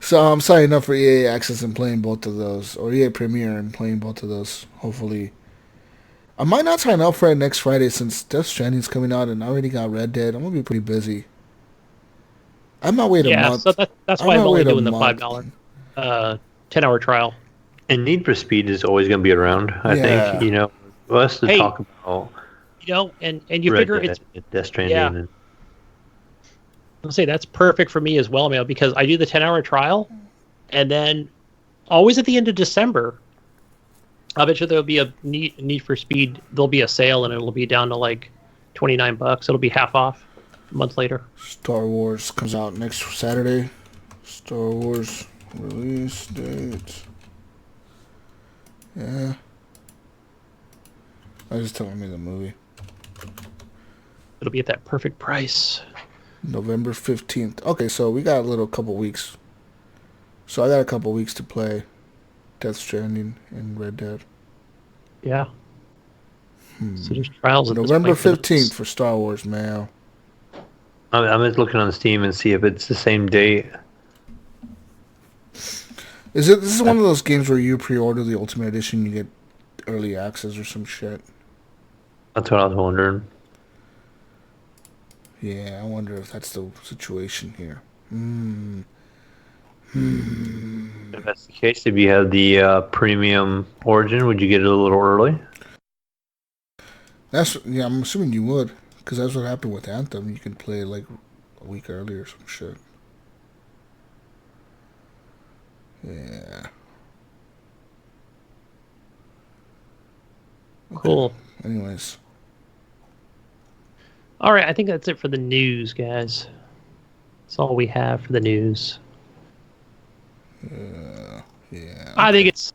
So I'm signing up for EA Access and playing both of those, or EA Premier and playing both of those. Hopefully, I might not sign up for it next Friday since Death Stranding's coming out and I already got Red Dead. I'm gonna be pretty busy. I might wait a month. So that's why I'm only doing the $5 10-hour trial. And Need for Speed is always going to be around. I think, you know, us to talk about. You know, and you figure it's Death Stranding. Yeah. And, I'll say that's perfect for me as well, Mayo, because I do the 10-hour trial, and then always at the end of December, I bet you there'll be a Need for Speed. There'll be a sale, and it'll be down to like $29. It'll be half off a month later. Star Wars comes out next Saturday. Star Wars release date. Yeah. I was just telling me the movie. It'll be at that perfect price. November 15th. Okay, so we got a couple weeks. So I got a couple weeks to play Death Stranding and Red Dead. Yeah. So there's trials at November this point 15th for Star Wars, Mayo. I'm just looking on Steam and see if it's the same date. This is one of those games where you pre-order the Ultimate Edition, you get early access or some shit. That's what I was wondering. Yeah, I wonder if that's the situation here. If that's the case, if you have the premium Origin, would you get it a little early? I'm assuming you would, because that's what happened with Anthem. You can play like a week early or some shit. Yeah. Okay. Cool. Anyways. All right, I think that's it for the news, guys. That's all we have for the news. Yeah. I think it's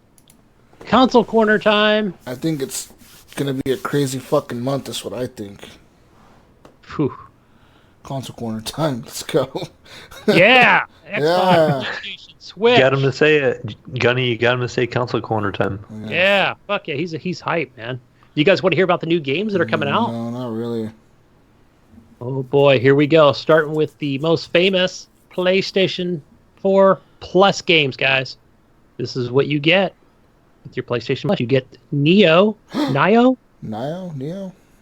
console corner time. I think it's gonna be a crazy fucking month. That's what I think. Whew. Console corner time. Let's go. Yeah. Yeah. Xbox, PlayStation, Switch. Got him to say it, Gunny. You got him to say console corner time. Yeah. Fuck yeah. He's hype, man. You guys want to hear about the new games that are coming out? No, not really. Oh boy, here we go. Starting with the most famous PlayStation 4 Plus games, guys. This is what you get with your PlayStation Plus. You get Neo. Neo?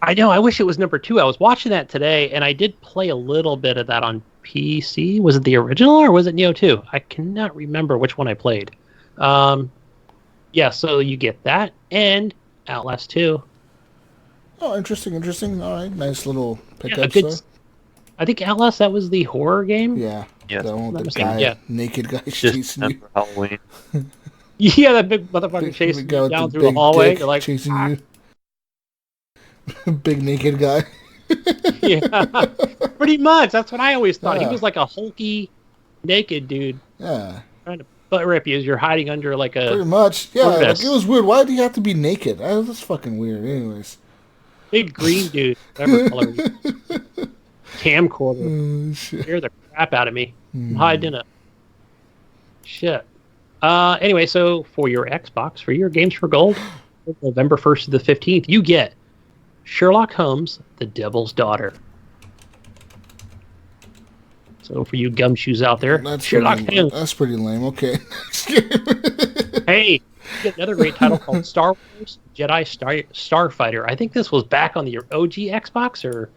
I know. I wish it was number 2. I was watching that today, and I did play a little bit of that on PC. Was it the original, or was it Neo 2? I cannot remember which one I played. Yeah, so you get that, and Outlast 2. Oh, interesting. All right, nice little pickups Yeah, there. I think Outlast, that was the horror game. Yeah. Yes. The one with the Yeah. guy, Yeah. naked guy Just chasing you. for Halloween. Yeah, that big motherfucker The chasing guy you with down the through the big hallway. dick You're like, chasing you. Big naked guy. yeah, pretty much. That's what I always thought. He Yeah. was like a hulky, naked dude Yeah, trying to butt rip you as you're hiding under like pretty a much. Yeah, Furnace. like, it was weird. Why do you have to be naked? That's fucking weird. Anyways. big green dude, whatever color. he is. Camcorder. Shit. Scare the crap out of me. I'm hiding in a shit. Anyway, so for your Xbox, for your Games for Gold, November 1st to the 15th, you get Sherlock Holmes, The Devil's Daughter. So for you gumshoes out there, Sherlock Holmes. That's pretty lame. Okay. Hey, you get another great title called Star Wars Jedi Starfighter. I think this was back on the OG Xbox, or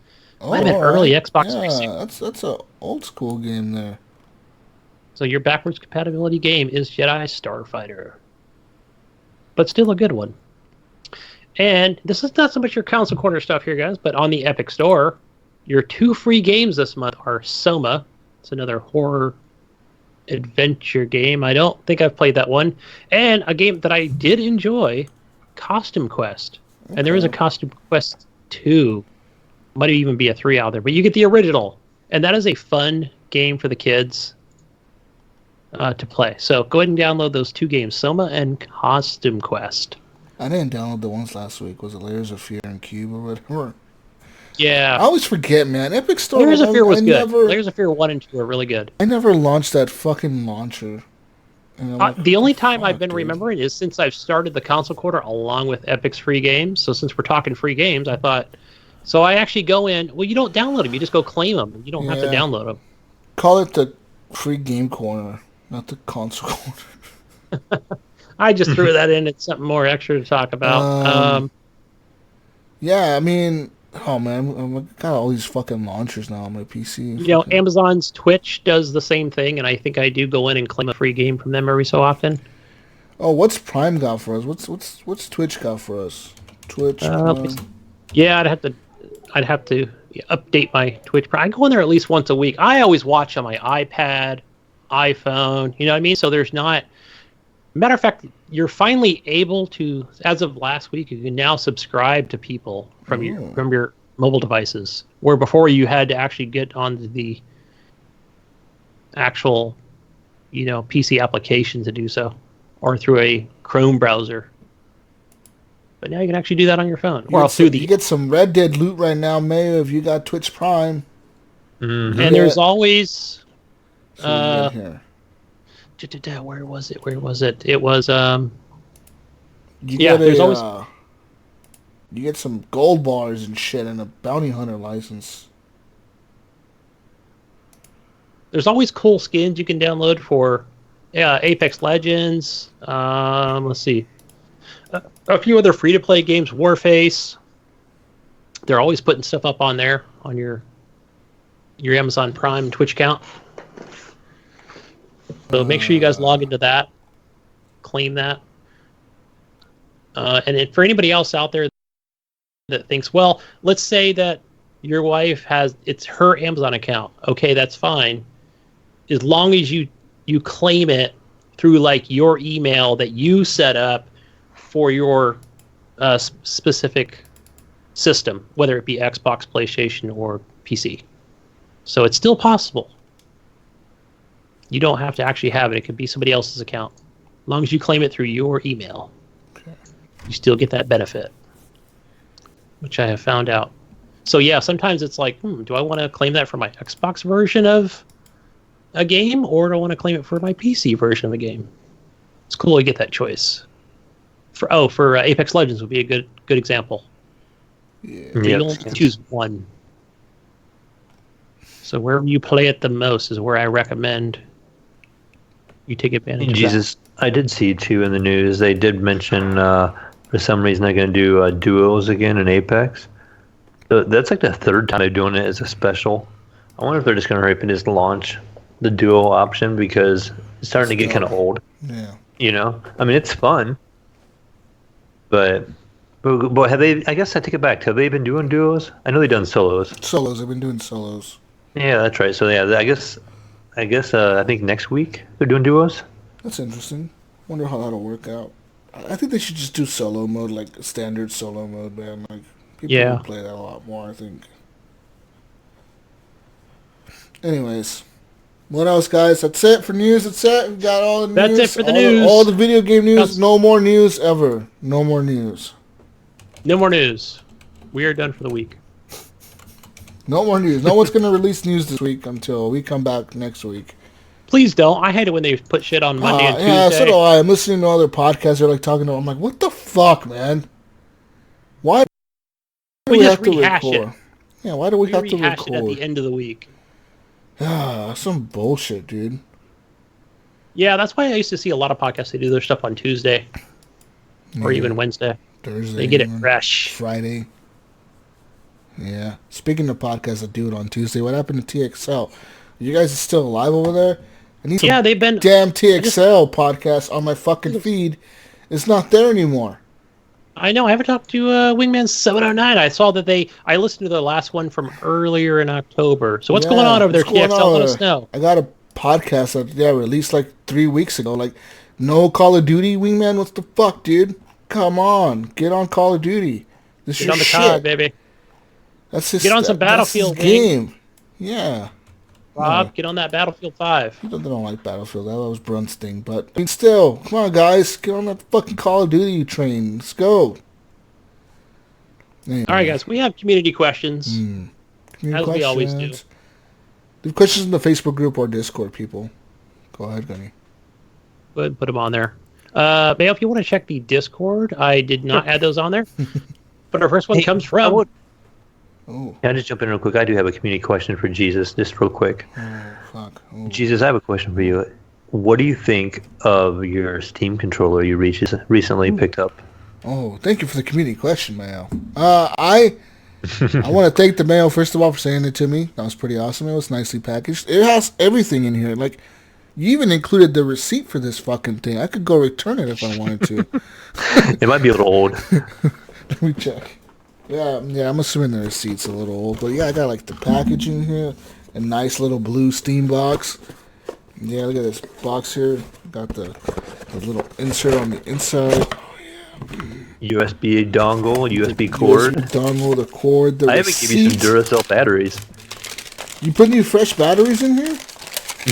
might have been early Xbox 360. Yeah, that's a old school game there. So your backwards compatibility game is Jedi Starfighter. But still a good one. And this is not so much your console corner stuff here, guys, but on the Epic Store, your 2 free games this month are Soma. It's another horror adventure game. I don't think I've played that one. And a game that I did enjoy, Costume Quest. Okay. And there is a Costume Quest 2. Might even be a 3 out there, but you get the original. And that is a fun game for the kids to play. So go ahead and download those 2 games, Soma and Costume Quest. I didn't download the ones last week. Was it Layers of Fear and Cube or whatever? Yeah. I always forget, man. Epic Store. Layers of Fear was good. Layers of Fear 1 and 2 are really good. I never launched that fucking launcher. Like, the only time I've been remembering is since I've started the console quarter along with Epic's free games. So since we're talking free games, I thought... So I actually go in... Well, you don't download them. You just go claim them. You don't have to download them. Call it the free game corner, not the console corner. I just threw that in. It's something more extra to talk about. Yeah, I mean, oh man, I've got all these fucking launchers now on my PC. You know, Amazon's Twitch does the same thing, and I think I do go in and claim a free game from them every so often. Oh, what's Prime got for us? What's Twitch got for us? Twitch Prime. Yeah, I'd have to update my Twitch. I go in there at least once a week. I always watch on my iPad, iPhone. You know what I mean? So there's not. Matter of fact, you're finally able to, as of last week, you can now subscribe to people from your mobile devices, where before you had to actually get onto the actual, PC application to do so, or through a Chrome browser. But now you can actually do that on your phone, You get some Red Dead loot right now, Mayo, if you got Twitch Prime. Mm-hmm. And there's always. Here. Where was it? It was you get you get some gold bars and shit and a bounty hunter license. There's always cool skins you can download for Apex Legends. Let's see. A few other free-to-play games, Warface. They're always putting stuff up on there on your Amazon Prime Twitch account. So make sure you guys log into that, claim that. And for anybody else out there that thinks, well, let's say that your wife it's her Amazon account. Okay, that's fine. As long as you claim it through like your email that you set up for your specific system, whether it be Xbox, PlayStation, or PC. So it's still possible. You don't have to actually have it. It could be somebody else's account. As long as you claim it through your email, you still get that benefit, which I have found out. So yeah, sometimes it's like, do I want to claim that for my Xbox version of a game, or do I want to claim it for my PC version of a game? It's cool to get that choice. For Apex Legends would be a good example. Yeah. You only choose one. So wherever you play it the most is where I recommend you take advantage of that. I did see too in the news, they did mention for some reason they're going to do duos again in Apex. So that's like the third time they're doing it as a special. I wonder if they're just going to hurry up and just launch the duo option, because it's starting to get kind of old. Yeah. I mean, it's fun. But have they, I guess I take it back. Have they been doing duos? I know they've done solos. They've been doing solos. Yeah, that's right. So yeah, I guess I think next week they're doing duos. That's interesting. Wonder how that'll work out. I think they should just do solo mode, like standard solo mode, man. Like people will play that a lot more, I think. Anyways, what else, guys? That's it for news. That's it. We got all the news. That's it for the news. All the video game news. No more news ever. No more news. No more news. We are done for the week. No more news. No one's going to release news this week until we come back next week. Please don't. I hate it when they put shit on Monday and Tuesday. Yeah, so do I. I'm listening to other podcasts. They're like talking to them. I'm like, what the fuck, man? Why do we have to record? Yeah, why do we have to record? It at the end of the week. Some bullshit, dude. Yeah, that's why I used to see a lot of podcasts. They do their stuff on Tuesday or even Wednesday. Thursday. They get it fresh. Friday. Yeah. Speaking of podcasts that do it on Tuesday, what happened to TXL? You guys are still alive over there? I need some they've been damn TXL podcast on my fucking feed. It's not there anymore. I know. I haven't talked to Wingman 709. I saw that I listened to the last one from earlier in October. So what's going on over there, TXL? Let us know. I got a podcast that released like 3 weeks ago. Like, no Call of Duty, Wingman? What the fuck, dude? Come on. Get on Call of Duty. This is your shit. Get on the card, baby. That's his, get on some Battlefield game. Yeah. Rob, get on that Battlefield 5. I don't like Battlefield. That was Brunt's thing. But I mean, still, come on, guys. Get on that fucking Call of Duty train. Let's go. Anyway. All right, guys. We have community questions. As we always do. Leave questions in the Facebook group or Discord, people. Go ahead, Gunny. Go ahead and put them on there. Mayo, if you want to check the Discord, I did not add those on there. But our first one comes from... Can I just jump in real quick? I do have a community question for Jesus, just real quick. Oh, fuck. Oh. Jesus, I have a question for you. What do you think of your Steam controller you recently picked up? Oh, thank you for the community question, Mayo. I want to thank the Mayo first of all for sending it to me. That was pretty awesome. It was nicely packaged. It has everything in here. Like, you even included the receipt for this fucking thing. I could go return it if I wanted to. It might be a little old. Let me check. Yeah, I'm assuming the receipt's a little old, but yeah, I got like the packaging here, a nice little blue Steam box. Yeah, look at this box here. Got the little insert on the inside. USB dongle, USB cord. USB dongle, the cord, the I haven't given you some Duracell batteries. You put new fresh batteries in here?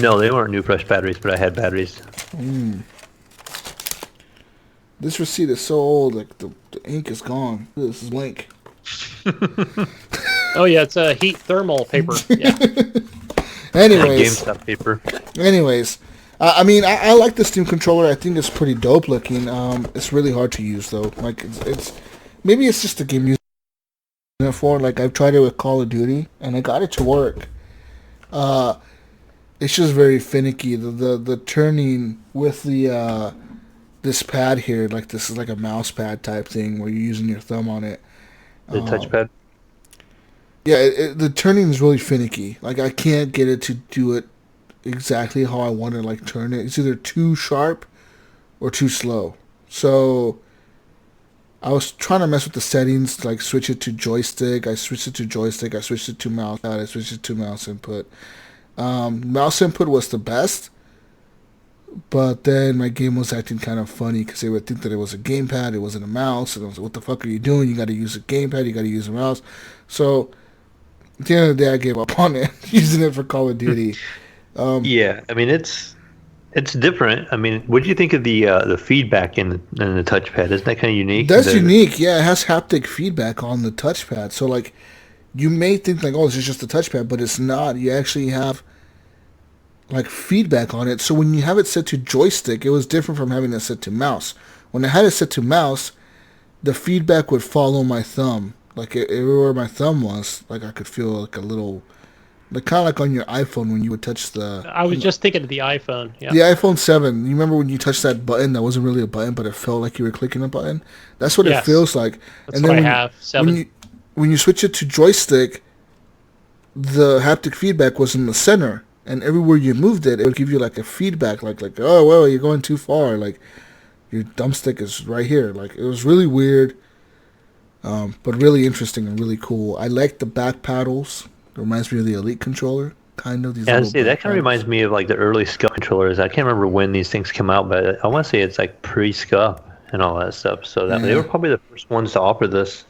No, they weren't new fresh batteries, but I had batteries. This receipt is so old, like the ink is gone. This is blank. Oh yeah, it's a heat thermal paper. Yeah. Anyways, GameStop paper. Anyways, I mean, I like the Steam controller. I think it's pretty dope looking. It's really hard to use though. Like it's maybe it's just the game using it for. Like I've tried it with Call of Duty and I got it to work. It's just very finicky. The turning with the this pad here, like this is like a mouse pad type thing where you're using your thumb on it. The touchpad. Yeah, the turning is really finicky. Like I can't get it to do it exactly how I want to like turn it. It's either too sharp or too slow. So I was trying to mess with the settings, like switch it to joystick. I switched it to joystick. I switched it to mouse pad. I switched it to mouse input. Mouse input was the best, but then my game was acting kind of funny because they would think that it was a gamepad. It wasn't a mouse. And I was like, what the fuck are you doing? You got to use a gamepad. You got to use a mouse. So at the end of the day, I gave up on it, using it for Call of Duty. Yeah, I mean it's different. I mean, what do you think of the feedback in the touchpad? Isn't that kind of unique? That's unique. Yeah, it has haptic feedback on the touchpad. So like, you may think like, oh, this is just a touchpad, but it's not. You actually have like feedback on it. So when you have it set to joystick, it was different from having it set to mouse. When I had it set to mouse, the feedback would follow my thumb. Like everywhere my thumb was, like I could feel like a little, like kind of like on your iPhone when you would touch the. I was just thinking of the iPhone. Yeah. The iPhone 7. You remember when you touched that button that wasn't really a button, but it felt like you were clicking a button? That's what it feels like. That's and then what I have. 7. When you switch it to joystick, the haptic feedback was in the center, and everywhere you moved it, it would give you like a feedback, like oh well, you're going too far, like your thumbstick is right here. Like it was really weird, but really interesting and really cool. I like the back paddles. It reminds me of the Elite controller, kind of. Yeah, see, that kind of reminds me of like the early SCUF controllers. I can't remember when these things came out, but I want to say it's like pre-SCUF and all that stuff. So that they were probably the first ones to offer this.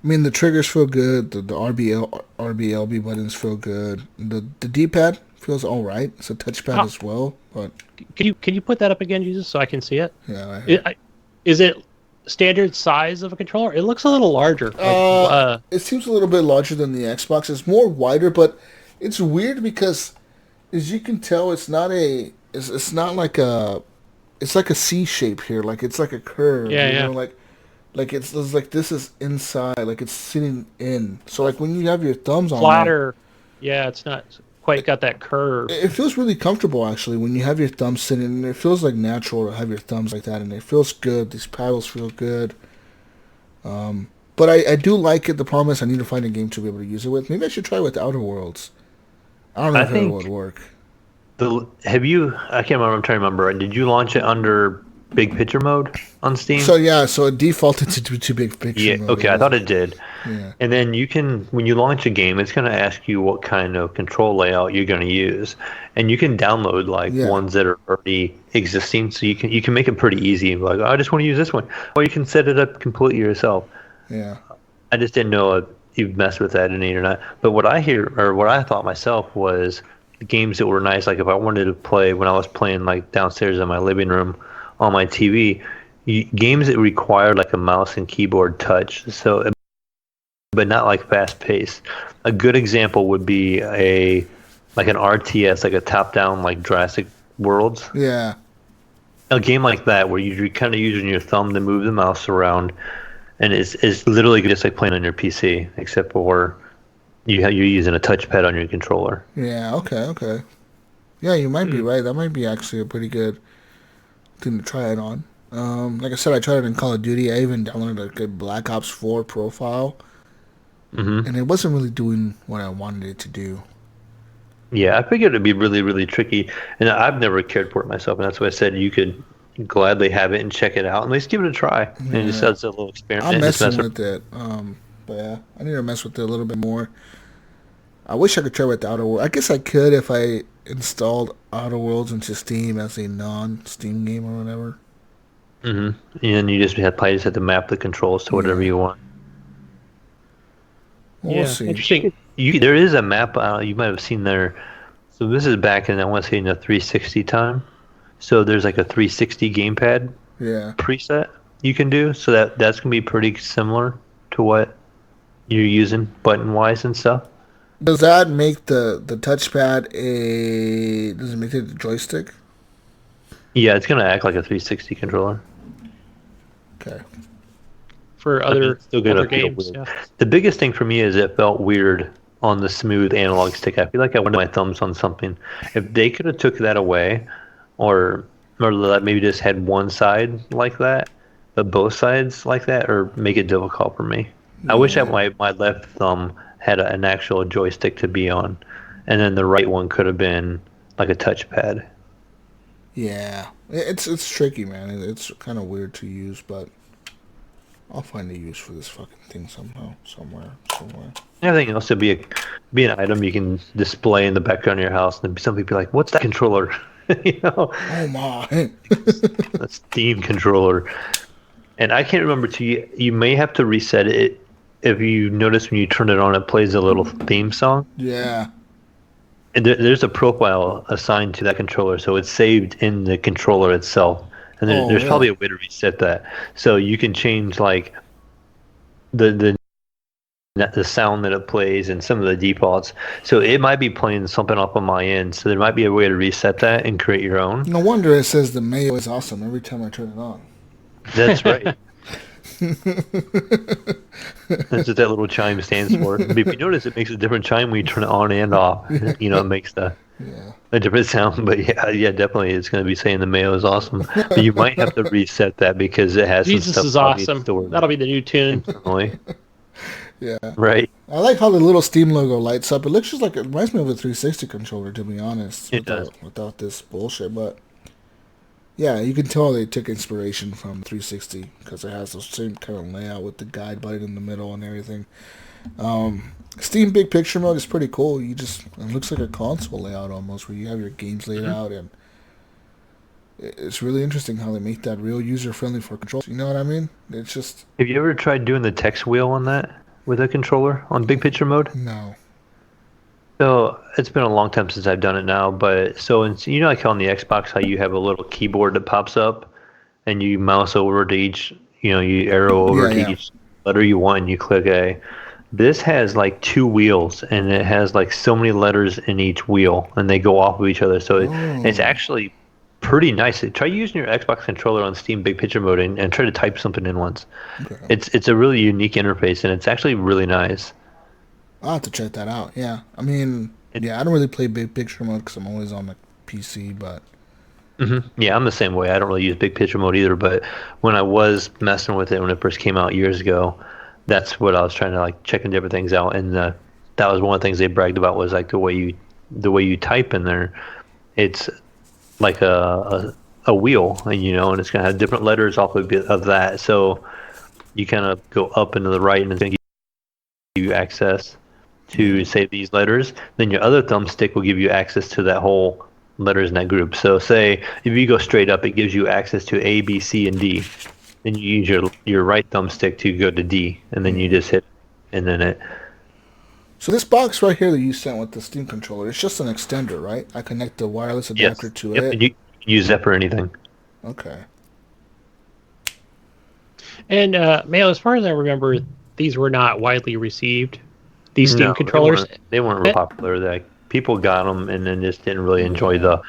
I mean, the triggers feel good. The RBLB buttons feel good. The D-pad feels all right. It's a touchpad as well. But can you put that up again, Jesus, so I can see it? Yeah. Is it standard size of a controller? It looks a little larger. It seems a little bit larger than the Xbox. It's more wider, but it's weird because, as you can tell, it's not like a. It's like a C shape here. Like it's like a curve. Yeah, you know, like it's like this is inside, like it's sitting in. So like when you have your thumbs on flatter, it's not quite got that curve. It feels really comfortable actually when you have your thumbs sitting, and it feels like natural to have your thumbs like that, and it feels good. These paddles feel good. But I do like it. The problem is I need to find a game to be able to use it with. Maybe I should try it with Outer Worlds. I don't know if it would work. I can't remember. I'm trying to remember. Did you launch it under big picture mode on Steam? So it defaulted to big picture mode. Okay, I thought it did. Yeah. And then when you launch a game, it's going to ask you what kind of control layout you're going to use, and you can download ones that are already existing. So you can make it pretty easy. Like, I just want to use this one, or you can set it up completely yourself. Yeah. I just didn't know if you've messed with that in it or not. But what I thought myself was the games that were nice. Like if I wanted to play when I was playing like downstairs in my living room on my TV, games that required like a mouse and keyboard touch, but not like fast paced. A good example would be an RTS, like a top down like Jurassic Worlds. Yeah. A game like that where you're kind of using your thumb to move the mouse around, and it's literally just like playing on your PC, except for you're using a touchpad on your controller. Yeah. Okay. Yeah, you might be right. That might be actually a pretty good thing to try it on. Like I said, I tried it in Call of Duty. I even downloaded a good Black Ops 4 profile, Mm-hmm. and it wasn't really doing what I wanted it to do. Yeah, I figured it'd be really, really tricky, and I've never cared for it myself, and that's why I said you could gladly have it and check it out, and at least give it a try, and just Yeah, as a little I'm experiment, just messing mess with it. But yeah, I need to mess with it a little bit more. I wish I could try with the Outer Worlds. I guess I could if I installed Outer Worlds into Steam as a non-Steam game or whatever. Mm-hmm. And you just have to map the controls to whatever Yeah. you want. Well, we'll Yeah, see. interesting. There is a map you might have seen there. So this is back in, I want to say, in the 360 time. So there's like a 360 gamepad Yeah. preset you can do. So that's gonna be pretty similar to what you're using button wise and stuff. Does that make the touchpad a? Does it make it a joystick? Yeah, it's gonna act like a 360 controller. Okay. For I mean, other it's still gonna other feel games. weird. Yeah. The biggest thing for me is it felt weird on the smooth analog stick. I feel like I wanted my thumbs on something. If they could have took that away, or maybe just had one side like that, but both sides like that, or make it difficult for me. I wish that my left thumb had an actual joystick to be on, and then the right one could have been like a touchpad. Yeah. It's tricky, man. It's kind of weird to use, but I'll find a use for this fucking thing somehow, somewhere. Everything else would be an item you can display in the background of your house, and some people be like, "What's that controller?" You know, Oh my. a Steam controller. And I can't remember too. You may have to reset it. If you notice when you turn it on, it plays a little theme song. Yeah. And there's a profile assigned to that controller, so it's saved in the controller itself. And Oh, there's probably really? a way to reset that, so you can change like the sound that it plays and some of the defaults. So it might be playing something up on my end. So there might be a way to reset that and create your own. No wonder it says the Mayo is awesome every time I turn it on. That's right. That's what that little chime stands for. But if you notice, it makes a different chime when you turn it on and off. You know, it makes Yeah. a different sound. But yeah, definitely, it's going to be saying the Mayo is awesome. But you might have to reset that because it has Jesus some is stuff probably awesome. stored That'll be the new tune. internally. Yeah. Right. I like how the little Steam logo lights up. It looks just like it reminds me of a 360 controller, to be honest. It does. Without this bullshit, but yeah, you can tell they took inspiration from 360 because it has the same kind of layout with the guide button in the middle and everything. Steam Big Picture mode is pretty cool. It looks like a console layout almost, where you have your games laid out, and it's really interesting how they make that real user friendly for controls. You know what I mean? It's just Have you ever tried doing the text wheel on that with a controller on big picture mode? no. So it's been a long time since I've done it now, but you know, like on the Xbox, how you have a little keyboard that pops up, and you mouse over to each, you arrow over to Yeah. each letter you want, and you click A. This has like two wheels, and it has like so many letters in each wheel, and they go off of each other. So it's actually pretty nice. Try using your Xbox controller on Steam Big Picture mode and try to type something in once. Okay. It's a really unique interface, and it's actually really nice. I'll have to check that out. Yeah, I mean, I don't really play Big Picture mode because I'm always on the PC, but Yeah, I'm the same way. I don't really use big picture mode either, but when I was messing with it when it first came out years ago, that's what I was trying to like checking different things out, and that was one of the things they bragged about was like the way you type in there. It's like a wheel, and it's gonna have different letters off of that. So you kind of go up and to the right, and it's gonna give you access to say these letters. Then your other thumbstick will give you access to that whole letters in that group. So say if you go straight up, it gives you access to A, B, C, and D. Then you use your right thumbstick to go to D, and then you just hit, and then it. So this box right here that you sent with the Steam controller, it's just an extender, right? I connect the wireless adapter to Yep, it. and you can use that for anything. Okay. And Mayo, as far as I remember, these were not widely received. These Steam No, controllers. They weren't real popular. Like people got them and then just didn't really enjoy the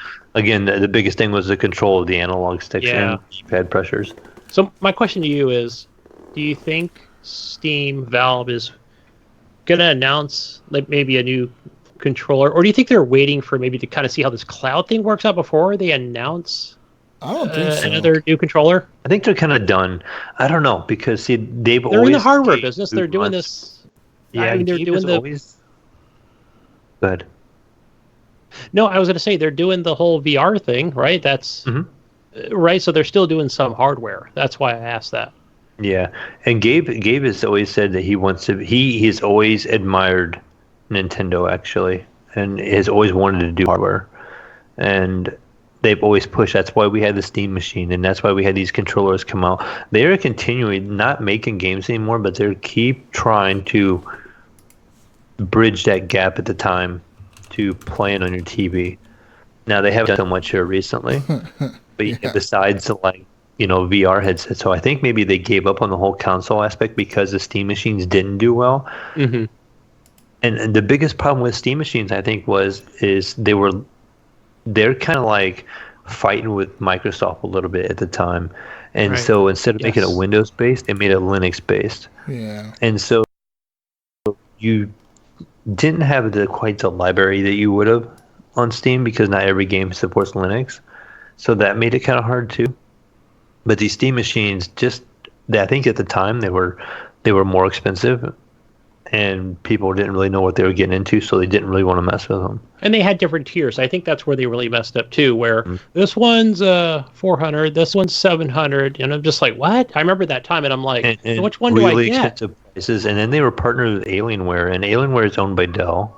biggest thing was the control of the analog sticks and keypad pressures. So my question to you is, do you think Valve is going to announce like maybe a new controller, or do you think they're waiting for maybe to kind of see how this cloud thing works out before they announce I don't think so. Another new controller? I think they're kind of done. I don't know because see, they've They're always in the hardware Gabe business. who They're doing runs- this. Yeah, I mean, they're Gabe doing is the. always good. No, I was going to say they're doing the whole VR thing, right? That's right. So they're still doing some hardware. That's why I asked that. Yeah, and Gabe has always said that he wants to. He's always admired Nintendo actually, and has always wanted to do hardware, and they've always pushed. That's why we had the Steam machine, and that's why we had these controllers come out. They are continuing not making games anymore, but they keep trying to bridge that gap at the time to playing on your TV. Now they haven't done so much here recently, but yeah, besides VR headsets, so I think maybe they gave up on the whole console aspect because the Steam machines didn't do well. Mm-hmm. And the biggest problem with Steam machines, I think, is they're kind of like fighting with Microsoft a little bit at the time, and Right. so instead of making it Yes. Windows based, they made it Linux based, Yeah. and so you didn't have quite the library that you would have on Steam because not every game supports Linux, so that made it kind of hard too. But these Steam machines, I think at the time they were more expensive, and people didn't really know what they were getting into, so they didn't really want to mess with them. And they had different tiers. I think that's where they really messed up too. Where this one's 400, this one's 700, and I'm just like, what? I remember that time, and I'm like, And so which one do I really get? expensive prices, and then they were partnered with Alienware, and Alienware is owned by Dell,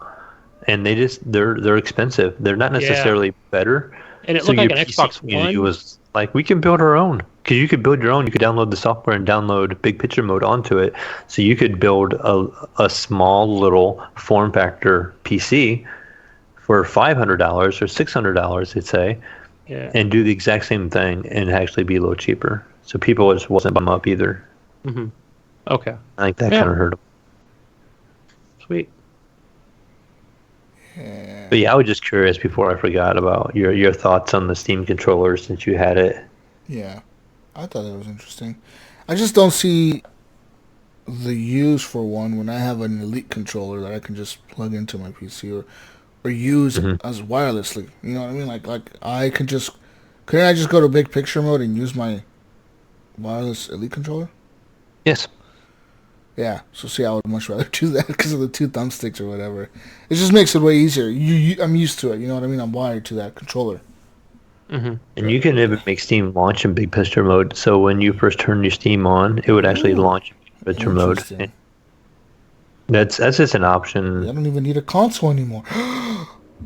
and they're expensive. They're not necessarily better. And it So looked like your an PC Xbox community One. was like, we can build our own, because you could build your own. You could download the software and download Big Picture Mode onto it, so you could build a small little form factor PC for $500 or $600, they'd say, Yeah. and do the exact same thing and actually be a little cheaper. So people just wasn't bum up either. Okay. I think that Yeah. kind of hurt them. Sweet. But yeah, I was just curious before I forgot about your thoughts on the Steam controller since you had it. Yeah. I thought it was interesting. I just don't see the use for one when I have an Elite controller that I can just plug into my PC or use as wirelessly. You know what I mean? Like I can just couldn't I just go to big picture mode and use my wireless Elite controller? Yes. Yeah. So see, I would much rather do that because of the two thumbsticks or whatever. It just makes it way easier. I'm used to it. You know what I mean? I'm wired to that controller. And you can even make Steam launch in Big Picture Mode. So when you first turn your Steam on, it would actually launch in Big Picture Mode. Interesting. And that's just an option. I don't even need a console anymore.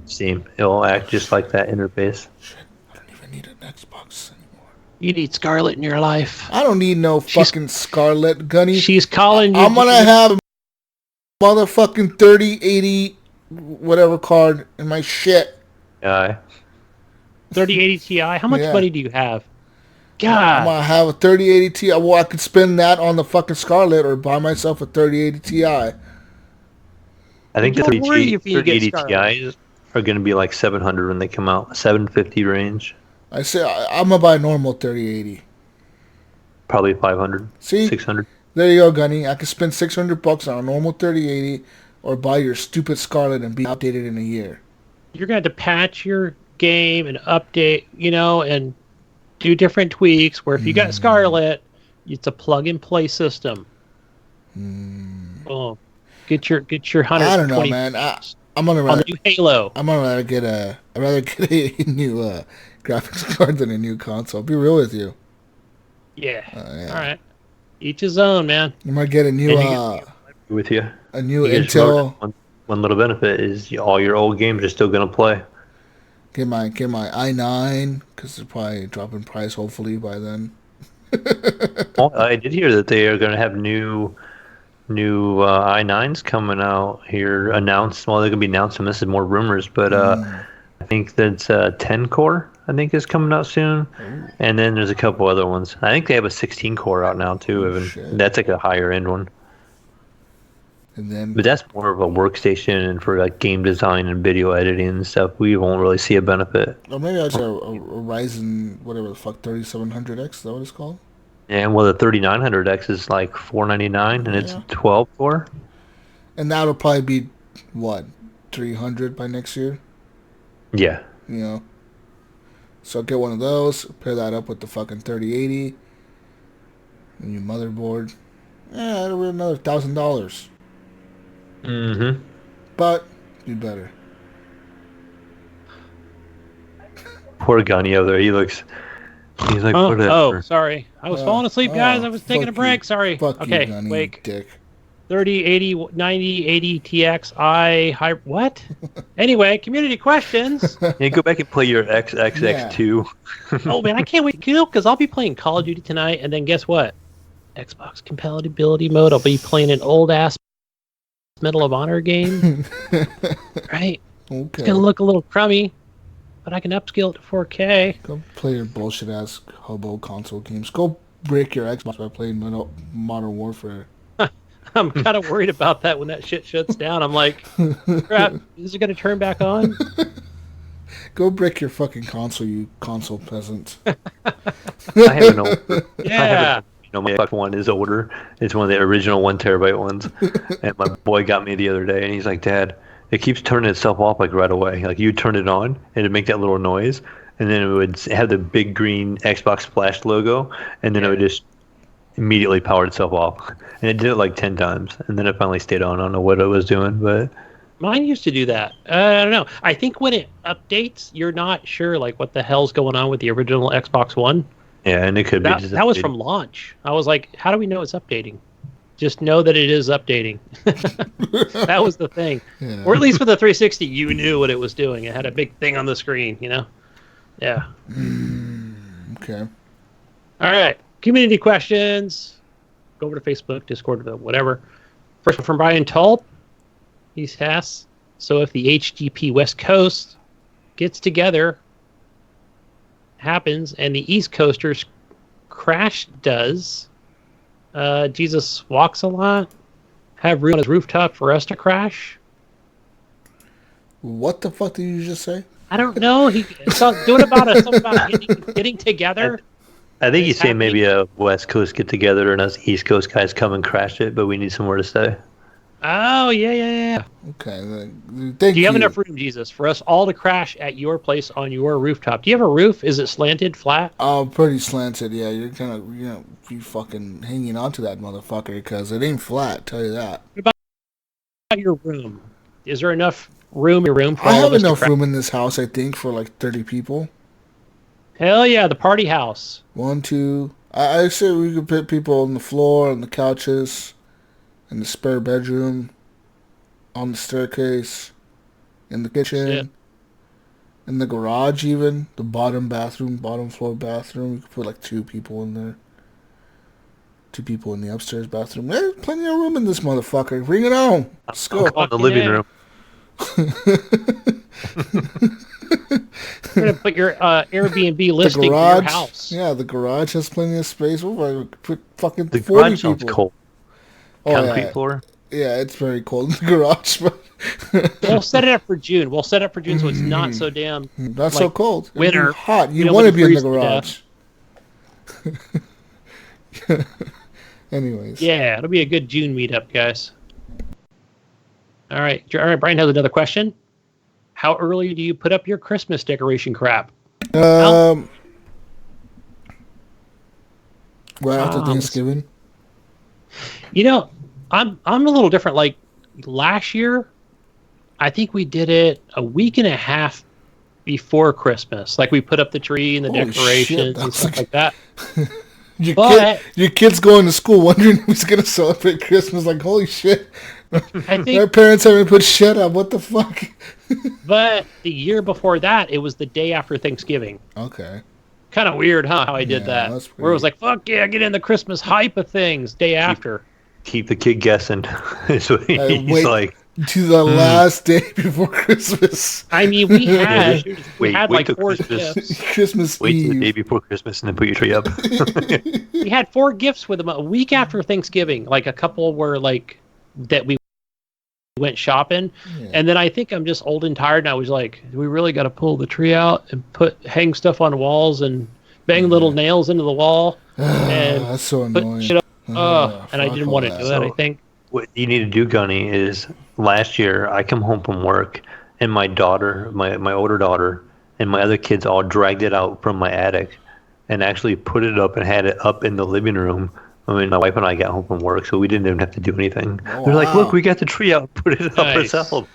Steam, it'll act just like that interface. Shit, I don't even need an Xbox anymore. You need Scarlet in your life. I don't need no fucking Scarlet, Gunny. She's calling you. I'm gonna have a motherfucking 3080 whatever card in my shit. 3080 Ti. How much Yeah. money do you have? I'm God. gonna have a 3080 Ti. Well, I could spend that on the fucking Scarlet or buy myself a 3080 Ti. I think the Don't worry if you get 3080 Scarlet. Ti's are going to be like 700 when they come out, 750 range, I say I'm gonna buy a normal 3080. probably 500, See? 600. There you go, Gunny. I could spend $600 on a normal 3080 or buy your stupid Scarlet and be outdated in a year. You're going to have to patch your game and update, and do different tweaks. Where if you got Scarlet, it's a plug-and-play system. Oh, get your 120. I don't know, man. I'm gonna on rather the new Halo. I'm gonna rather get a new graphics card than a new console. I'll be real with you. Yeah. Yeah. All right. Each his own, man. I'm gonna get a new With you. a new You just Intel. remember one little benefit is all your old games are still going to play. Get my i9 because they're probably dropping price hopefully by then. Well, I did hear that they are going to have new i9s coming out here announced. Well, they're going to be announced, and this is more rumors, but I think that's 10 core. I think is coming out soon, and then there's a couple other ones. I think they have a 16 core out now too. Even shit. that's like a higher end one. And then But that's more of a workstation and for like game design and video editing and stuff. We won't really see a benefit. or maybe I just a Ryzen whatever the fuck 3700X. Is that what it's called? And well, the 3900X is like $499, and it's Yeah. 12 core. And that'll probably be what 300 by next year. Yeah. You know. So get one of those, pair that up with the fucking 3080 and your motherboard. Yeah, it'll be another $1,000. Mm-hmm. But do better. Poor Gunny over there. He's like, whatever. Oh, sorry. I was falling asleep, guys. I was taking a break. Sorry. Fuck okay, you, Gunny, wake. dick. 30, 80, 90, 80 TXI. What? Anyway, community questions. Yeah, go back and play your XXX2. Oh, man, I can't wait to because I'll be playing Call of Duty tonight. And then guess what? Xbox compatibility mode. I'll be playing an old-ass Medal of Honor game. Right? Okay. It's going to look a little crummy, but I can upscale it to 4K. Go play your bullshit-ass hobo console games. Go break your Xbox by playing Modern Warfare. I'm kind of worried about that when that shit shuts down. I'm like, crap, is it going to turn back on? Go break your fucking console, you console peasant. I have an old. Yeah. My Xbox One is older. It's one of the original 1 terabyte ones. And my boy got me the other day, and he's like, Dad, it keeps turning itself off like right away. Like you turn it on, and it'd make that little noise, and then it would have the big green Xbox Splash logo, and then it would just immediately power itself off. And it did it like 10 times, and then it finally stayed on. I don't know what it was doing, but Mine used to do that. I don't know. I think when it updates, you're not sure like what the hell's going on with the original Xbox One. yeah, and it could be just That was from launch. I was like, how do we know it's updating? Just know that it is updating. That was the thing. Yeah. Or at least with the 360, you knew what it was doing. It had a big thing on the screen, you know? Yeah. Okay. All right. Community questions. Go over to Facebook, Discord, whatever. First one from Brian Tulp. He asks, so if the HGP West Coast gets together, happens, and the East Coasters crash does, Jesus walks a lot, have room on his rooftop for us to crash? What the fuck did you just say? I don't know. He doing something about getting together. I think he's saying maybe a West Coast get together and us East Coast guys come and crash it, but we need somewhere to stay. Oh, yeah. Okay. Thank Do you have enough room, Jesus, for us all to crash at your place on your rooftop? Do you have a roof? Is it slanted, flat? Oh, pretty slanted. Yeah, you're kind of you fucking hanging on to that motherfucker because it ain't flat. Tell you that. What about your room? Is there enough room in your room for I all have of us enough to crash? room in this house, I think, for like 30 people. Hell yeah, the party house. 1, 2. I say we could put people on the floor, on the couches, in the spare bedroom, on the staircase, in the kitchen, Shit. in the garage even, the bottom floor bathroom. We could put like 2 people in there. 2 people in the upstairs bathroom. There's plenty of room in this motherfucker. Bring it on. Let's go. On the living room. You're going to put your Airbnb listing The in garage, your house. yeah, the garage has plenty of space. We'll put fucking The 40 garage sounds people. cold. Oh, Concrete yeah. floor. Yeah, it's very cold in the garage, but We'll set it up for June. So it's not so damn... not so like, cold. It'll be winter. hot. You You want to don't be in the freeze to garage. Anyways. Yeah, it'll be a good June meetup, guys. All right, Brian has another question. How early do you put up your Christmas decoration crap? Right after Thanksgiving. You know, I'm a little different. Like last year, I think we did it a week and a half before Christmas. Like we put up the tree and the Holy decorations shit, and stuff like that. Your kid's going to school wondering who's going to celebrate Christmas. Like, holy shit. I Our think, parents haven't put shit up. What the fuck? but the year before that, it was the day after Thanksgiving. Okay. Kind of weird, huh? How I did Yeah, that. that's Where it was weird. like, fuck yeah, get in the Christmas hype of things day after. Keep the kid guessing. So he's wait. like, To the last day before Christmas. I mean, we had Wait like till 4 Christmas. gifts. Christmas wait till the day Eve. before Christmas and then put your tree up. We had 4 gifts with them a week after Thanksgiving. Like a couple were like that we went shopping, Yeah. and then I think I'm just old and tired. And I was like, do we really got to pull the tree out and hang stuff on walls and bang little nails into the wall and That's so put annoying. shit up? And I fuck didn't all want to that. do that. I think. What you need to do, Gunny, is last year I come home from work and my daughter, my older daughter, and my other kids all dragged it out from my attic and actually put it up and had it up in the living room. I mean, my wife and I got home from work, so we didn't even have to do anything. Oh, They're like, wow. look, we got the tree out, put it up Nice. ourselves.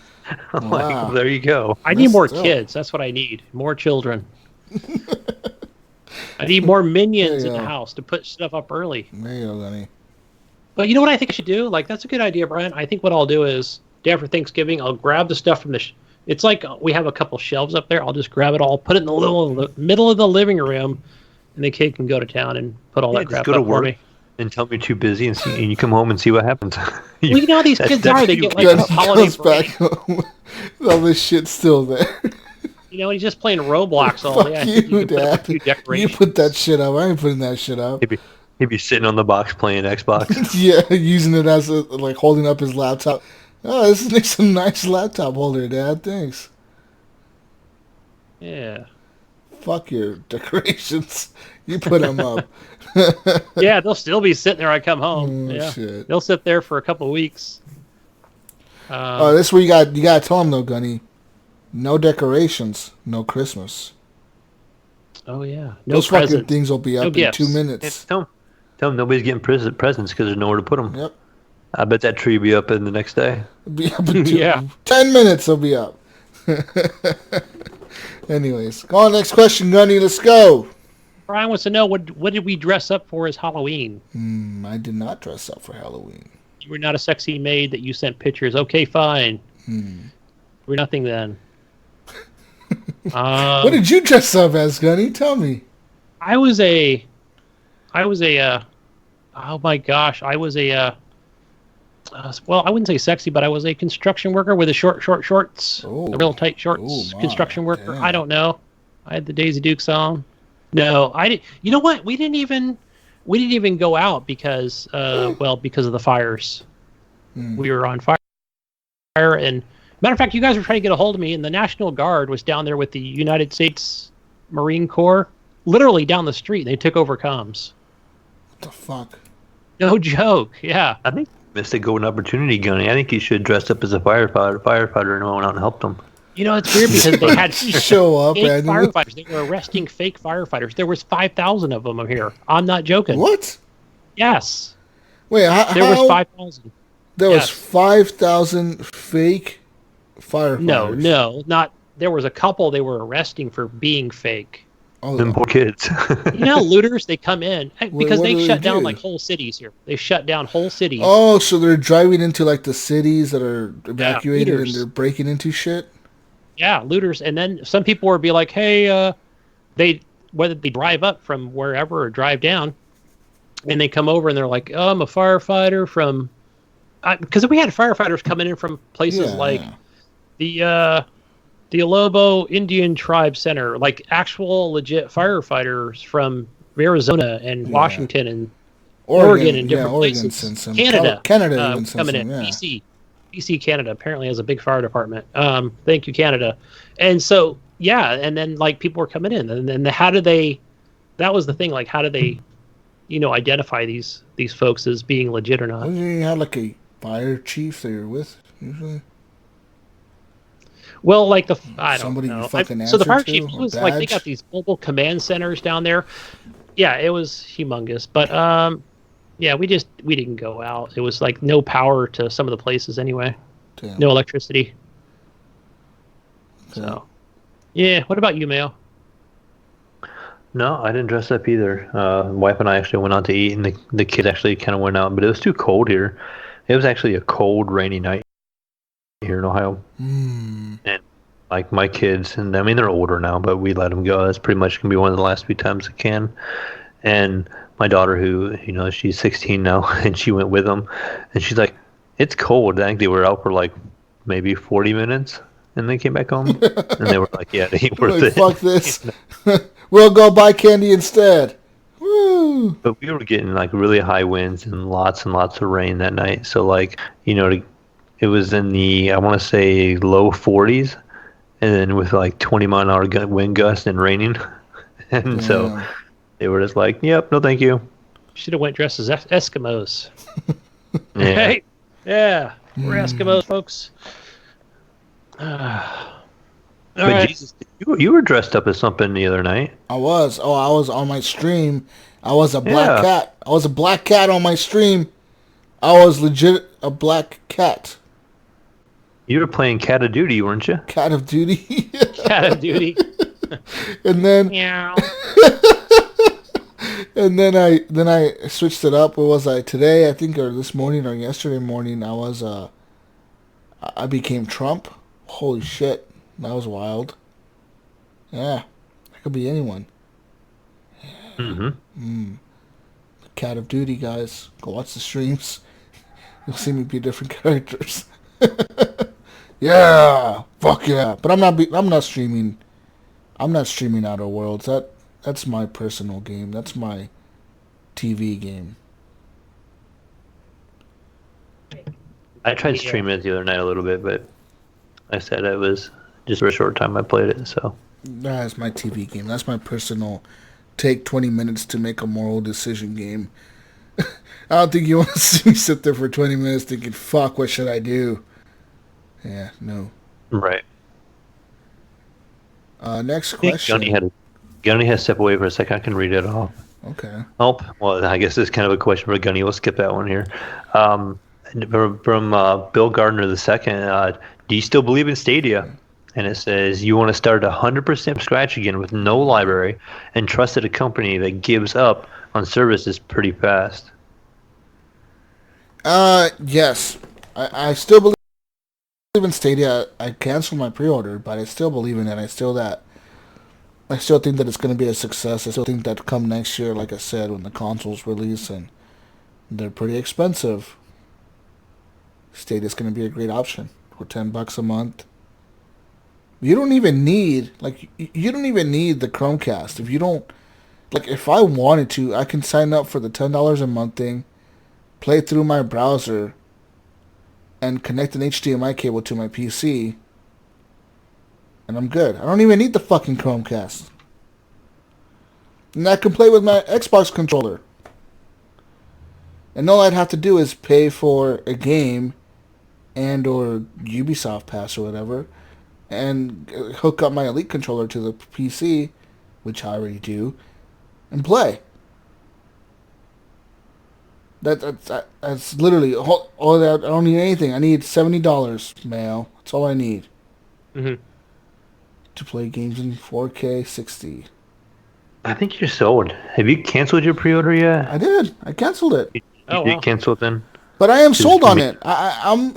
I'm Wow. like, well, there you go. I need more dope. kids. That's what I need. More children. I need more minions in the Yeah. house to put stuff up early. There you go, Gunny. But you know what I think I should do? Like, that's a good idea, Brian. I think what I'll do is, day after Thanksgiving, I'll grab the stuff from the... It's like we have a couple shelves up there. I'll just grab it all, put it in the middle of the living room, and the kid can go to town and put all Yeah, that just crap go to up for work me. and tell me you're too busy, and you come home and see what happens. Well, you know how these kids are. They get like Gunny a holiday comes back break. home. All this shit's still there. You know, he's just playing Roblox all day. I Fuck think you, can put up a Dad. few You decorations. put that shit up. I ain't putting that shit up. He'd be sitting on the box playing Xbox. Yeah, using it as like holding up his laptop. Oh, this is a nice laptop holder, Dad. Thanks. Yeah. Fuck your decorations. You put them up. Yeah, they'll still be sitting there when I come home. Oh, Yeah. shit. They'll sit there for a couple of weeks. Oh, this is what you got. You gotta tell him though, Gunny. No decorations, no Christmas. Oh, yeah. No Those fucking presents. things will be up in gifts. 2 minutes. Tell him nobody's getting presents because there's nowhere to put them. Yep. I bet that tree will be up in the next day. It'll be up in Yeah. 10 minutes. It'll be up. Anyways, go on. Next question, Gunny. Let's go. Brian wants to know, what did we dress up for as Halloween? I did not dress up for Halloween. You were not a sexy maid that you sent pictures. Okay, fine. We're nothing then. What did you dress up as, Gunny? Tell me. I was a oh my gosh, I was well, I wouldn't say sexy, but I was a construction worker with the short shorts, Oh. the real tight shorts. Oh, my. Construction worker. Damn. I don't know. I had the Daisy Dukes on. No, I didn't. You know what? We didn't even go out because because of the fires. We were on fire, and matter of fact, you guys were trying to get a hold of me, and the National Guard was down there with the United States Marine Corps, literally down the street. They took over comms. What the fuck? No joke. Yeah. I think you missed a golden opportunity, Gunny. I think you should dress up as a firefighter and went out and helped them. You know, it's weird because they had Show up, fake and firefighters. They were arresting fake firefighters. There was 5,000 of them here. I'm not joking. what? Yes. Wait, There was 5,000. There was yes. 5,000 fake firefighters. No, not. There was a couple they were arresting for being fake. Oh, Them poor kids. You know, looters, they come in because what they do shut they down do? like whole cities here. They shut down whole cities. Oh, so they're driving into like the cities that are evacuated and looters. they're breaking into shit? Yeah, looters. And then some people would be like, hey, whether they drive up from wherever or drive down, and they come over and they're like, oh, I'm a firefighter from... Because we had firefighters coming in from places like the Alobo Indian Tribe Center, like actual legit firefighters from Arizona and Washington and Oregon and different places. Sent some. Canada. Canada even sent coming some, in. yeah. BC, Canada apparently has a big fire department. Thank you, Canada. And so, yeah, and then like people were coming in, and then how do they? That was the thing. Like, how do they, identify these folks as being legit or not? Wasn't you have like a fire chief that you're with usually? Well, like I don't Somebody you know. fucking So the fire answer chief to, was or like, they badge? got these mobile command centers down there. Yeah, it was humongous, but yeah, we didn't go out. It was like no power to some of the places anyway. Damn. No electricity. Okay. So, yeah. What about you, Mayo? No, I didn't dress up either. Wife and I actually went out to eat, and the kids actually kind of went out, but it was too cold here. It was actually a cold, rainy night here in Ohio. And like my kids, and I mean they're older now, but we let them go. That's pretty much gonna be one of the last few times I can. And my daughter, who she's 16 now, and she went with them, and she's like, "It's cold." I think they were out for like maybe 40 minutes, and they came back home, and they were like, "Yeah, it ain't worth Like, it." fuck this. We'll go buy candy instead. Woo! But we were getting like really high winds and lots of rain that night. So like, it was in the, I want to say low 40s, and then with like 20-mile-an-hour wind gusts and raining. And so Damn. they were just like, "Yep, no thank you." Should have went dressed as Eskimos. Yeah. Right? Yeah, we're Eskimos, folks. But But right. Jesus, you were dressed up as something the other night. I was. Oh, I was on my stream. I was a black Yeah. cat. I was a black cat on my stream. I was legit a black cat. You were playing Cat of Duty, weren't you? Cat of Duty. Cat of Duty. and then Meow. and then I switched it up. What was I today? I think or this morning or yesterday morning. I became Trump. Holy shit, that was wild. Yeah, I could be anyone. Mm-hmm. Cat of Duty, guys. Go watch the streams. You'll see me be different characters. Yeah, fuck yeah. But I'm not streaming. I'm not streaming Outer Worlds. That's my personal game. That's my TV game. I tried streaming it the other night a little bit, but I said it was just for a short time I played it. So That's my TV game. That's my personal take 20 minutes to make a moral decision game. I don't think you want to see me sit there for 20 minutes thinking, fuck, what should I do? Yeah, no. right. Next I think question. Gunny had to step away for a second. I can read it off. Okay. Oh, well, I guess this is kind of a question for Gunny. We'll skip that one here. From Bill Gardner II, do you still believe in Stadia? And it says, you want to start 100% from scratch again with no library and trust that a company that gives up on services pretty fast. Yes. I still believe in Stadia. I canceled my pre-order, but I still believe in it. I still think that it's going to be a success. I still think that come next year, like I said, when the consoles release and they're pretty expensive, Stadia's going to be a great option for $10 a month. You don't even need the Chromecast. If I wanted to, I can sign up for the $10 a month thing, play through my browser, and connect an HDMI cable to my PC, and I'm good. I don't even need the fucking Chromecast. And I can play with my Xbox controller. And all I'd have to do is pay for a game and or Ubisoft Pass or whatever, and hook up my Elite controller to the PC, which I already do, and play. That's literally all that. I don't need anything. I need $70, Mayo. That's all I need. Mm-hmm. To play games in 4K 60. I think you're sold. Have you canceled your pre-order yet? I did. I canceled it. You Oh, did wow. cancel it then? But I am sold on it. I'm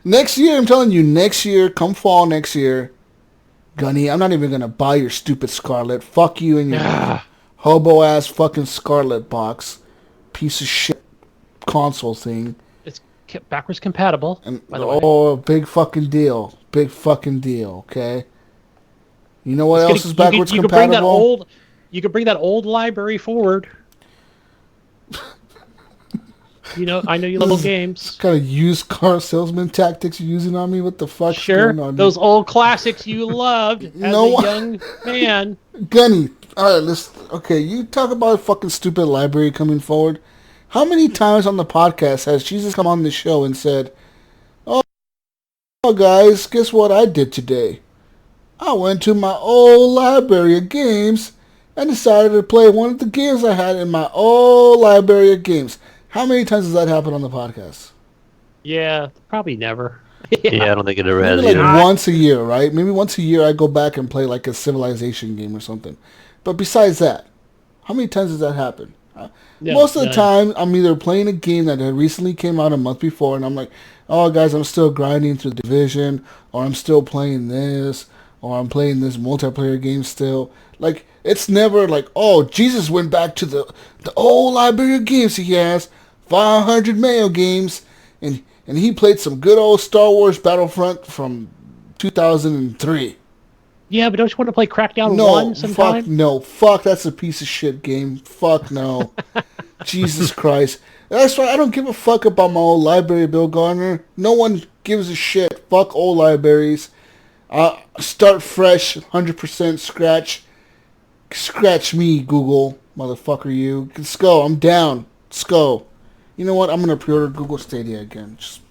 next year. I'm telling you, next year, come fall next year, Gunny. I'm not even gonna buy your stupid Scarlet. Fuck you and your hobo ass fucking Scarlet box, piece of shit console thing. It's backwards compatible. And by the way. big fucking deal. Big fucking deal. Okay. You know what else is backwards compatible? You could bring that old library forward. I know you love old games. Kind of used car salesman tactics you're using on me? What the fuck? Sure, going on those here? old classics you loved as know a what? young man. Gunny. All right, okay, you talk about a fucking stupid library coming forward. How many times on the podcast has Jesus come on the show and said, "Oh, guys, guess what I did today? I went to my old library of games and decided to play one of the games I had in my old library of games." How many times does that happen on the podcast? Yeah, probably never. Yeah, I don't think it ever has Maybe either. like once a year, right? Maybe once a year I go back and play like a Civilization game or something. But besides that, how many times does that happen? Yeah, Most of the none. time, I'm either playing a game that had recently came out a month before, and I'm like, oh, guys, I'm still grinding through Division, or I'm still playing this, or I'm playing this multiplayer game still. Like, it's never like, oh, Jesus went back to the old library of games he has, 500 Mayo games, and he played some good old Star Wars Battlefront from 2003. Yeah, but don't you want to play Crackdown No, 1 sometime? fuck no. Fuck, that's a piece of shit game. Fuck no. Jesus Christ. That's why I don't give a fuck about my old library, Bill Gardner. No one gives a shit. Fuck old libraries. Start fresh, 100% scratch. Scratch me, Google, motherfucker you. Let's go. I'm down. Let's go. You know what? I'm going to pre-order Google Stadia again. Just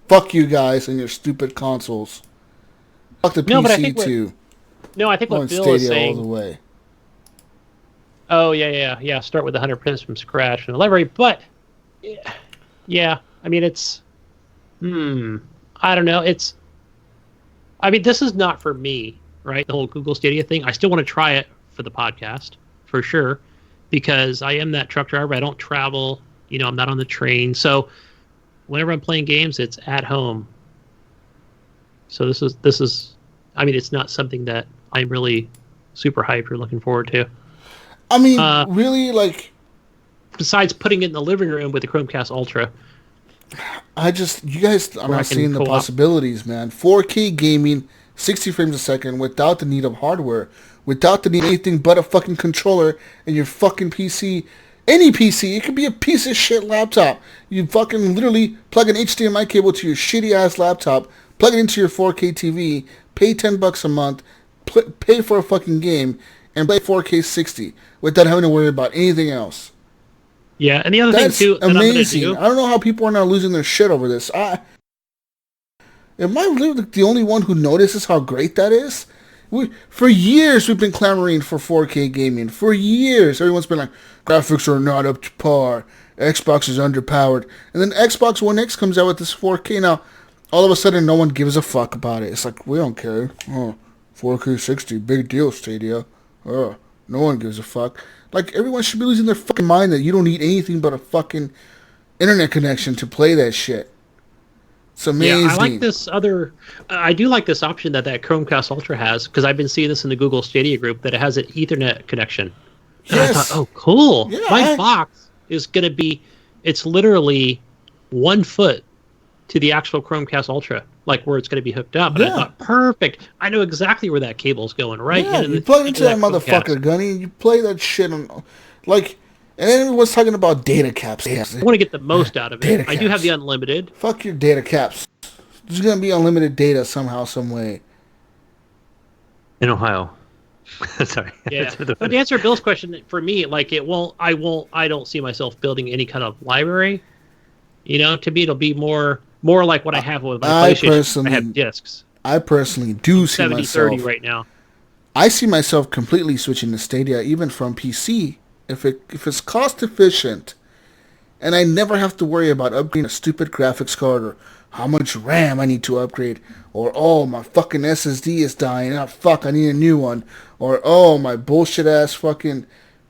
fuck you guys and your stupid consoles. fuck the No, but I PC think too. I think what Going Bill is Stadia saying. all the way. Oh yeah. Start with 100% from scratch from the library, but yeah, I mean it's. I don't know. I mean, this is not for me, right? The whole Google Stadia thing. I still want to try it for the podcast, for sure, because I am that truck driver. I don't travel. I'm not on the train. So whenever I'm playing games, it's at home. So this is. I mean, it's not something that I'm really super hyped or looking forward to. I mean, really, like... Besides putting it in the living room with the Chromecast Ultra. You guys are not seeing the possibilities, man. 4K gaming, 60 frames a second, without the need of hardware, without the need of anything but a fucking controller and your fucking PC. Any PC, it could be a piece of shit laptop. You fucking literally plug an HDMI cable to your shitty ass laptop, plug it into your 4K TV, pay $10 a month, pay for a fucking game, and play 4K 60 without having to worry about anything else. Yeah, and the other thing too that amazing. I'm gonna do, I don't know how people are not losing their shit over this. Am I really the only one who notices how great that is? For years we've been clamoring for 4K gaming. For years, everyone's been like, graphics are not up to par. Xbox is underpowered. And then Xbox One X comes out with this 4K. Now, all of a sudden, no one gives a fuck about it. It's like, we don't care. Oh, 4K 60, big deal, Stadia. Oh, no one gives a fuck. Like, everyone should be losing their fucking mind that you don't need anything but a fucking internet connection to play that shit. It's amazing. Yeah, I like this I do like this option that Chromecast Ultra has, because I've been seeing this in the Google Stadia group, that it has an Ethernet connection. And yes. I thought, oh, cool. Yeah, My box is going to be, it's literally 1 foot to the actual Chromecast Ultra, like where it's going to be hooked up. And I thought, perfect. I know exactly where that cable's going, right? Yeah, you plug it into that motherfucker, Gunny, and you play that shit on, like, and then everyone's talking about data caps. I want to get the most out of it. I do have the unlimited. Fuck your data caps. There's going to be unlimited data somehow, some way. In Ohio. Sorry. Yeah. But to answer Bill's question, for me, like I don't see myself building any kind of library. To me, it'll be more like what I have with my PlayStation. I have discs. I personally do see 70-30 right now. I see myself completely switching to Stadia, even from PC, if it's cost efficient, and I never have to worry about upgrading a stupid graphics card or how much RAM I need to upgrade, or oh, my fucking SSD is dying, oh fuck, I need a new one, or oh, my bullshit ass fucking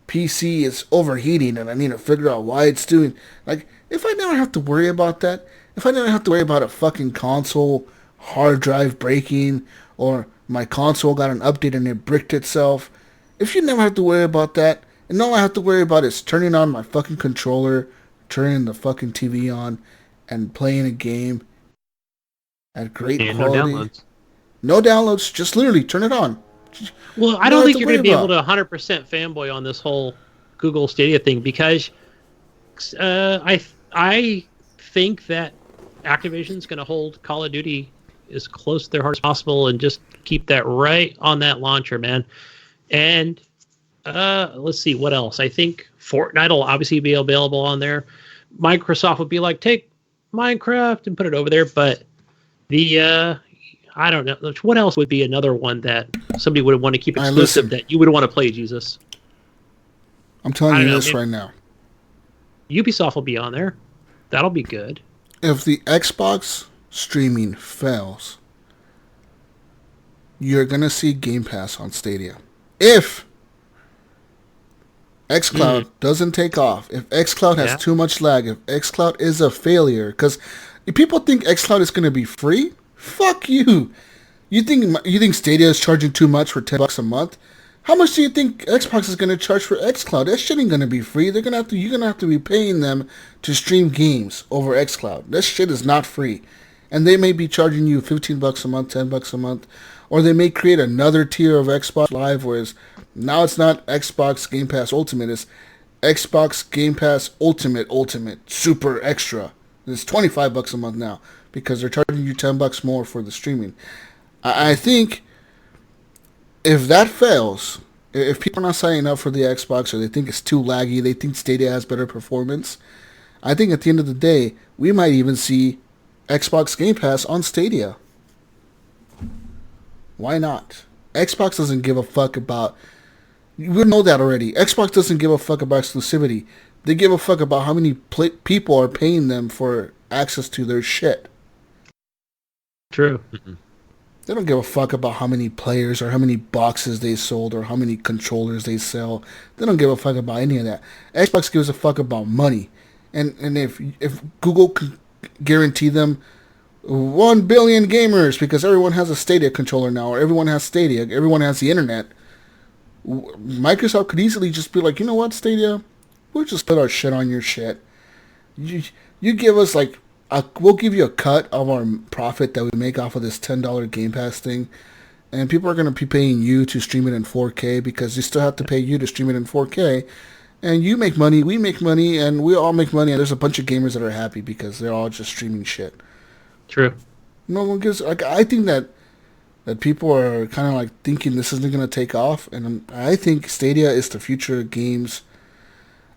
PC is overheating and I need to figure out why it's doing. Like, if I never have to worry about that, if I never have to worry about a fucking console hard drive breaking, or my console got an update and it bricked itself, if you never have to worry about that, and all I have to worry about is turning on my fucking controller, turning the fucking TV on, and playing a game at great quality. No downloads, just literally turn it on. Well, I don't think you're going to be able to 100% fanboy on this whole Google Stadia thing, because I think that Activision's going to hold Call of Duty as close to their heart as possible and just keep that right on that launcher, man. And let's see, what else? I think Fortnite will obviously be available on there. Microsoft would be like, take Minecraft and put it over there, but I don't know. What else would be another one that somebody would want to keep exclusive that you would want to play, Jesus? I'm telling you this right now. Ubisoft will be on there. That'll be good. If the Xbox streaming fails, you're going to see Game Pass on Stadia. If xCloud doesn't take off, if xCloud has too much lag, if xCloud is a failure, because if people think xCloud is going to be free, fuck you. You think Stadia is charging too much for $10 a month? How much do you think Xbox is going to charge for xCloud? That shit ain't going to be free. You're going to have to be paying them to stream games over xCloud. That shit is not free. And they may be charging you $15 a month, $10 a month, or they may create another tier of Xbox Live, whereas now it's not Xbox Game Pass Ultimate, it's Xbox Game Pass Ultimate, Super Extra. It's $25 a month now because they're charging you $10 more for the streaming. I think if that fails, if people are not signing up for the Xbox, or they think it's too laggy, they think Stadia has better performance, I think at the end of the day, we might even see Xbox Game Pass on Stadia. Why not? Xbox doesn't give a fuck about... We know that already. Xbox doesn't give a fuck about exclusivity. They give a fuck about how many people are paying them for access to their shit. True. They don't give a fuck about how many players or how many boxes they sold or how many controllers they sell. They don't give a fuck about any of that. Xbox gives a fuck about money. And if Google can guarantee them 1 billion gamers because everyone has a Stadia controller now, or everyone has Stadia, everyone has the internet, Microsoft could easily just be like, you know what, Stadia? We'll just put our shit on your shit. You give us like... we'll give you a cut of our profit that we make off of this $10 Game Pass thing, and people are going to be paying you to stream it in 4K because you still have to pay you to stream it in 4K, and you make money, we make money, and we all make money, and there's a bunch of gamers that are happy because they're all just streaming shit. True. No one gives... Like, I think that people are kind of like thinking this isn't going to take off, and I think Stadia is the future of games.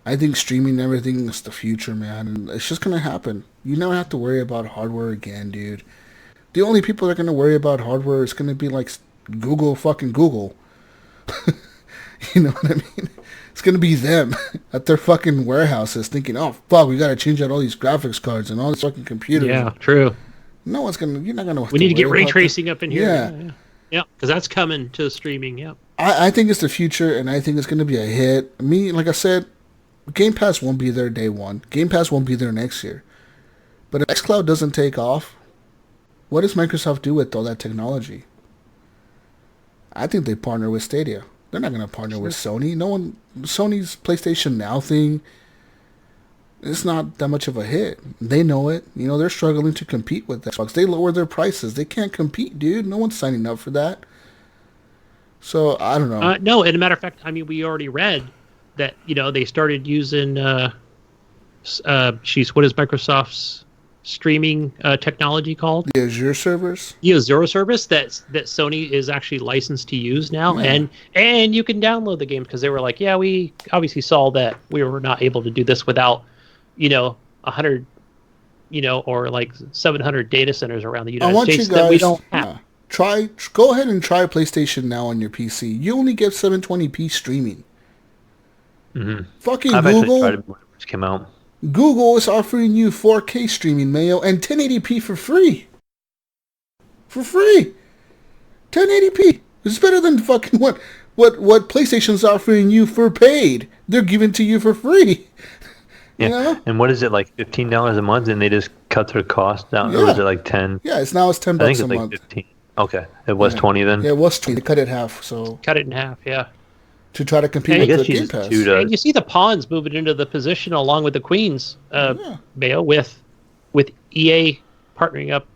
I think streaming everything is the future, man, and it's just going to happen. You never have to worry about hardware again, dude. The only people that are going to worry about hardware is going to be like fucking Google. You know what I mean? It's going to be them at their fucking warehouses thinking, oh, fuck, we got to change out all these graphics cards and all these fucking computers. Yeah, true. No one's going to... You're not going to... We need to get ray tracing up in here. Yeah. Yeah, because that's coming to streaming, yeah. I think it's the future, and I think it's going to be a hit. Like I said, Game Pass won't be there day one. Game Pass won't be there next year. But if xCloud doesn't take off, what does Microsoft do with all that technology? I think they partner with Stadia. They're not going to partner with Sony. Sony's PlayStation Now thing, it's not that much of a hit. They know it. You know, they're struggling to compete with Xbox. They lower their prices. They can't compete, dude. No one's signing up for that. So, I don't know. No, and a matter of fact, I mean, we already read that, you know, they started using, what is Microsoft's streaming technology called? The Azure servers? The Azure service that Sony is actually licensed to use now. Yeah. And you can download the game because they were like, yeah, we obviously saw that we were not able to do this without, 100, or like 700 data centers around the United States that we don't have. Go ahead and try PlayStation Now on your PC. You only get 720p streaming. Mm-hmm. Fucking I've Google. actually tried it when it came out. Google is offering you 4K streaming, Mayo, and 1080p for free. For free. 1080p. It's better than fucking what PlayStation's offering you for paid. They're giving to you for free. Yeah. You know? And what is it, like $15 a month, and they just cut their cost down? Yeah. Or was it like 10? Yeah, it's $10 a month. I think it's like 15. Okay. It was 20 then? Yeah, it was 20. They cut it in half, so... Cut it in half, yeah. To try to compete with the Game Pass. And you see the pawns moving into the position along with the queens, Mayo, with EA partnering up.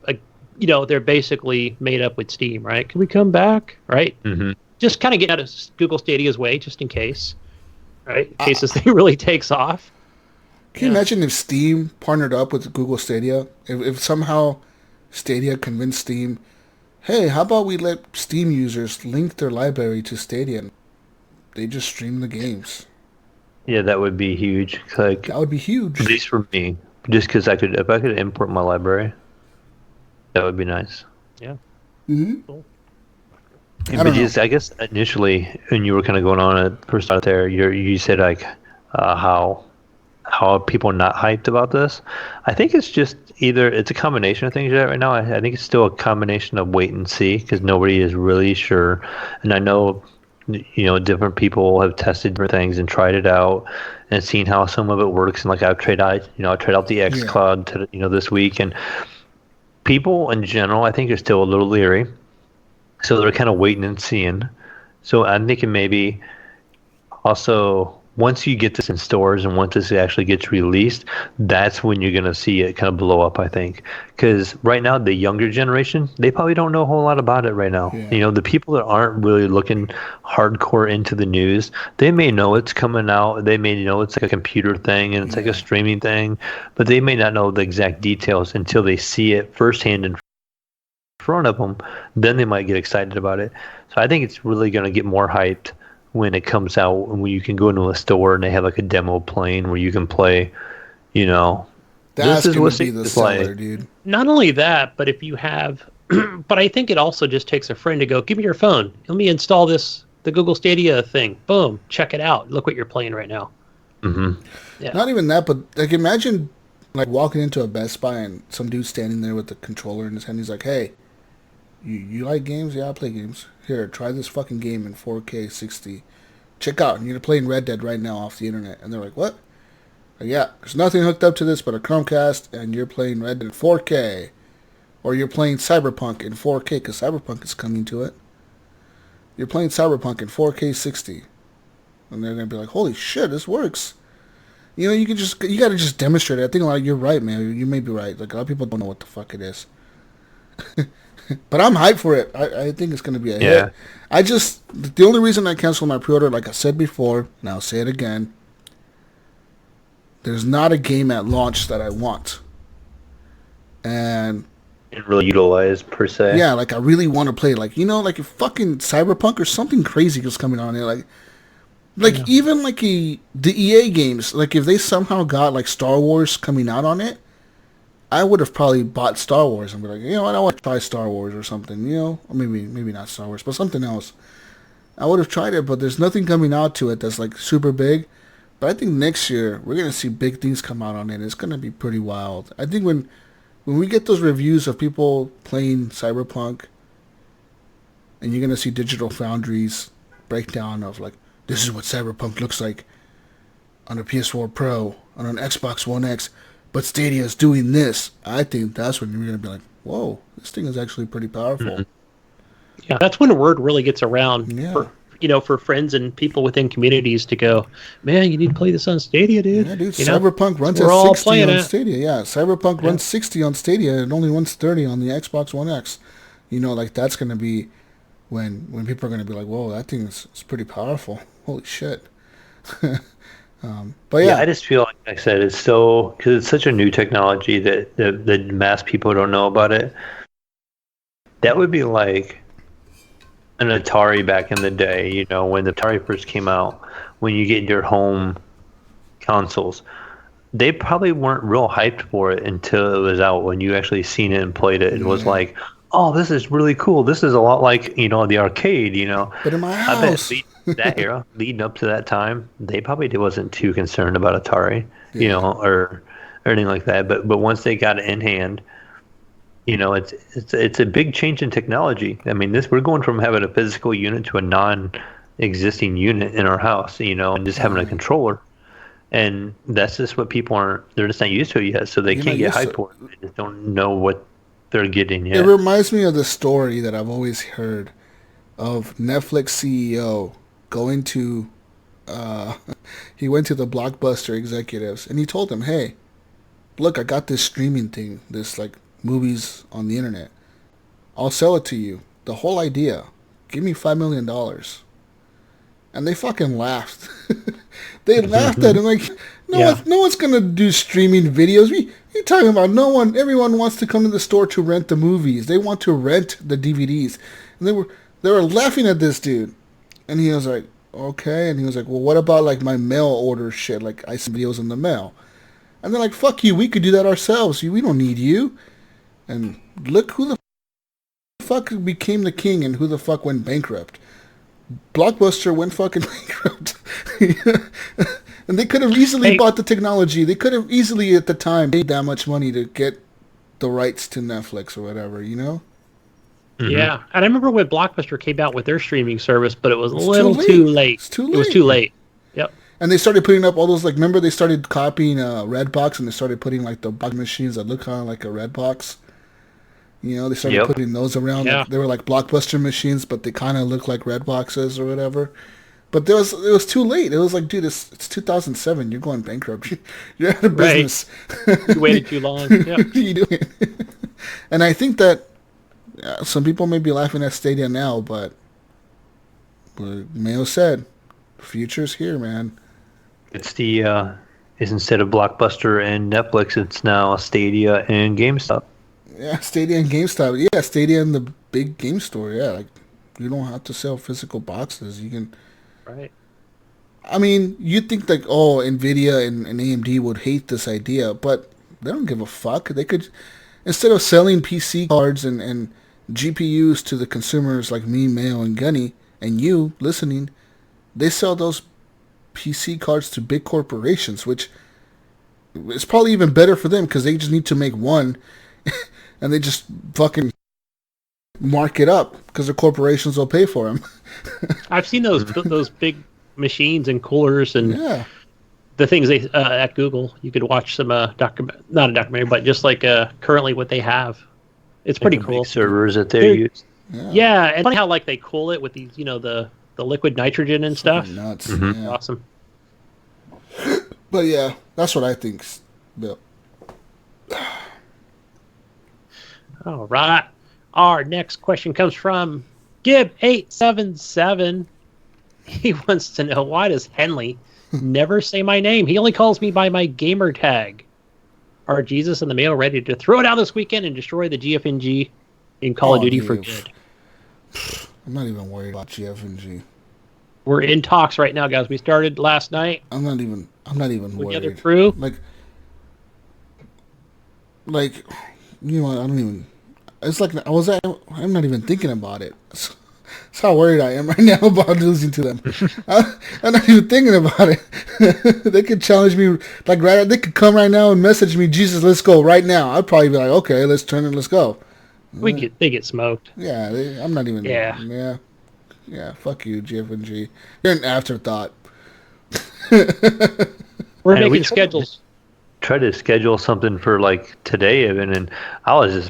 They're basically made up with Steam, right? Can we come back, right? Mm-hmm. Just kind of get out of Google Stadia's way, just in case, right? In case this thing really takes off. Can you imagine if Steam partnered up with Google Stadia? If somehow Stadia convinced Steam, hey, how about we let Steam users link their library to Stadia? They just stream the games. Yeah, that would be huge. Like, that would be huge. At least for me. Just because if I could import my library, that would be nice. Yeah. Mm-hmm. Cool. I guess initially, when you were kind of going on at first out there, you said like how are people not hyped about this? I think it's just it's a combination of things right now. I think it's still a combination of wait and see because nobody is really sure. And I know, different people have tested different things and tried it out and seen how some of it works. And like I've tried out the xCloud this week, and people in general, I think, are still a little leery. So they're kind of waiting and seeing. So I'm thinking maybe also once you get this in stores and once this actually gets released, that's when you're going to see it kind of blow up, I think. Because right now, the younger generation, they probably don't know a whole lot about it right now. Yeah. The people that aren't really looking hardcore into the news, they may know it's coming out. They may know it's like a computer thing and it's like a streaming thing, but they may not know the exact details until they see it firsthand in front of them. Then they might get excited about it. So I think it's really going to get more hyped when it comes out, and when you can go into a store and they have like a demo playing where you can play, That's this is going to be the seller, dude. Not only that, but if you have But I think it also just takes a friend to go, give me your phone. Let me install the Google Stadia thing. Boom, check it out. Look what you're playing right now. Mm-hmm. Yeah. Not even that, but like imagine like walking into a Best Buy and some dude standing there with the controller in his hand. He's like, "Hey, you like games? Yeah, I play games. Here, try this fucking game in 4K 60. Check out. You're playing Red Dead right now off the internet." And they're like, "What?" Like, yeah, there's nothing hooked up to this but a Chromecast, and you're playing Red Dead in 4K, or you're playing Cyberpunk in 4K because Cyberpunk is coming to it. You're playing Cyberpunk in 4K 60, and they're gonna be like, "Holy shit, this works." You know, you gotta just demonstrate it. I think like you're right, man. You may be right. Like a lot of people don't know what the fuck it is. But I'm hyped for it. I think it's gonna be a hit. The only reason I canceled my pre-order, like I said before, and I'll say it again, there's not a game at launch that I want. And Didn't really utilize per se. yeah, like I really want to play, like, you know, like if fucking Cyberpunk or something crazy was coming on there, like even like the EA games, like if they somehow got like Star Wars coming out on it, I would have probably bought Star Wars and be like, you know what, I want to try Star Wars or something, you know, or maybe not Star Wars, but something else. I would have tried it, but there's nothing coming out to it that's like super big. But I think next year we're gonna see big things come out on it. It's gonna be pretty wild. I think when we get those reviews of people playing Cyberpunk, and you're gonna see Digital Foundry's breakdown of like, this is what Cyberpunk looks like on a PS4 Pro, on an Xbox One X, but Stadia is doing this. I think that's when you're going to be like, whoa, this thing is actually pretty powerful. Mm-hmm. Yeah, that's when the word really gets around for friends and people within communities to go, man, you need to play this on Stadia, dude. Yeah, dude, you Cyberpunk runs at 60 on Stadia. Yeah, Cyberpunk runs 60 on Stadia and only runs 30 on the Xbox One X. You know, like that's going to be when people are going to be like, whoa, that thing is pretty powerful. Holy shit. But yeah, I just feel like I said it's so, because it's such a new technology that the mass people don't know about it. That would be like an Atari back in the day, you know, when the Atari first came out, when you get your home consoles. They probably weren't real hyped for it until it was out, when you actually seen it and played it. It was like, oh, this is really cool. This is a lot like, you know, the arcade, you know. But in my house. I bet that era, leading up to that time, they probably wasn't too concerned about Atari, you know, or anything like that. But once they got it in hand, you know, it's a big change in technology. I mean, we're going from having a physical unit to a non-existing unit in our house, you know, and just having a controller. And that's just what they're just not used to it yet, so they can't get hyped for it. They just don't know what they're getting yet. It reminds me of the story that I've always heard of Netflix CEO going to, he went to the Blockbuster executives and he told them, hey, look, I got this streaming thing, this like movies on the internet. I'll sell it to you. The whole idea. Give me $5 million. And they fucking laughed. They laughed at him like, no one's gonna do streaming videos. What are you talking about? Everyone wants to come to the store to rent the movies. They want to rent the DVDs. And they were laughing at this dude. And he was like, okay. And he was like, well, what about like my mail order shit? Like I send videos in the mail. And they're like, fuck you. We could do that ourselves. We don't need you. And look who the fuck became the king and who the fuck went bankrupt. Blockbuster went fucking bankrupt. And they could have easily bought the technology. They could have easily at the time paid that much money to get the rights to Netflix or whatever, you know? Mm-hmm. Yeah, and I remember when Blockbuster came out with their streaming service, but it was a little too late. It was too late. Yep. And they started putting up all those, like, remember they started copying Redbox, and they started putting, like, the box machines that look kind of like a Redbox. You know, they started putting those around. Yeah. Like, they were like Blockbuster machines, but they kind of look like Redboxes or whatever. But it was too late. It was like, dude, it's 2007. You're going bankrupt. You're out of business. You waited too long. Yep. What are you doing? And I think that some people may be laughing at Stadia now, but Mayo said, future's here, man. It's is instead of Blockbuster and Netflix, it's now Stadia and GameStop. Yeah, Stadia and GameStop. Yeah, Stadia and the big game store. Yeah, like you don't have to sell physical boxes. You can. Right. I mean, you'd think like, oh, Nvidia and AMD would hate this idea, but they don't give a fuck. They could, instead of selling PC cards and GPUs to the consumers like me, Mayo, and Gunny, and you listening, they sell those PC cards to big corporations, which is probably even better for them because they just need to make one and they just fucking mark it up because the corporations will pay for them. I've seen those big machines and coolers and Yeah. the things they at Google. You could watch some not a documentary, but just like currently what they have. It's pretty Like the cool. big servers that they use. Yeah, and funny how like they cool it with these, the liquid nitrogen and stuff. Fucking nuts. Mm-hmm. Yeah. Awesome. But yeah, that's what I think, Bill. All right. Our next question comes from Gib877. He wants to know, why does Henley never say my name? He only calls me by my gamer tag. Are Jesus and the Mayo ready to throw it out this weekend and destroy the GFNG in Call of Duty for good? I'm not even worried about GFNG. We're in talks right now, guys. We started last night. I'm not even with worried. the other crew. Like, you know what? I don't even. It's like I'm not even thinking about it. That's how worried I am right now about losing to them. I'm not even thinking about it. They could challenge me like right. They could come right now and message me, Jesus, let's go right now. I'd probably be like, okay, let's turn and let's go. They get smoked. Yeah, I'm not even. Yeah. Fuck you, GFNG. You're an afterthought. We're making schedules. Try to schedule something for like today even, and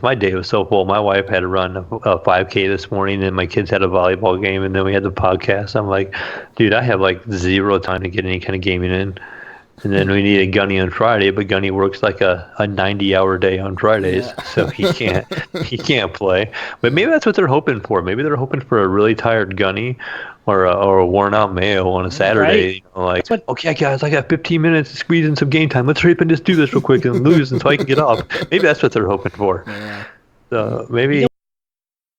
my day was so full. My wife had to run a 5K this morning, and my kids had a volleyball game, and then we had the podcast. I'm like, dude, I have like zero time to get any kind of gaming in. And then we needed Gunny on Friday, but Gunny works like a 90-hour day on Fridays, so he can't play. But maybe that's what they're hoping for. Maybe they're hoping for a really tired Gunny or a worn out Mayo on a Saturday. Right. Okay, guys, I got 15 minutes to squeeze in some game time. Let's hurry up and just do this real quick and lose, and so I can get off. Maybe that's what they're hoping for. Yeah. So maybe.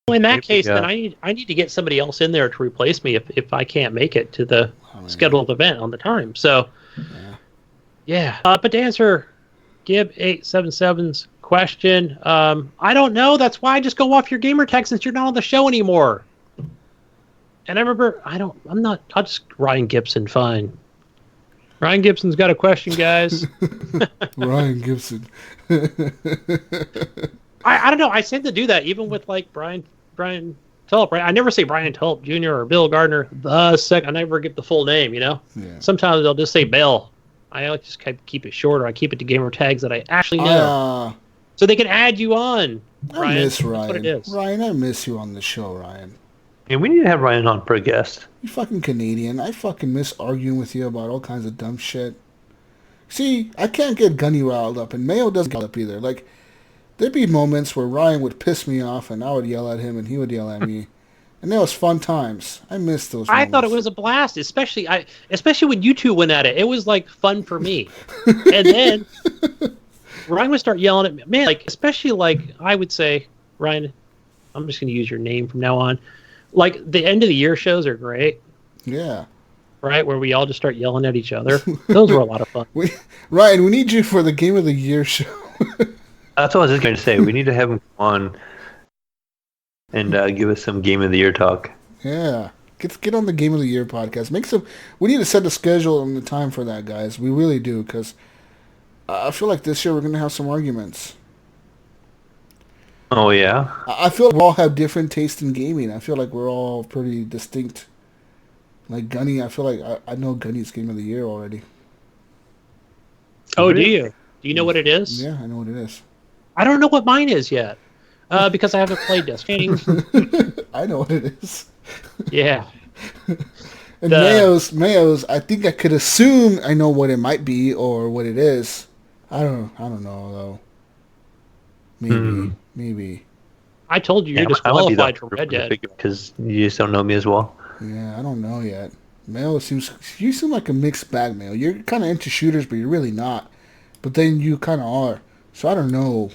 In that case, then I need to get somebody else in there to replace me if I can't make it to the scheduled event on the time. So. Yeah, but to answer Gib877's question, I don't know. That's why I just go off your gamer tag since you're not on the show anymore. And I remember, I'll just Ryan Gibson, fine. Ryan Gibson's got a question, guys. Ryan Gibson. I don't know. I tend to do that even with like Brian Tulp, right? I never say Brian Tulp Jr. or Bill Gardner I never get the full name, Yeah. Sometimes they'll just say Bill. I like just keep it shorter. I keep it to gamer tags that I actually know. So they can add you on, Ryan. I miss Ryan. That's what it is. Ryan, I miss you on the show, Ryan. And we need to have Ryan on for a guest. You fucking Canadian. I fucking miss arguing with you about all kinds of dumb shit. See, I can't get Gunny riled up, and Mayo doesn't get up either. Like, there'd be moments where Ryan would piss me off, and I would yell at him, and he would yell at me. And that was fun times. I miss those moments. I thought it was a blast, especially when you two went at it. It was like fun for me. And then Ryan would start yelling at me. Man, like especially like I would say, Ryan, I'm just gonna use your name from now on. Like the end of the year shows are great. Yeah. Right? Where we all just start yelling at each other. Those were a lot of fun. Ryan, we need you for the Game of the Year show. That's what I was just going to say. We need to have him on and give us some Game of the Year talk. Yeah. Get on the Game of the Year podcast. We need to set the schedule and the time for that, guys. We really do, because I feel like this year we're going to have some arguments. Oh, yeah? I feel like we all have different tastes in gaming. I feel like we're all pretty distinct. Like Gunny, I feel like I know Gunny's Game of the Year already. Oh, do you? Do you know what it is? Yeah, I know what it is. I don't know what mine is yet. Because I haven't played Death Stranding. I know what it is. Yeah. And Mayo's, I think I could assume I know what it might be or what it is. I don't know though. Maybe. I told you you're disqualified from Red Dead. Because you just don't know me as well. Yeah, I don't know yet. Mayo you seem like a mixed bag, Mayo. You're kind of into shooters, but you're really not. But then you kind of are. So I don't know.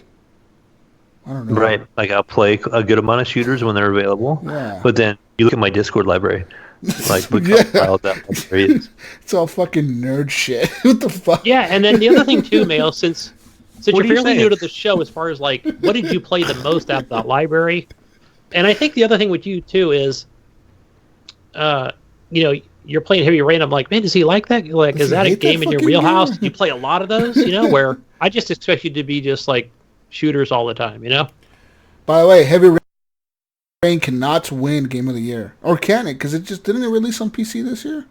Right. Like I'll play a good amount of shooters when they're available. Yeah. But then you look at my Discord library. Like look how that library is. It's all fucking nerd shit. What the fuck? Yeah, and then the other thing too, Mayo, since you're What are you fairly saying? new to the show, as far as like what did you play the most out of that library? And I think the other thing with you too is, you're playing Heavy Rain. I'm like, man, does he like that? Like, Does is he that a hate that game in your fucking wheelhouse? game? You play a lot of those, where I just expect you to be just like shooters all the time, By the way, Heavy Rain cannot win Game of the Year. Or can it? Because didn't it release on PC this year?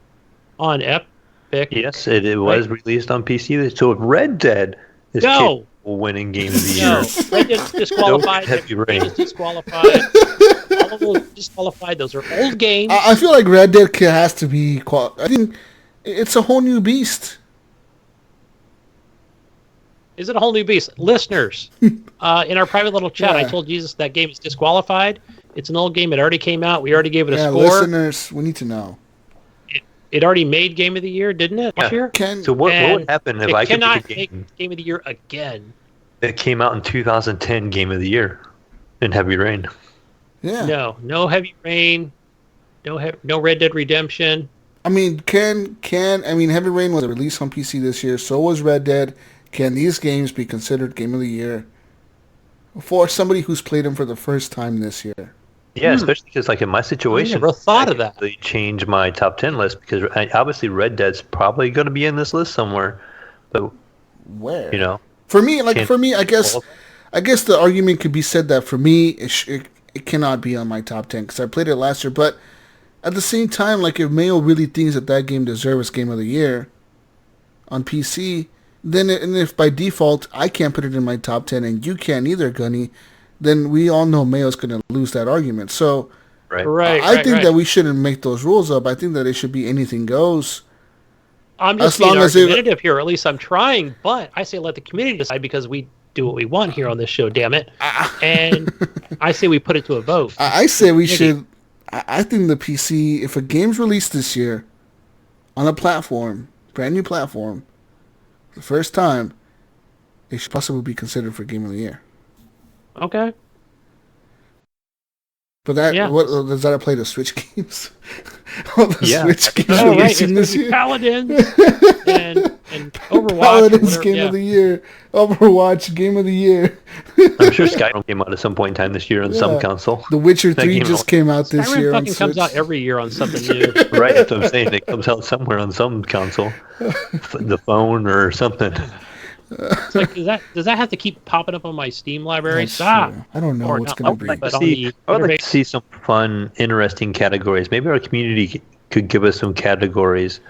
On Epic. Yes, it was released on PC. So if Red Dead is No. capable winning Game of the No, Year, Red Dead's disqualified. No Heavy Rain is disqualified. All of those disqualified. Those are old games. I feel like Red Dead has to be... I think it's a whole new beast. Is it a whole new beast? Listeners, in our private little chat, Yeah. I told Jesus that game is disqualified. It's an old game. It already came out. We already gave it a score. Listeners, we need to know. It already made Game of the Year, didn't it? Last year? So what would happen if I could cannot make a game make Game of the Year again? that came out in 2010 Game of the Year in Heavy Rain? Yeah. No Heavy Rain, no Red Dead Redemption. I mean, Heavy Rain was released on PC this year. So was Red Dead. Can these games be considered Game of the Year for somebody who's played them for the first time this year? Yeah, especially because like in my situation, I never thought of that. Really change my top 10 list because obviously Red Dead's probably going to be in this list somewhere, but where? For me, I guess the argument could be said that for me, it cannot be on my top 10 because I played it last year. But at the same time, like if Mayo really thinks that game deserves Game of the Year on PC, then and if by default I can't put it in my top 10 and you can't either, Gunny, then we all know Mayo's going to lose that argument. So I think that we shouldn't make those rules up. I think that it should be anything goes. I'm just being argumentative here, or at least I'm trying, but I say let the community decide because we do what we want here on this show, damn it. And I say we put it to a vote. I say we should. I think the PC, if a game's released this year on a platform, brand new platform, the first time, it should possibly be considered for Game of the Year. Okay. But what does that apply to Switch games? All the Switch games releasing this year. Paladins and Overwatch. Paladins Game of the Year. Overwatch Game of the Year. I'm sure Skyrim came out at some point in time this year on some console. The Witcher 3 just came out this year on Skyrim fucking Switch. comes out every year on something new. Right, that's what I'm saying. It comes out somewhere on some console. The phone or something. It's like, does that have to keep popping up on my Steam library? I don't know what's going to be. I would like to see some fun, interesting categories. Maybe our community could give us some categories.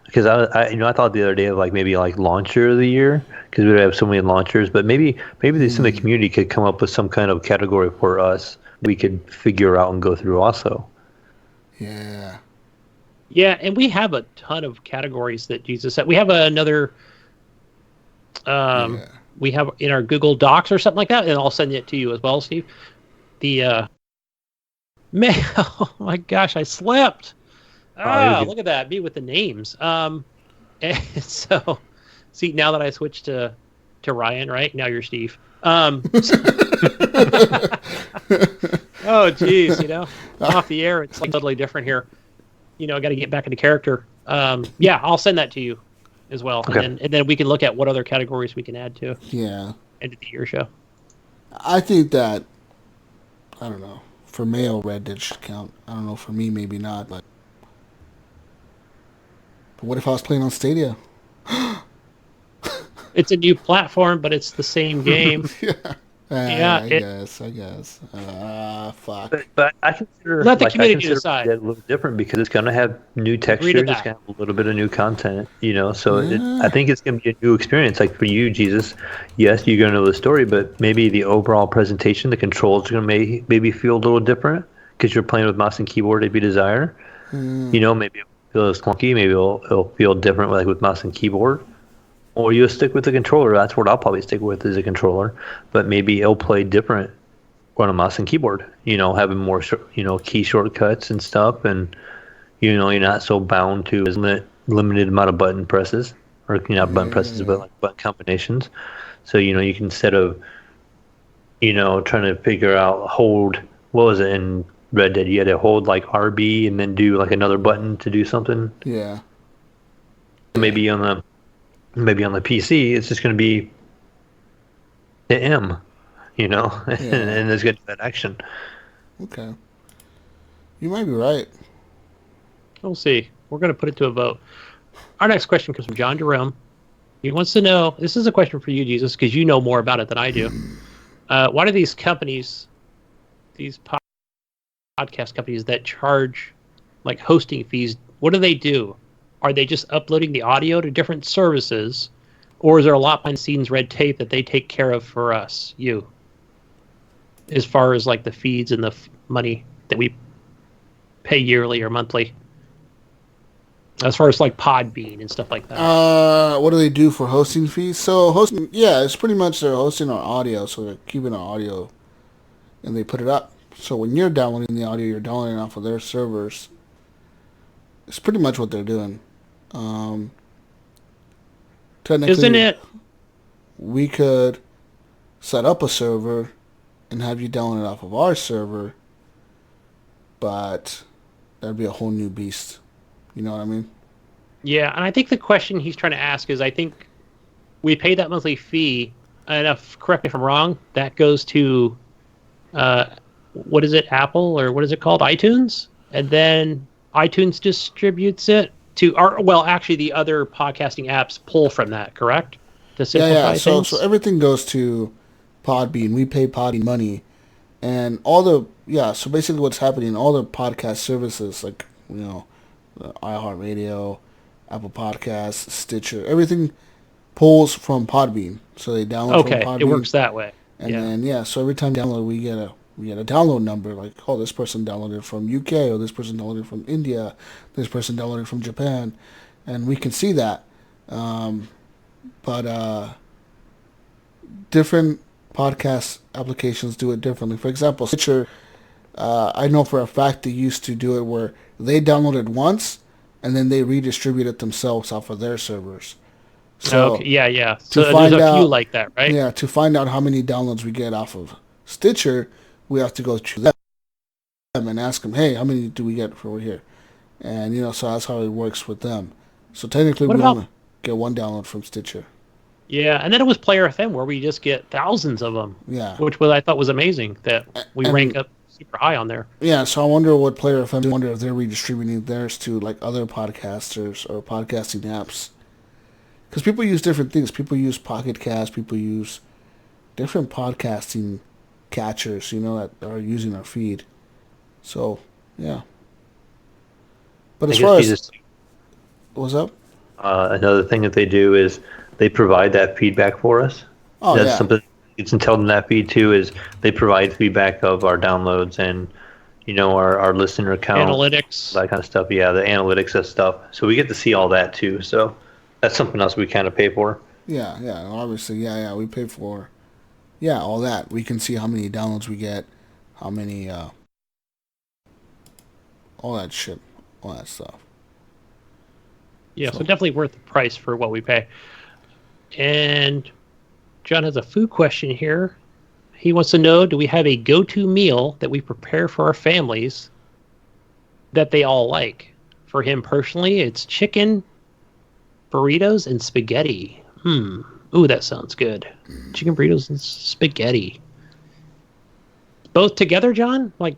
Because I thought the other day of maybe launcher of the year because we have so many launchers. But maybe some of the community could come up with some kind of category for us we could figure out and go through also. Yeah. Yeah, and we have a ton of categories that Jesus said. We have another. We have in our Google Docs or something like that, and I'll send it to you as well, Steve. The oh my gosh, I slept. Look at that, me with the names. And so, see, now that I switched to Ryan, right now you're Steve. Oh, geez, off the air, it's totally different here. I got to get back into character. Yeah, I'll send that to you as well, okay. and then we can look at what other categories we can add to. Yeah. End of the year show. I think that I don't know. For Mayo, Red Dead should count. I don't know. For me, maybe not. But what if I was playing on Stadia? It's a new platform, but it's the same game. I guess. Fuck. But I consider let the community decide. A little different because it's going to have new textures. It's going to have a little bit of new content, So I think it's going to be a new experience. Like for you, Jesus, yes, you're going to know the story, but maybe the overall presentation, the controls are going to maybe feel a little different because you're playing with mouse and keyboard if you desire. Maybe it'll feel as clunky. Maybe it'll feel different with mouse and keyboard. Or you'll stick with the controller. That's what I'll probably stick with is a controller. But maybe it'll play different on a mouse and keyboard. Having more, key shortcuts and stuff. And, you're not so bound to a limited amount of button presses. Or not button presses, but button combinations. So, you can instead of, trying to figure out hold, what was it in Red Dead? You had to hold RB and then do another button to do something. Yeah. Maybe on the PC, it's just going to be the M, and it's going to do that action. Okay. You might be right. We'll see. We're going to put it to a vote. Our next question comes from John Jerome. He wants to know, this is a question for you, Jesus, because you know more about it than I do. Why do these companies, these podcast companies that charge like hosting fees, what do they do? Are they just uploading the audio to different services, or is there a lot behind the scenes red tape that they take care of for us, you, as far as like the feeds and the money that we pay yearly or monthly? As far as like Podbean and stuff like that. What do they do for hosting fees? So hosting, yeah, it's pretty much they're hosting our audio, so they're keeping our audio, and they put it up. So when you're downloading the audio, you're downloading off of their servers. It's pretty much what they're doing. Technically, Isn't it? We could set up a server and have you download it off of our server, but that'd be a whole new beast. You know what I mean? Yeah, and I think the question he's trying to ask is, I think we pay that monthly fee, and correct me if I'm wrong, that goes to, what is it, Apple, or what is it called, iTunes? And then iTunes distributes it to actually the other podcasting apps pull from that, correct? To simplify things? So everything goes to Podbean. We pay Podbean money. And so basically what's happening, all the podcast services, like, iHeartRadio, Apple Podcasts, Stitcher, everything pulls from Podbean. So they download from Podbean. Okay, it works that way. And then, so every time you download, we get a download number, like, oh, this person downloaded from UK, or this person downloaded from India, this person downloaded from Japan, and we can see that. But different podcast applications do it differently. For example, Stitcher, I know for a fact they used to do it where they download it once, and then they redistribute it themselves off of their servers. So yeah. So there's a few like that, right? Yeah, to find out how many downloads we get off of Stitcher, we have to go to them and ask them, hey, how many do we get for here? And, so that's how it works with them. So technically, we only get one download from Stitcher. Yeah, and then it was Player FM where we just get thousands of them. Yeah. Which I thought was amazing that we rank up super high on there. Yeah, so I wonder what Player FM, I wonder if they're redistributing theirs to like other podcasters or podcasting apps. Because people use different things. People use Pocket Cast. People use different podcasting catchers, that are using our feed. So, yeah. But as far as... What's up? Another thing that they do is they provide that feedback for us. Oh, That's something it's entailed in that feed too, is they provide feedback of our downloads and, our listener count. Analytics. That kind of stuff. Yeah, the analytics of stuff. So we get to see all that too. So that's something else we kind of pay for. Yeah, obviously, we pay for, all that. We can see how many downloads we get, how many, all that shit, all that stuff. Yeah, so definitely worth the price for what we pay. And John has a food question here. He wants to know, do we have a go-to meal that we prepare for our families that they all like? For him personally, it's chicken, burritos, and spaghetti. Ooh, that sounds good. Chicken burritos and spaghetti. Both together, John? Like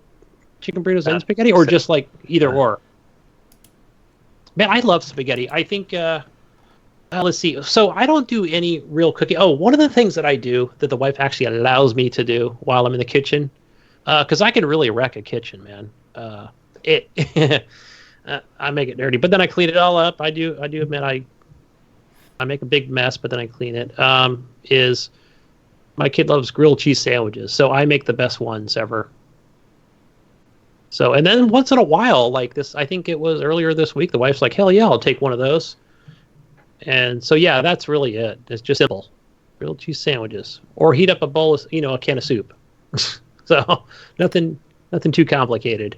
chicken burritos and spaghetti? Or just like either or? Man, I love spaghetti. I think, let's see. So I don't do any real cooking. Oh, one of the things that I do that the wife actually allows me to do while I'm in the kitchen, because I can really wreck a kitchen, man. I make it dirty, but then I clean it all up. I do admit I make a big mess, but then I clean it. Is my kid loves grilled cheese sandwiches, so I make the best ones ever. So, and then once in a while, like this, I think it was earlier this week, the wife's like, hell yeah, I'll take one of those. And so, yeah, that's really it. It's just simple. Grilled cheese sandwiches. Or heat up a bowl of, a can of soup. So, nothing too complicated.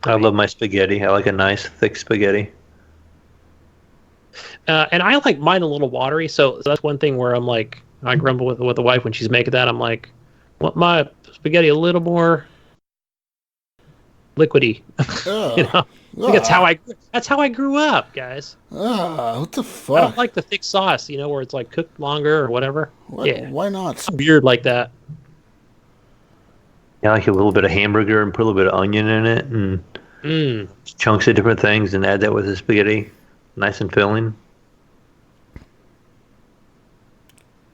I love my spaghetti. I like a nice, thick spaghetti. And I like mine a little watery, so that's one thing where I'm like, I grumble with the wife when she's making that. I'm like, want my spaghetti a little more liquidy. That's how I grew up, guys. What the fuck? I don't like the thick sauce, where it's like cooked longer or whatever. Why not? I'm weird like that. Yeah, like a little bit of hamburger and put a little bit of onion in it and chunks of different things and add that with the spaghetti. Nice and filling.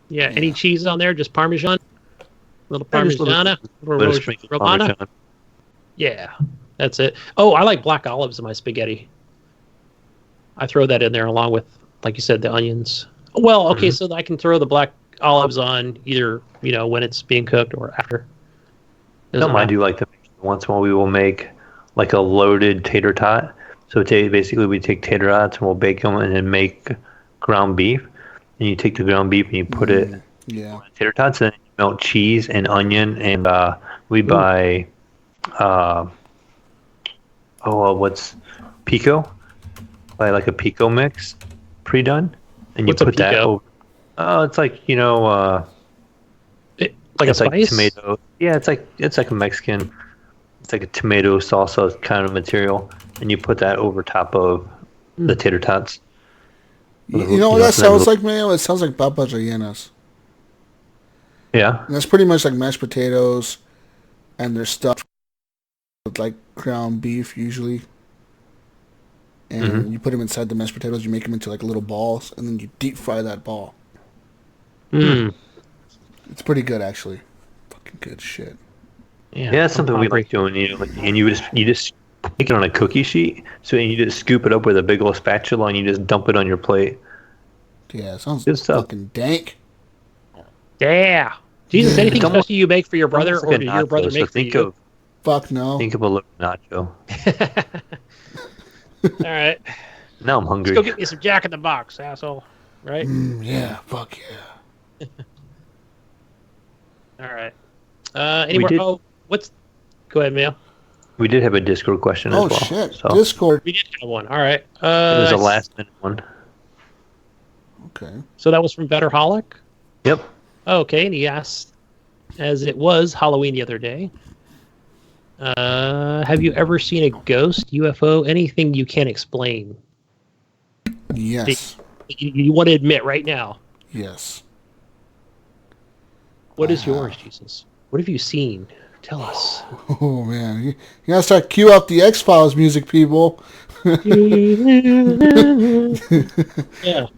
Yeah, any cheese on there? Just Parmesan? Little Just a Parmigiana? little sprinkled Romana? Parmesan. Yeah, that's it. Oh, I like black olives in my spaghetti. I throw that in there along with, like you said, the onions. Well, okay, so I can throw the black olives on either, when it's being cooked or after. Some I do like to make once in a while. We will make like a loaded tater tot. So basically we take tater tots and we'll bake them and then make ground beef. And you take the ground beef and you put it on tater tots and then you melt cheese and onion and we buy what's pico? Buy like a pico mix pre-done and you put that over. Oh, it's like like a spice? Like tomato. Yeah, it's like a Mexican. It's like a tomato salsa kind of material, and you put that over top of the tater tots. You know what that sounds like, Mayo? It sounds like papas rellenas. Yeah. And that's pretty much like mashed potatoes, and they're stuffed with like ground beef usually. And you put them inside the mashed potatoes. You make them into like little balls, and then you deep fry that ball. It's pretty good, actually. Fucking good shit. Yeah, that's something we like doing. And you just take it on a cookie sheet, so you just scoop it up with a big old spatula, and you just dump it on your plate. Yeah, it sounds good stuff. Fucking dank. Yeah. Jesus, anything special you make for your brother, or did your brother make for you? Fuck no. Think of a little nacho. All right. Now I'm hungry. Let's go get me some Jack in the Box, asshole. Right? Yeah, fuck yeah. All right. Any more? Go ahead, Mayo. We did have a Discord question as well. Oh, shit. So. Discord. We did have one. All right. It was a last-minute one. Okay. So that was from Betterholic? Yep. Okay, and he asked, as it was Halloween the other day, have you ever seen a ghost, UFO, anything you can't explain? Yes. You want to admit right now? Yes. What is yours, Jesus? What have you seen? Tell us. Oh, man. You gotta start cue up the X-Files music, people.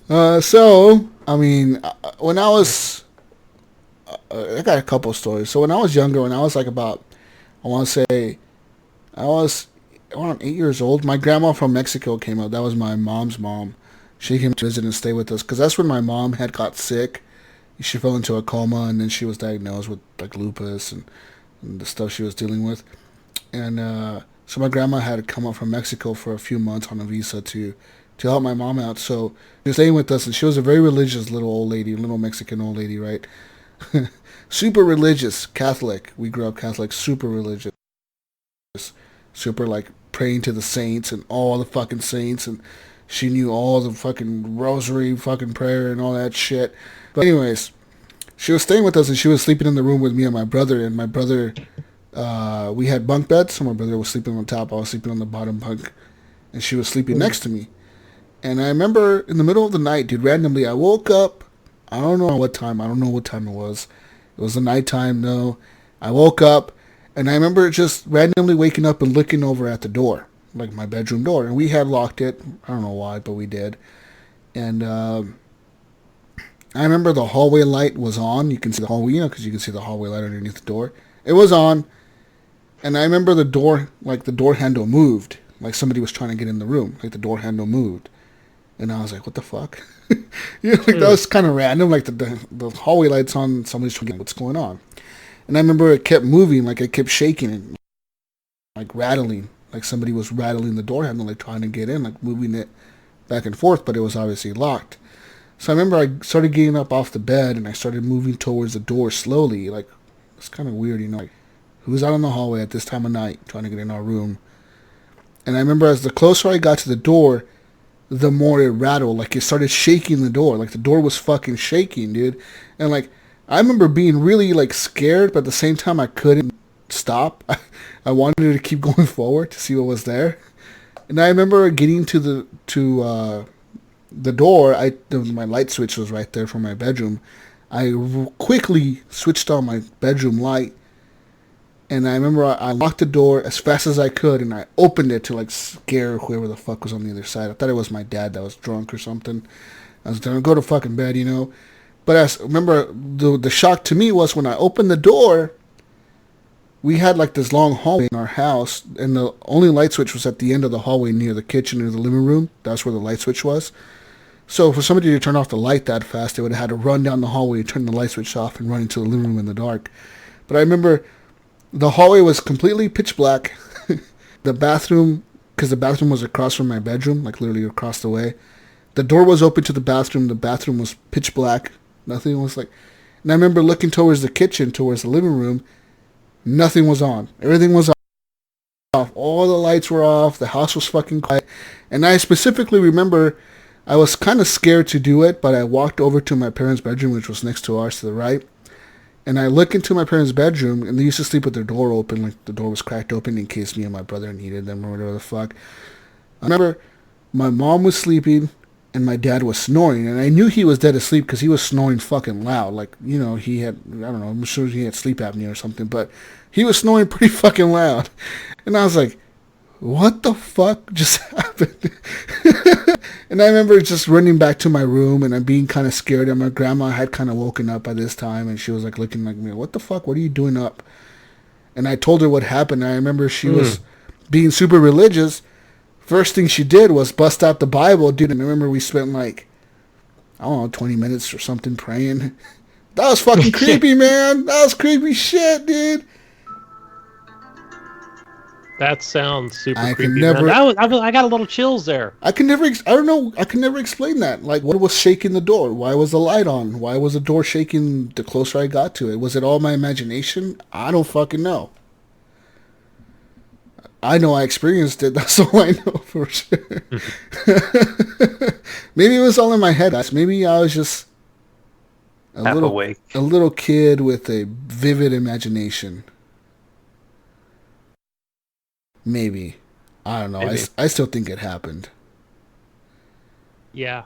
Yeah. So, I mean, when I was... I got a couple stories. So when I was younger, when I was like about... I want to say... I was around 8 years old. My grandma from Mexico came up. That was my mom's mom. She came to visit and stay with us. Because that's when my mom had got sick. She fell into a coma, and then she was diagnosed with like lupus and the stuff she was dealing with. And so my grandma had to come up from Mexico for a few months on a visa to help my mom out. So she was staying with us, and she was a very religious little Mexican old lady, right? Super religious, Catholic. We grew up Catholic, super religious. Super like praying to the saints and all the fucking saints, and she knew all the fucking rosary fucking prayer and all that shit. But anyways, she was staying with us, and she was sleeping in the room with me and my brother. And my brother, we had bunk beds, so my brother was sleeping on top. I was sleeping on the bottom bunk, and she was sleeping next to me. And I remember in the middle of the night, dude, randomly, I woke up. I don't know what time it was. It was the nighttime, no. I woke up, and I remember just randomly waking up and looking over at the door, like my bedroom door. And we had locked it. I don't know why, but we did. And I remember the hallway light was on. You can see the hallway, because you can see the hallway light underneath the door. It was on. And I remember the door handle moved. Like somebody was trying to get in the room. Like the door handle moved. And I was like, what the fuck? That was kind of random. Like the hallway light's on. Somebody's trying to get what's going on. And I remember it kept moving. Like it kept shaking and like rattling. Like somebody was rattling the door handle, like trying to get in, like moving it back and forth. But it was obviously locked. So I remember I started getting up off the bed, and I started moving towards the door slowly. Like, it's kind of weird, like, who's out in the hallway at this time of night trying to get in our room? And I remember as the closer I got to the door, the more it rattled. Like, it started shaking the door. Like, the door was fucking shaking, dude. And, like, I remember being really, like, scared, but at the same time, I couldn't stop. I wanted to keep going forward to see what was there. And I remember getting to the door, my light switch was right there for my bedroom. I quickly switched on my bedroom light, And I remember I locked the door as fast as I could, and I opened it to like scare whoever the fuck was on the other side. I thought it was my dad that was drunk or something. I was gonna go to fucking bed, you know. But remember, the shock to me was when I opened the door, we had like this long hallway in our house, and the only light switch was at the end of the hallway near the kitchen or the living room. That's where the light switch was. So for somebody to turn off the light that fast, they would have had to run down the hallway, turn the light switch off, and run into the living room in the dark. But I remember the hallway was completely pitch black. The bathroom, because the bathroom was across from my bedroom, like literally across the way. The door was open to the bathroom. The bathroom was pitch black. Nothing was like... And I remember looking towards the kitchen, towards the living room. Nothing was on. Everything was off. All the lights were off. The house was fucking quiet. And I specifically remember I was kind of scared to do it, but I walked over to my parents' bedroom, which was next to ours to the right. And I look into my parents' bedroom, and they used to sleep with their door open, like the door was cracked open in case me and my brother needed them or whatever the fuck. I remember my mom was sleeping, and my dad was snoring, and I knew he was dead asleep because he was snoring fucking loud. Like, you know, he had, I don't know, I'm sure he had sleep apnea or something, but he was snoring pretty fucking loud. And I was like, what the fuck just happened? And I remember just running back to my room, and I'm being kind of scared, and my grandma had kind of woken up by this time, and she was like looking like me, what the fuck, what are you doing up? And I told her what happened, and I remember she was being super religious. First thing she did was bust out the Bible, dude. And I remember we spent like, I don't know, 20 minutes or something praying. That was fucking creepy, man. That was creepy shit, dude. That sounds super creepy. Never, man. I got a little chills there. I can never explain that. Like, what was shaking the door? Why was the light on? Why was the door shaking the closer I got to it? Was it all my imagination? I don't fucking know. I know I experienced it. That's all I know for sure. Maybe it was all in my head. Maybe I was just a little kid with a vivid imagination. Maybe. I don't know. I still think it happened. Yeah.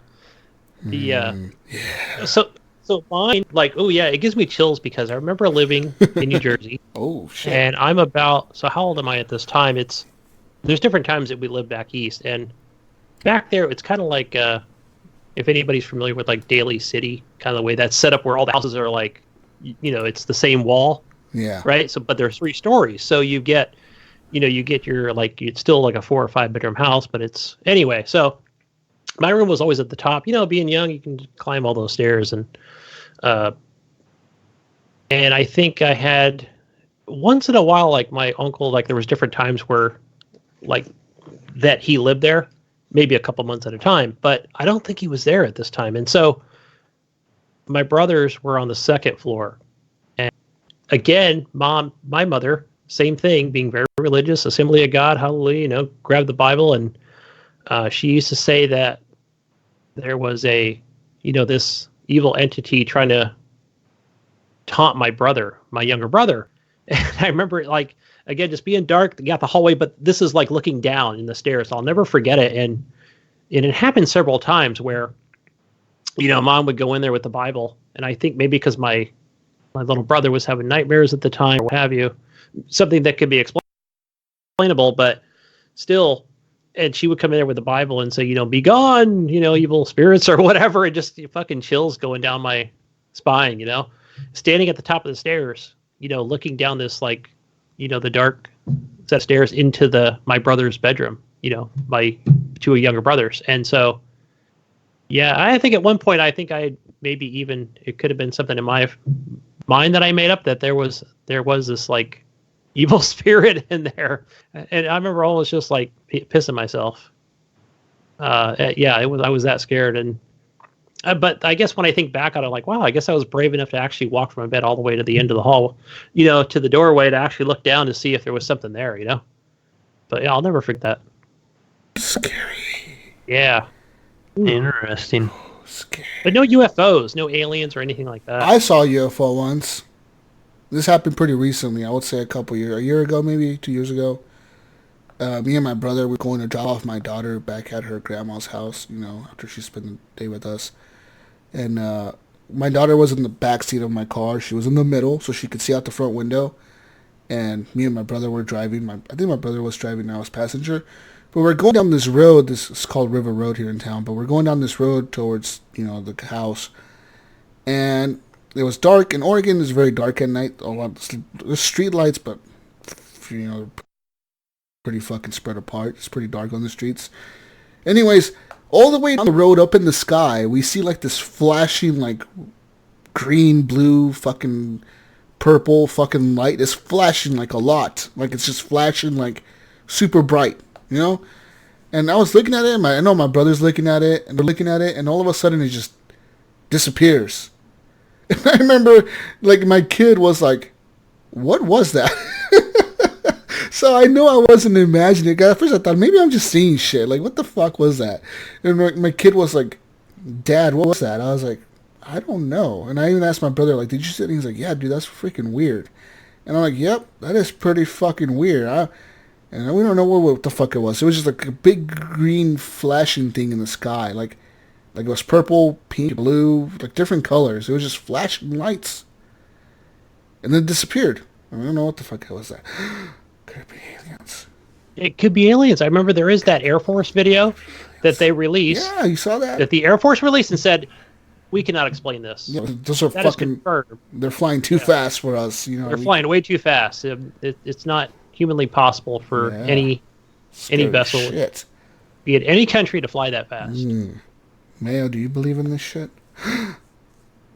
So mine, like, oh yeah, it gives me chills because I remember living in New Jersey. Oh shit. And so how old am I at this time? There's different times that we live back east, and back there it's kind of like if anybody's familiar with like Daly City, kind of the way that's set up where all the houses are like, you know, it's the same wall. Yeah. Right. So, but there's 3 stories. So you get your, like, it's still like a 4 or 5 bedroom house, but it's anyway. So my room was always at the top. You know, being young, you can climb all those stairs, and I think I had once in a while, like my uncle, like there was different times where, like, that he lived there, maybe a couple months at a time, but I don't think he was there at this time. And so my brothers were on the 2nd floor, and again, my mother, same thing, being very religious, Assembly of God, hallelujah, you know, grab the Bible, and she used to say that there was this evil entity trying to taunt my younger brother. And I remember, like, again, just being dark, you got the hallway, but this is like looking down in the stairs. I'll never forget it. And it happened several times where, you know, Mom would go in there with the Bible, and I think maybe because my little brother was having nightmares at the time, or what have you, something that could be explainable, but still. And she would come in there with the Bible and say, you know, be gone, you know, evil spirits or whatever. And just fucking chills going down my spine, you know, standing at the top of the stairs, you know, looking down this, like, you know, the dark set of stairs into my brother's bedroom, you know, my 2 younger brothers. And so, yeah, I think at one point, I think I maybe even, it could have been something in my mind that I made up, that there was this, like, evil spirit in there. And I remember always just like pissing myself. Yeah, I was that scared. And but I guess when I think back on it, like, wow, I guess I was brave enough to actually walk from my bed all the way to the end of the hall, you know, to the doorway, to actually look down to see if there was something there, you know. But yeah, I'll never forget that. Scary. Yeah. Interesting. Scary. But no UFOs, no aliens or anything like that. I saw a UFO once. This happened pretty recently. I would say a year ago, maybe 2 years ago. Me and my brother were going to drop off my daughter back at her grandma's house, you know, after she spent the day with us. And my daughter was in the back seat of my car. She was in the middle, so she could see out the front window. and me and my brother were driving. I think my brother was driving, I was passenger. But we're going down this road. This is called River Road here in town. But we're going down this road towards, the house. And it was dark. In Oregon, it's very dark at night. There's street lights, but, pretty fucking spread apart. It's pretty dark on the streets. Anyways, all the way down the road up in the sky, we see like this flashing like green, blue, fucking purple fucking light. It's flashing like a lot. Like it's just flashing like super bright, And I was looking at it. I know my brother's looking at it, and we're looking at it, and all of a sudden it just disappears. And I remember, like, my kid was like, "What was that?" So I know I wasn't imagining it. At first I thought, maybe I'm just seeing shit. Like, what the fuck was that? And my kid was like, "Dad, what was that?" I was like, "I don't know." And I even asked my brother, like, "Did you see it?" And he's like, "Yeah, dude, that's freaking weird." And I'm like, "Yep, that is pretty fucking weird." And we don't know what the fuck it was. It was just like a big green flashing thing in the sky. Like it was purple, pink, blue, like different colors. It was just flashing lights. And then it disappeared. I don't know what the fuck it was that. Could be aliens. It could be aliens. I remember there is that Air Force video that they released. Yeah, you saw that? That the Air Force released and said, "We cannot explain this." Yeah, those are that fucking... They're flying too fast for us. They're flying way too fast. It's not humanly possible for any vessel, shit. be it any country, to fly that fast. Mayo, do you believe in this shit?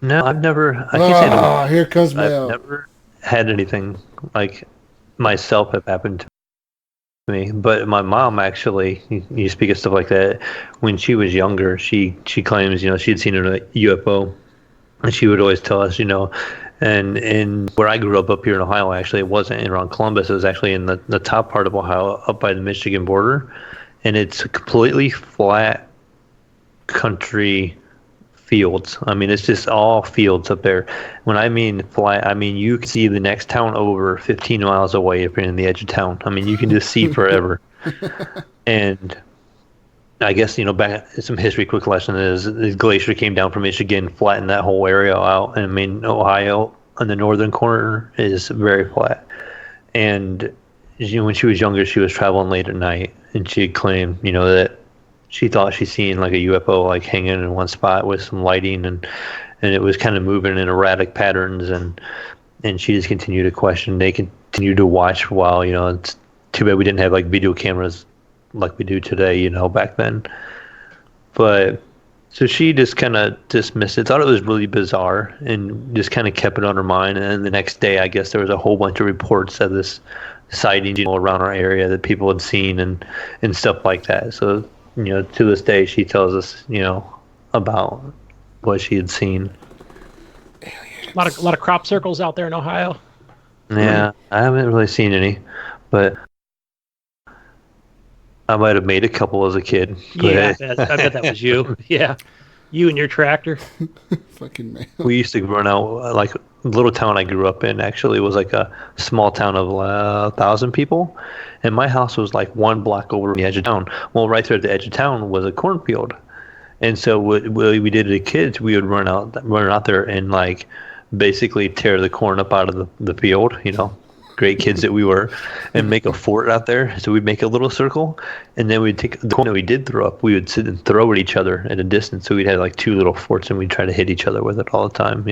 No, I've never. I can't say no. Here comes Mayo. I've never had anything like myself have happened to me. But my mom actually, you speak of stuff like that. When she was younger, she claims she'd seen a UFO, and she would always tell us And in where I grew up here in Ohio, actually, it wasn't around Columbus. It was actually in the top part of Ohio, up by the Michigan border, and it's completely flat country fields. I mean, it's just all fields up there. When I mean flat, I mean you can see the next town over 15 miles away if you're in the edge of town. I mean, you can just see forever. And I guess, back some history, quick lesson is the glacier came down from Michigan, flattened that whole area out. And I mean, Ohio on the northern corner is very flat. And when she was younger, she was traveling late at night, and she had claimed, that she thought she seen like a UFO like hanging in one spot with some lighting, and it was kind of moving in erratic patterns, and she just continued to question. They continued to watch for a while. It's too bad we didn't have like video cameras like we do today, back then. But so she just kind of dismissed it, thought it was really bizarre, and just kind of kept it on her mind. And then the next day, I guess there was a whole bunch of reports of this sighting, around our area that people had seen and stuff like that. So, to this day, she tells us, about what she had seen. A lot of crop circles out there in Ohio. Yeah, I haven't really seen any, but I might have made a couple as a kid. Yeah, I bet that was you. Yeah, you and your tractor. Fucking man. We used to run out, like, the little town I grew up in actually was like a small town of 1,000 people, and my house was like one block over the edge of town. Well, right there at the edge of town was a cornfield, and so what we did as kids, we would run out there and like basically tear the corn up out of the field, great kids that we were, and make a fort out there. So we'd make a little circle, and then we'd take the corn that we did throw up, we would sit and throw at each other at a distance. So we'd have like two little forts, and we'd try to hit each other with it all the time,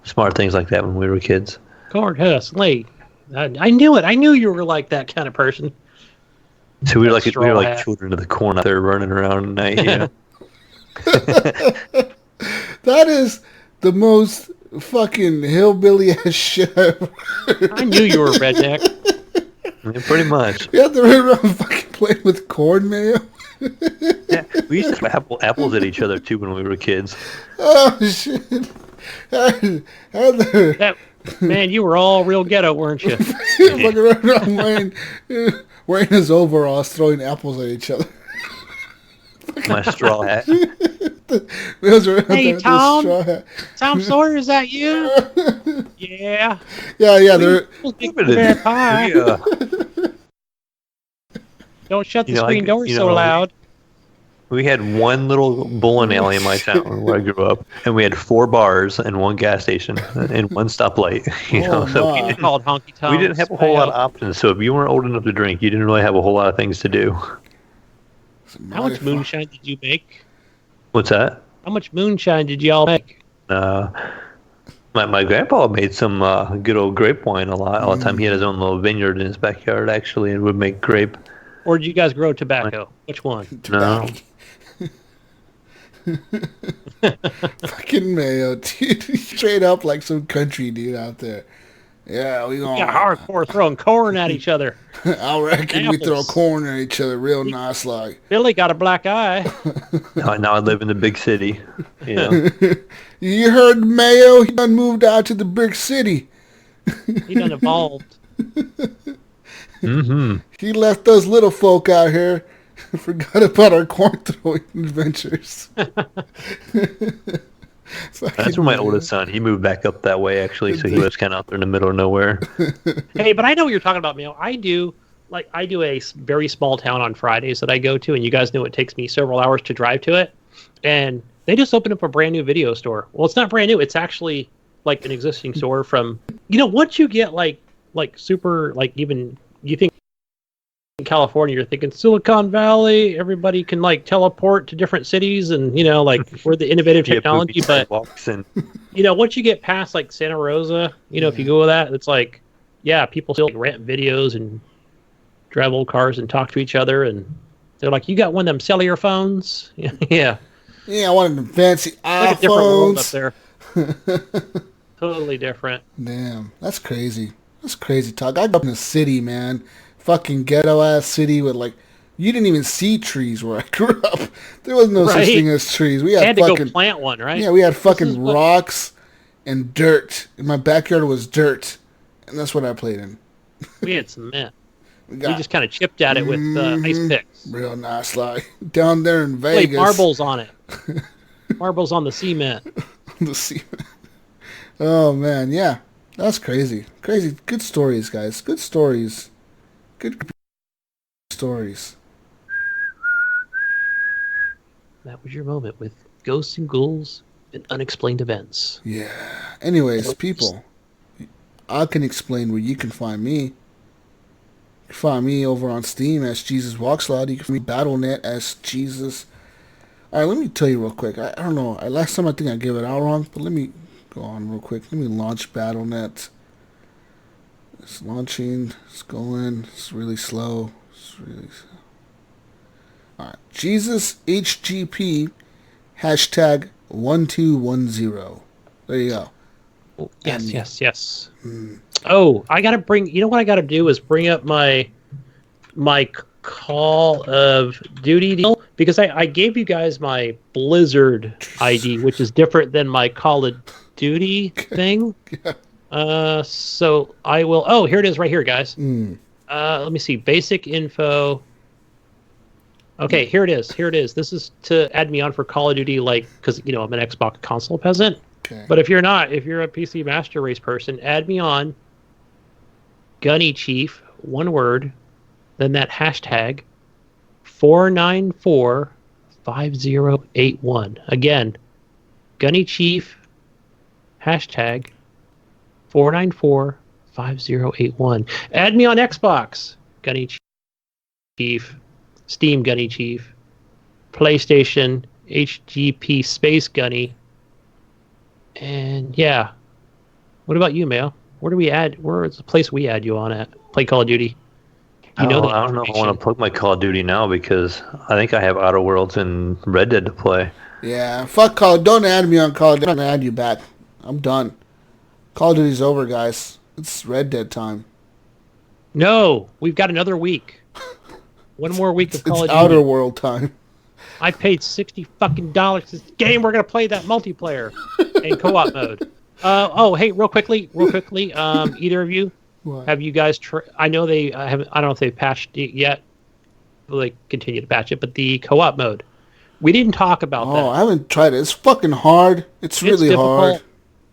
Smart things like that when we were kids. Corn husk, late. I knew it. I knew you were like that kind of person. So we were like children of the corn out there running around at night, That is the most fucking hillbilly ass shit I've heard. I knew you were a redneck. Yeah, pretty much. You have to run around fucking playing with corn, Mayo. Yeah, we used to throw apples at each other too when we were kids. Oh shit! Heather. Man, you were all real ghetto, weren't you? Fucking running around wearing his overalls, throwing apples at each other. My straw hat. Hey, Tom. Tom Sawyer, is that you? Yeah. Yeah. They're Don't shut the screen door so loud. We had one little bowling alley in my town where I grew up, and we had 4 bars and 1 gas station and 1 stoplight. So We didn't call it honky tonks. we didn't have a whole lot of options. So if you weren't old enough to drink, you didn't really have a whole lot of things to do. How much moonshine did you make? What's that? How much moonshine did y'all make? My grandpa made some good old grape wine all the time. He had his own little vineyard in his backyard, actually, and would make grape. Or did you guys grow tobacco? Which one? No. Fucking Mayo, dude. Straight up like some country dude out there. Yeah, we gonna hardcore throwing corn at each other. I reckon we throw corn at each other real nice like. Billy got a black eye. Now I live in the big city. You know? You heard Mayo? He done moved out to the big city. He done evolved. Mm-hmm. He left us little folk out here. Forgot about our corn throwing adventures. That's where my oldest son, he moved back up that way, actually, so he lives kind of out there in the middle of nowhere. Hey, but I know what you're talking about, Mayo. I do a very small town on Fridays that I go to, and you guys know it takes me several hours to drive to it, and they just opened up a brand new video store. Well, it's not brand new. It's actually like an existing store from, once you get like super, like even, you think in California, you're thinking Silicon Valley, everybody can like teleport to different cities and, we're the innovative technology. But, once you get past like Santa Rosa, if you go with that, it's like, yeah, people still rent videos and drive old cars and talk to each other. And they're like, you got one of them cellular phones? Yeah. Yeah, I wanted them fancy iPhones. Like a different world up there. Totally different. Damn, that's crazy. That's crazy talk. I grew up in a city, man. Fucking ghetto ass city with you didn't even see trees where I grew up. There was no such thing as trees. We had to go plant one, right? Yeah, we had fucking rocks and dirt. In my backyard was dirt, and that's what I played in. We had cement. We just kind of chipped at it with ice picks. Real nice, like down there in Vegas. Played marbles on it. Marbles on the cement. The cement. Oh man, yeah, that's crazy. Crazy. Good stories, guys. Good stories. Good stories. That was your moment with ghosts and ghouls and unexplained events. Yeah. Anyways, people, I can explain where you can find me. You can find me over on Steam as Jesus Walks Loud. You can find me Battle.net as Jesus. All right, let me tell you real quick. I don't know. Last time I think I gave it out wrong, but let me go on real quick. Let me launch Battle.net. It's launching. It's going. It's really slow. Alright. Jesus HGP hashtag 1210. There you go. Oh, yes. Oh, I gotta bring. You know what I gotta do is bring up my Call of Duty deal, because I gave you guys my Blizzard ID, which is different than my Call of Duty thing. Yeah. So I will. Oh, here it is, right here, guys. Let me see. Basic info. Okay, here it is. This is to add me on for Call of Duty, because I'm an Xbox console peasant. Okay. But if you're not, if you're a PC Master Race person, add me on. Gunny Chief, one word, then that hashtag 4945081. Again, Gunny Chief, hashtag 4945081. Add me on Xbox, Gunny Chief, Steam Gunny Chief, PlayStation, HGP Space Gunny, and yeah. What about you, Mayo? Where do we add? Where's the place we add you on at? Play Call of Duty. I don't know if I want to plug my Call of Duty now, because I think I have Outer Worlds and Red Dead to play. Yeah, fuck Call. Don't add me on Call of Duty. I'm gonna add you back. I'm done. Call of Duty's over, guys. It's Red Dead time. No, we've got another week. One more week of Call of Duty. It's Outer World time. I paid $60 fucking this game. We're gonna play that multiplayer and co-op mode. Hey, real quickly. Either of you, What? have you guys? I know they haven't. I don't know if they've patched it yet. Will they continue to patch it? But the co-op mode, we didn't talk about that. Oh, I haven't tried it. It's fucking hard. It's really hard.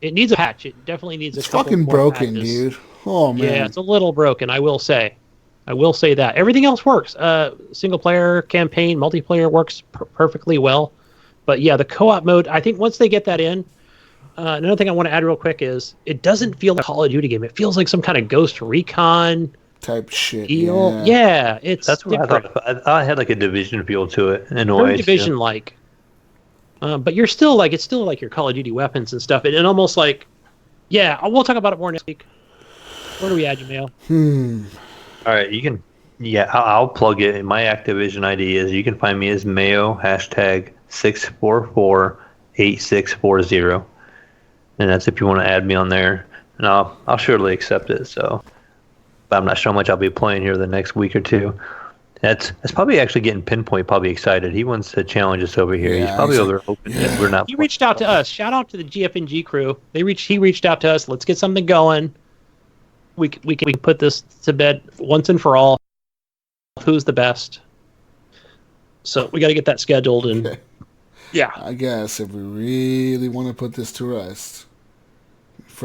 It needs a patch. It definitely needs It's a couple fucking more broken, patches. dude. Oh man. Yeah, it's a little broken, I will say. I will say that. Everything else works. Single player, campaign, multiplayer works perfectly well. But yeah, the co-op mode, I think once they get that in, another thing I want to add real quick is it doesn't feel like a Call of Duty game. It feels like some kind of Ghost Recon type shit. deal. Yeah, that's what different. I thought. I had like a Division feel to it in a Very way. Division-like. But you're still like, it's still like your Call of Duty weapons and stuff. And almost like, yeah, we'll talk about it more next week. Where do we add you, Mayo? All right, you can. Yeah, I'll plug it. My Activision ID is you can find me as Mayo #6448640, and that's if you want to add me on there, and I'll surely accept it. So, but I'm not sure how much I'll be playing here the next week or two. That's probably actually getting Pinpoint probably excited. He wants to challenge us over here. Yeah, he's probably over there hoping that we're not. He reached out to us. Shout out to the GFNG crew. He reached out to us. Let's get something going. We can put this to bed once and for all. Who's the best? So we got to get that scheduled, and yeah, I guess if we really want to put this to rest,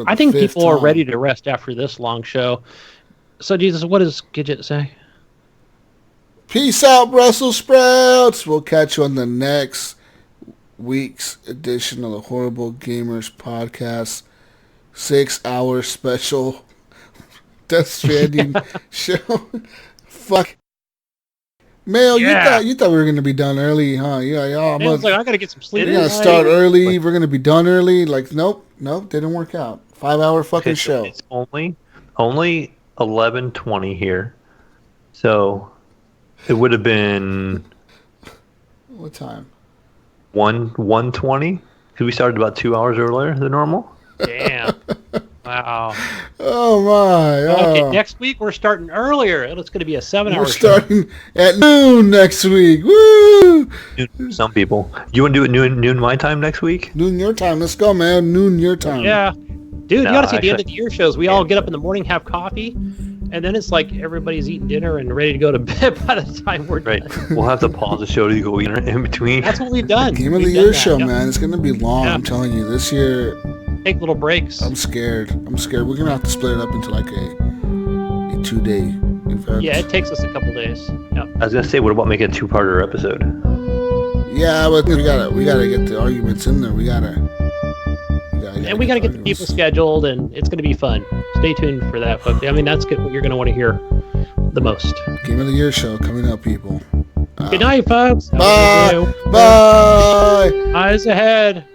I think people are ready to rest after this long show. So Jesus, what does Gidget say? Peace out, Brussels sprouts. We'll catch you on the next week's edition of the Horrible Gamers Podcast 6-hour special Death Stranding show. Fuck. Mayo, you thought we were gonna be done early, huh? Yeah, I was like, I gotta get some sleep. We're gonna start early. We're gonna be done early. Like, nope, didn't work out. 5-hour fucking show. It's only 11:20 here, so it would have been what time? 1:20 because we started about 2 hours earlier than normal. Damn. Wow. Oh my. Okay, next week we're starting earlier. It's going to be a 7-hour show. We're starting at noon next week. Woo! Some people. You want to do it noon my time next week? Noon your time. Let's go, man. Noon your time. Yeah. Dude, you got to see the end of the year shows. We all get up in the morning, have coffee, and then it's like everybody's eating dinner and ready to go to bed by the time we're done. We'll have to pause the show to go eat in between. That's what we've done. Game of the Year show, man. It's going to be long, I'm telling you. This year... Take little breaks. I'm scared. We're going to have to split it up into like a 2-day event. Yeah, it takes us a couple days. Yep. I was going to say, what about making a 2-parter episode? Yeah, but we gotta get the arguments in there. We gotta get the people scheduled, and it's going to be fun. Stay tuned for that, folks. I mean, that's what you're going to want to hear the most. Game of the Year show coming up, people. Good night, folks. Bye. Bye. Eyes ahead.